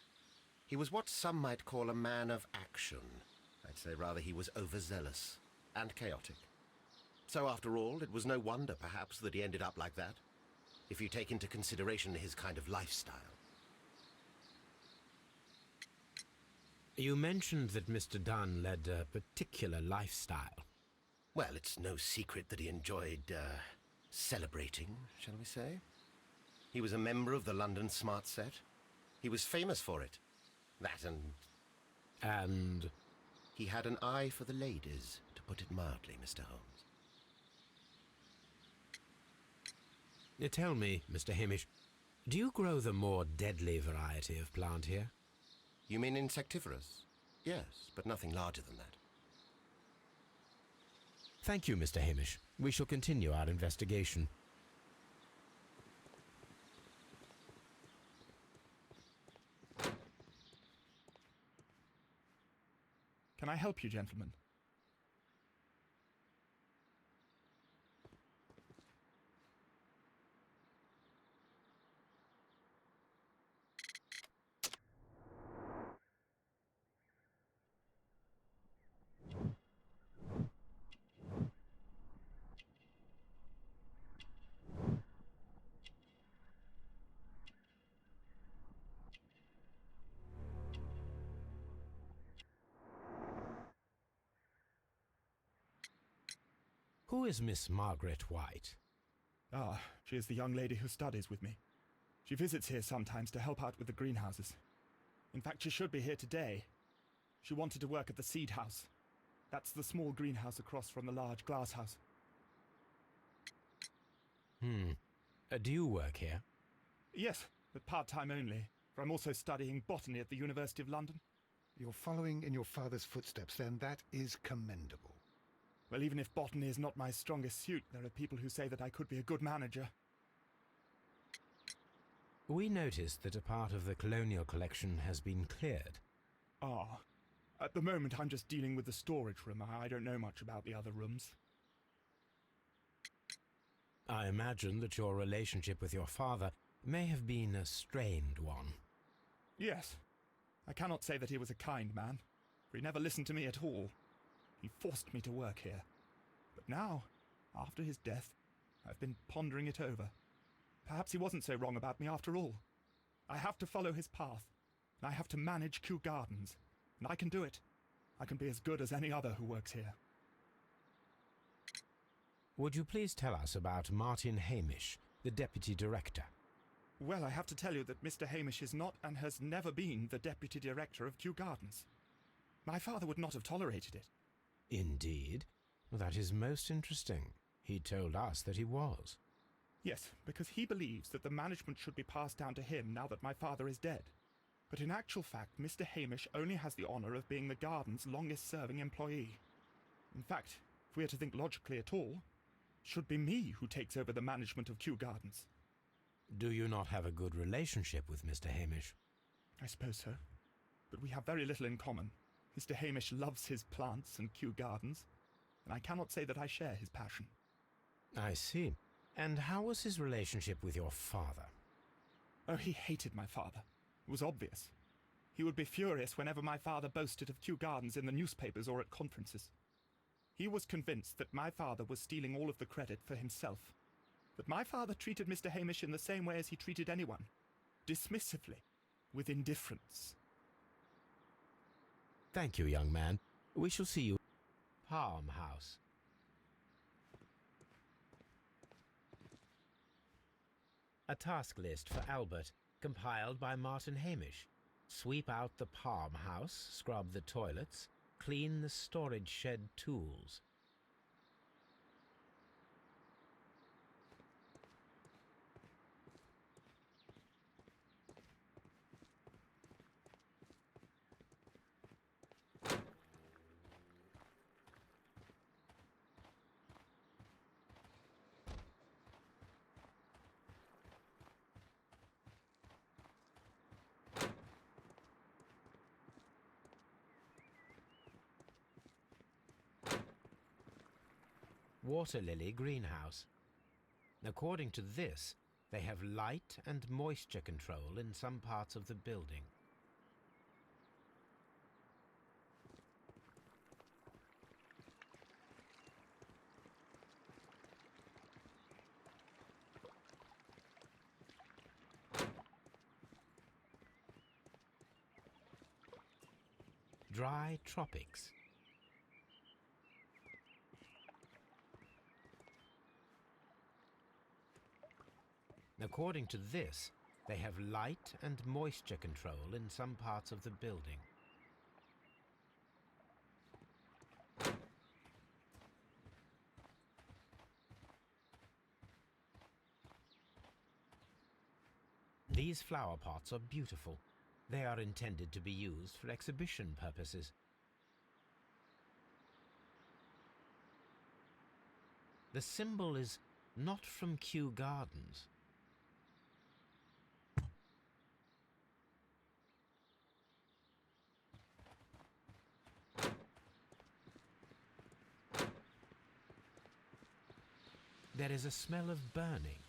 He was what some might call a man of action. I'd say rather he was overzealous and chaotic. So after all, it was no wonder, perhaps, that he ended up like that, if you take into consideration his kind of lifestyle. You mentioned that Mr. Dunn led a particular lifestyle. Well, it's no secret that he enjoyed, celebrating, shall we say? He was a member of the London Smart Set. He was famous for it. That And? He had an eye for the ladies, to put it mildly, Mr. Holmes. Tell me, Mr. Hamish, do you grow the more deadly variety of plant here? You mean insectivorous? Yes, but nothing larger than that. Thank you, Mr. Hamish. We shall continue our investigation. Can I help you, gentlemen? Who is Miss Margaret White? Ah, she is the young lady who studies with me. She visits here sometimes to help out with the greenhouses. In fact, she should be here today. She wanted to work at the seed house. That's the small greenhouse across from the large glass house. Do you work here? Yes, but part-time only, for I'm also studying botany at the University of London. You're following in your father's footsteps, then. That is commendable. Well, even if botany is not my strongest suit, there are people who say that I could be a good manager. We noticed that a part of the colonial collection has been cleared. Ah. At the moment, I'm just dealing with the storage room. I don't know much about the other rooms. I imagine that your relationship with your father may have been a strained one. Yes. I cannot say that he was a kind man, for he never listened to me at all. He forced me to work here. But now, after his death, I've been pondering it over. Perhaps he wasn't so wrong about me after all. I have to follow his path, and I have to manage Kew Gardens, and I can do it. I can be as good as any other who works here. Would you please tell us about Martin Hamish, the deputy director? Well, I have to tell you that Mr. Hamish is not and has never been the deputy director of Kew Gardens. My father would not have tolerated it. Indeed? That is most interesting. He told us that he was. Yes, because he believes that the management should be passed down to him now that my father is dead. But in actual fact, Mr. Hamish only has the honour of being the garden's longest-serving employee. In fact, if we are to think logically at all, it should be me who takes over the management of Kew Gardens. Do you not have a good relationship with Mr. Hamish? I suppose so. But we have very little in common. Mr. Hamish loves his plants and Kew Gardens, and I cannot say that I share his passion. I see. And how was his relationship with your father? Oh, he hated my father. It was obvious. He would be furious whenever my father boasted of Kew Gardens in the newspapers or at conferences. He was convinced that my father was stealing all of the credit for himself. But my father treated Mr. Hamish in the same way as he treated anyone. Dismissively. With indifference. Thank you, young man. We shall see you. Palm House. A task list for Albert, compiled by Martin Hamish. Sweep out the Palm House, scrub the toilets, clean the storage shed tools. Water lily greenhouse. According to this, they have light and moisture control in some parts of the building. Dry tropics. According to this, they have light and moisture control in some parts of the building. These flower pots are beautiful. They are intended to be used for exhibition purposes. The symbol is not from Kew Gardens. There is a smell of burning.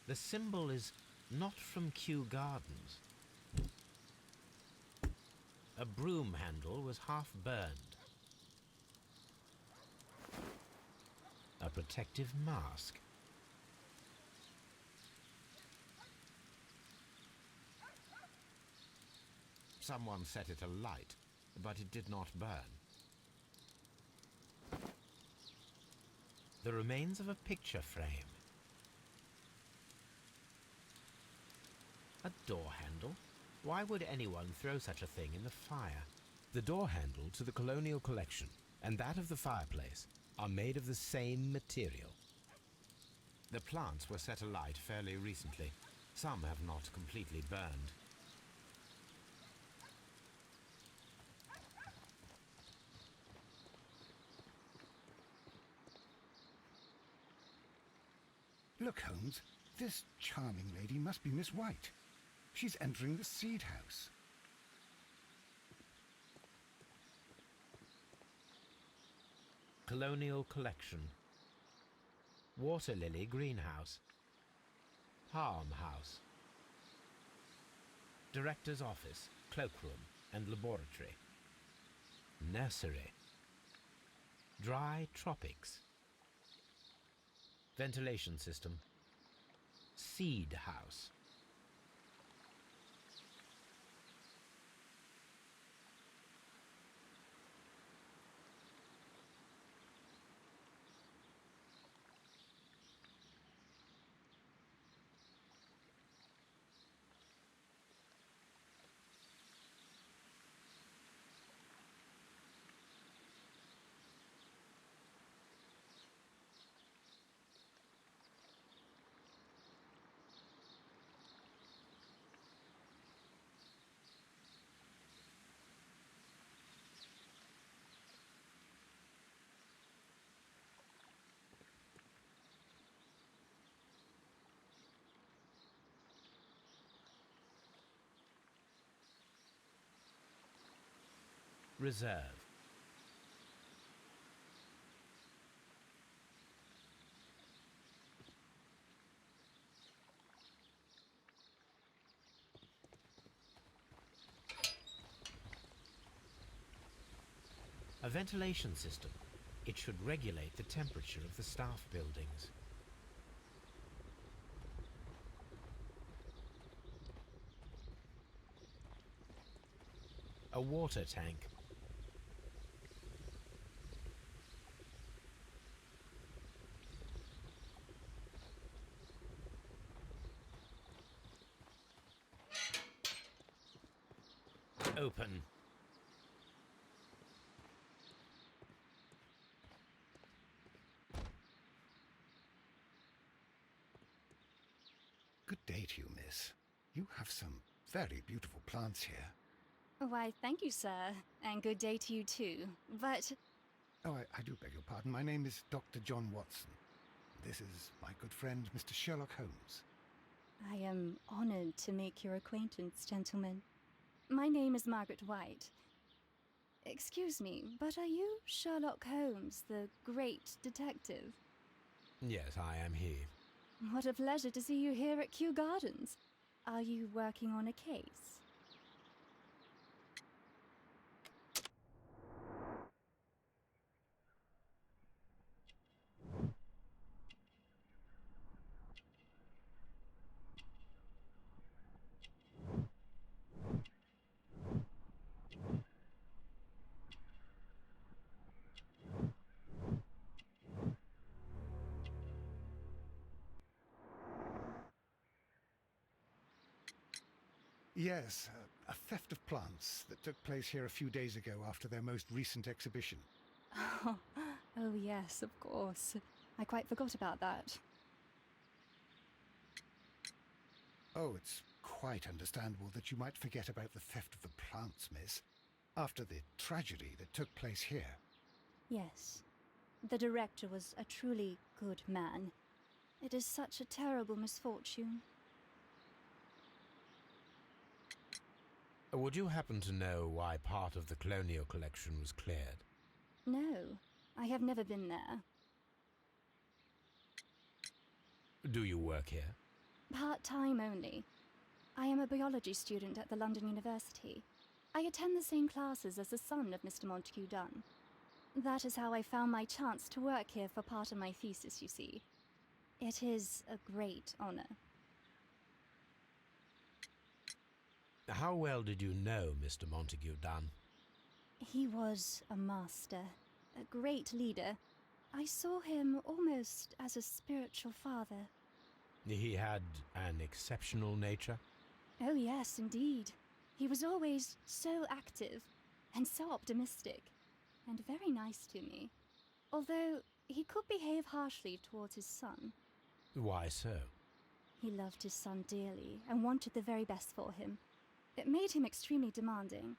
The symbol is not from Kew Gardens. A broom handle was half burned. A protective mask. Someone set it alight, but it did not burn. The remains of a picture frame. A door handle? Why would anyone throw such a thing in the fire? The door handle to the colonial collection and that of the fireplace are made of the same material. The plants were set alight fairly recently. Some have not completely burned. Look, Holmes, this charming lady must be Miss White. She's entering the seed house. Colonial collection. Water lily greenhouse. Palm house. Director's office, cloakroom and laboratory. Nursery. Dry tropics. Ventilation system. Seed house. Reserve. A ventilation system. It should regulate the temperature of the staff buildings. A water tank. Open. Good day to you, miss. You have some very beautiful plants here. Why, thank you, sir. And good day to you too. But... Oh, I do beg your pardon. My name is Dr. John Watson. This is my good friend, Mr. Sherlock Holmes. I am honored to make your acquaintance, gentlemen. My name is Margaret White. Excuse me, but are you Sherlock Holmes, the great detective? Yes, I am he. What a pleasure to see you here at Kew Gardens. Are you working on a case? Yes, a theft of plants that took place here a few days ago after their most recent exhibition. Oh yes, of course. I quite forgot about that. Oh, it's quite understandable that you might forget about the theft of the plants, miss, after the tragedy that took place here. Yes. The director was a truly good man. It is such a terrible misfortune. Would you happen to know why part of the colonial collection was cleared? No, I have never been there. Do you work here? Part-time only. I am a biology student at the London University. I attend the same classes as the son of Mr. Montague Dunn. That is how I found my chance to work here for part of my thesis, you see. It is a great honor. How well did you know Mr. Montague Dunn? He was a master, a great leader. I saw him almost as a spiritual father. He had an exceptional nature? Oh yes, indeed. He was always so active and so optimistic and very nice to me. Although he could behave harshly towards his son. Why so? He loved his son dearly and wanted the very best for him. It made him extremely demanding.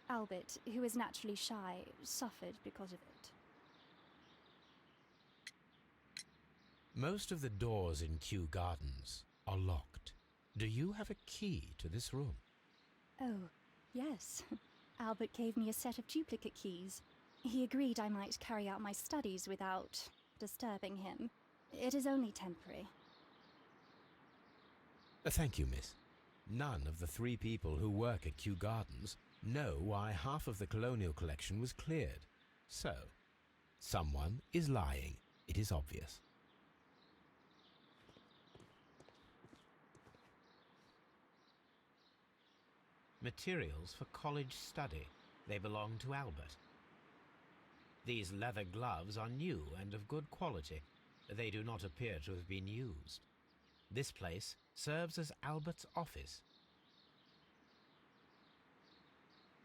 Albert, who is naturally shy, suffered because of it. Most of the doors in Kew Gardens are locked. Do you have a key to this room? Oh, yes. Albert gave me a set of duplicate keys. He agreed I might carry out my studies without disturbing him. It is only temporary. Thank you, miss. None of the 3 people who work at Kew Gardens know why half of the colonial collection was cleared. So, someone is lying. It is obvious. Materials for college study. They belong to Albert. These leather gloves are new and of good quality. They do not appear to have been used. This place serves as Albert's office.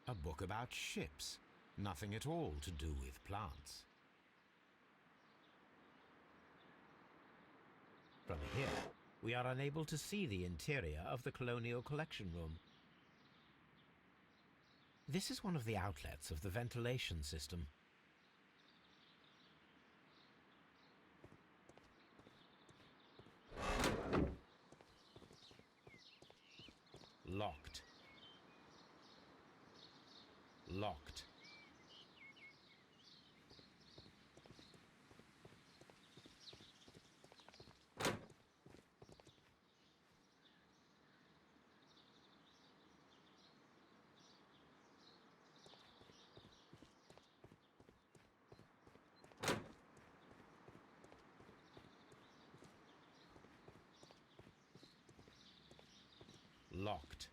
A book about ships. Nothing at all to do with plants. From here, we are unable to see the interior of the colonial collection room. This is one of the outlets of the ventilation system. Locked. Locked. Locked.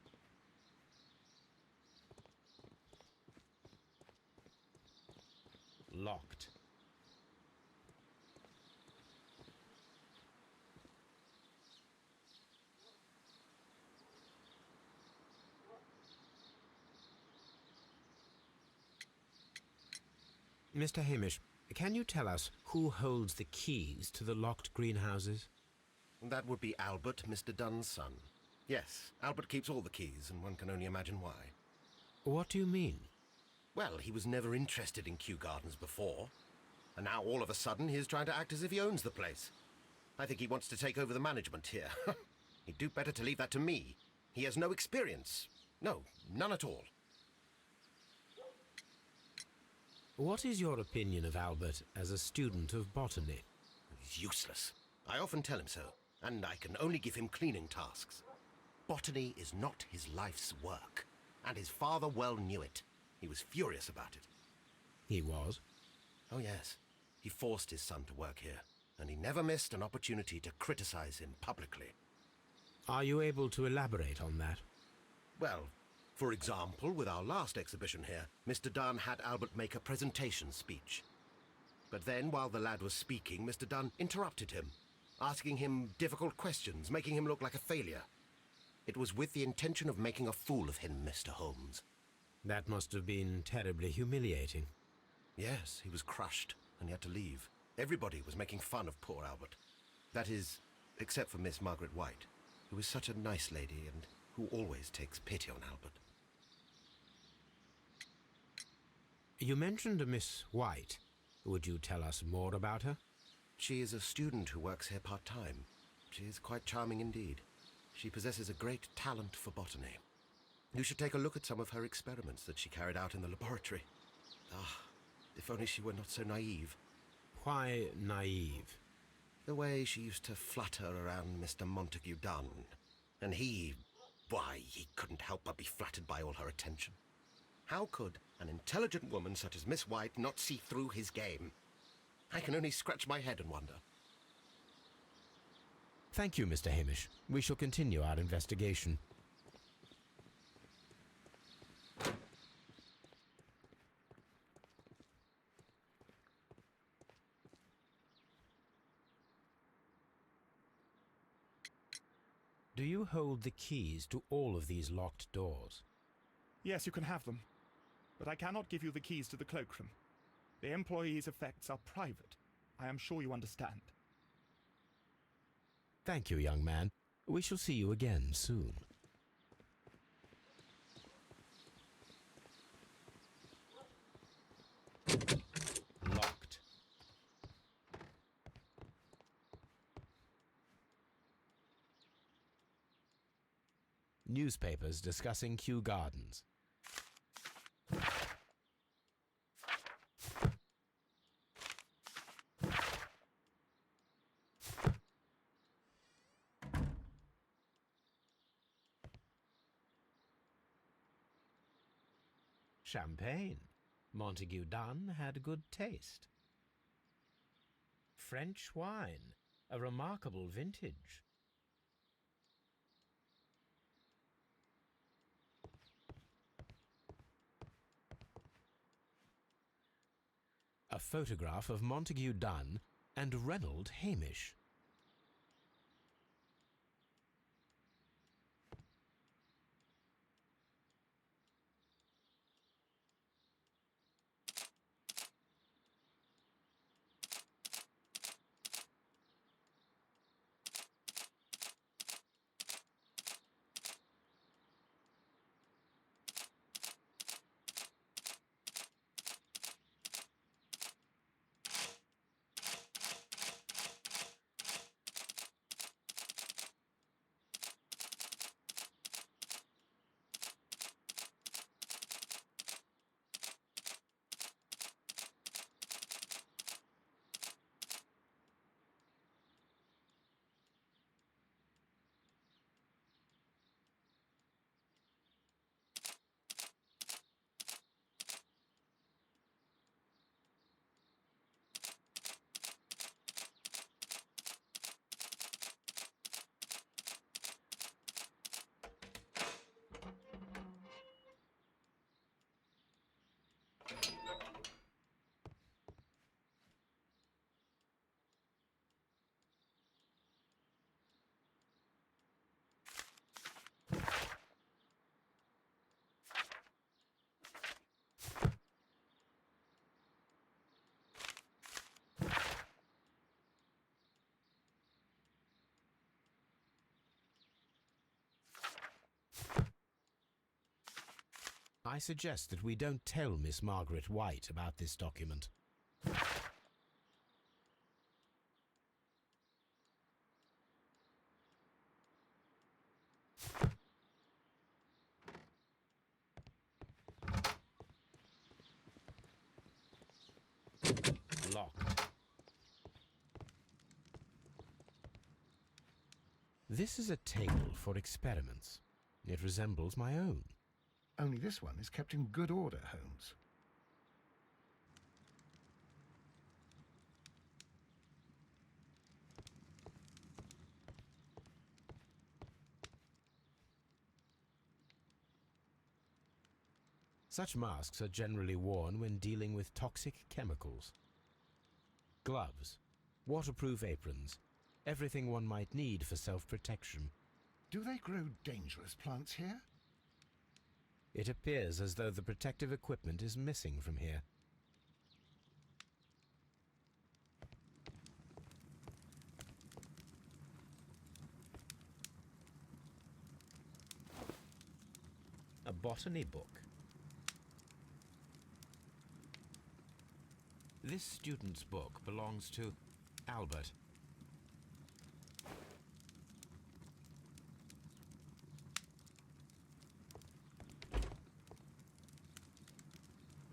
Locked. Mr. Hamish, can you tell us who holds the keys to the locked greenhouses? That would be Albert, Mr. Dunn's son. Yes, Albert keeps all the keys, and one can only imagine why. What do you mean? Well, he was never interested in Kew Gardens before, and now all of a sudden he is trying to act as if he owns the place. I think he wants to take over the management here. He'd do better to leave that to me. He has no experience. No, none at all. What is your opinion of Albert as a student of botany? He's useless. I often tell him so, and I can only give him cleaning tasks. Botany is not his life's work, and his father well knew it. He was furious about it. He was? Oh, yes. He forced his son to work here, and he never missed an opportunity to criticize him publicly. Are you able to elaborate on that? Well, for example, with our last exhibition here, Mr. Dunn had Albert make a presentation speech. But then, while the lad was speaking, Mr. Dunn interrupted him, asking him difficult questions, making him look like a failure. It was with the intention of making a fool of him, Mr. Holmes. That must have been terribly humiliating. Yes, he was crushed, and he had to leave. Everybody was making fun of poor Albert. That is, except for Miss Margaret White, who is such a nice lady and who always takes pity on Albert. You mentioned a Miss White. Would you tell us more about her? She is a student who works here part-time. She is quite charming indeed. She possesses a great talent for botany. You should take a look at some of her experiments that she carried out in the laboratory. Ah, if only she were not so naive. Why naive? The way she used to flutter around Mr. Montague Dunn. And why, he couldn't help but be flattered by all her attention. How could an intelligent woman such as Miss White not see through his game? I can only scratch my head and wonder. Thank you, Mr. Hamish. We shall continue our investigation. Do you hold the keys to all of these locked doors? Yes, you can have them. But I cannot give you the keys to the cloakroom. The employees' effects are private. I am sure you understand. Thank you, young man. We shall see you again soon. Locked. Newspapers discussing Kew Gardens. Champagne. Montague Dunn had good taste. French wine. A remarkable vintage. A photograph of Montague Dunn and Reynold Hamish. I suggest that we don't tell Miss Margaret White about this document. Locked. This is a table for experiments. It resembles my own. Only this one is kept in good order, Holmes. Such masks are generally worn when dealing with toxic chemicals. Gloves, waterproof aprons, everything one might need for self-protection. Do they grow dangerous plants here? It appears as though the protective equipment is missing from here. A botany book. This student's book belongs to Albert.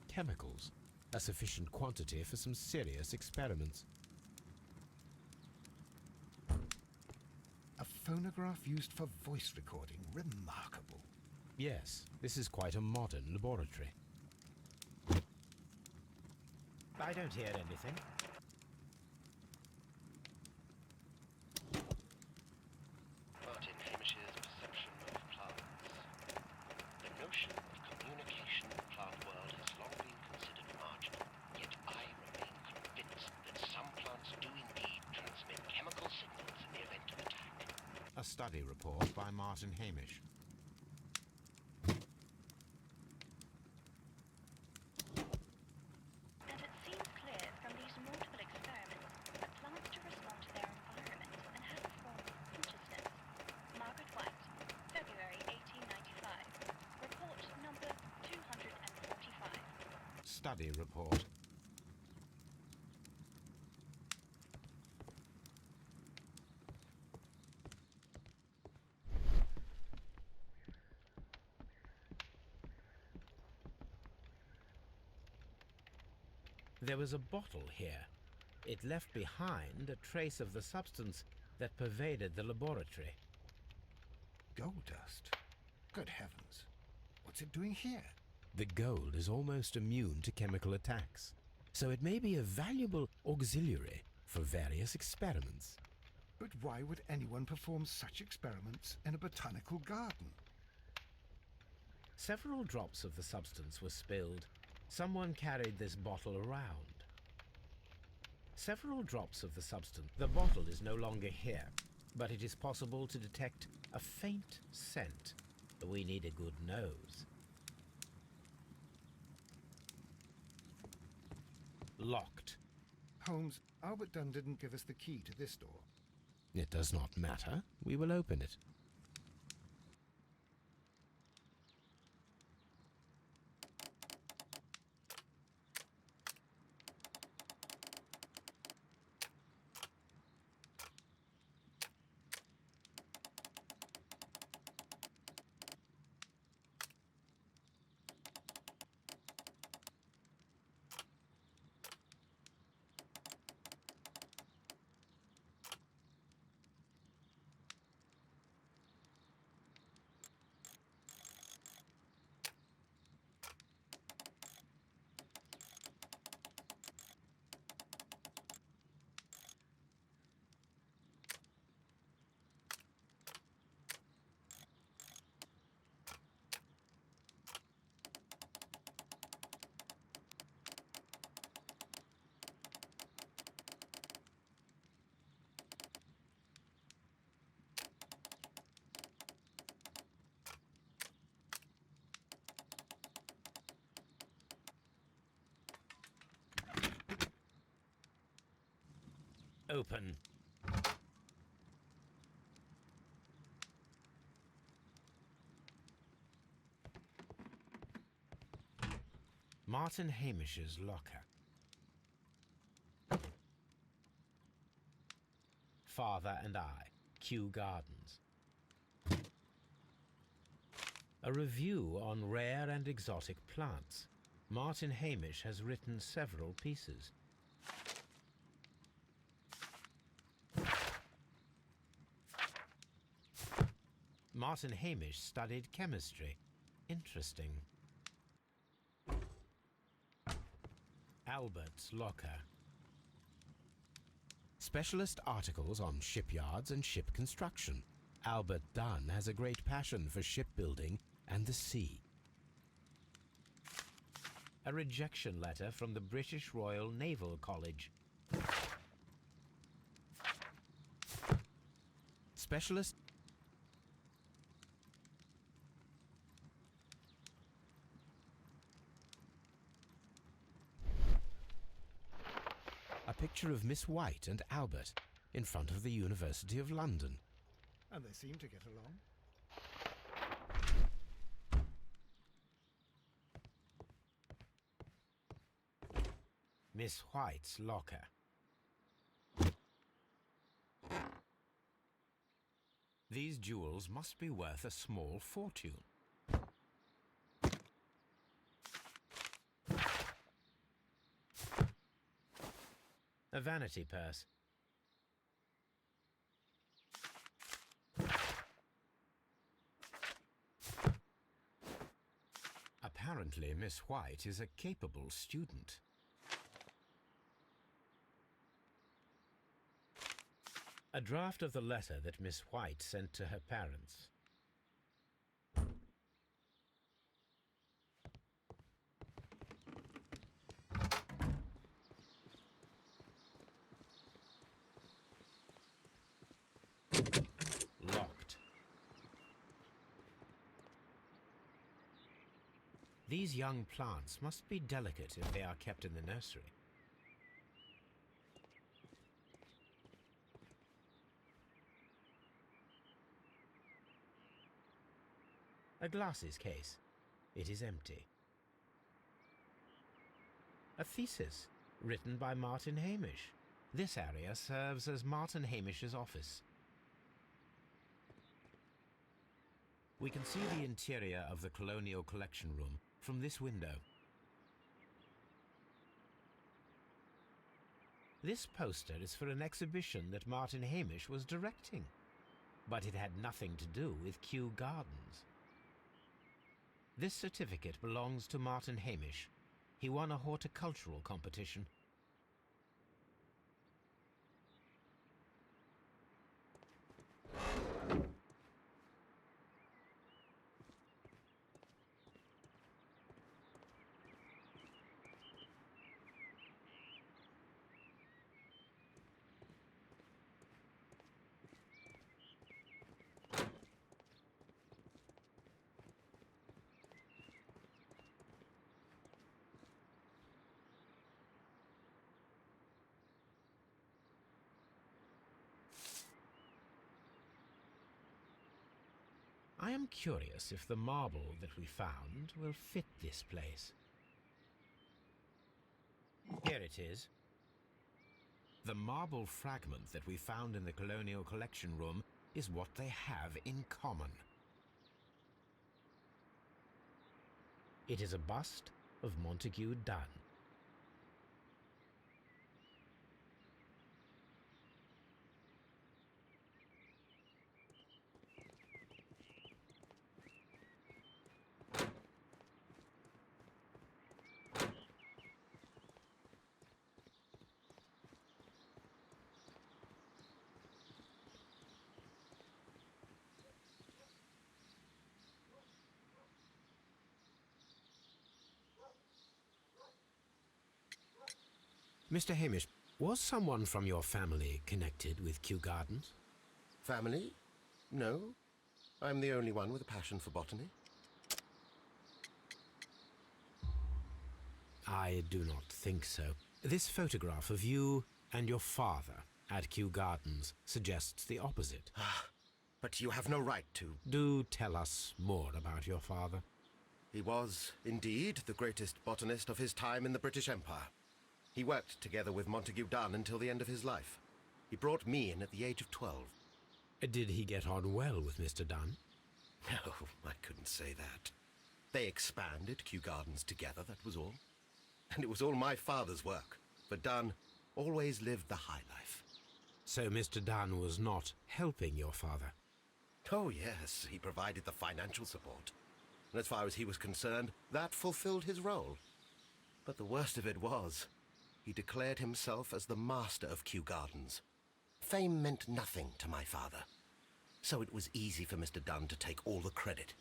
Chemicals, a sufficient quantity for some serious experiments. A phonograph used for voice recording. Remarkable. Yes, this is quite a modern laboratory. I don't hear anything. Martin Hamish's perception of plants. The notion of communication in the plant world has long been considered marginal, yet I remain convinced that some plants do indeed transmit chemical signals in the event of attack. A study report by Martin Hamish. Study report. There was a bottle here. It left behind a trace of the substance that pervaded the laboratory. Gold dust? Good heavens. What's it doing here? The gold is almost immune to chemical attacks, so it may be a valuable auxiliary for various experiments. But why would anyone perform such experiments in a botanical garden? Several drops of the substance were spilled. Someone carried this bottle around. Several drops of the substance. The bottle is no longer here, but it is possible to detect a faint scent. We need a good nose. Locked. Holmes, Albert Dunn didn't give us the key to this door. It does not matter. We will open it. Open. Martin Hamish's locker. Father and I, Kew Gardens. A review on rare and exotic plants. Martin Hamish has written several pieces. Martin Hamish studied chemistry. Interesting. Albert's locker. Specialist articles on shipyards and ship construction. Albert Dunn has a great passion for shipbuilding and the sea. A rejection letter from the British Royal Naval College. Specialist a picture of Miss White and Albert in front of the University of London. And they seem to get along. Miss White's locker. These jewels must be worth a small fortune. A vanity purse. Apparently, Miss White is a capable student. A draft of the letter that Miss White sent to her parents. Locked. These young plants must be delicate if they are kept in the nursery. A glasses case. It is empty. A thesis, written by Martin Hamish. This area serves as Martin Hamish's office. We can see the interior of the Colonial Collection Room from this window. This poster is for an exhibition that Martin Hamish was directing, but it had nothing to do with Kew Gardens. This certificate belongs to Martin Hamish. He won a horticultural competition. I am curious if the marble that we found will fit this place. Here it is. The marble fragment that we found in the Colonial Collection Room is what they have in common. It is a bust of Montague Dunn. Mr. Hamish, was someone from your family connected with Kew Gardens? Family? No. I'm the only one with a passion for botany. I do not think so. This photograph of you and your father at Kew Gardens suggests the opposite. But you have no right to. Do tell us more about your father. He was, indeed, the greatest botanist of his time in the British Empire. He worked together with Montague Dunn until the end of his life. He brought me in at the age of 12. Did he get on well with Mr. Dunn? No, I couldn't say that. They expanded Kew Gardens together, that was all. And it was all my father's work, for Dunn always lived the high life. So Mr. Dunn was not helping your father? Oh, yes, he provided the financial support. And as far as he was concerned, that fulfilled his role. But the worst of it was, he declared himself as the master of Kew Gardens. Fame meant nothing to my father, so it was easy for Mr. Dunn to take all the credit.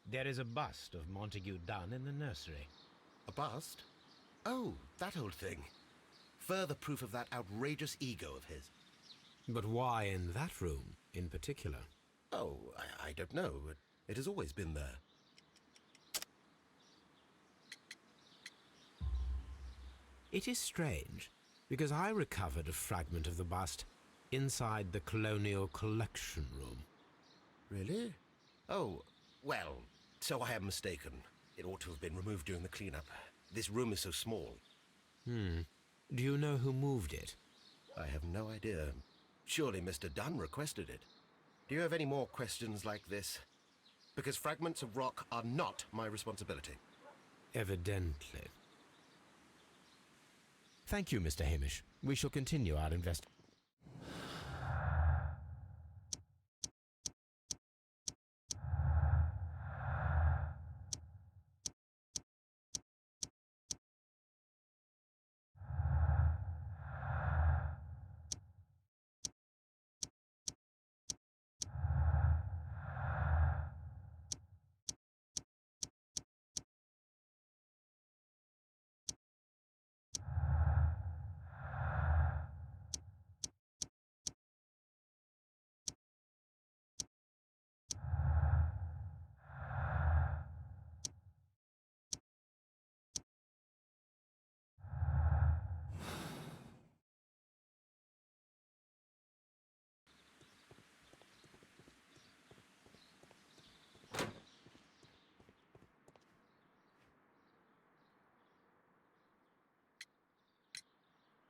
There is a bust of Montague Dunn in the nursery. A bust? Oh, that old thing. Further proof of that outrageous ego of his. But why in that room, in particular? Oh, I don't know. It has always been there. It is strange, because I recovered a fragment of the bust inside the Colonial Collection Room. Really? Oh, well, so I am mistaken. It ought to have been removed during the cleanup. This room is so small. Do you know who moved it? I have no idea. Surely Mr. Dunn requested it. Do you have any more questions like this? Because fragments of rock are not my responsibility. Evidently. Thank you, Mr. Hamish. We shall continue our investigation.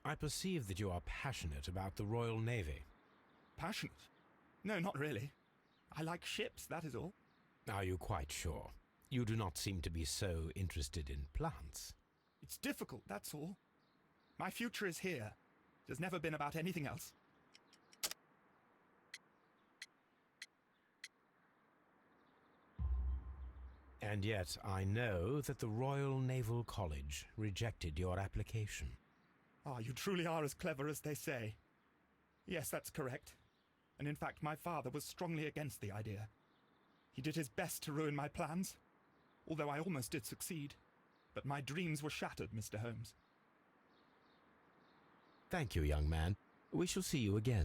I perceive that you are passionate about the Royal Navy. Passionate? No, not really. I like ships, that is all. Are you quite sure? You do not seem to be so interested in plants. It's difficult, that's all. My future is here. It has never been about anything else. And yet I know that the Royal Naval College rejected your application. Ah, you truly are as clever as they say. Yes, that's correct. And in fact, my father was strongly against the idea. He did his best to ruin my plans, although I almost did succeed. But my dreams were shattered, Mr. Holmes. Thank you, young man. We shall see you again.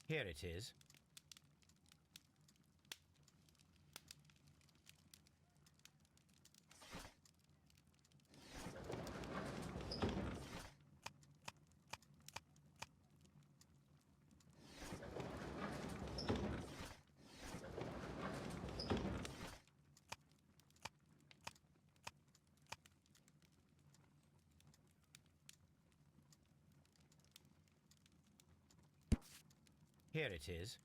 Here it is. Here it is.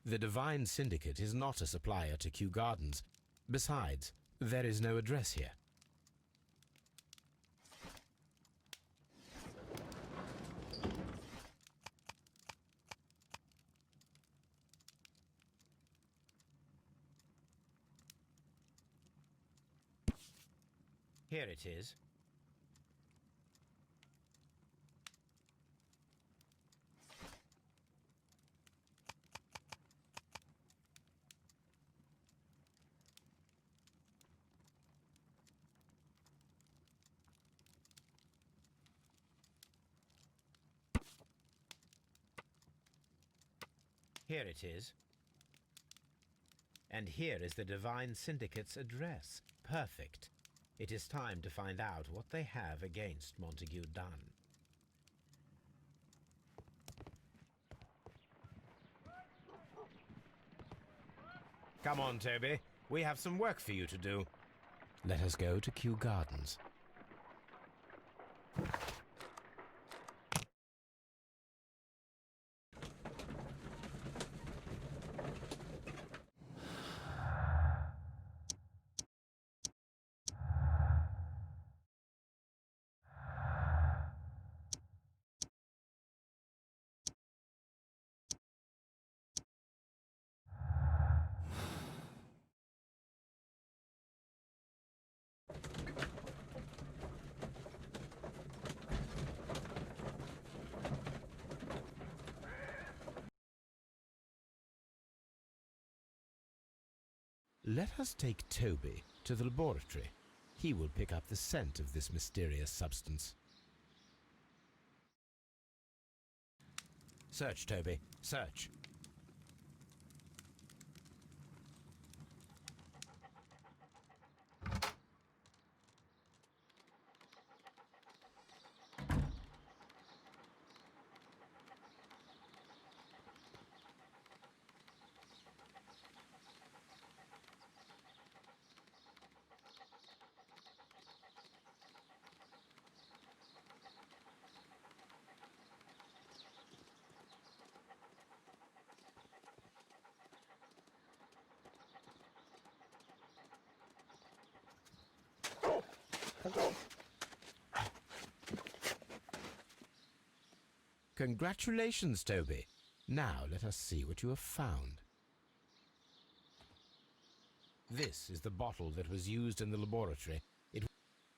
The Divine Syndicate is not a supplier to Kew Gardens. Besides, there is no address here. Here it is. Here it is. And here is the Divine Syndicate's address. Perfect. It is time to find out what they have against Montague Dunn. Come on, Toby. We have some work for you to do. Let us go to Kew Gardens. Let us take Toby to the laboratory. He will pick up the scent of this mysterious substance. Search, Toby. Search. Congratulations, Toby. Now let us see what you have found. This is the bottle that was used in the laboratory.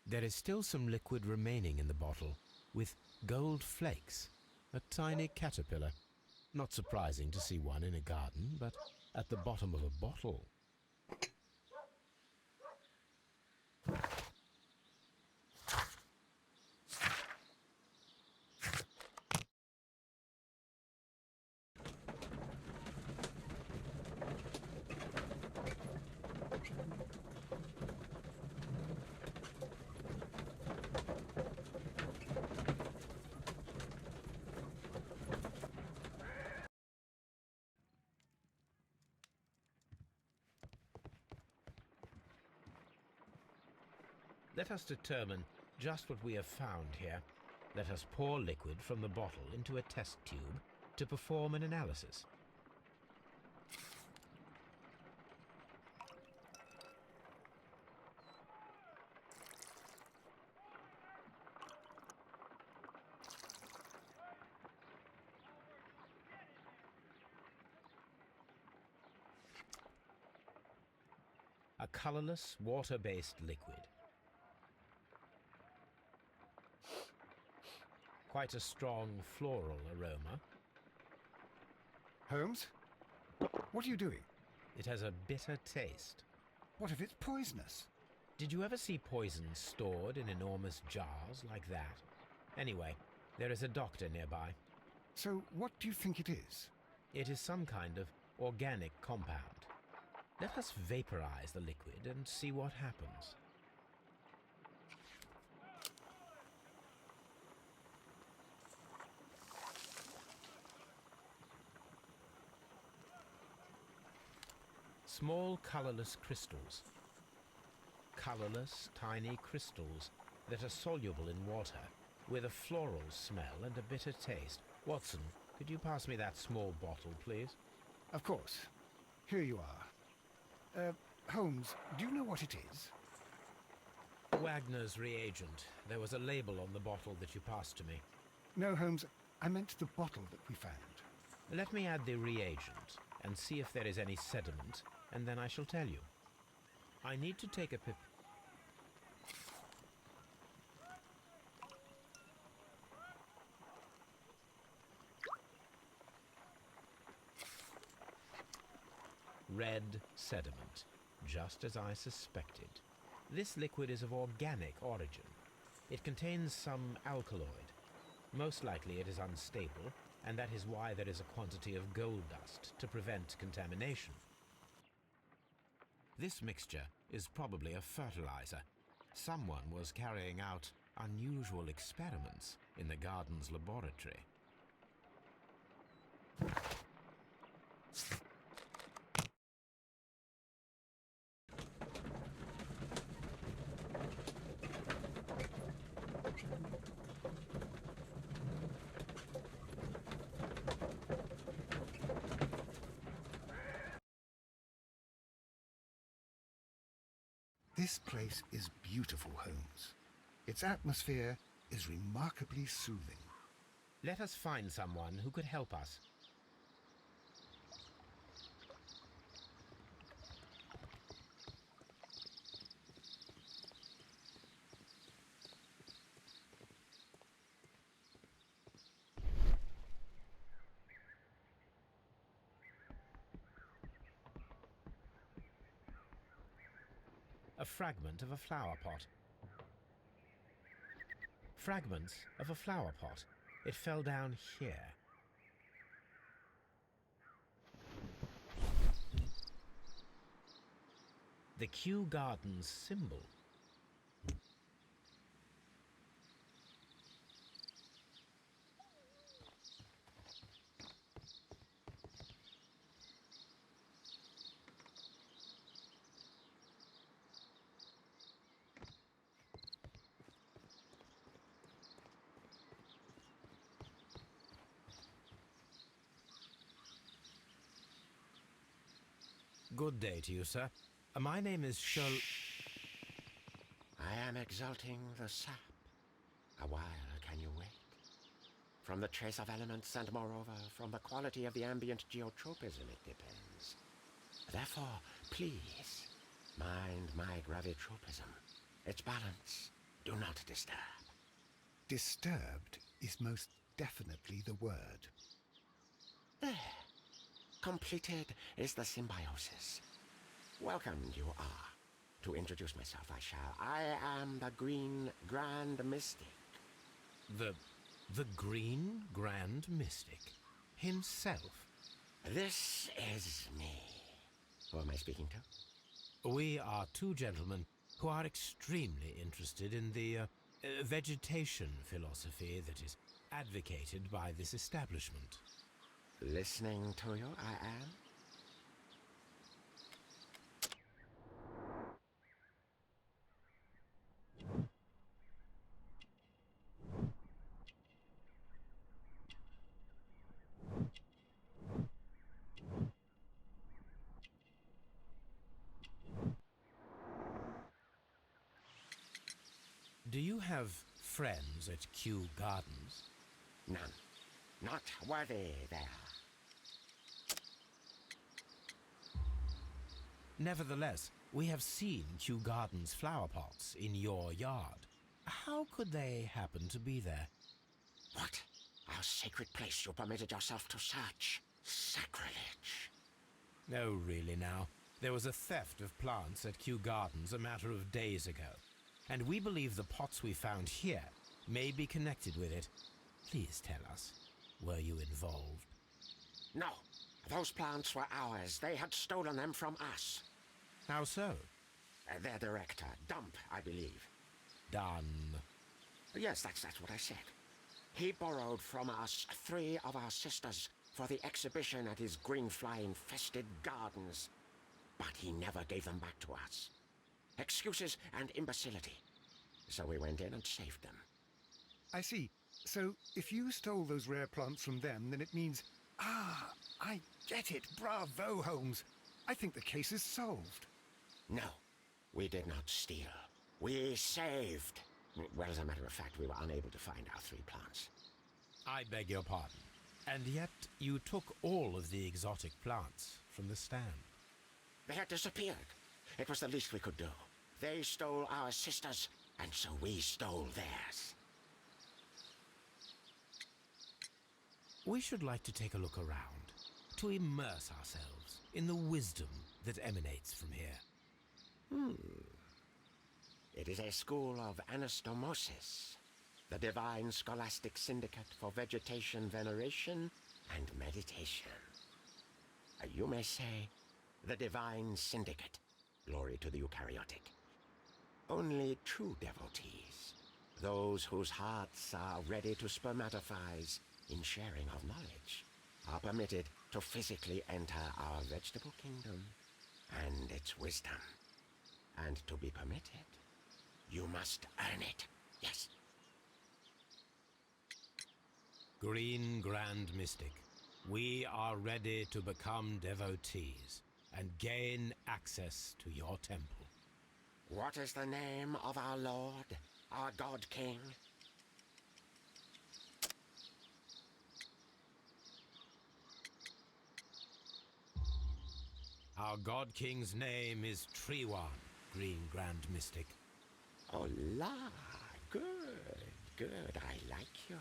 There is still some liquid remaining in the bottle, with gold flakes, a tiny caterpillar. Not surprising to see one in a garden, but at the bottom of a bottle. Let us determine just what we have found here. Let us pour liquid from the bottle into a test tube to perform an analysis. A colorless, water-based liquid. Quite a strong floral aroma. Holmes? What are you doing? It has a bitter taste. What if it's poisonous? Did you ever see poison stored in enormous jars like that? Anyway, there is a doctor nearby. So what do you think it is? It is some kind of organic compound. Let us vaporize the liquid and see what happens. Small colorless crystals. Colorless, tiny crystals that are soluble in water, with a floral smell and a bitter taste. Watson, Could you pass me that small bottle, please? Of course. Here you are. Holmes, do you know what it is? Wagner's reagent. There was a label on the bottle that you passed to me. No, Holmes, I meant the bottle that we found. Let me add the reagent and see if there is any sediment, and then I shall tell you. I need to take a pip. Red sediment, just as I suspected. This liquid is of organic origin. It contains some alkaloid. Most likely it is unstable, and that is why there is a quantity of gold dust to prevent contamination. This mixture is probably a fertilizer. Someone was carrying out unusual experiments in the garden's laboratory. This place is beautiful, Holmes. Its atmosphere is remarkably soothing. Let us find someone who could help us. A fragment of a flower pot. Fragments of a flower pot. It fell down here. The Kew Gardens symbol. Good day to you, sir. My name is Sherlock. I am exalting the sap. A while can you wait? From the trace of elements and moreover from the quality of the ambient geotropism it depends. Therefore, please, mind my gravitropism. Its balance, do not disturb. Disturbed is most definitely the word. There. Completed is the symbiosis. Welcome you are. To introduce myself I shall. I am the Green Grand Mystic. The Green Grand Mystic? Himself? This is me. Who am I speaking to? We are two gentlemen who are extremely interested in the vegetation philosophy that is advocated by this establishment. Listening to you, I am. Do you have friends at Kew Gardens? None. Not worthy there. Nevertheless, we have seen Kew Gardens flower pots in your yard. How could they happen to be there? What? Our sacred place you permitted yourself to search. Sacrilege. No, really now. There was a theft of plants at Kew Gardens a matter of days ago, and we believe the pots we found here may be connected with it. Please tell us, were you involved? No. Those plants were ours. They had stolen them from us. How so? Their director, Dump, I believe. Done. Yes, that's what I said. He borrowed from us 3 of our sisters for the exhibition at his green fly-infested gardens. But he never gave them back to us. Excuses and imbecility. So we went in and saved them. I see. So, if you stole those rare plants from them, then it means... Ah, I get it. Bravo, Holmes. I think the case is solved. No, we did not steal. We saved. Well, as a matter of fact, we were unable to find our 3 plants. I beg your pardon. And yet you took all of the exotic plants from the stand. They had disappeared. It was the least we could do. They stole our sisters, and so we stole theirs. We should like to take a look around, to immerse ourselves in the wisdom that emanates from here. It is a school of anastomosis, the divine scholastic syndicate for vegetation veneration and meditation. You may say, the divine syndicate. Glory to the eukaryotic. Only true devotees, those whose hearts are ready to spermatophize in sharing of knowledge, are permitted to physically enter our vegetable kingdom and its wisdom. And to be permitted, you must earn it. Yes. Green Grand Mystic, we are ready to become devotees and gain access to your temple. What is the name of our Lord, our God King? Our God King's name is Treewan, Green Grand Mystic. Oh la, good, good, I like you.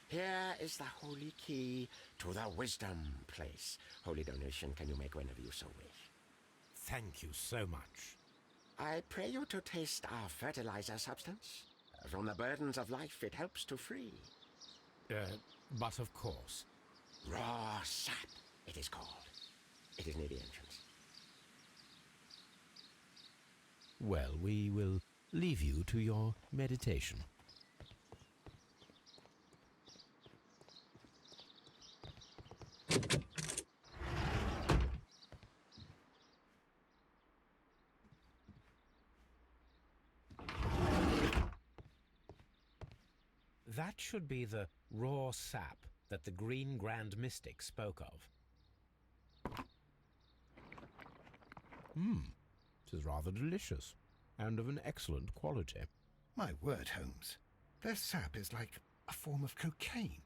Here is the holy key to the wisdom place. Holy donation can you make whenever you so wish. Thank you so much. I pray you to taste our fertilizer substance. From the burdens of life it helps to free. But of course. Raw sap, it is called. It is near the entrance. Well, we will leave you to your meditation. That should be the raw sap that the Green Grand Mystic spoke of. It is rather delicious, and of an excellent quality. My word, Holmes. Their sap is like a form of cocaine.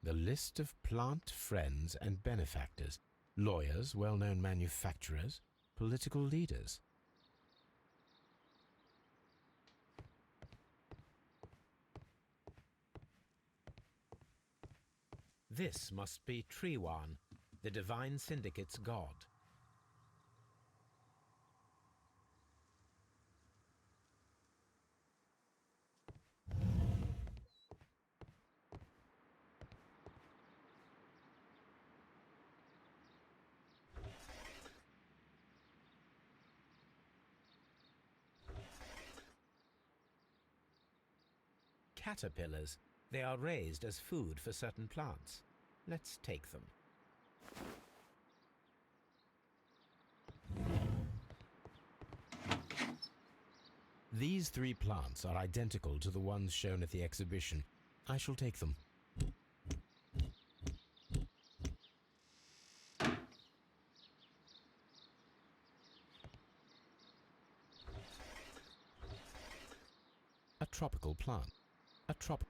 The list of plant friends and benefactors, lawyers, well-known manufacturers, political leaders. This must be Treewan, the Divine Syndicate's god. Caterpillars. They are raised as food for certain plants. Let's take them. These 3 plants are identical to the ones shown at the exhibition. I shall take them. A tropical plant. A tropical...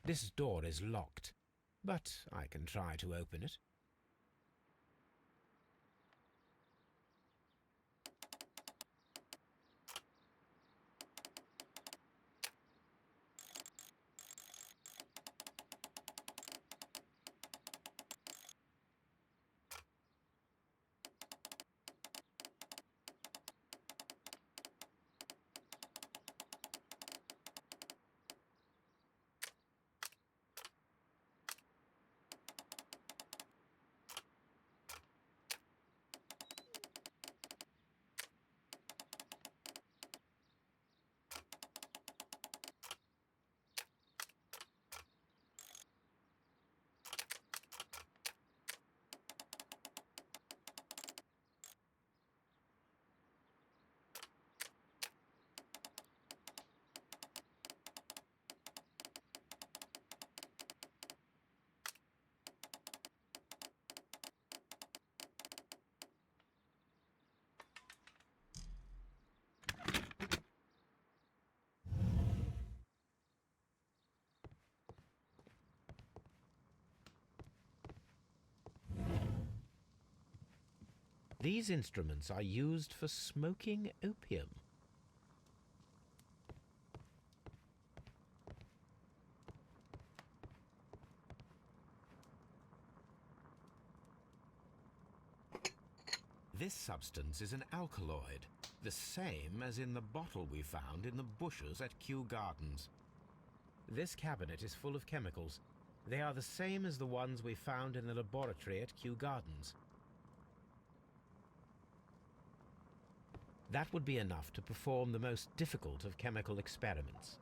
This door is locked, but I can try to open it. These instruments are used for smoking opium. This substance is an alkaloid, the same as in the bottle we found in the bushes at Kew Gardens. This cabinet is full of chemicals. They are the same as the ones we found in the laboratory at Kew Gardens. That would be enough to perform the most difficult of chemical experiments.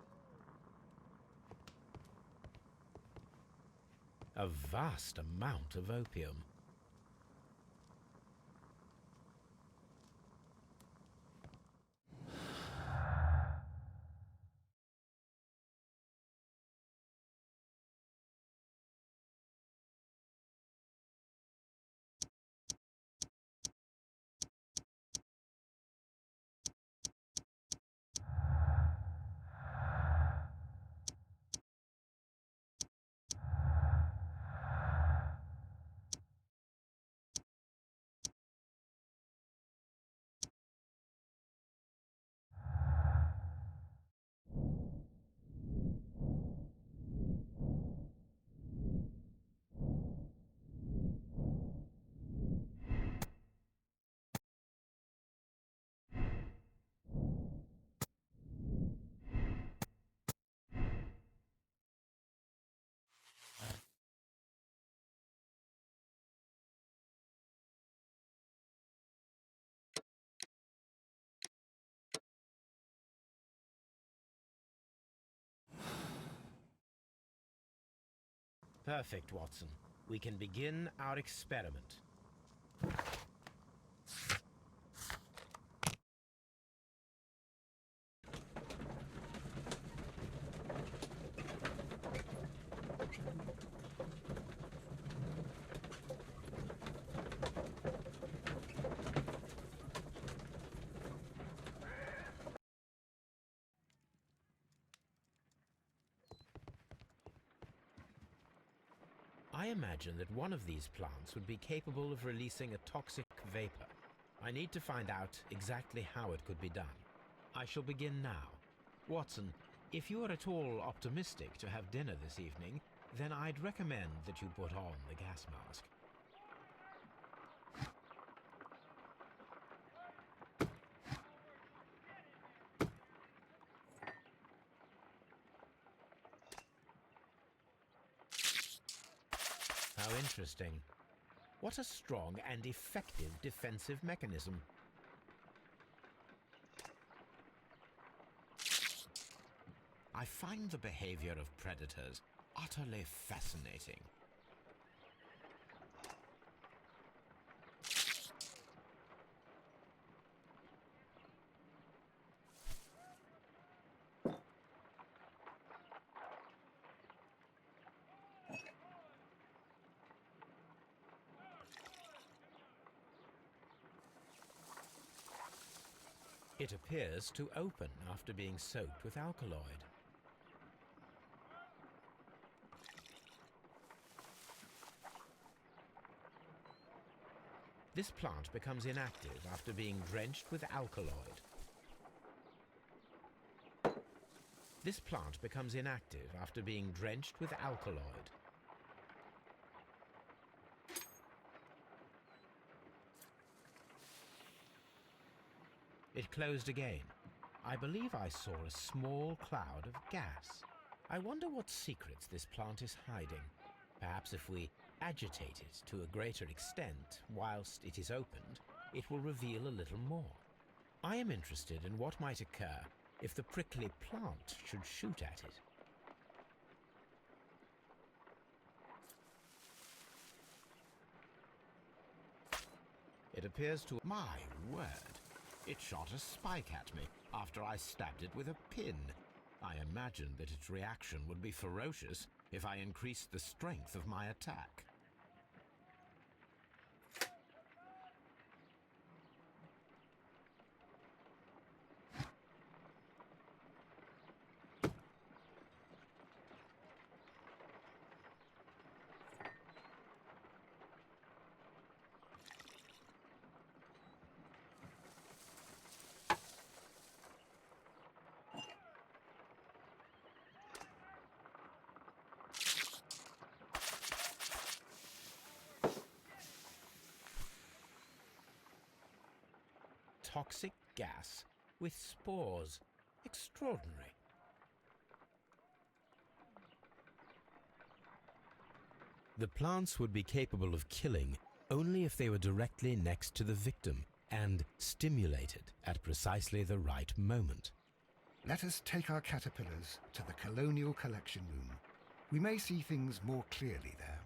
A vast amount of opium. Perfect, Watson. We can begin our experiment. I imagine that one of these plants would be capable of releasing a toxic vapor. I need to find out exactly how it could be done. I shall begin now. Watson, if you are at all optimistic to have dinner this evening, then I'd recommend that you put on the gas mask. How interesting. What a strong and effective defensive mechanism. I find the behavior of predators utterly fascinating. It appears to open after being soaked with alkaloid. This plant becomes inactive after being drenched with alkaloid. This plant becomes inactive after being drenched with alkaloid. It closed again. I believe I saw a small cloud of gas. I wonder what secrets this plant is hiding. Perhaps if we agitate it to a greater extent whilst it is opened, it will reveal a little more. I am interested in what might occur if the prickly plant should shoot at it. It appears to... My word! It shot a spike at me after I stabbed it with a pin. I imagined that its reaction would be ferocious if I increased the strength of my attack. toxic gas with spores. Extraordinary. The plants would be capable of killing only if they were directly next to the victim and stimulated at precisely the right moment. Let us take our caterpillars to the Colonial Collection Room. We may see things more clearly there.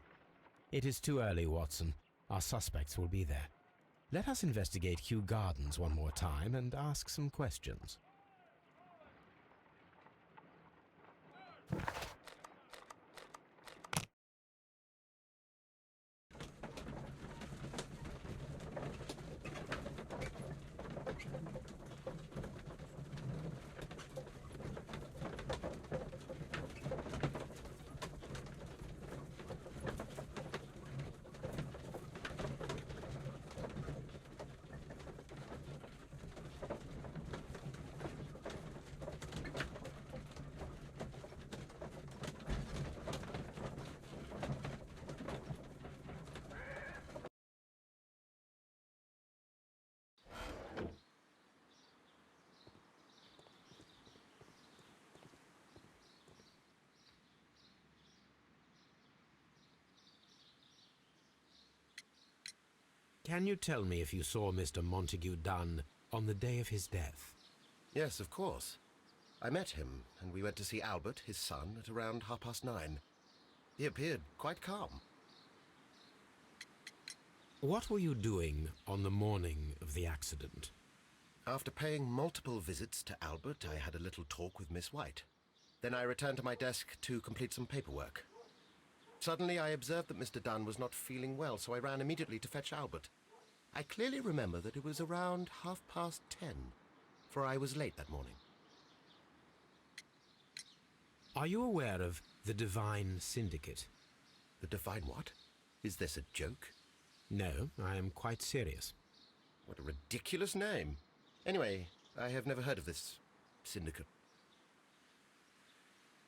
It is too early, Watson. Our suspects will be there. Let us investigate Kew Gardens one more time and ask some questions. Can you tell me if you saw Mr. Montague Dunn on the day of his death? Yes, of course. I met him, and we went to see Albert, his son, at around 9:30. He appeared quite calm. What were you doing on the morning of the accident? After paying multiple visits to Albert, I had a little talk with Miss White. Then I returned to my desk to complete some paperwork. Suddenly, I observed that Mr. Dunn was not feeling well, so I ran immediately to fetch Albert. I clearly remember that it was around 10:30, for I was late that morning. Are you aware of the Divine Syndicate? The Divine what? Is this a joke? No, I am quite serious. What a ridiculous name. Anyway, I have never heard of this syndicate.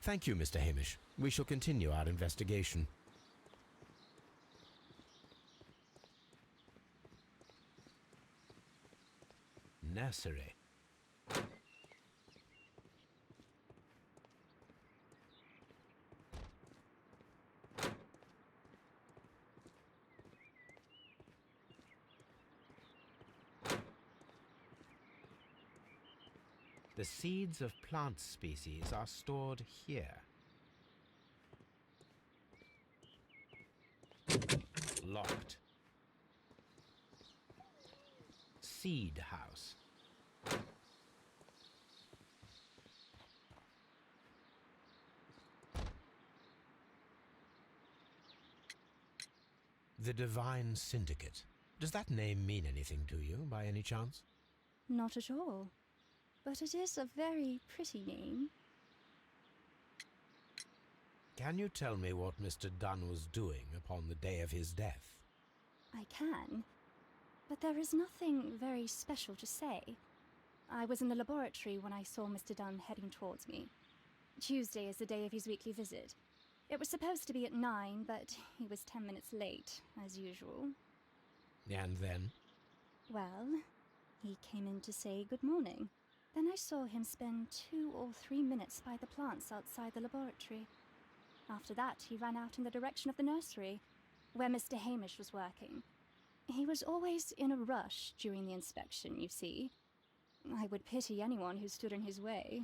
Thank you, Mr. Hamish. We shall continue our investigation. Nursery. The seeds of plant species are stored here. Locked. Seed house. The Divine Syndicate. Does that name mean anything to you, by any chance? Not at all. But it is a very pretty name. Can you tell me what Mr. Dunn was doing upon the day of his death? I can, but there is nothing very special to say. I was in the laboratory when I saw Mr. Dunn heading towards me. Tuesday is the day of his weekly visit. It was supposed to be at 9, but he was 10 minutes late, as usual. And then? Well, he came in to say good morning. Then I saw him spend 2 or 3 minutes by the plants outside the laboratory. After that, he ran out in the direction of the nursery, where Mr. Hamish was working. He was always in a rush during the inspection, you see. I would pity anyone who stood in his way.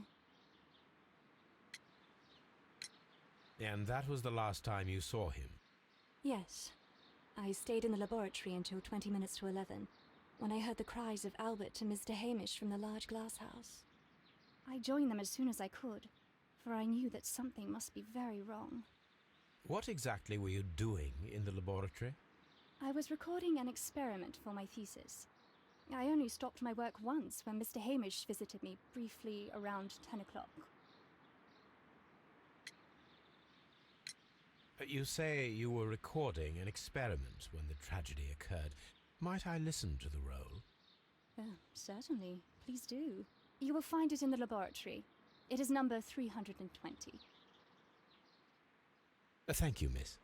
And that was the last time you saw him? Yes. I stayed in the laboratory until 20 minutes to 11, when I heard the cries of Albert and Mr. Hamish from the large glass house. I joined them as soon as I could, for I knew that something must be very wrong. What exactly were you doing in the laboratory? I was recording an experiment for my thesis. I only stopped my work once when Mr. Hamish visited me briefly around 10 o'clock. You say you were recording an experiment when the tragedy occurred. Might I listen to the roll? Certainly. Please do. You will find it in the laboratory. It is number 320. Thank you, miss.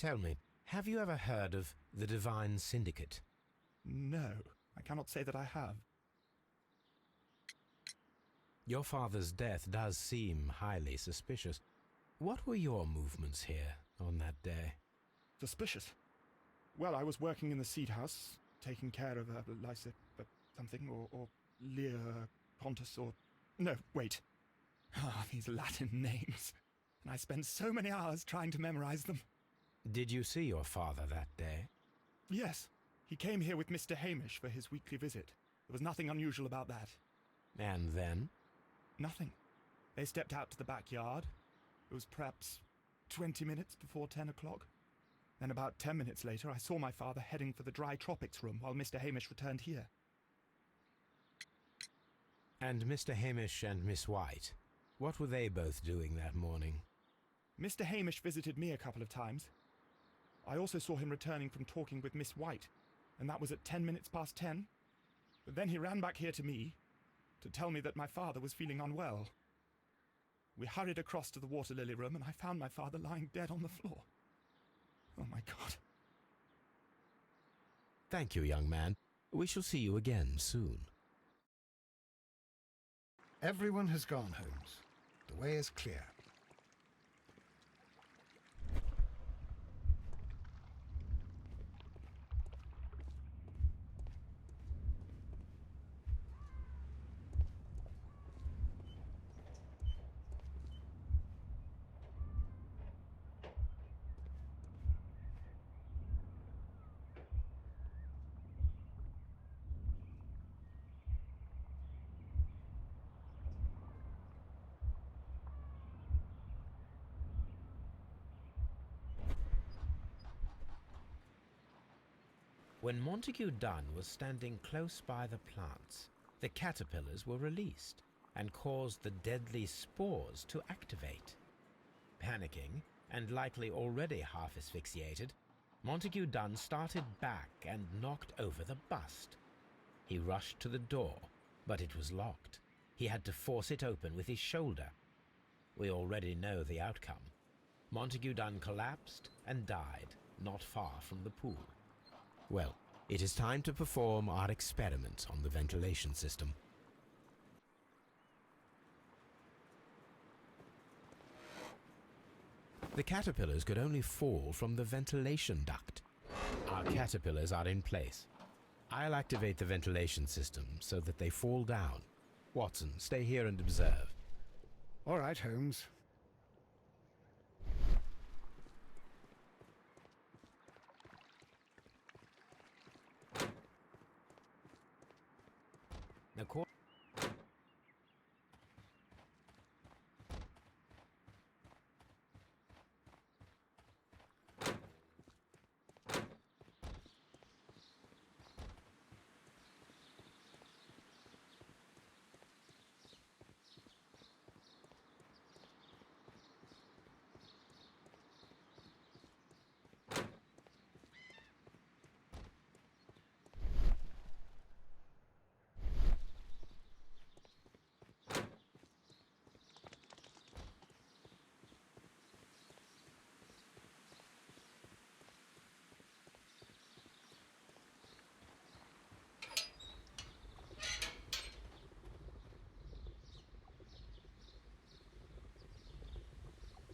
Tell me, have you ever heard of the Divine Syndicate? No, I cannot say that I have. Your father's death does seem highly suspicious. What were your movements here on that day? Suspicious? Well, I was working in the seed house, taking care of Lysa something, or Lear Pontus, or... No, wait. Ah, these Latin names. And I spent so many hours trying to memorize them. Did you see your father that day? Yes. He came here with Mr. Hamish for his weekly visit. There was nothing unusual about that. And then? Nothing. They stepped out to the backyard. It was perhaps 20 minutes before 10 o'clock. Then about 10 minutes later, I saw my father heading for the dry tropics room while Mr. Hamish returned here. And Mr. Hamish and Miss White, what were they both doing that morning? Mr. Hamish visited me a couple of times. I also saw him returning from talking with Miss White, and that was at 10 minutes past 10. But then he ran back here to me to tell me that my father was feeling unwell. We hurried across to the water lily room, and I found my father lying dead on the floor. Oh my God. Thank you, young man. We shall see you again soon. Everyone has gone, Holmes. The way is clear. When Montague Dunn was standing close by the plants, the caterpillars were released and caused the deadly spores to activate. Panicking, and likely already half asphyxiated, Montague Dunn started back and knocked over the bust. He rushed to the door, but it was locked. He had to force it open with his shoulder. We already know the outcome. Montague Dunn collapsed and died not far from the pool. Well, it is time to perform our experiment on the ventilation system. The caterpillars could only fall from the ventilation duct. Our caterpillars are in place. I'll activate the ventilation system so that they fall down. Watson, stay here and observe. All right, Holmes. Now,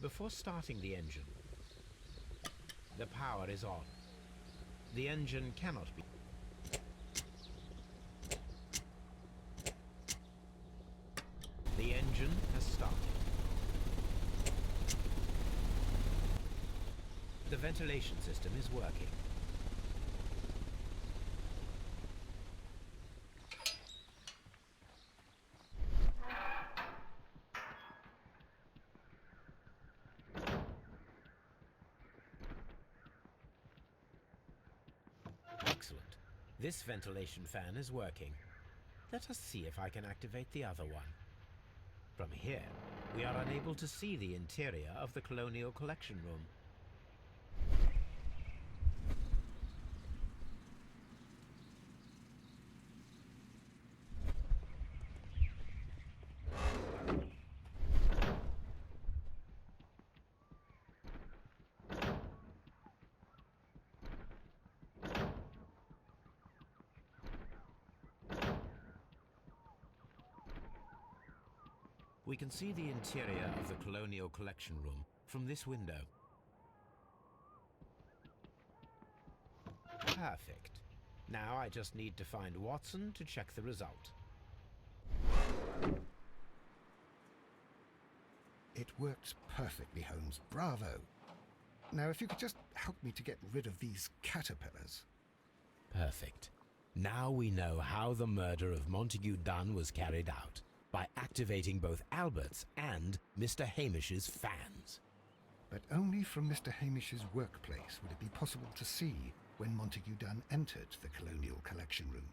before starting the engine, the power is on. The engine cannot be... The engine has started. The ventilation system is working. Excellent. This ventilation fan is working. Let us see if I can activate the other one. From here, we are unable to see the interior of the Colonial Collection Room. We can see the interior of the Colonial Collection Room from this window. Perfect. Now I just need to find Watson to check the result. It works perfectly, Holmes. Bravo. Now, if you could just help me to get rid of these caterpillars. Perfect. Now we know how the murder of Montague Dunn was carried out, by activating both Albert's and Mr. Hamish's fans. But only from Mr. Hamish's workplace would it be possible to see when Montague Dunn entered the Colonial Collection Room.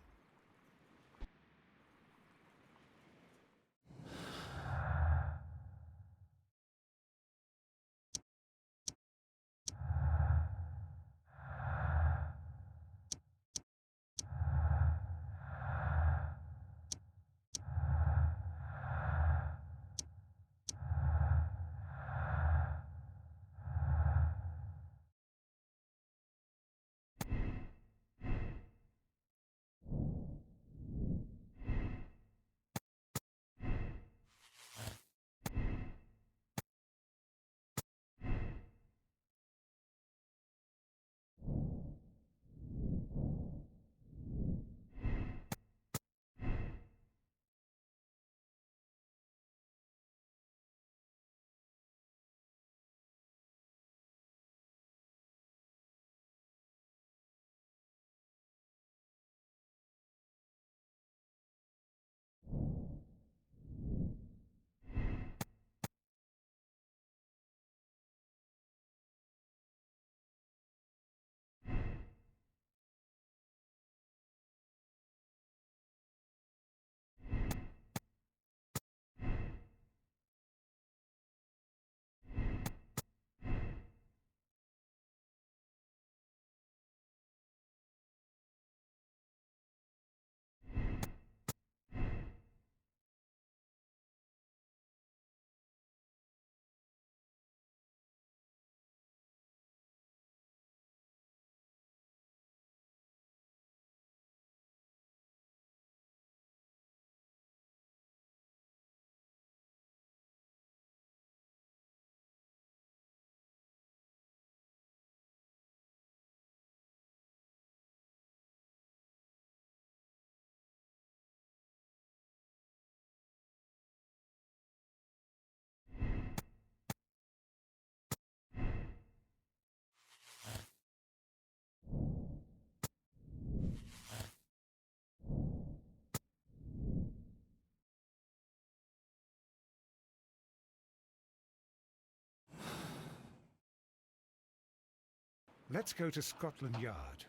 Let's go to Scotland Yard.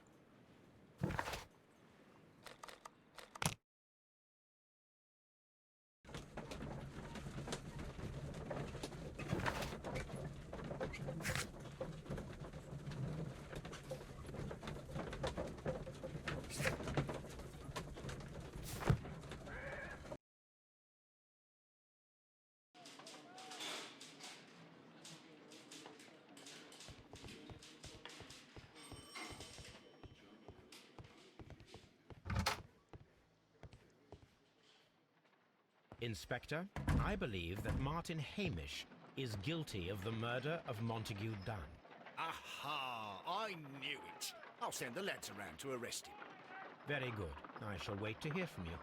Inspector, I believe that Martin Hamish is guilty of the murder of Montague Dunn. Aha! I knew it. I'll send the lads around to arrest him. Very good. I shall wait to hear from you.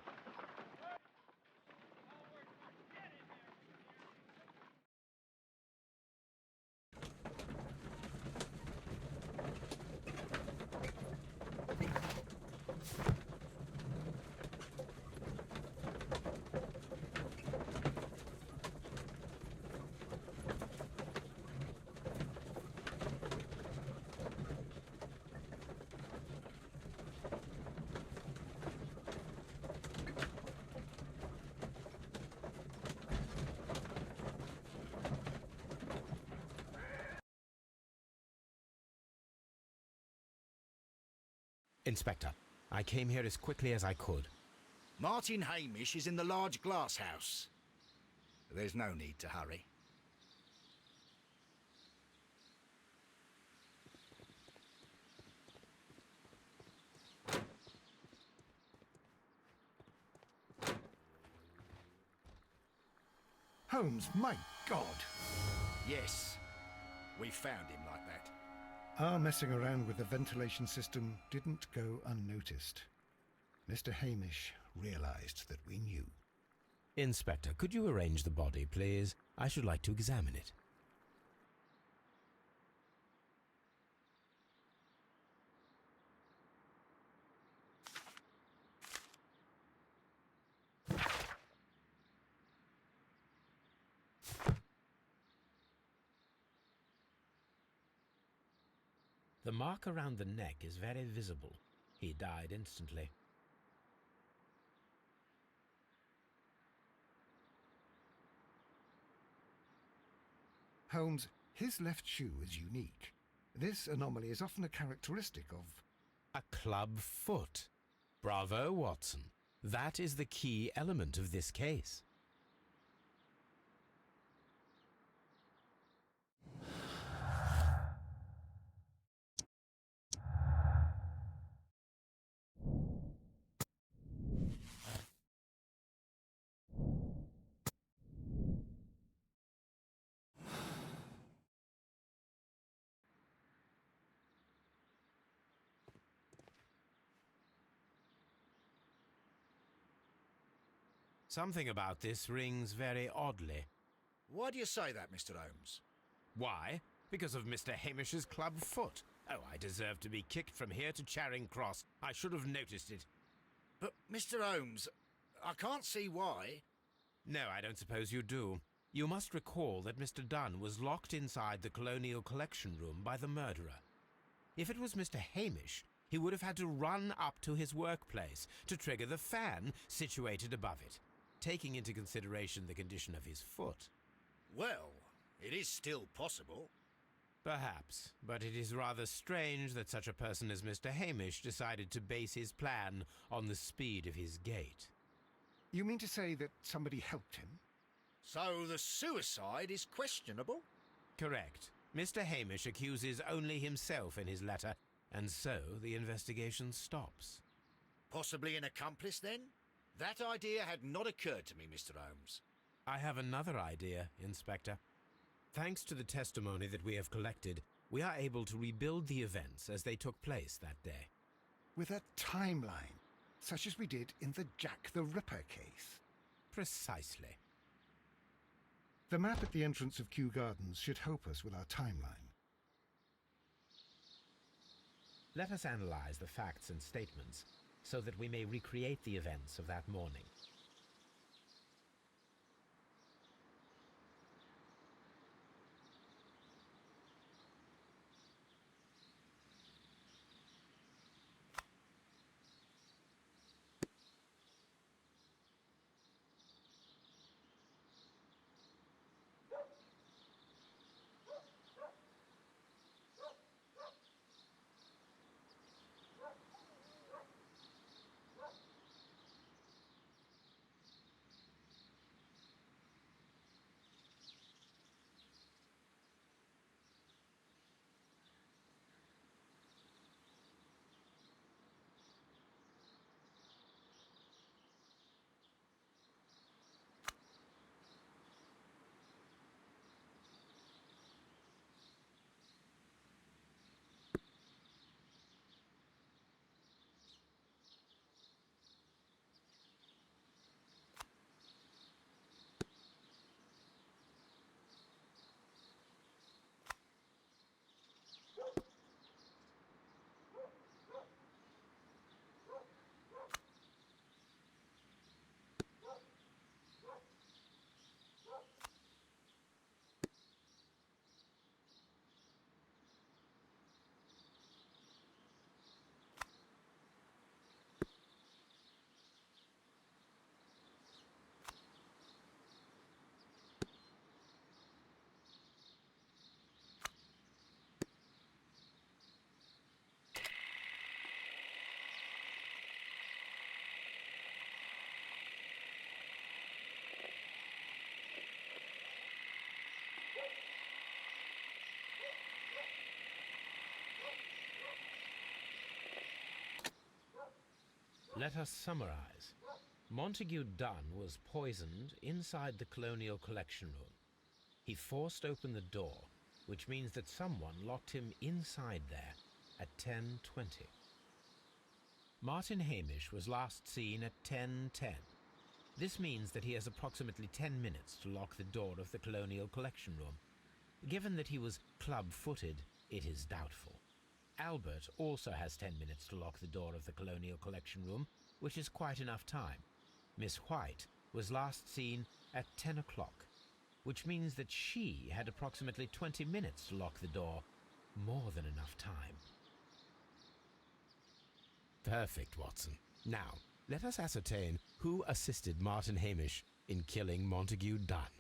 Inspector, I came here as quickly as I could. Martin Hamish is in the large glass house. There's no need to hurry. Holmes, my God! Yes, we found him like that. Our messing around with the ventilation system didn't go unnoticed. Mr. Hamish realized that we knew. Inspector, could you arrange the body, please? I should like to examine it. The mark around the neck is very visible. He died instantly. Holmes, his left shoe is unique. This anomaly is often a characteristic of... A club foot. Bravo, Watson. That is the key element of this case. Something about this rings very oddly. Why do you say that, Mr. Holmes? Why? Because of Mr. Hamish's club foot. Oh, I deserve to be kicked from here to Charing Cross. I should have noticed it. But, Mr. Holmes, I can't see why. No, I don't suppose you do. You must recall that Mr. Dunn was locked inside the Colonial Collection Room by the murderer. If it was Mr. Hamish, he would have had to run up to his workplace to trigger the fan situated above it, taking into consideration the condition of his foot. Well, it is still possible. Perhaps, but it is rather strange that such a person as Mr. Hamish decided to base his plan on the speed of his gait. You mean to say that somebody helped him? So the suicide is questionable? Correct. Mr. Hamish accuses only himself in his letter, and so the investigation stops. Possibly an accomplice, then? That idea had not occurred to me, Mr. Holmes. I have another idea, Inspector. Thanks to the testimony that we have collected, we are able to rebuild the events as they took place that day. With a timeline, such as we did in the Jack the Ripper case. Precisely. The map at the entrance of Kew Gardens should help us with our timeline. Let us analyze the facts and statements so that we may recreate the events of that morning. Let us summarize. Montague Dunn was poisoned inside the Colonial Collection Room. He forced open the door, which means that someone locked him inside there at 10:20. Martin Hamish was last seen at 10:10. This means that he has approximately 10 minutes to lock the door of the Colonial Collection Room. Given that he was club-footed, it is doubtful. Albert also has 10 minutes to lock the door of the Colonial Collection Room, which is quite enough time. Miss White was last seen at 10 o'clock, which means that she had approximately 20 minutes to lock the door. More than enough time. Perfect, Watson. Now, let us ascertain who assisted Martin Hamish in killing Montague Dunn.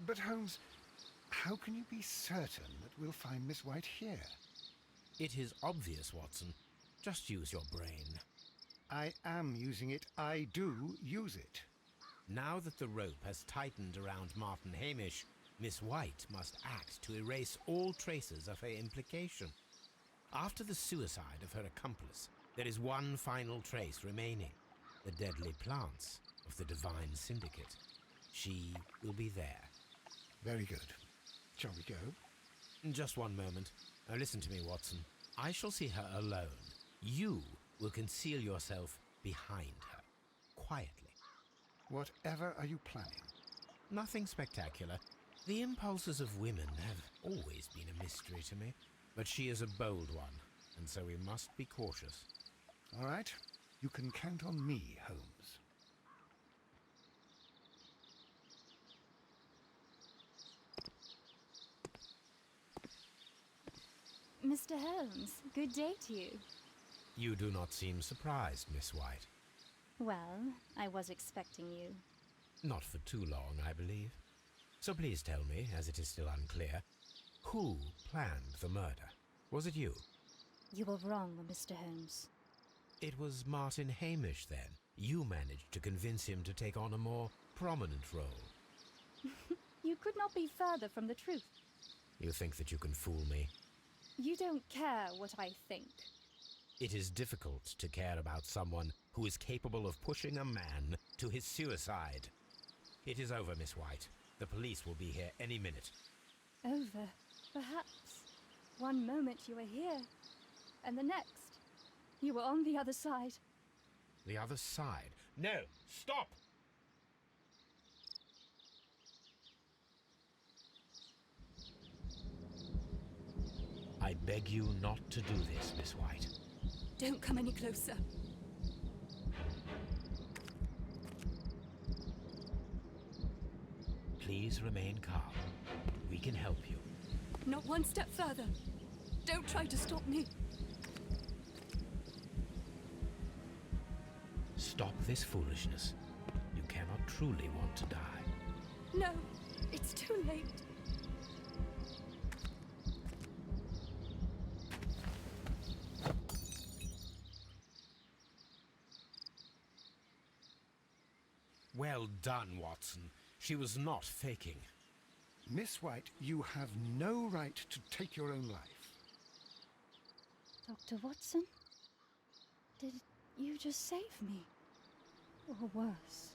But Holmes, how can you be certain that we'll find Miss White here? It is obvious, Watson. Just use your brain. I am using it. I do use it. Now that the rope has tightened around Martin Hamish, Miss White must act to erase all traces of her implication. After the suicide of her accomplice, there is one final trace remaining: the deadly plants of the Divine Syndicate. She will be there. Very good. Shall we go? Just one moment. Now listen to me, Watson. I shall see her alone. You will conceal yourself behind her, quietly. Whatever are you planning? Nothing spectacular. The impulses of women have always been a mystery to me, but she is a bold one, and so we must be cautious. All right. You can count on me, Holmes. Mr. Holmes, good day to you. You do not seem surprised, Miss White. Well, I was expecting you. Not for too long, I believe. So please tell me, as it is still unclear, who planned the murder? Was it you? You were wrong, Mr. Holmes. It was Martin Hamish, then. You managed to convince him to take on a more prominent role. You could not be further from the truth. You think that you can fool me? You don't care what I think. It is difficult to care about someone who is capable of pushing a man to his suicide. It is over, Miss White. The police will be here any minute. Over, perhaps. One moment you were here, and the next, you were on the other side. The other side? No! Stop! I beg you not to do this, Miss White. Don't come any closer. Please remain calm. We can help you. Not one step further. Don't try to stop me. Stop this foolishness. You cannot truly want to die. No, it's too late. Well done, Watson. She was not faking. Miss White, you have no right to take your own life. Dr. Watson? Did you just save me? Or worse?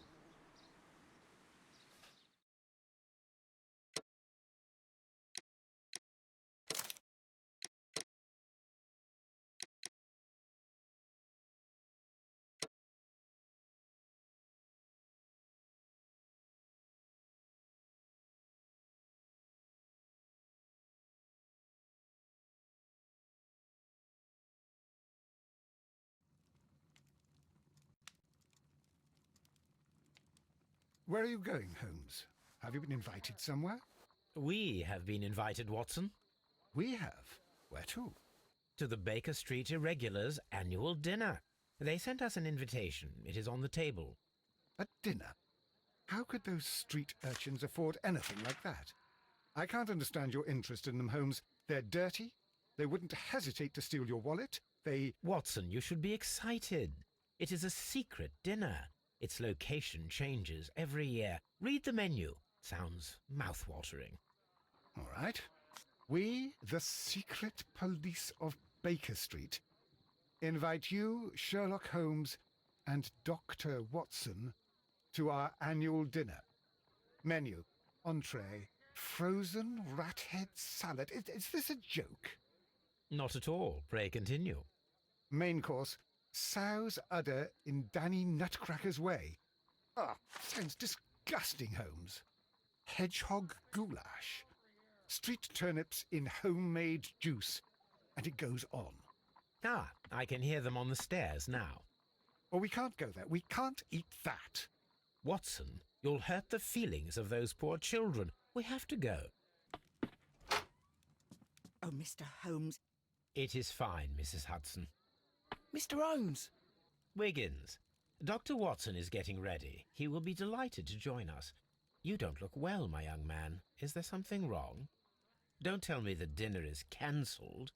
Where are you going, Holmes? Have you been invited somewhere? We have been invited, Watson. We have? Where to? To the Baker Street Irregulars' annual dinner. They sent us an invitation. It is on the table. A dinner? How could those street urchins afford anything like that? I can't understand your interest in them, Holmes. They're dirty. They wouldn't hesitate to steal your wallet. Watson, you should be excited. It is a secret dinner. Its location changes every year. Read the menu. Sounds mouth-watering. All right. We, the secret police of Baker Street, invite you, Sherlock Holmes, and Dr. Watson to our annual dinner. Menu, entree, frozen rat head salad. Is this a joke? Not at all. Pray continue. Main course, sow's udder in Danny Nutcracker's way. Ah, sounds disgusting, Holmes. Hedgehog goulash. Street turnips in homemade juice. And it goes on. Ah, I can hear them on the stairs now. Oh, we can't go there. We can't eat that. Watson, you'll hurt the feelings of those poor children. We have to go. Oh, Mr. Holmes. It is fine, Mrs. Hudson. Mr. Holmes! Wiggins, Dr. Watson is getting ready. He will be delighted to join us. You don't look well, my young man. Is there something wrong? Don't tell me the dinner is cancelled.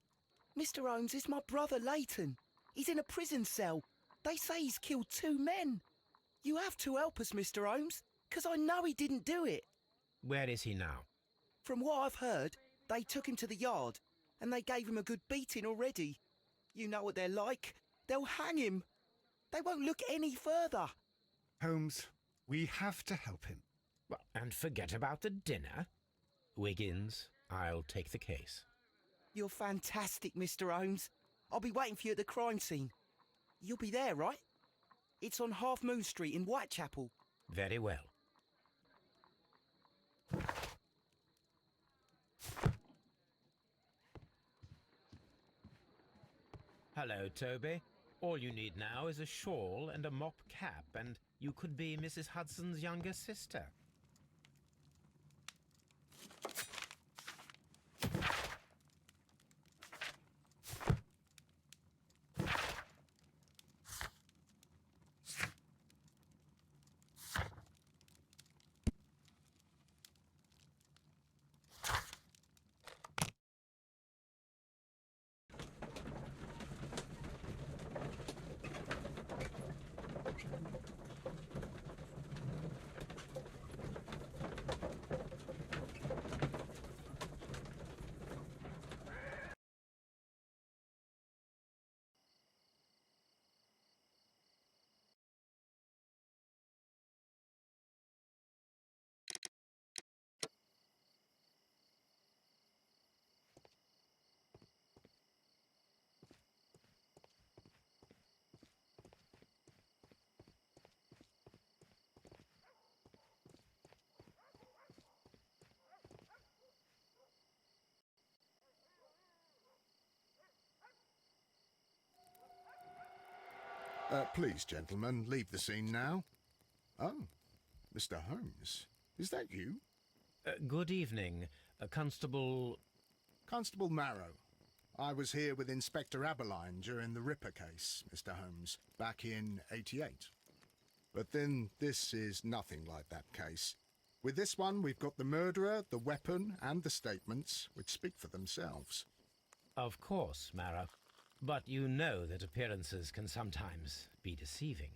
Mr. Holmes, it's my brother Leighton. He's in a prison cell. They say he's killed 2 men. You have to help us, Mr. Holmes, because I know he didn't do it. Where is he now? From what I've heard, they took him to the yard, and they gave him a good beating already. You know what they're like. They'll hang him. They won't look any further. Holmes, we have to help him. Well, and forget about the dinner. Wiggins, I'll take the case. You're fantastic, Mr. Holmes. I'll be waiting for you at the crime scene. You'll be there, right? It's on Half Moon Street in Whitechapel. Very well. Hello, Toby. All you need now is a shawl and a mop cap, and you could be Mrs. Hudson's younger sister. Please, gentlemen, leave the scene now. Oh, Mr. Holmes, is that you? Good evening, Constable... Constable Marrow. I was here with Inspector Aberline during the Ripper case, Mr. Holmes, back in '88. But then this is nothing like that case. With this one, we've got the murderer, the weapon, and the statements, which speak for themselves. Of course, Marrow. But you know that appearances can sometimes be deceiving.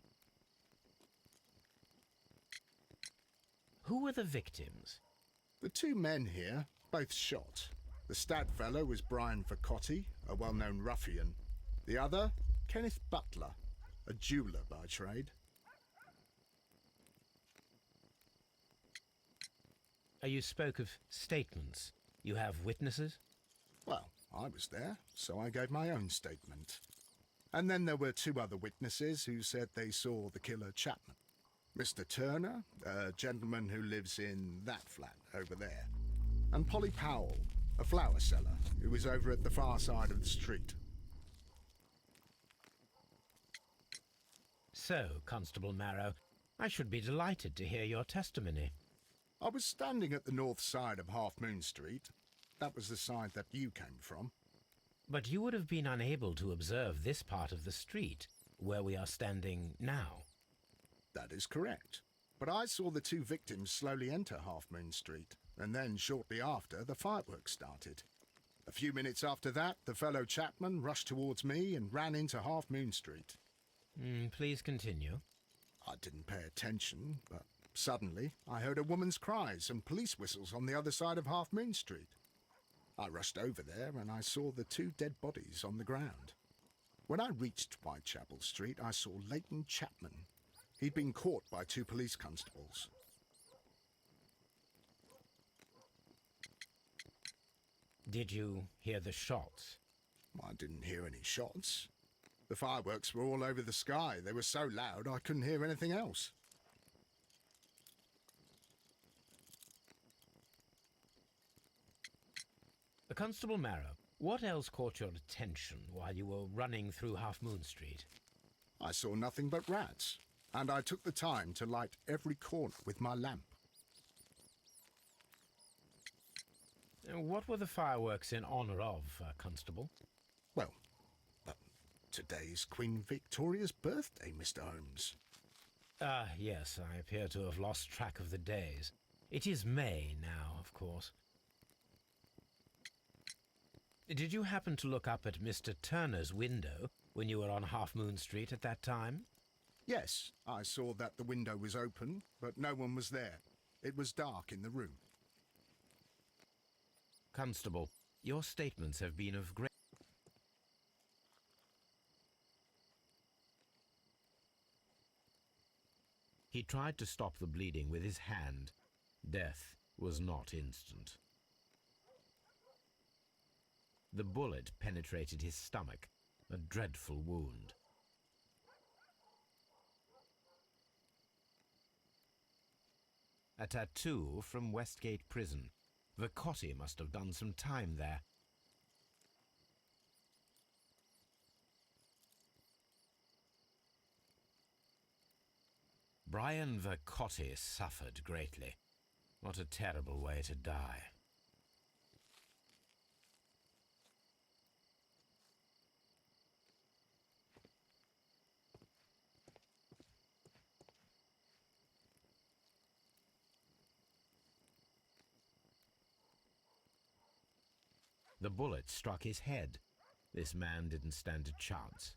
Who were the victims? The two men here, both shot. The stab fellow was Brian Vercotti, a well-known ruffian. The other, Kenneth Butler, a jeweller by trade. You spoke of statements. You have witnesses? Well, I was there, so I gave my own statement. And then there were two other witnesses who said they saw the killer Chapman. Mr. Turner, a gentleman who lives in that flat over there. And Polly Powell, a flower seller, who was over at the far side of the street. So, Constable Marrow, I should be delighted to hear your testimony. I was standing at the north side of Half Moon Street. That was the side that you came from. But you would have been unable to observe this part of the street, where we are standing now. That is correct. But I saw the two victims slowly enter Half Moon Street, and then shortly after, the fireworks started. A few minutes after that, the fellow Chapman rushed towards me and ran into Half Moon Street. Please continue. I didn't pay attention, but suddenly I heard a woman's cries and police whistles on the other side of Half Moon Street. I rushed over there and I saw the two dead bodies on the ground. When I reached Whitechapel Street, I saw Leighton Chapman. He'd been caught by two police constables. Did you hear the shots? I didn't hear any shots. The fireworks were all over the sky. They were so loud I couldn't hear anything else. Constable Marrow, what else caught your attention while you were running through Half Moon Street? I saw nothing but rats, and I took the time to light every corner with my lamp. What were the fireworks in honor of, Constable? Well, today's Queen Victoria's birthday, Mr. Holmes. Yes, I appear to have lost track of the days. It is May now, of course. Did you happen to look up at Mr. Turner's window when you were on Half Moon Street at that time? Yes, I saw that the window was open, but no one was there. It was dark in the room. Constable, your statements have been of great... He tried to stop the bleeding with his hand. Death was not instant. The bullet penetrated his stomach, a dreadful wound. A tattoo from Westgate Prison. Vercotti must have done some time there. Brian Vercotti suffered greatly. What a terrible way to die. The bullet struck his head. This man didn't stand a chance.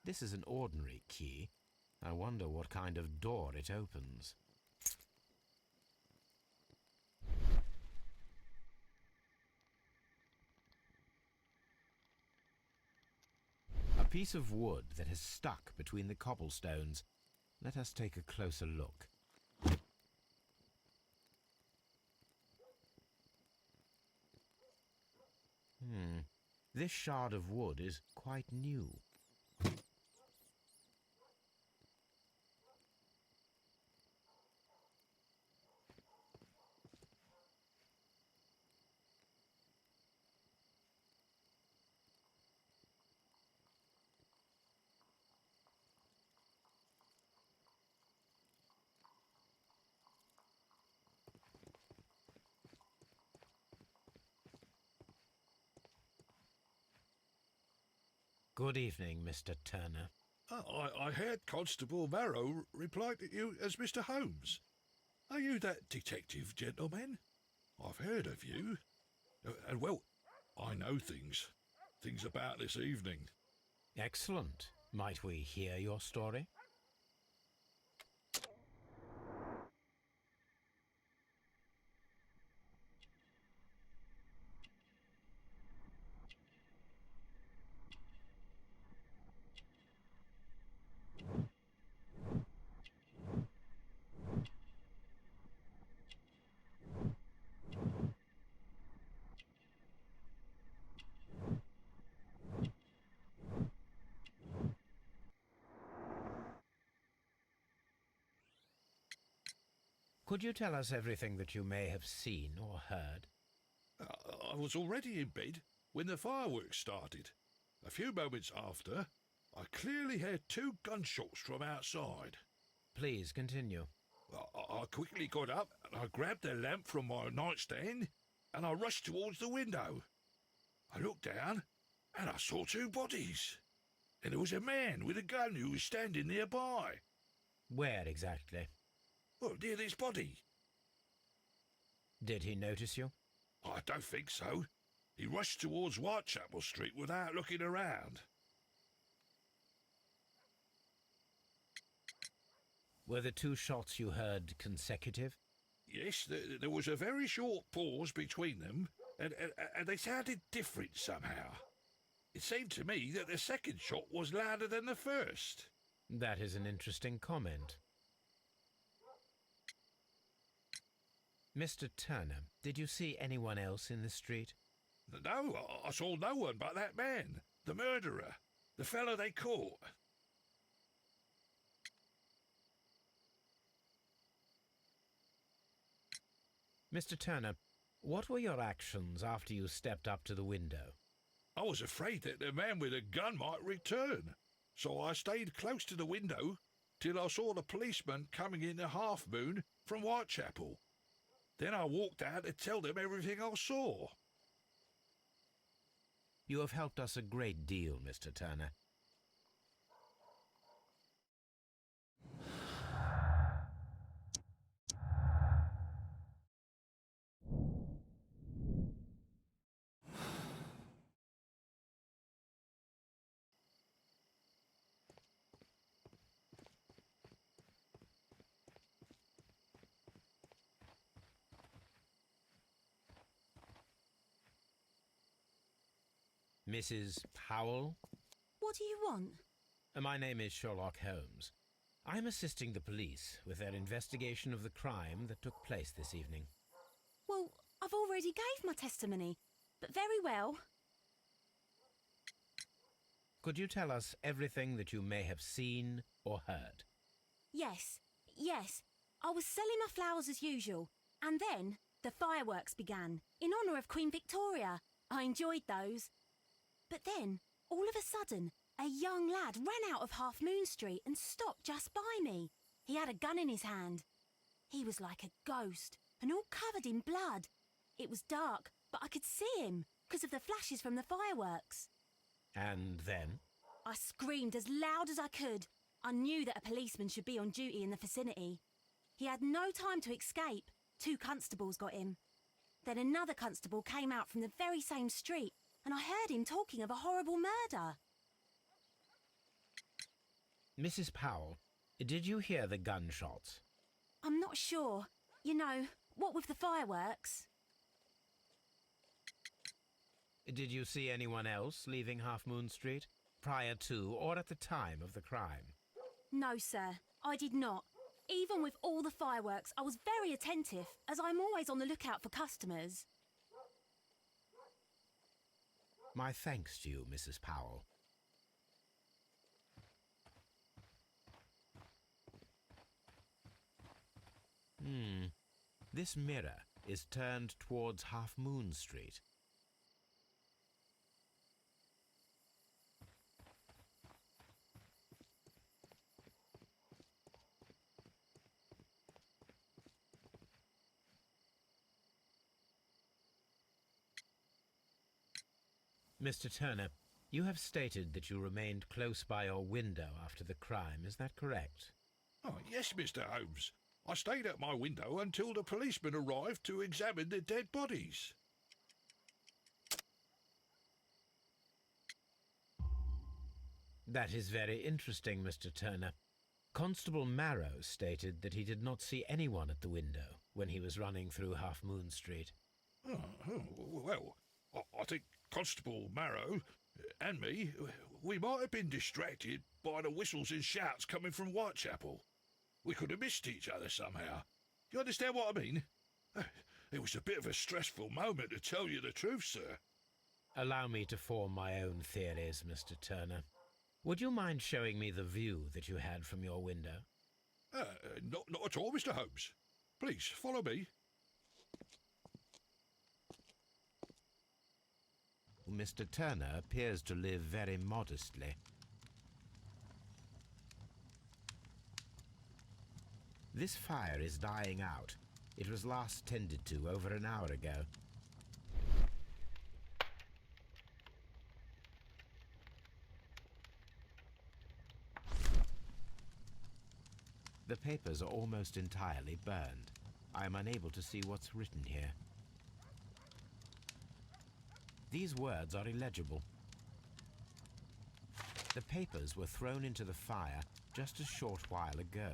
This is an ordinary key. I wonder what kind of door it opens. A piece of wood that has stuck between the cobblestones. Let us take a closer look. This shard of wood is quite new. Good evening, Mr. Turner. I heard Constable Marrow reply to you as Mr. Holmes. Are you that detective gentleman? I've heard of you. And well, I know things about this evening. Excellent. Might we hear your story? Could you tell us everything that you may have seen or heard? I was already in bed when the fireworks started. A few moments after, I clearly heard 2 gunshots from outside. Please continue. I quickly got up and I grabbed a lamp from my nightstand and I rushed towards the window. I looked down and I saw 2 bodies. And there was a man with a gun who was standing nearby. Where exactly? Well, near this body. Did he notice you? I don't think so. He rushed towards Whitechapel Street without looking around. Were the 2 shots you heard consecutive? Yes, there was a very short pause between them, and they sounded different somehow. It seemed to me that the second shot was louder than the first. That is an interesting comment. Mr. Turner, did you see anyone else in the street? No, I saw no one but that man, the murderer, the fellow they caught. Mr. Turner, what were your actions after you stepped up to the window? I was afraid that the man with a gun might return, so I stayed close to the window till I saw the policeman coming in the Half Moon from Whitechapel. Then I walked out to tell them everything I saw. You have helped us a great deal, Mr. Turner. Mrs. Powell? What do you want? My name is Sherlock Holmes. I'm assisting the police with their investigation of the crime that took place this evening. Well, I've already gave my testimony, but very well. Could you tell us everything that you may have seen or heard? Yes. I was selling my flowers as usual, and then the fireworks began, in honour of Queen Victoria. I enjoyed those. But then, all of a sudden, a young lad ran out of Half Moon Street and stopped just by me. He had a gun in his hand. He was like a ghost, and all covered in blood. It was dark, but I could see him, because of the flashes from the fireworks. And then? I screamed as loud as I could. I knew that a policeman should be on duty in the vicinity. He had no time to escape. 2 constables got him. Then another constable came out from the very same street, and I heard him talking of a horrible murder. Mrs. Powell, did you hear the gunshots? I'm not sure. You know, what with the fireworks? Did you see anyone else leaving Half Moon Street prior to or at the time of the crime? No, sir, I did not. Even with all the fireworks, I was very attentive, as I'm always on the lookout for customers. My thanks to you, Mrs. Powell. This mirror is turned towards Half Moon Street. Mr. Turner, You have stated that you remained close by your window after the crime, is that correct? Oh, yes, Mr. Holmes. I stayed at my window until the policeman arrived to examine the dead bodies. That is very interesting, Mr. Turner. Constable Marrow stated that he did not see anyone at the window when he was running through Half Moon Street. Well, I think Constable Marrow and me, we might have been distracted by the whistles and shouts coming from Whitechapel. We could have missed each other somehow. You understand what I mean? It was a bit of a stressful moment, to tell you the truth, sir. Allow me to form my own theories, Mr. Turner. Would you mind showing me the view that you had from your window? Not at all, Mr. Holmes. Please, follow me. Mr. Turner appears to live very modestly. This fire is dying out. It was last tended to over an hour ago. The papers are almost entirely burned. I am unable to see what's written here. These words are illegible. The papers were thrown into the fire just a short while ago.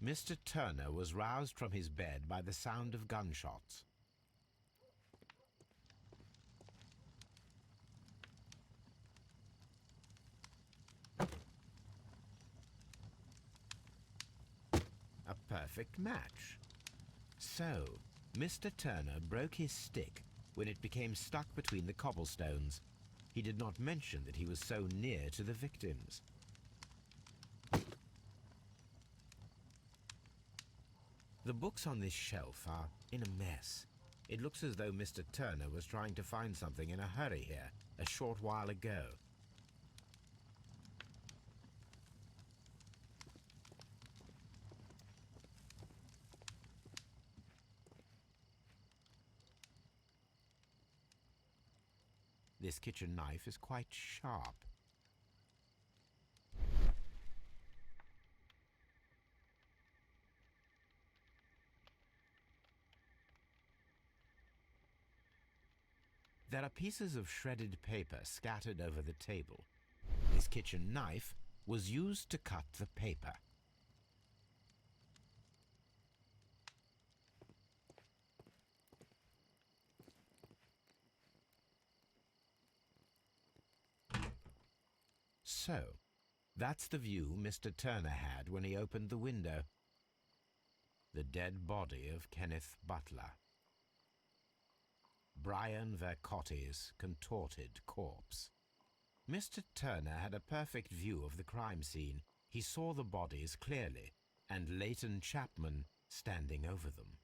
Mr. Turner was roused from his bed by the sound of gunshots. A perfect match. So, Mr. Turner broke his stick when it became stuck between the cobblestones. He did not mention that he was so near to the victims. The books on this shelf are in a mess. It looks as though Mr. Turner was trying to find something in a hurry here a short while ago. This kitchen knife is quite sharp. There are pieces of shredded paper scattered over the table. This kitchen knife was used to cut the paper. So, that's the view Mr. Turner had when he opened the window. The dead body of Kenneth Butler. Brian Vercotti's contorted corpse. Mr. Turner had a perfect view of the crime scene. He saw the bodies clearly, and Leighton Chapman standing over them.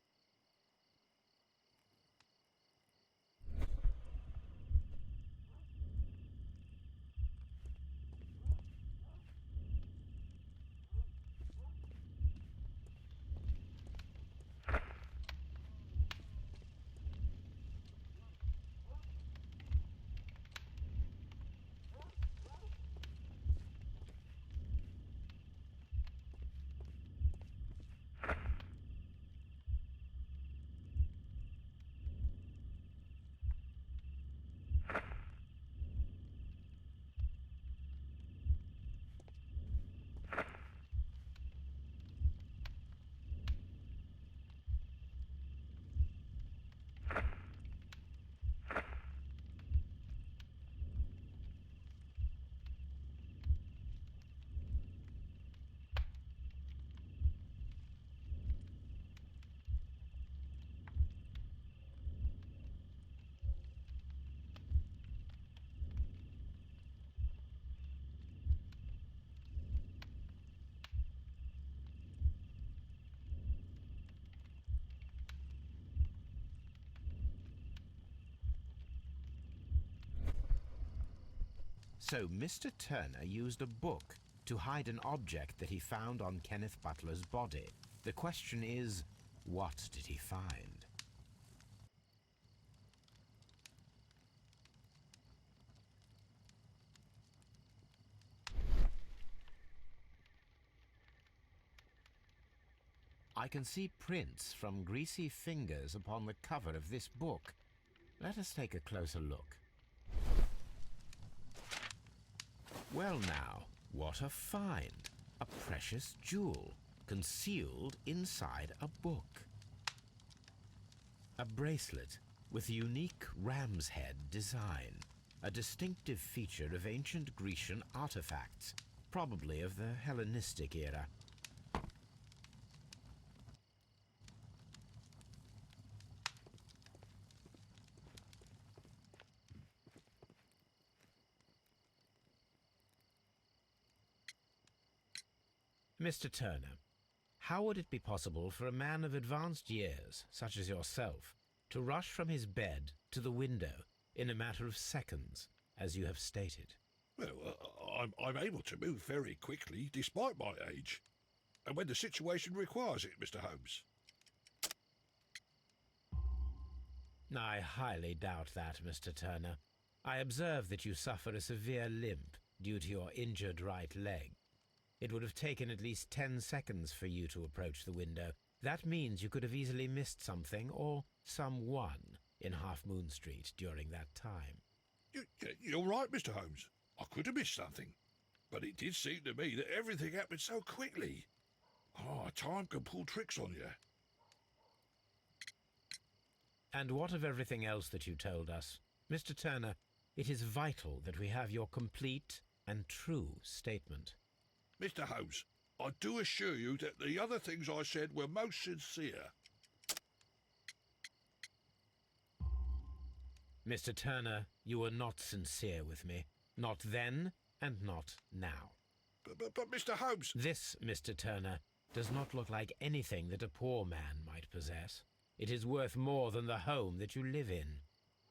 So Mr. Turner used a book to hide an object that he found on Kenneth Butler's body. The question is, What did he find? I can see prints from greasy fingers upon the cover of this book. Let us take a closer look. Well now, what a find! A precious jewel, concealed inside a book. A bracelet with a unique ram's head design, a distinctive feature of ancient Grecian artifacts, probably of the Hellenistic era. Mr. Turner, how would it be possible for a man of advanced years, such as yourself, to rush from his bed to the window in a matter of seconds, as you have stated? Well, I'm able to move very quickly, despite my age. And when the situation requires it, Mr. Holmes. I highly doubt that, Mr. Turner. I observe that you suffer a severe limp due to your injured right leg. It would have taken at least 10 seconds for you to approach the window. That means you could have easily missed something or someone in Half Moon Street during that time. You're right, Mr. Holmes. I could have missed something. But it did seem to me that everything happened so quickly. Oh, time can pull tricks on you. And what of everything else that you told us? Mr. Turner, it is vital that we have your complete and true statement. Mr. Holmes, I do assure you that the other things I said were most sincere. Mr. Turner, you were not sincere with me. Not then, and not now. But Mr. Holmes... This, Mr. Turner, does not look like anything that a poor man might possess. It is worth more than the home that you live in.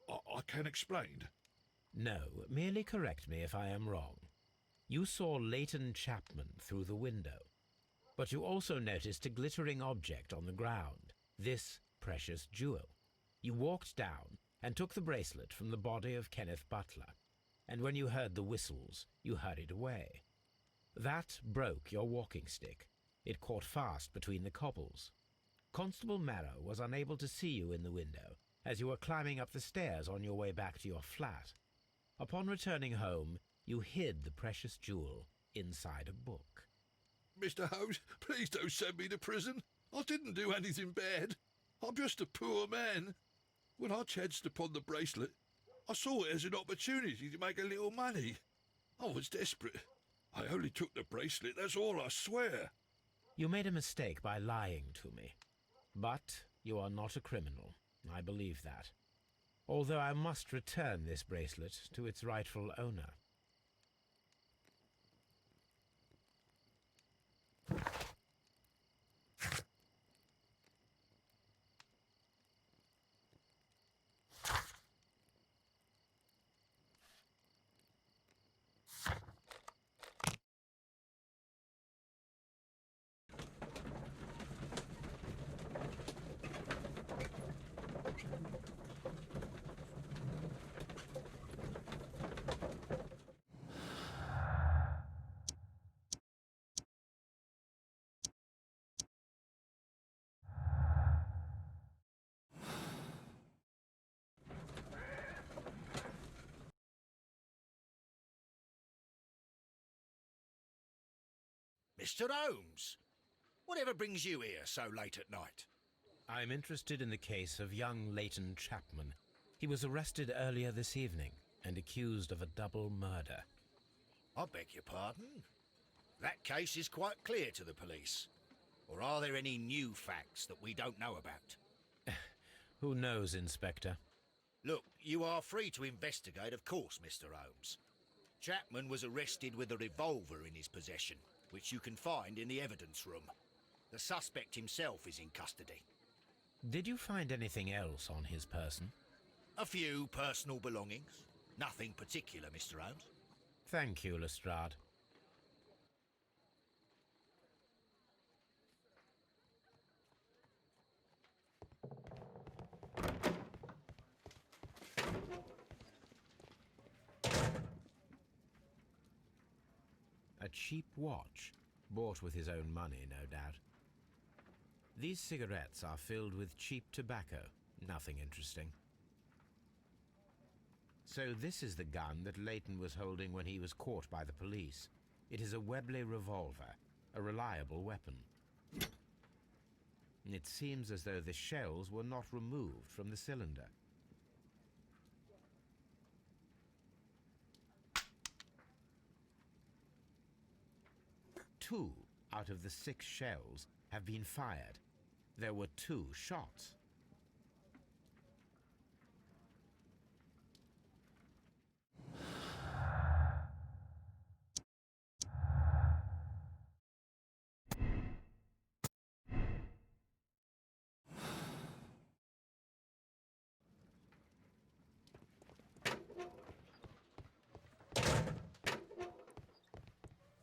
I can explain. No, merely correct me if I am wrong. You saw Leighton Chapman through the window, but you also noticed a glittering object on the ground, this precious jewel. You walked down and took the bracelet from the body of Kenneth Butler, and when you heard the whistles, you hurried away. That broke your walking stick. It caught fast between the cobbles. Constable Marrow was unable to see you in the window as you were climbing up the stairs on your way back to your flat. Upon returning home, you hid the precious jewel inside a book. Mr. Holmes, please don't send me to prison. I didn't do anything bad. I'm just a poor man. When I chanced upon the bracelet, I saw it as an opportunity to make a little money. I was desperate. I only took the bracelet, that's all, I swear. You made a mistake by lying to me. But you are not a criminal. I believe that. Although I must return this bracelet to its rightful owner. Mr. Holmes, whatever brings you here so late at night? I'm interested in the case of young Leighton Chapman. He was arrested earlier this evening and accused of a double murder. I beg your pardon? That case is quite clear to the police. Or are there any new facts that we don't know about? Who knows, Inspector? Look, you are free to investigate, of course, Mr. Holmes. Chapman was arrested with a revolver in his possession, which you can find in the evidence room. The suspect himself is in custody. Did you find anything else on his person? A few personal belongings. Nothing particular, Mr. Holmes. Thank you, Lestrade. A cheap watch, bought with his own money, no doubt. These cigarettes are filled with cheap tobacco. Nothing interesting. So this is the gun that Leighton was holding when he was caught by the police. It is a Webley revolver, a reliable weapon. It seems as though the shells were not removed from the cylinder. Two out of the 6 shells have been fired. There were 2 shots.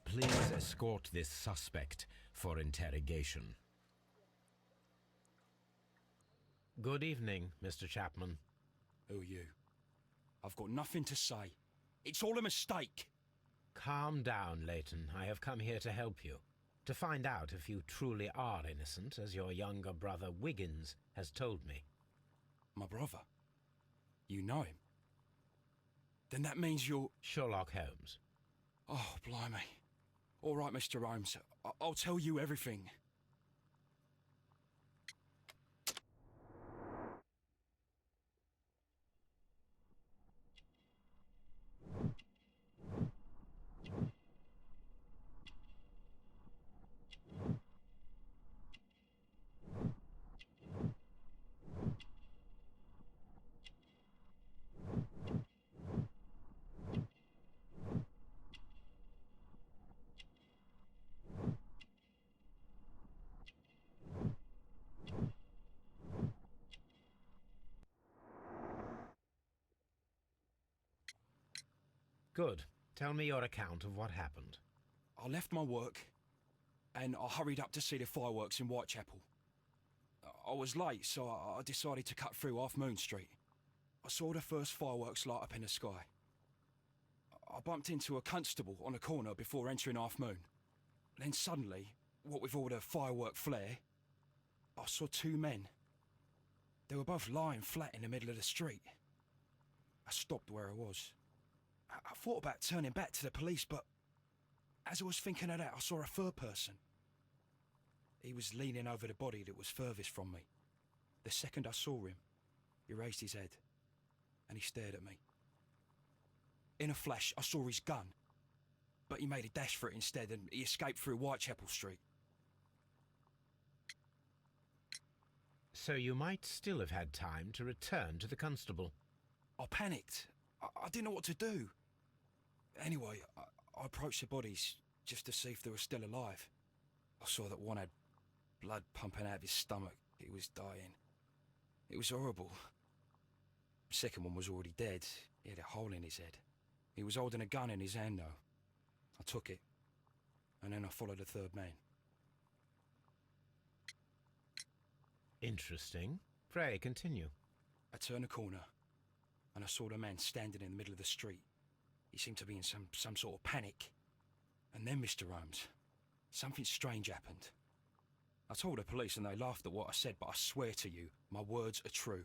Please escort this suspect for interrogation. Good evening, Mr. Chapman. Who are you? I've got nothing to say. It's all a mistake. Calm down, Leighton. I have come here to help you. To find out if you truly are innocent, as your younger brother Wiggins has told me. My brother? You know him? Then that means you're... Sherlock Holmes. Oh, blimey. All right, Mr. Holmes. I'll tell you everything. Good. Tell me your account of what happened. I left my work, and I hurried up to see the fireworks in Whitechapel. I was late, so I decided to cut through Half Moon Street. I saw the first fireworks light up in the sky. I bumped into a constable on a corner before entering Half Moon. Then suddenly, what with all the firework flare, I saw 2 men. They were both lying flat in the middle of the street. I stopped where I was. I thought about turning back to the police, but as I was thinking of that, I saw a third person. He was leaning over the body that was furthest from me. The second I saw him, he raised his head, and he stared at me. In a flash, I saw his gun, but he made a dash for it instead, and he escaped through Whitechapel Street. So you might still have had time to return to the constable. I panicked. I didn't know what to do. Anyway, I approached the bodies just to see if they were still alive. I saw that one had blood pumping out of his stomach. He was dying. It was horrible. The second one was already dead. He had a hole in his head. He was holding a gun in his hand, though. I took it, and then I followed the third man. Interesting. Pray, continue. I turned a corner, and I saw the man standing in the middle of the street. He seemed to be in some sort of panic. And then, Mr. Holmes, something strange happened. I told the police and they laughed at what I said, but I swear to you, my words are true.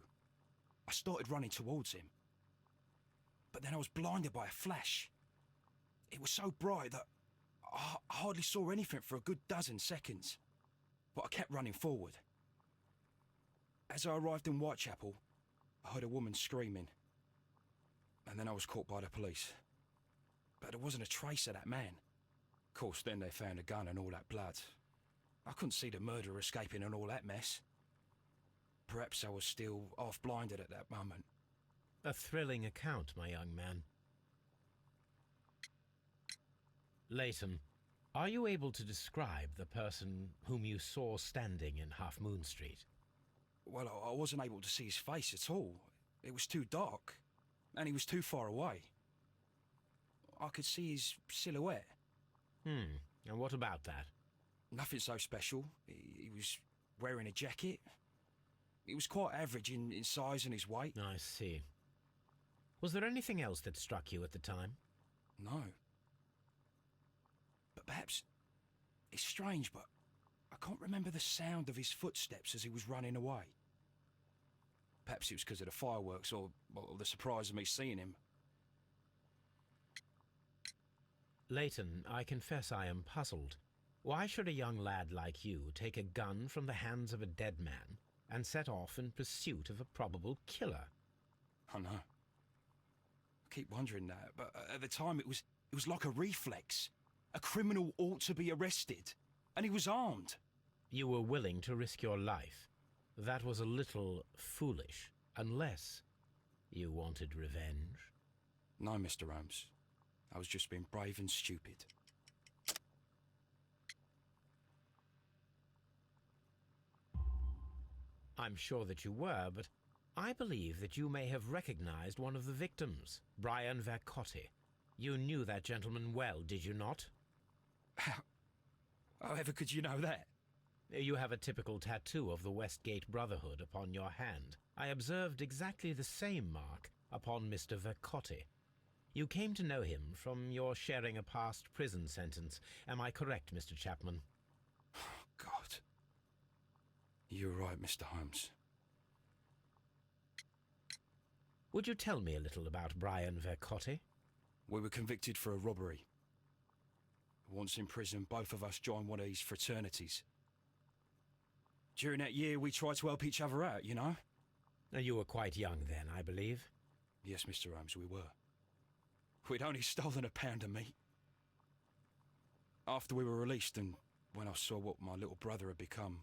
I started running towards him. But then I was blinded by a flash. It was so bright that I hardly saw anything for a good dozen seconds. But I kept running forward. As I arrived in Whitechapel, I heard a woman screaming. And then I was caught by the police. But there wasn't a trace of that man. Of course, then they found a gun and all that blood. I couldn't see the murderer escaping and all that mess. Perhaps I was still half-blinded at that moment. A thrilling account, my young man. Leighton, are you able to describe the person whom you saw standing in Half Moon Street? Well, I wasn't able to see his face at all. It was too dark, and he was too far away. I could see his silhouette. And what about that? Nothing so special. He was wearing a jacket. He was quite average in size and his weight. I see. Was there anything else that struck you at the time? No. But perhaps it's strange, but I can't remember the sound of his footsteps as he was running away. Perhaps it was because of the fireworks or the surprise of me seeing him. Leighton, I confess I am puzzled. Why should a young lad like you take a gun from the hands of a dead man and set off in pursuit of a probable killer? I know. I keep wondering that, but at the time it was like a reflex. A criminal ought to be arrested, and he was armed. You were willing to risk your life. That was a little foolish, unless you wanted revenge. No, Mr. Holmes. I was just being brave and stupid. I'm sure that you were, but I believe that you may have recognized one of the victims, Brian Vercotti. You knew that gentleman well, did you not? However could you know that? You have a typical tattoo of the Westgate Brotherhood upon your hand. I observed exactly the same mark upon Mr. Vercotti. You came to know him from your sharing a past prison sentence. Am I correct, Mr. Chapman? God. You're right, Mr. Holmes. Would you tell me a little about Brian Vercotti? We were convicted for a robbery. Once in prison, both of us joined one of these fraternities. During that year, we tried to help each other out, you know? You were quite young then, I believe. Yes, Mr. Holmes, we were. We'd only stolen a pound of meat. After we were released, and when I saw what my little brother had become,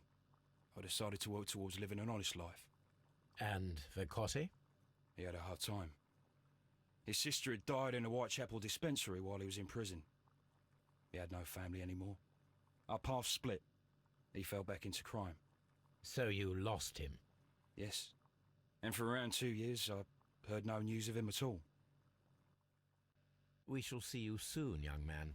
I decided to work towards living an honest life. And Vercotti? He had a hard time. His sister had died in a Whitechapel dispensary while he was in prison. He had no family anymore. Our paths split. He fell back into crime. So you lost him? Yes. And for around 2 years, I heard no news of him at all. We shall see you soon, young man.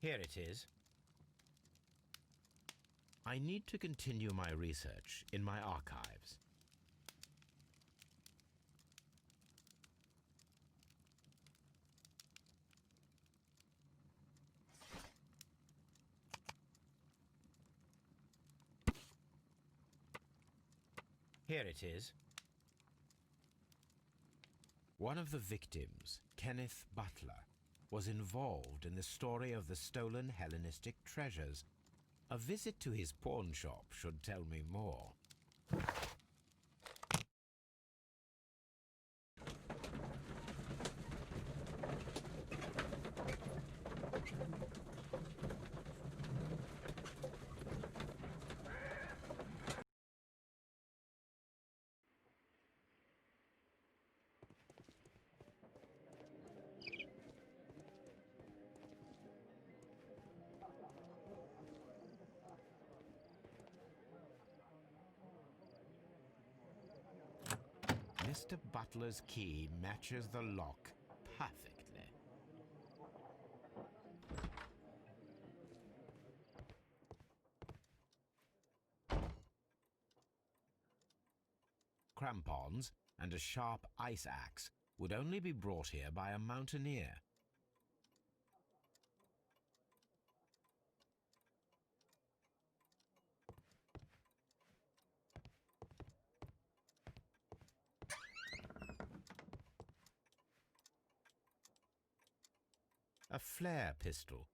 Here it is. I need to continue my research in my archives. Here it is. One of the victims, Kenneth Butler, was involved in the story of the stolen Hellenistic treasures. A visit to his pawn shop should tell me more. Mr. Butler's key matches the lock perfectly. Crampons and a sharp ice axe would only be brought here by a mountaineer. A flare pistol.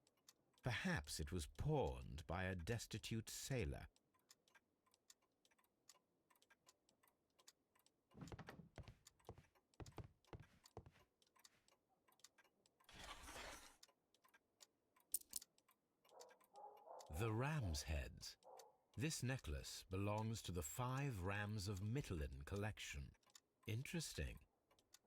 Perhaps it was pawned by a destitute sailor. The ram's heads. This necklace belongs to the 5 Rams of Mittelin collection. Interesting.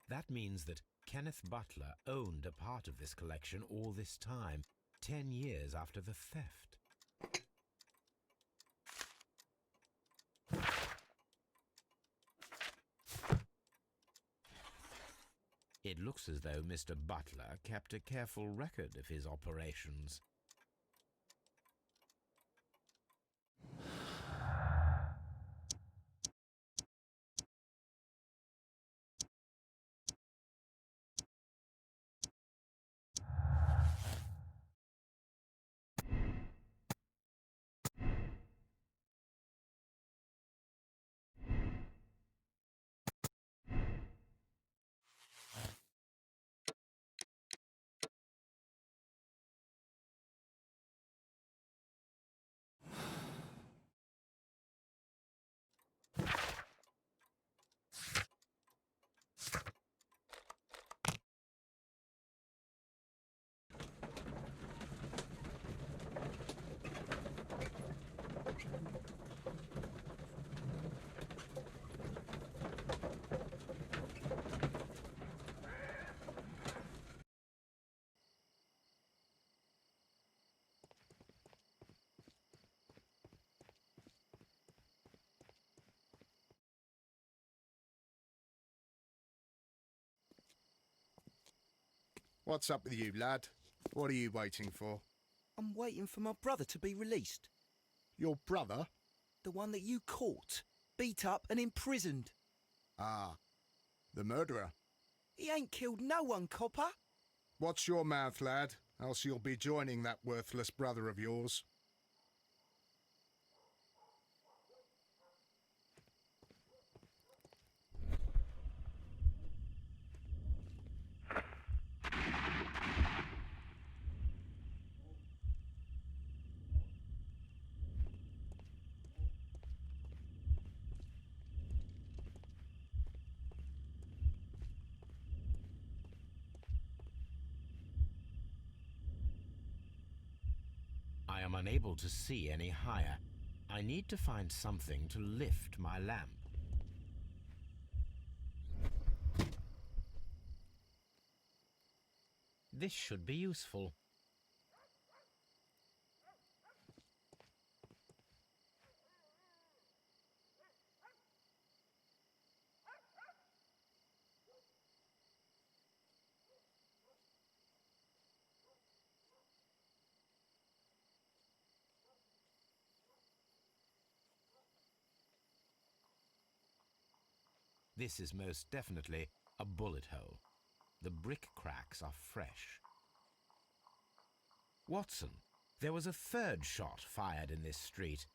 That means that Kenneth Butler owned a part of this collection all this time, 10 years after the theft. It looks as though Mr. Butler kept a careful record of his operations. What's up with you, lad? What are you waiting for? I'm waiting for my brother to be released. Your brother? The one that you caught, beat up and imprisoned. Ah, the murderer. He ain't killed no one, copper. Watch your mouth, lad, else you'll be joining that worthless brother of yours. I am unable to see any higher. I need to find something to lift my lamp. This should be useful. This is most definitely a bullet hole. The brick cracks are fresh. Watson, there was a 3rd shot fired in this street.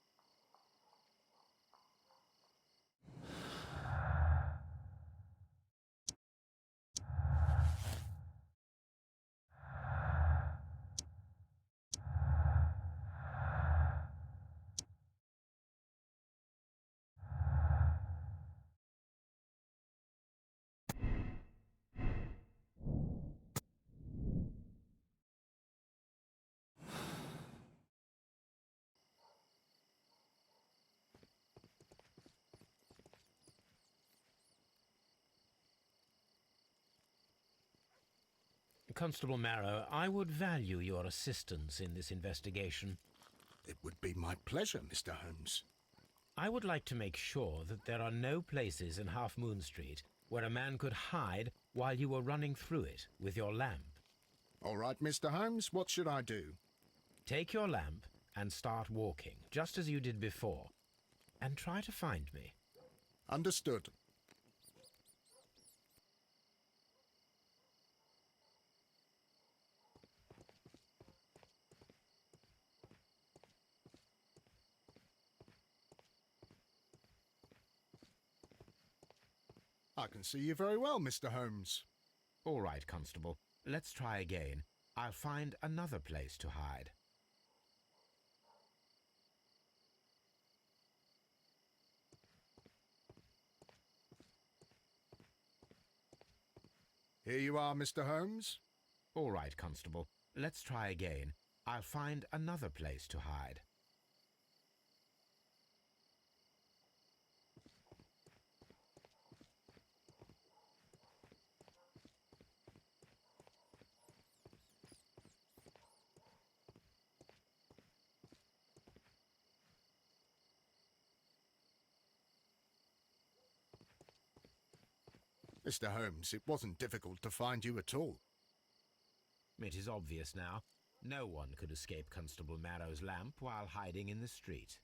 Constable Marrow, I would value your assistance in this investigation. It would be my pleasure, Mr. Holmes. I would like to make sure that there are no places in Half Moon Street where a man could hide while you were running through it with your lamp. All right, Mr. Holmes, what should I do? Take your lamp and start walking, just as you did before, and try to find me. Understood. I can see you very well, Mr. Holmes. All right, Constable. Let's try again. I'll find another place to hide. Here you are, Mr. Holmes. All right, Constable. Let's try again. I'll find another place to hide. Mr. Holmes, it wasn't difficult to find you at all. It is obvious now. No one could escape Constable Marrow's lamp while hiding in the street.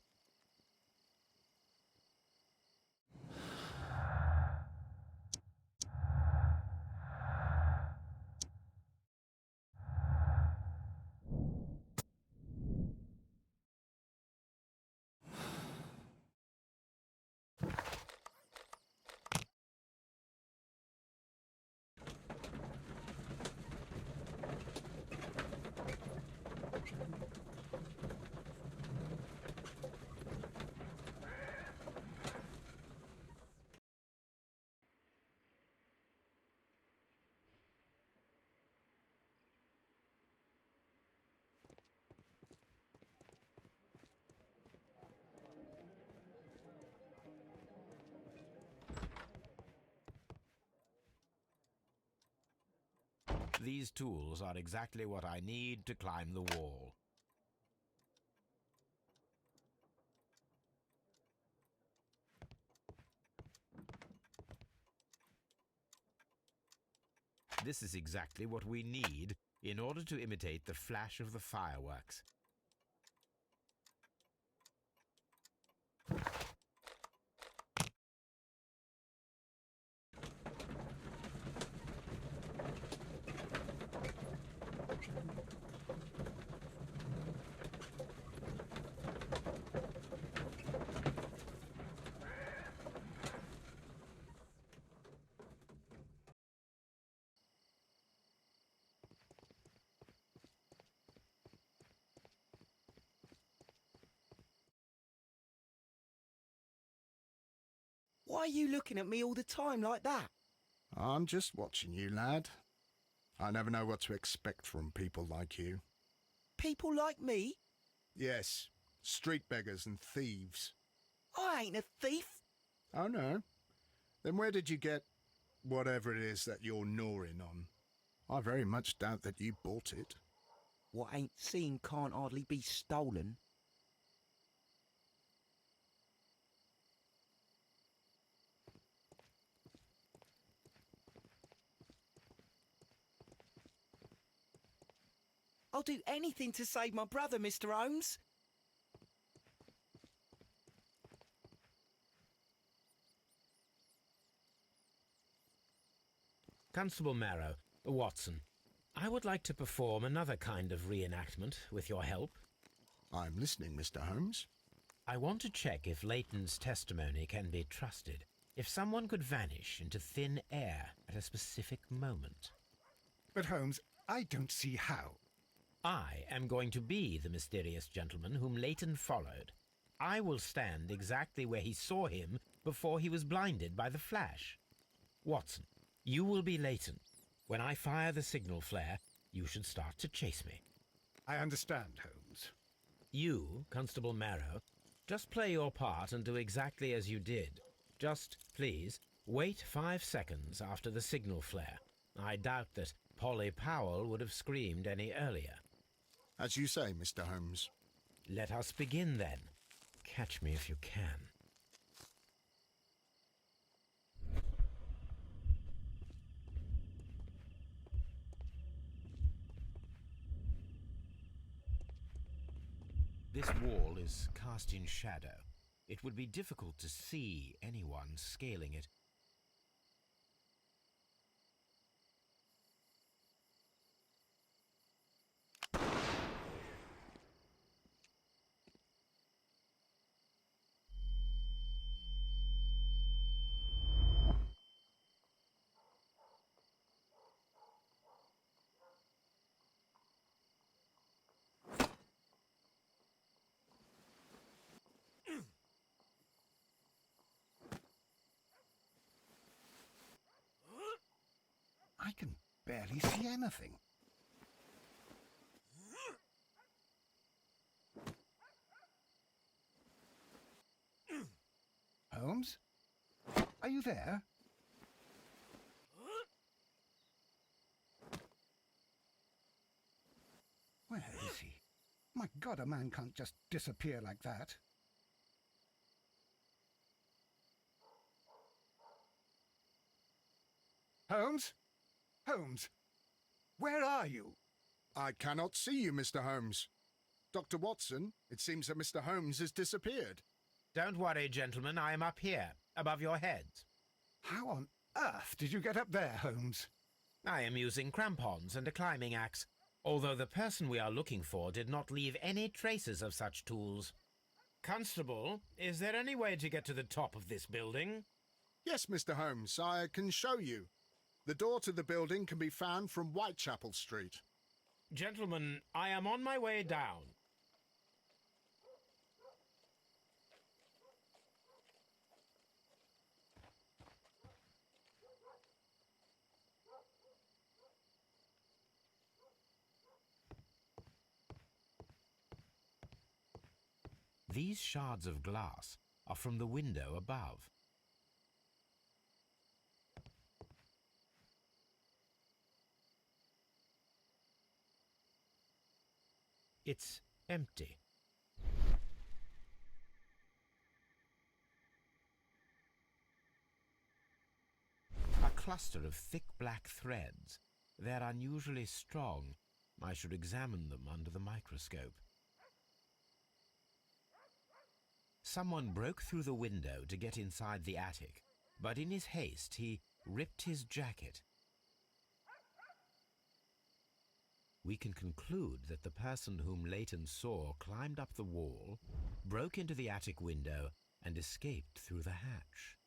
These tools are exactly what I need to climb the wall. This is exactly what we need in order to imitate the flash of the fireworks. Why are you looking at me all the time like that? I'm just watching you, lad. I never know what to expect from people like you. People like me? Yes, street beggars and thieves. I ain't a thief. Oh, no? Then where did you get whatever it is that you're gnawing on? I very much doubt that you bought it. What ain't seen can't hardly be stolen. I'll do anything to save my brother, Mr. Holmes. Constable Marrow, Watson, I would like to perform another kind of reenactment with your help. I'm listening, Mr. Holmes. I want to check if Leighton's testimony can be trusted. If someone could vanish into thin air at a specific moment. But Holmes, I don't see how. I am going to be the mysterious gentleman whom Leighton followed. I will stand exactly where he saw him before he was blinded by the flash. Watson, you will be Leighton. When I fire the signal flare, you should start to chase me. I understand, Holmes. You, Constable Marrow, just play your part and do exactly as you did. Just, please, wait 5 seconds after the signal flare. I doubt that Polly Powell would have screamed any earlier. As you say, Mr. Holmes. Let us begin, then. Catch me if you can. This wall is cast in shadow. It would be difficult to see anyone scaling it. I can barely see anything. Holmes? Are you there? Where is he? My God, a man can't just disappear like that. Holmes? Holmes? Where are you? I cannot see you, Mr. Holmes. Dr. Watson, it seems that Mr. Holmes has disappeared. Don't worry, gentlemen, I am up here, above your heads. How on earth did you get up there, Holmes? I am using crampons and a climbing axe, although the person we are looking for did not leave any traces of such tools. Constable, is there any way to get to the top of this building? Yes, Mr. Holmes, I can show you. The door to the building can be found from Whitechapel Street. Gentlemen, I am on my way down. These shards of glass are from the window above. It's empty. A cluster of thick black threads. They're unusually strong. I should examine them under the microscope. Someone broke through the window to get inside the attic, but in his haste he ripped his jacket. We can conclude that the person whom Leighton saw climbed up the wall, broke into the attic window, and escaped through the hatch.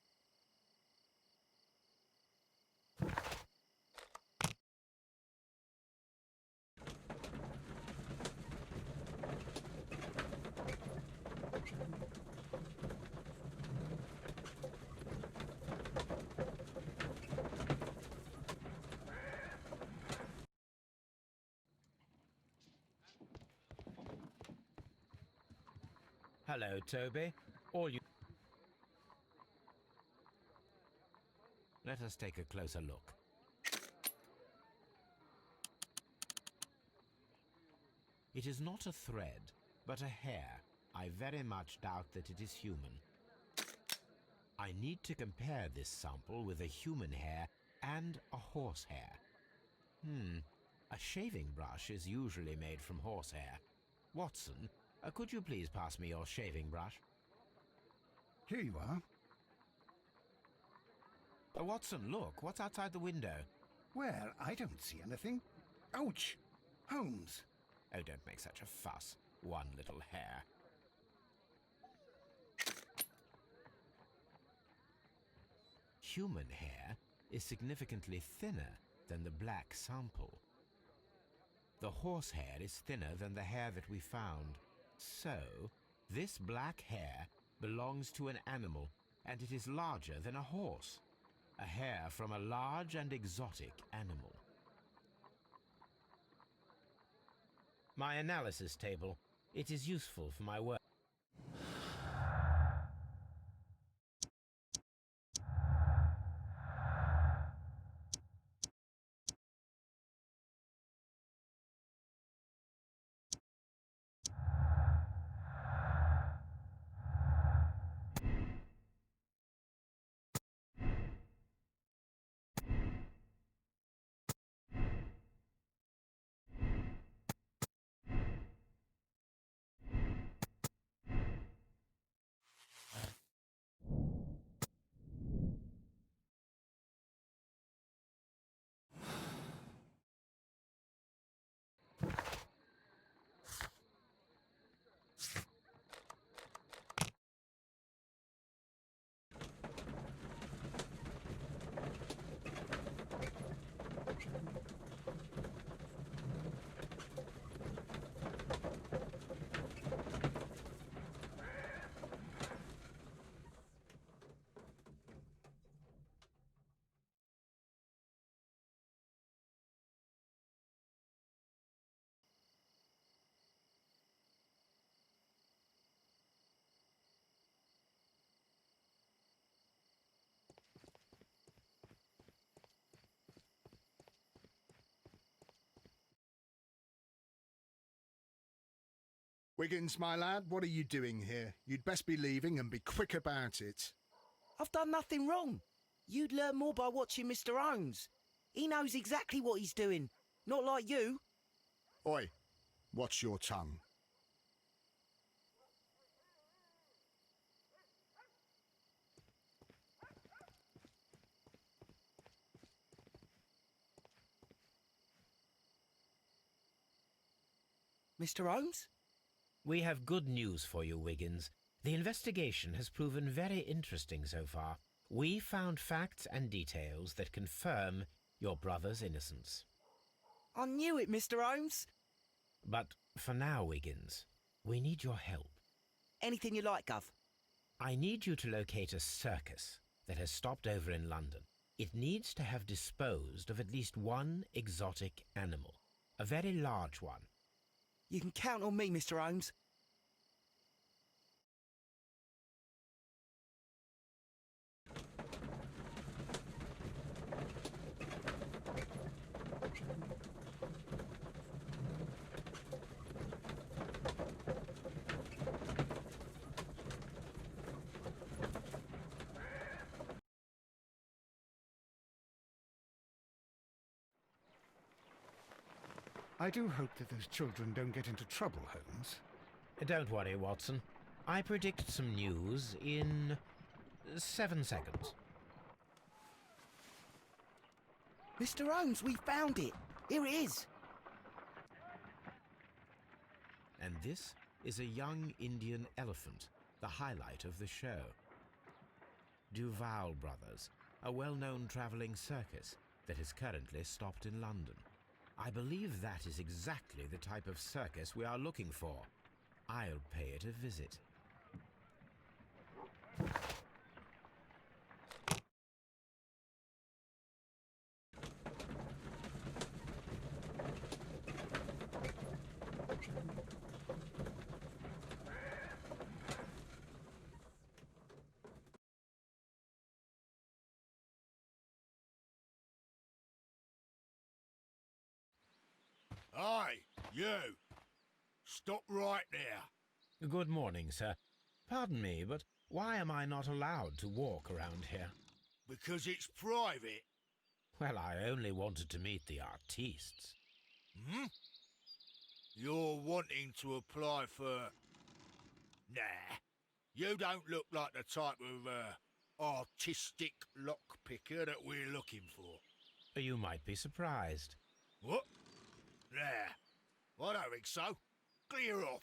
Hello, Toby. All you... Let us take a closer look. It is not a thread, but a hair. I very much doubt that it is human. I need to compare this sample with a human hair and a horse hair. A shaving brush is usually made from horsehair. Watson, could you please pass me your shaving brush? Here you are. Watson, look, what's outside the window? Where? I don't see anything. Ouch! Holmes! Oh, don't make such a fuss. One little hair. Human hair is significantly thinner than the black sample. The horse hair is thinner than the hair that we found. So, this black hair belongs to an animal, and it is larger than a horse. A hair from a large and exotic animal. My analysis table. It is useful for my work. Wiggins, my lad, what are you doing here? You'd best be leaving and be quick about it. I've done nothing wrong. You'd learn more by watching Mr. Holmes. He knows exactly what he's doing, not like you. Oi, watch your tongue. Mr. Holmes? We have good news for you, Wiggins. The investigation has proven very interesting so far. We found facts and details that confirm your brother's innocence. I knew it, Mr. Holmes. But for now, Wiggins, we need your help. Anything you like, Gov. I need you to locate a circus that has stopped over in London. It needs to have disposed of at least one exotic animal, a very large one. You can count on me, Mr. Holmes. I do hope that those children don't get into trouble, Holmes. Don't worry, Watson. I predict some news in 7 seconds. Mr. Holmes, we found it. Here it is. And this is a young Indian elephant, the highlight of the show. Duval Brothers, a well-known travelling circus that is currently stopped in London. I believe that is exactly the type of circus we are looking for. I'll pay it a visit. Hey, you! Stop right there. Good morning, sir. Pardon me, but why am I not allowed to walk around here? Because it's private. Well, I only wanted to meet the artistes. Hmm? You're wanting to apply for... Nah. You don't look like the type of, artistic lockpicker that we're looking for. You might be surprised. What? Nah. I don't think so. Clear off.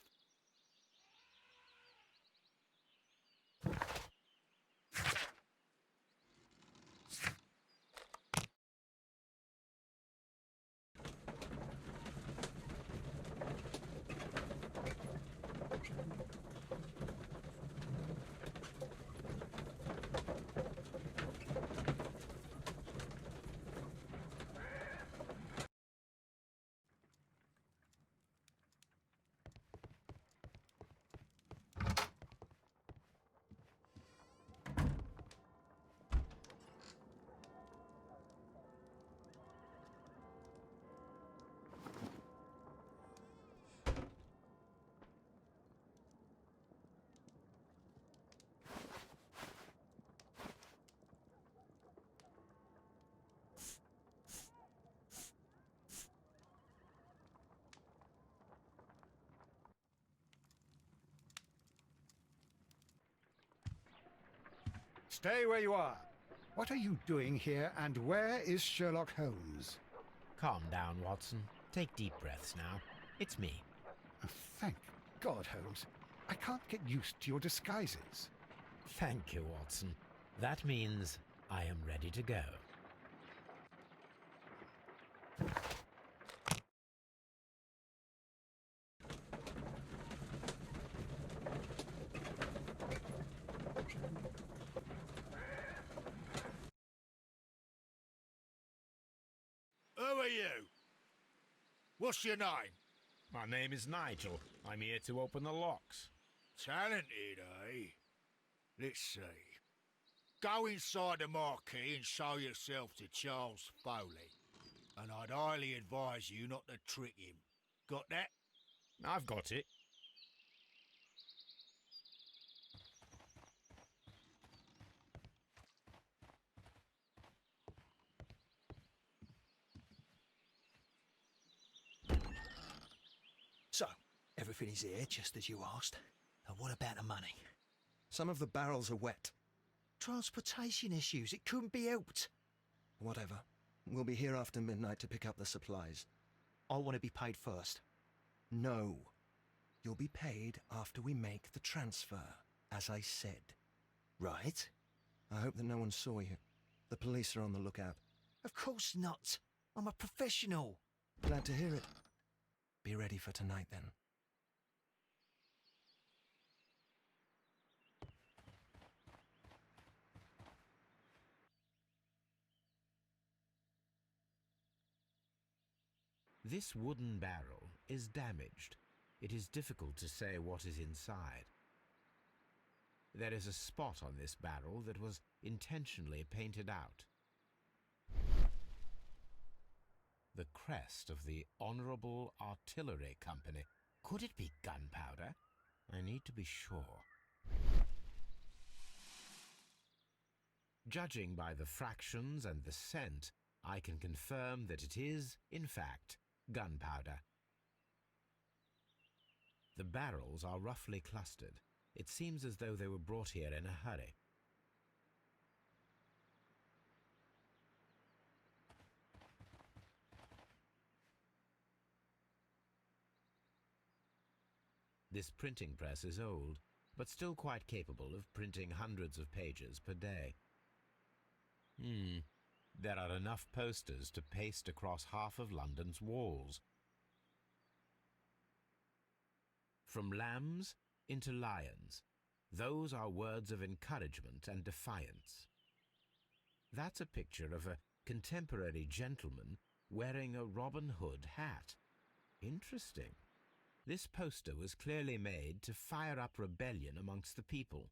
Stay where you are. What are you doing here, and where is Sherlock Holmes? Calm down, Watson. Take deep breaths now. It's me. Oh, thank God, Holmes. I can't get used to your disguises. Thank you, Watson. That means I am ready to go. Who are you? What's your name? My name is Nigel. I'm here to open the locks. Talented, eh? Let's see. Go inside the marquee and show yourself to Charles Foley. And I'd highly advise you not to trick him. Got that? I've got it. everything is here, just as you asked. And what about the money? Some of the barrels are wet. Transportation issues, it couldn't be helped. Whatever. We'll be here after midnight to pick up the supplies. I want to be paid first. No. You'll be paid after we make the transfer, as I said. Right. I hope that no one saw you. The police are on the lookout. Of course not. I'm a professional. Glad to hear it. Be ready for tonight, then. This wooden barrel is damaged. It is difficult to say what is inside. There is a spot on this barrel that was intentionally painted out. The crest of the Honourable Artillery Company. Could it be gunpowder? I need to be sure. Judging by the fractions and the scent, I can confirm that it is, in fact, gunpowder. The barrels are roughly clustered. It seems as though they were brought here in a hurry. This printing press is old, but still quite capable of printing hundreds of pages per day. There are enough posters to paste across half of London's walls. From lambs into lions, those are words of encouragement and defiance. That's a picture of a contemporary gentleman wearing a Robin Hood hat. Interesting. This poster was clearly made to fire up rebellion amongst the people.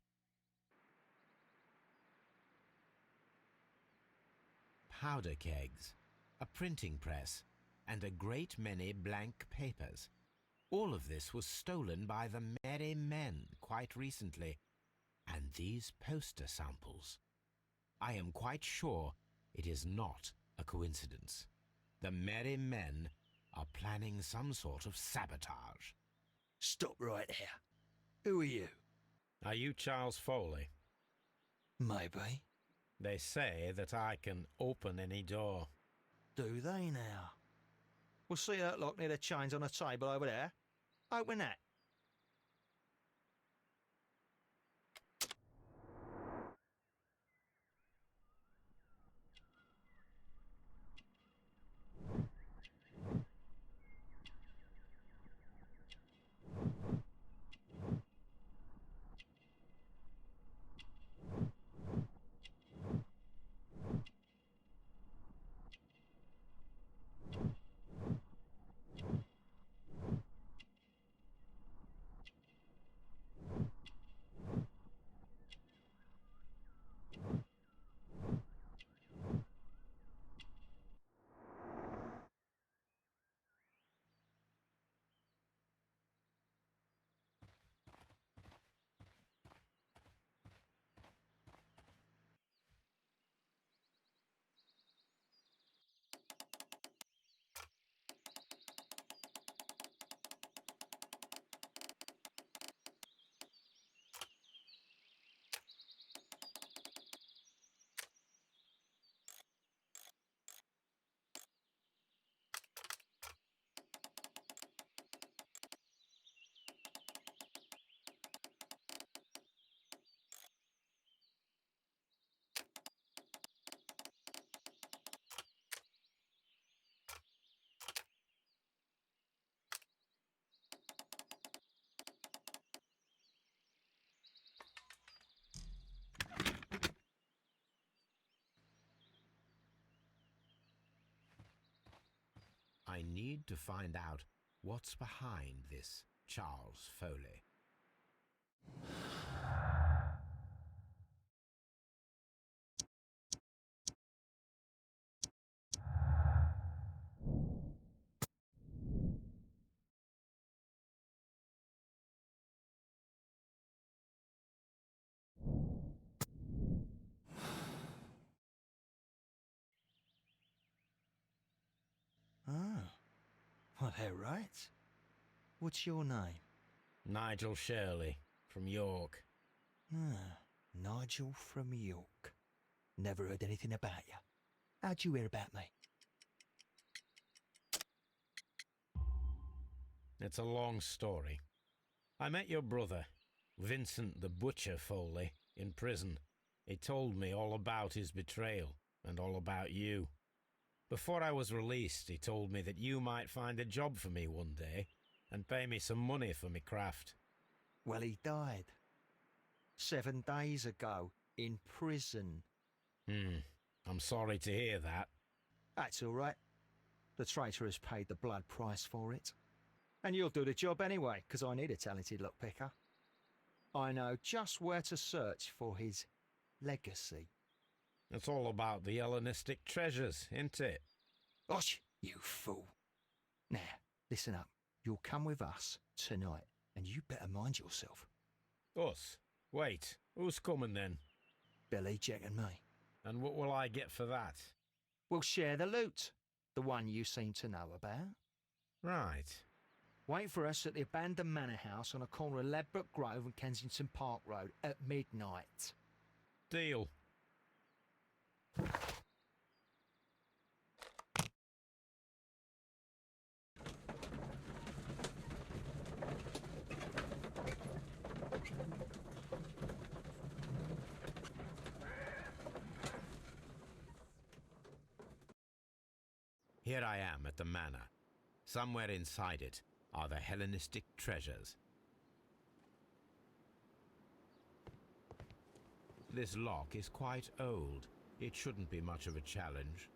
Powder kegs, a printing press, and a great many blank papers. All of this was stolen by the Merry Men quite recently, and these poster samples. I am quite sure it is not a coincidence. The Merry Men are planning some sort of sabotage. Stop right there. Who are you? Are you Charles Foley? Maybe. They say that I can open any door. Do they now? We'll see that lock near the chains on the table over there. Open that. I need to find out what's behind this Charles Foley. Oh. Well, they're right. What's your name? Nigel Shirley, from York. Nigel from York. Never heard anything about you. How'd you hear about me? It's a long story. I met your brother, Vincent the Butcher Foley, in prison. He told me all about his betrayal and all about you. Before I was released, he told me that you might find a job for me one day and pay me some money for me craft. Well, he died 7 days ago in prison. I'm sorry to hear that. That's all right. The traitor has paid the blood price for it. And you'll do the job anyway, because I need a talented lockpicker. I know just where to search for his legacy. It's all about the Hellenistic treasures, isn't it? Osh, you fool. Now, listen up. You'll come with us tonight, and you better mind yourself. Us? Wait, who's coming then? Billy, Jack and me. And what will I get for that? We'll share the loot. The one you seem to know about. Right. Wait for us at the abandoned manor house on the corner of Ladbroke Grove and Kensington Park Road at midnight. Deal. Here I am at the manor. Somewhere inside it are the Hellenistic treasures. This lock is quite old. It shouldn't be much of a challenge.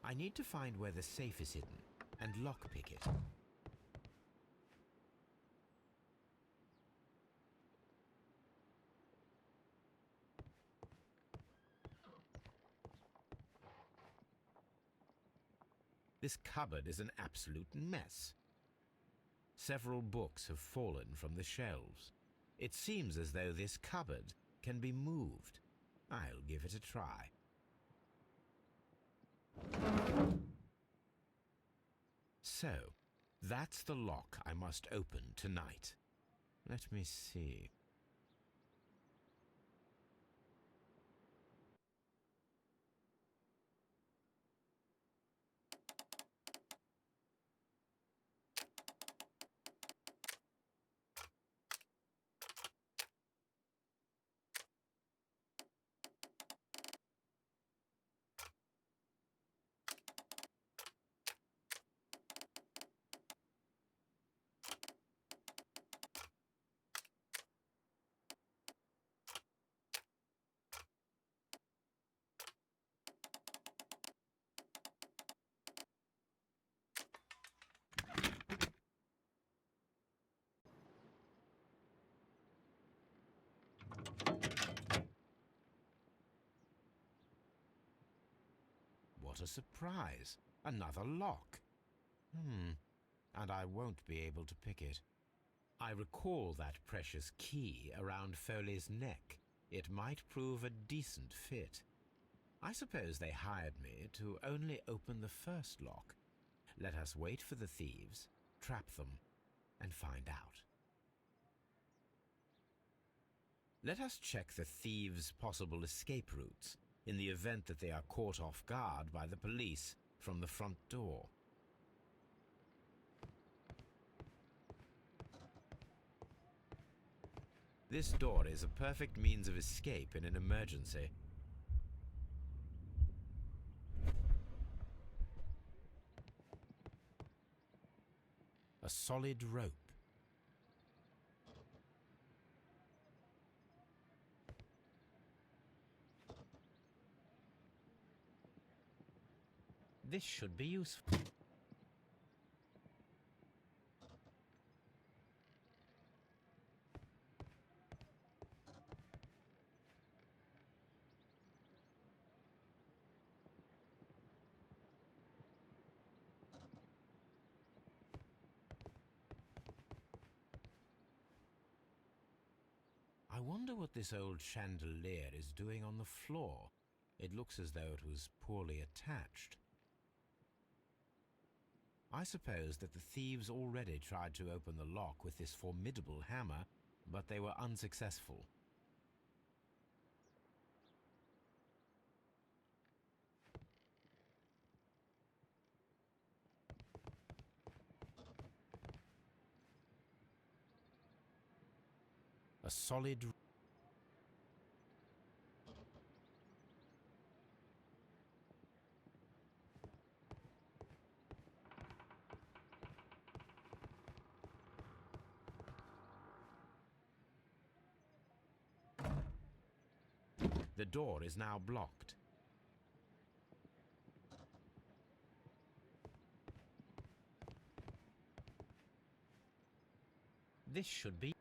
I need to find where the safe is hidden and lockpick it. This cupboard is an absolute mess. Several books have fallen from the shelves. It seems as though this cupboard can be moved. I'll give it a try. So, that's the lock I must open tonight. Let me see. What a surprise! Another lock. And I won't be able to pick it. I recall that precious key around Foley's neck. It might prove a decent fit. I suppose they hired me to only open the first lock. Let us wait for the thieves, trap them, and find out. Let us check the thieves' possible escape routes in the event that they are caught off guard by the police from the front door. This door is a perfect means of escape in an emergency. A solid rope. This should be useful. I wonder what this old chandelier is doing on the floor. It looks as though it was poorly attached. I suppose that the thieves already tried to open the lock with this formidable hammer, but they were unsuccessful. A solid... The door is now blocked. This should be...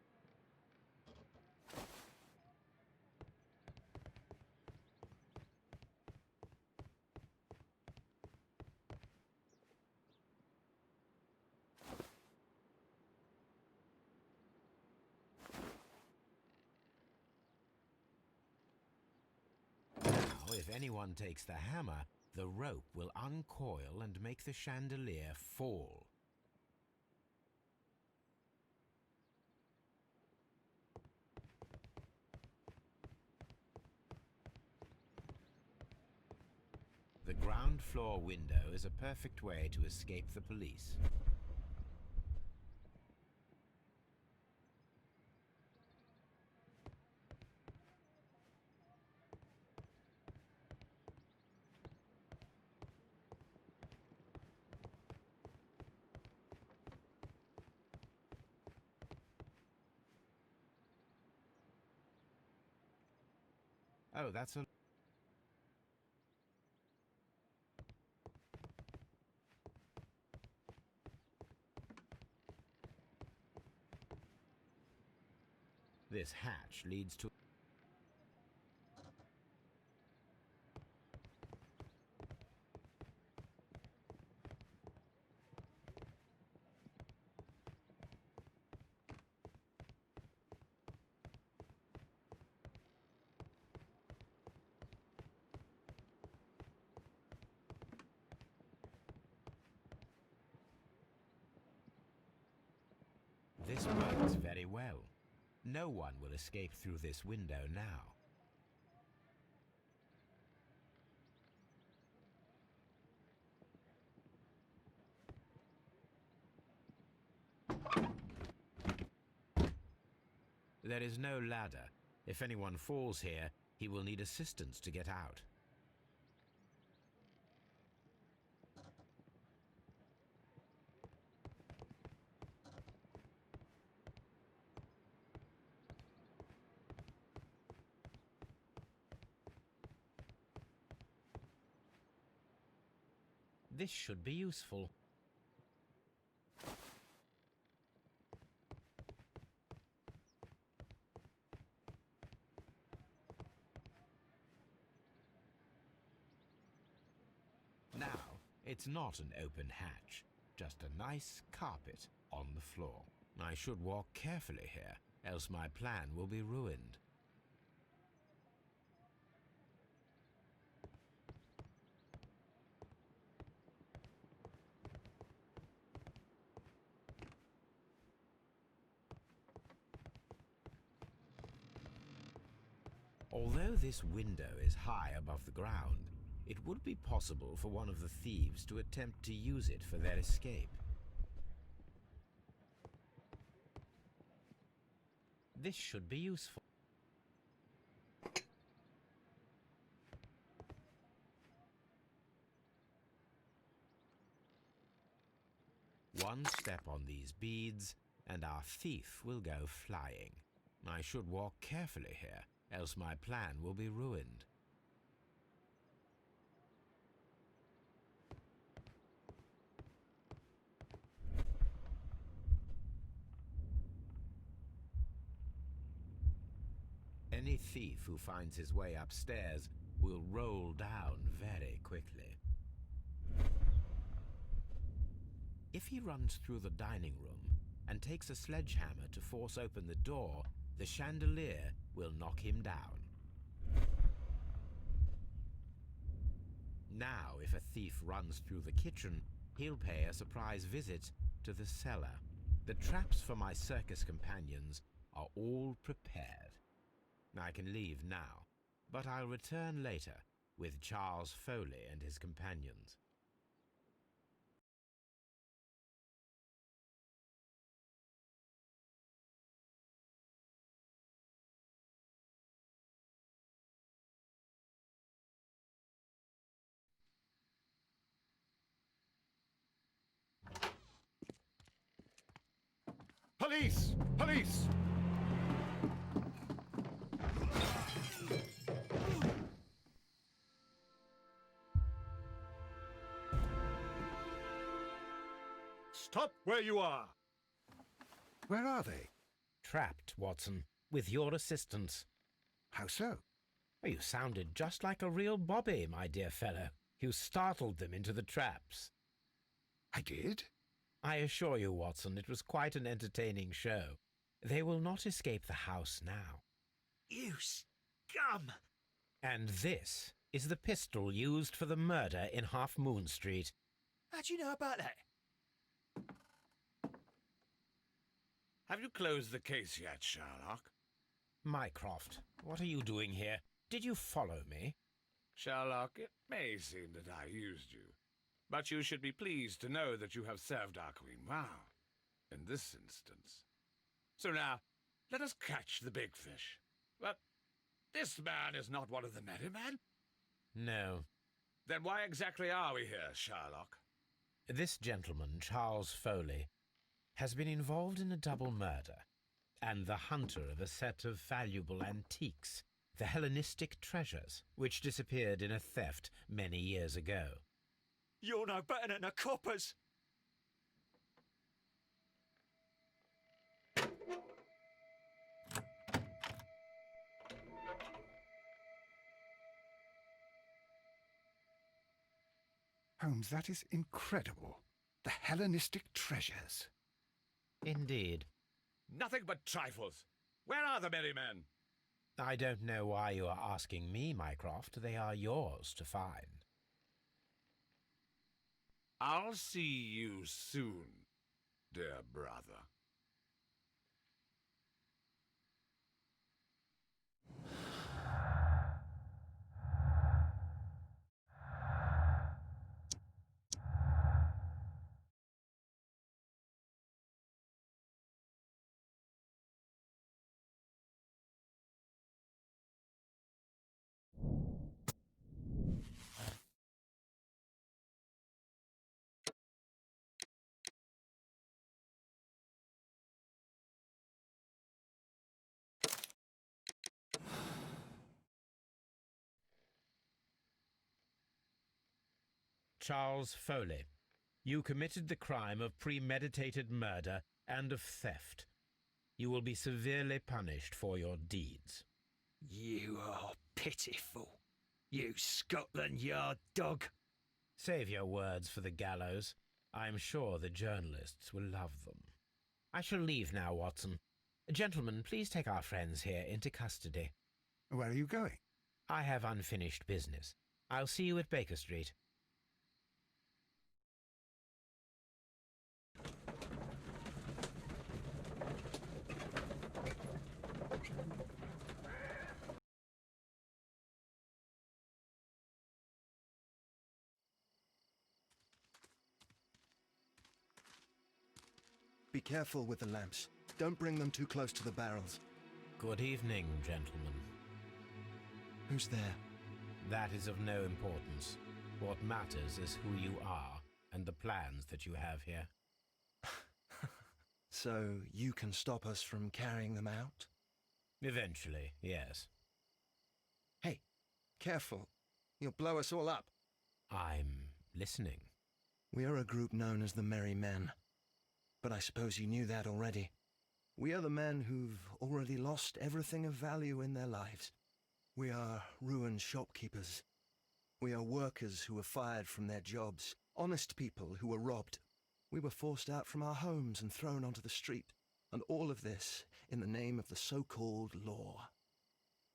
If anyone takes the hammer, the rope will uncoil and make the chandelier fall. The ground floor window is a perfect way to escape the police. Oh, that's a... This hatch leads to... This works very well. No one will escape through this window now. There is no ladder. If anyone falls here, he will need assistance to get out. This should be useful. Now, it's not an open hatch, just a nice carpet on the floor. I should walk carefully here, else my plan will be ruined. Although this window is high above the ground, it would be possible for one of the thieves to attempt to use it for their escape. This should be useful. One step on these beads, and our thief will go flying. I should walk carefully here, else my plan will be ruined. Any thief who finds his way upstairs will roll down very quickly. If he runs through the dining room and takes a sledgehammer to force open the door, the chandelier will knock him down. Now, if a thief runs through the kitchen, he'll pay a surprise visit to the cellar. The traps for my circus companions are all prepared. I can leave now, but I'll return later with Charles Foley and his companions. Police! Police! Stop where you are! Where are they? Trapped, Watson, with your assistance. How so? You sounded just like a real bobby, my dear fellow. You startled them into the traps. I did? I assure you, Watson, it was quite an entertaining show. They will not escape the house now. You scum! And this is the pistol used for the murder in Half Moon Street. How do you know about that? Have you closed the case yet, Sherlock? Mycroft, what are you doing here? Did you follow me? Sherlock, it may seem that I used you, but you should be pleased to know that you have served our queen well, in this instance. So now, let us catch the big fish. But this man is not one of the merry men? No. Then why exactly are we here, Sherlock? This gentleman, Charles Foley, has been involved in a double murder, and the hunter of a set of valuable antiques, the Hellenistic treasures, which disappeared in a theft many years ago. You're no better than the coppers! Holmes, that is incredible. The Hellenistic treasures. Indeed. Nothing but trifles. Where are the merry men? I don't know why you are asking me, Mycroft. They are yours to find. I'll see you soon, dear brother. Charles Foley, you committed the crime of premeditated murder and of theft. You will be severely punished for your deeds. You are pitiful, you Scotland Yard dog. Save your words for the gallows. I'm sure the journalists will love them. I shall leave now, Watson. Gentlemen, please take our friends here into custody. Where are you going? I have unfinished business. I'll see you at Baker Street. Be careful with the lamps. Don't bring them too close to the barrels. Good evening, gentlemen. Who's there? That is of no importance. What matters is who you are and the plans that you have here. So you can stop us from carrying them out? Eventually, yes. Hey, careful. You'll blow us all up. I'm listening. We are a group known as the Merry Men. But I suppose you knew that already. We are the men who've already lost everything of value in their lives. We are ruined shopkeepers. We are workers who were fired from their jobs. Honest people who were robbed. We were forced out from our homes and thrown onto the street. And all of this in the name of the so-called law.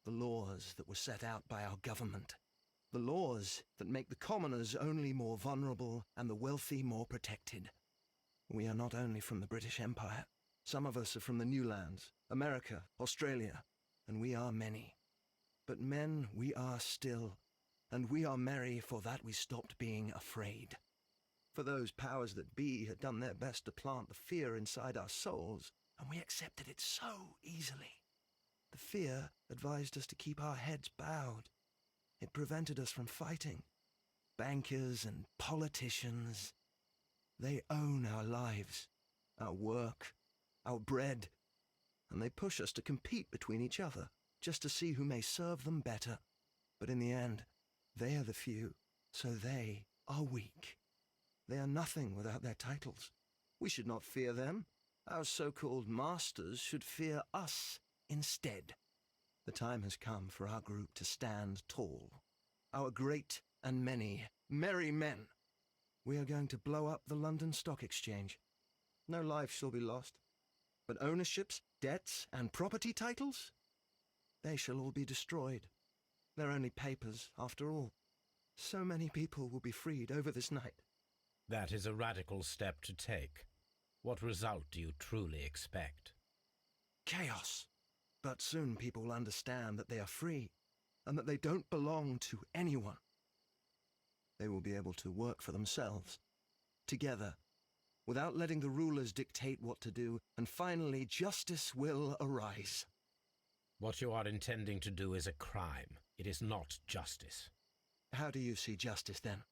The laws that were set out by our government. The laws that make the commoners only more vulnerable and the wealthy more protected. We are not only from the British Empire. Some of us are from the New Lands, America, Australia, and we are many. But men we are still, and we are merry for that we stopped being afraid. For those powers that be had done their best to plant the fear inside our souls, and we accepted it so easily. The fear advised us to keep our heads bowed. It prevented us from fighting. Bankers and politicians, they own our lives, our work, our bread, and they push us to compete between each other, just to see who may serve them better. But in the end, they are the few, so they are weak. They are nothing without their titles. We should not fear them. Our so-called masters should fear us instead. The time has come for our group to stand tall. Our great and many merry men. We are going to blow up the London Stock Exchange. No life shall be lost. But ownerships, debts, and property titles? They shall all be destroyed. They're only papers, after all. So many people will be freed over this night. That is a radical step to take. What result do you truly expect? Chaos. But soon people will understand that they are free, and that they don't belong to anyone. They will be able to work for themselves, together, without letting the rulers dictate what to do, and finally justice will arise. What you are intending to do is a crime. It is not justice. How do you see justice, then?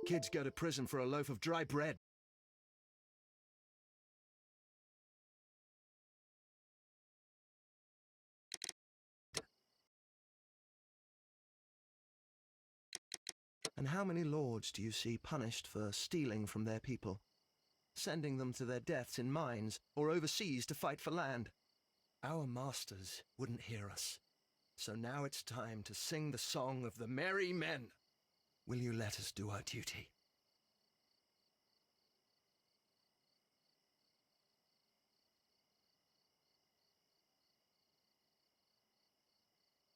Kids go to prison for a loaf of dry bread. And how many lords do you see punished for stealing from their people, sending them to their deaths in mines or overseas to fight for land? Our masters wouldn't hear us. So now it's time to sing the song of the merry men. Will you let us do our duty?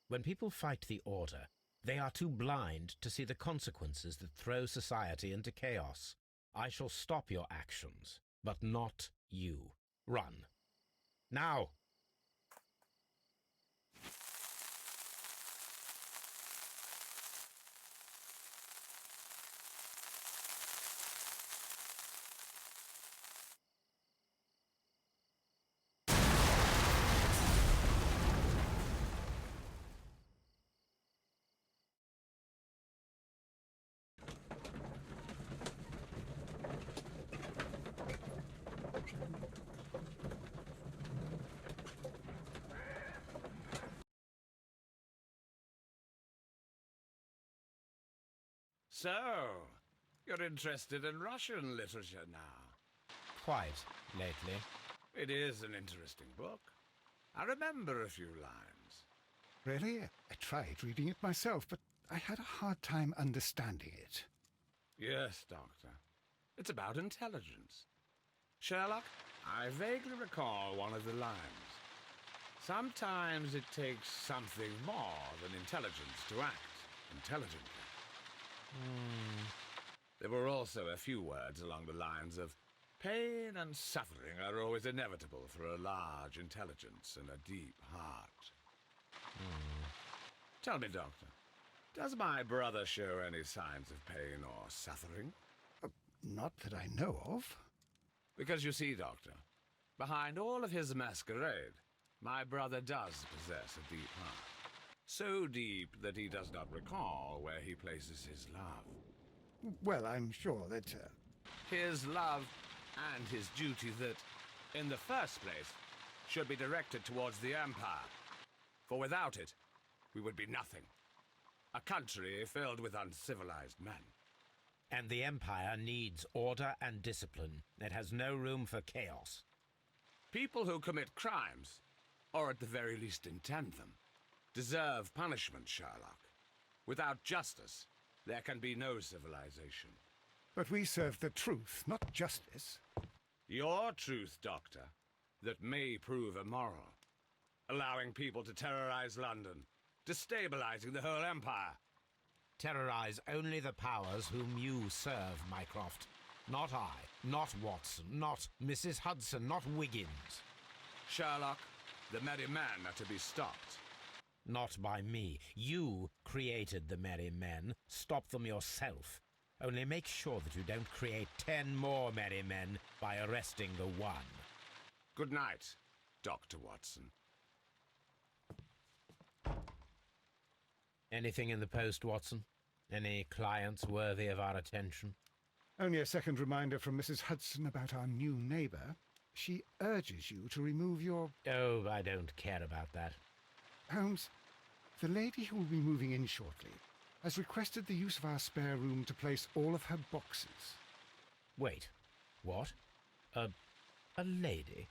When people fight the order, they are too blind to see the consequences that throw society into chaos. I shall stop your actions, but not you. Run. Now! So, you're interested in Russian literature now? Quite, lately. It is an interesting book. I remember a few lines. Really? I tried reading it myself, but I had a hard time understanding it. Yes, Doctor. It's about intelligence. Sherlock, I vaguely recall one of the lines. Sometimes it takes something more than intelligence to act intelligently. There were also a few words along the lines of pain and suffering are always inevitable for a large intelligence and a deep heart. Tell me, Doctor, does my brother show any signs of pain or suffering? Not that I know of. Because you see, Doctor, Behind all of his masquerade, my brother does possess a deep heart. So deep that he does not recall where he places his love. Well, I'm sure that... His love and his duty that, in the first place, should be directed towards the Empire. For without it, we would be nothing. A country filled with uncivilized men. And the Empire needs order and discipline. It has no room for chaos. People who commit crimes, or at the very least intend them, deserve punishment, Sherlock. Without justice, there can be no civilization. But we serve the truth, not justice. Your truth, Doctor, that may prove immoral. Allowing people to terrorize London, destabilizing the whole Empire. Terrorize only the powers whom you serve, Mycroft. Not I, not Watson, not Mrs. Hudson, not Wiggins. Sherlock, the merry men are to be stopped. Not by me. You created the merry men. Stop them yourself. Only make sure that you don't create 10 more merry men by arresting the one. Good night, Dr. Watson. Anything in the post, Watson? Any clients worthy of our attention? Only a second reminder from Mrs. Hudson about our new neighbour. She urges you to remove your... Oh, I don't care about that. Holmes, the lady who will be moving in shortly has requested the use of our spare room to place all of her boxes. Wait, what? A lady?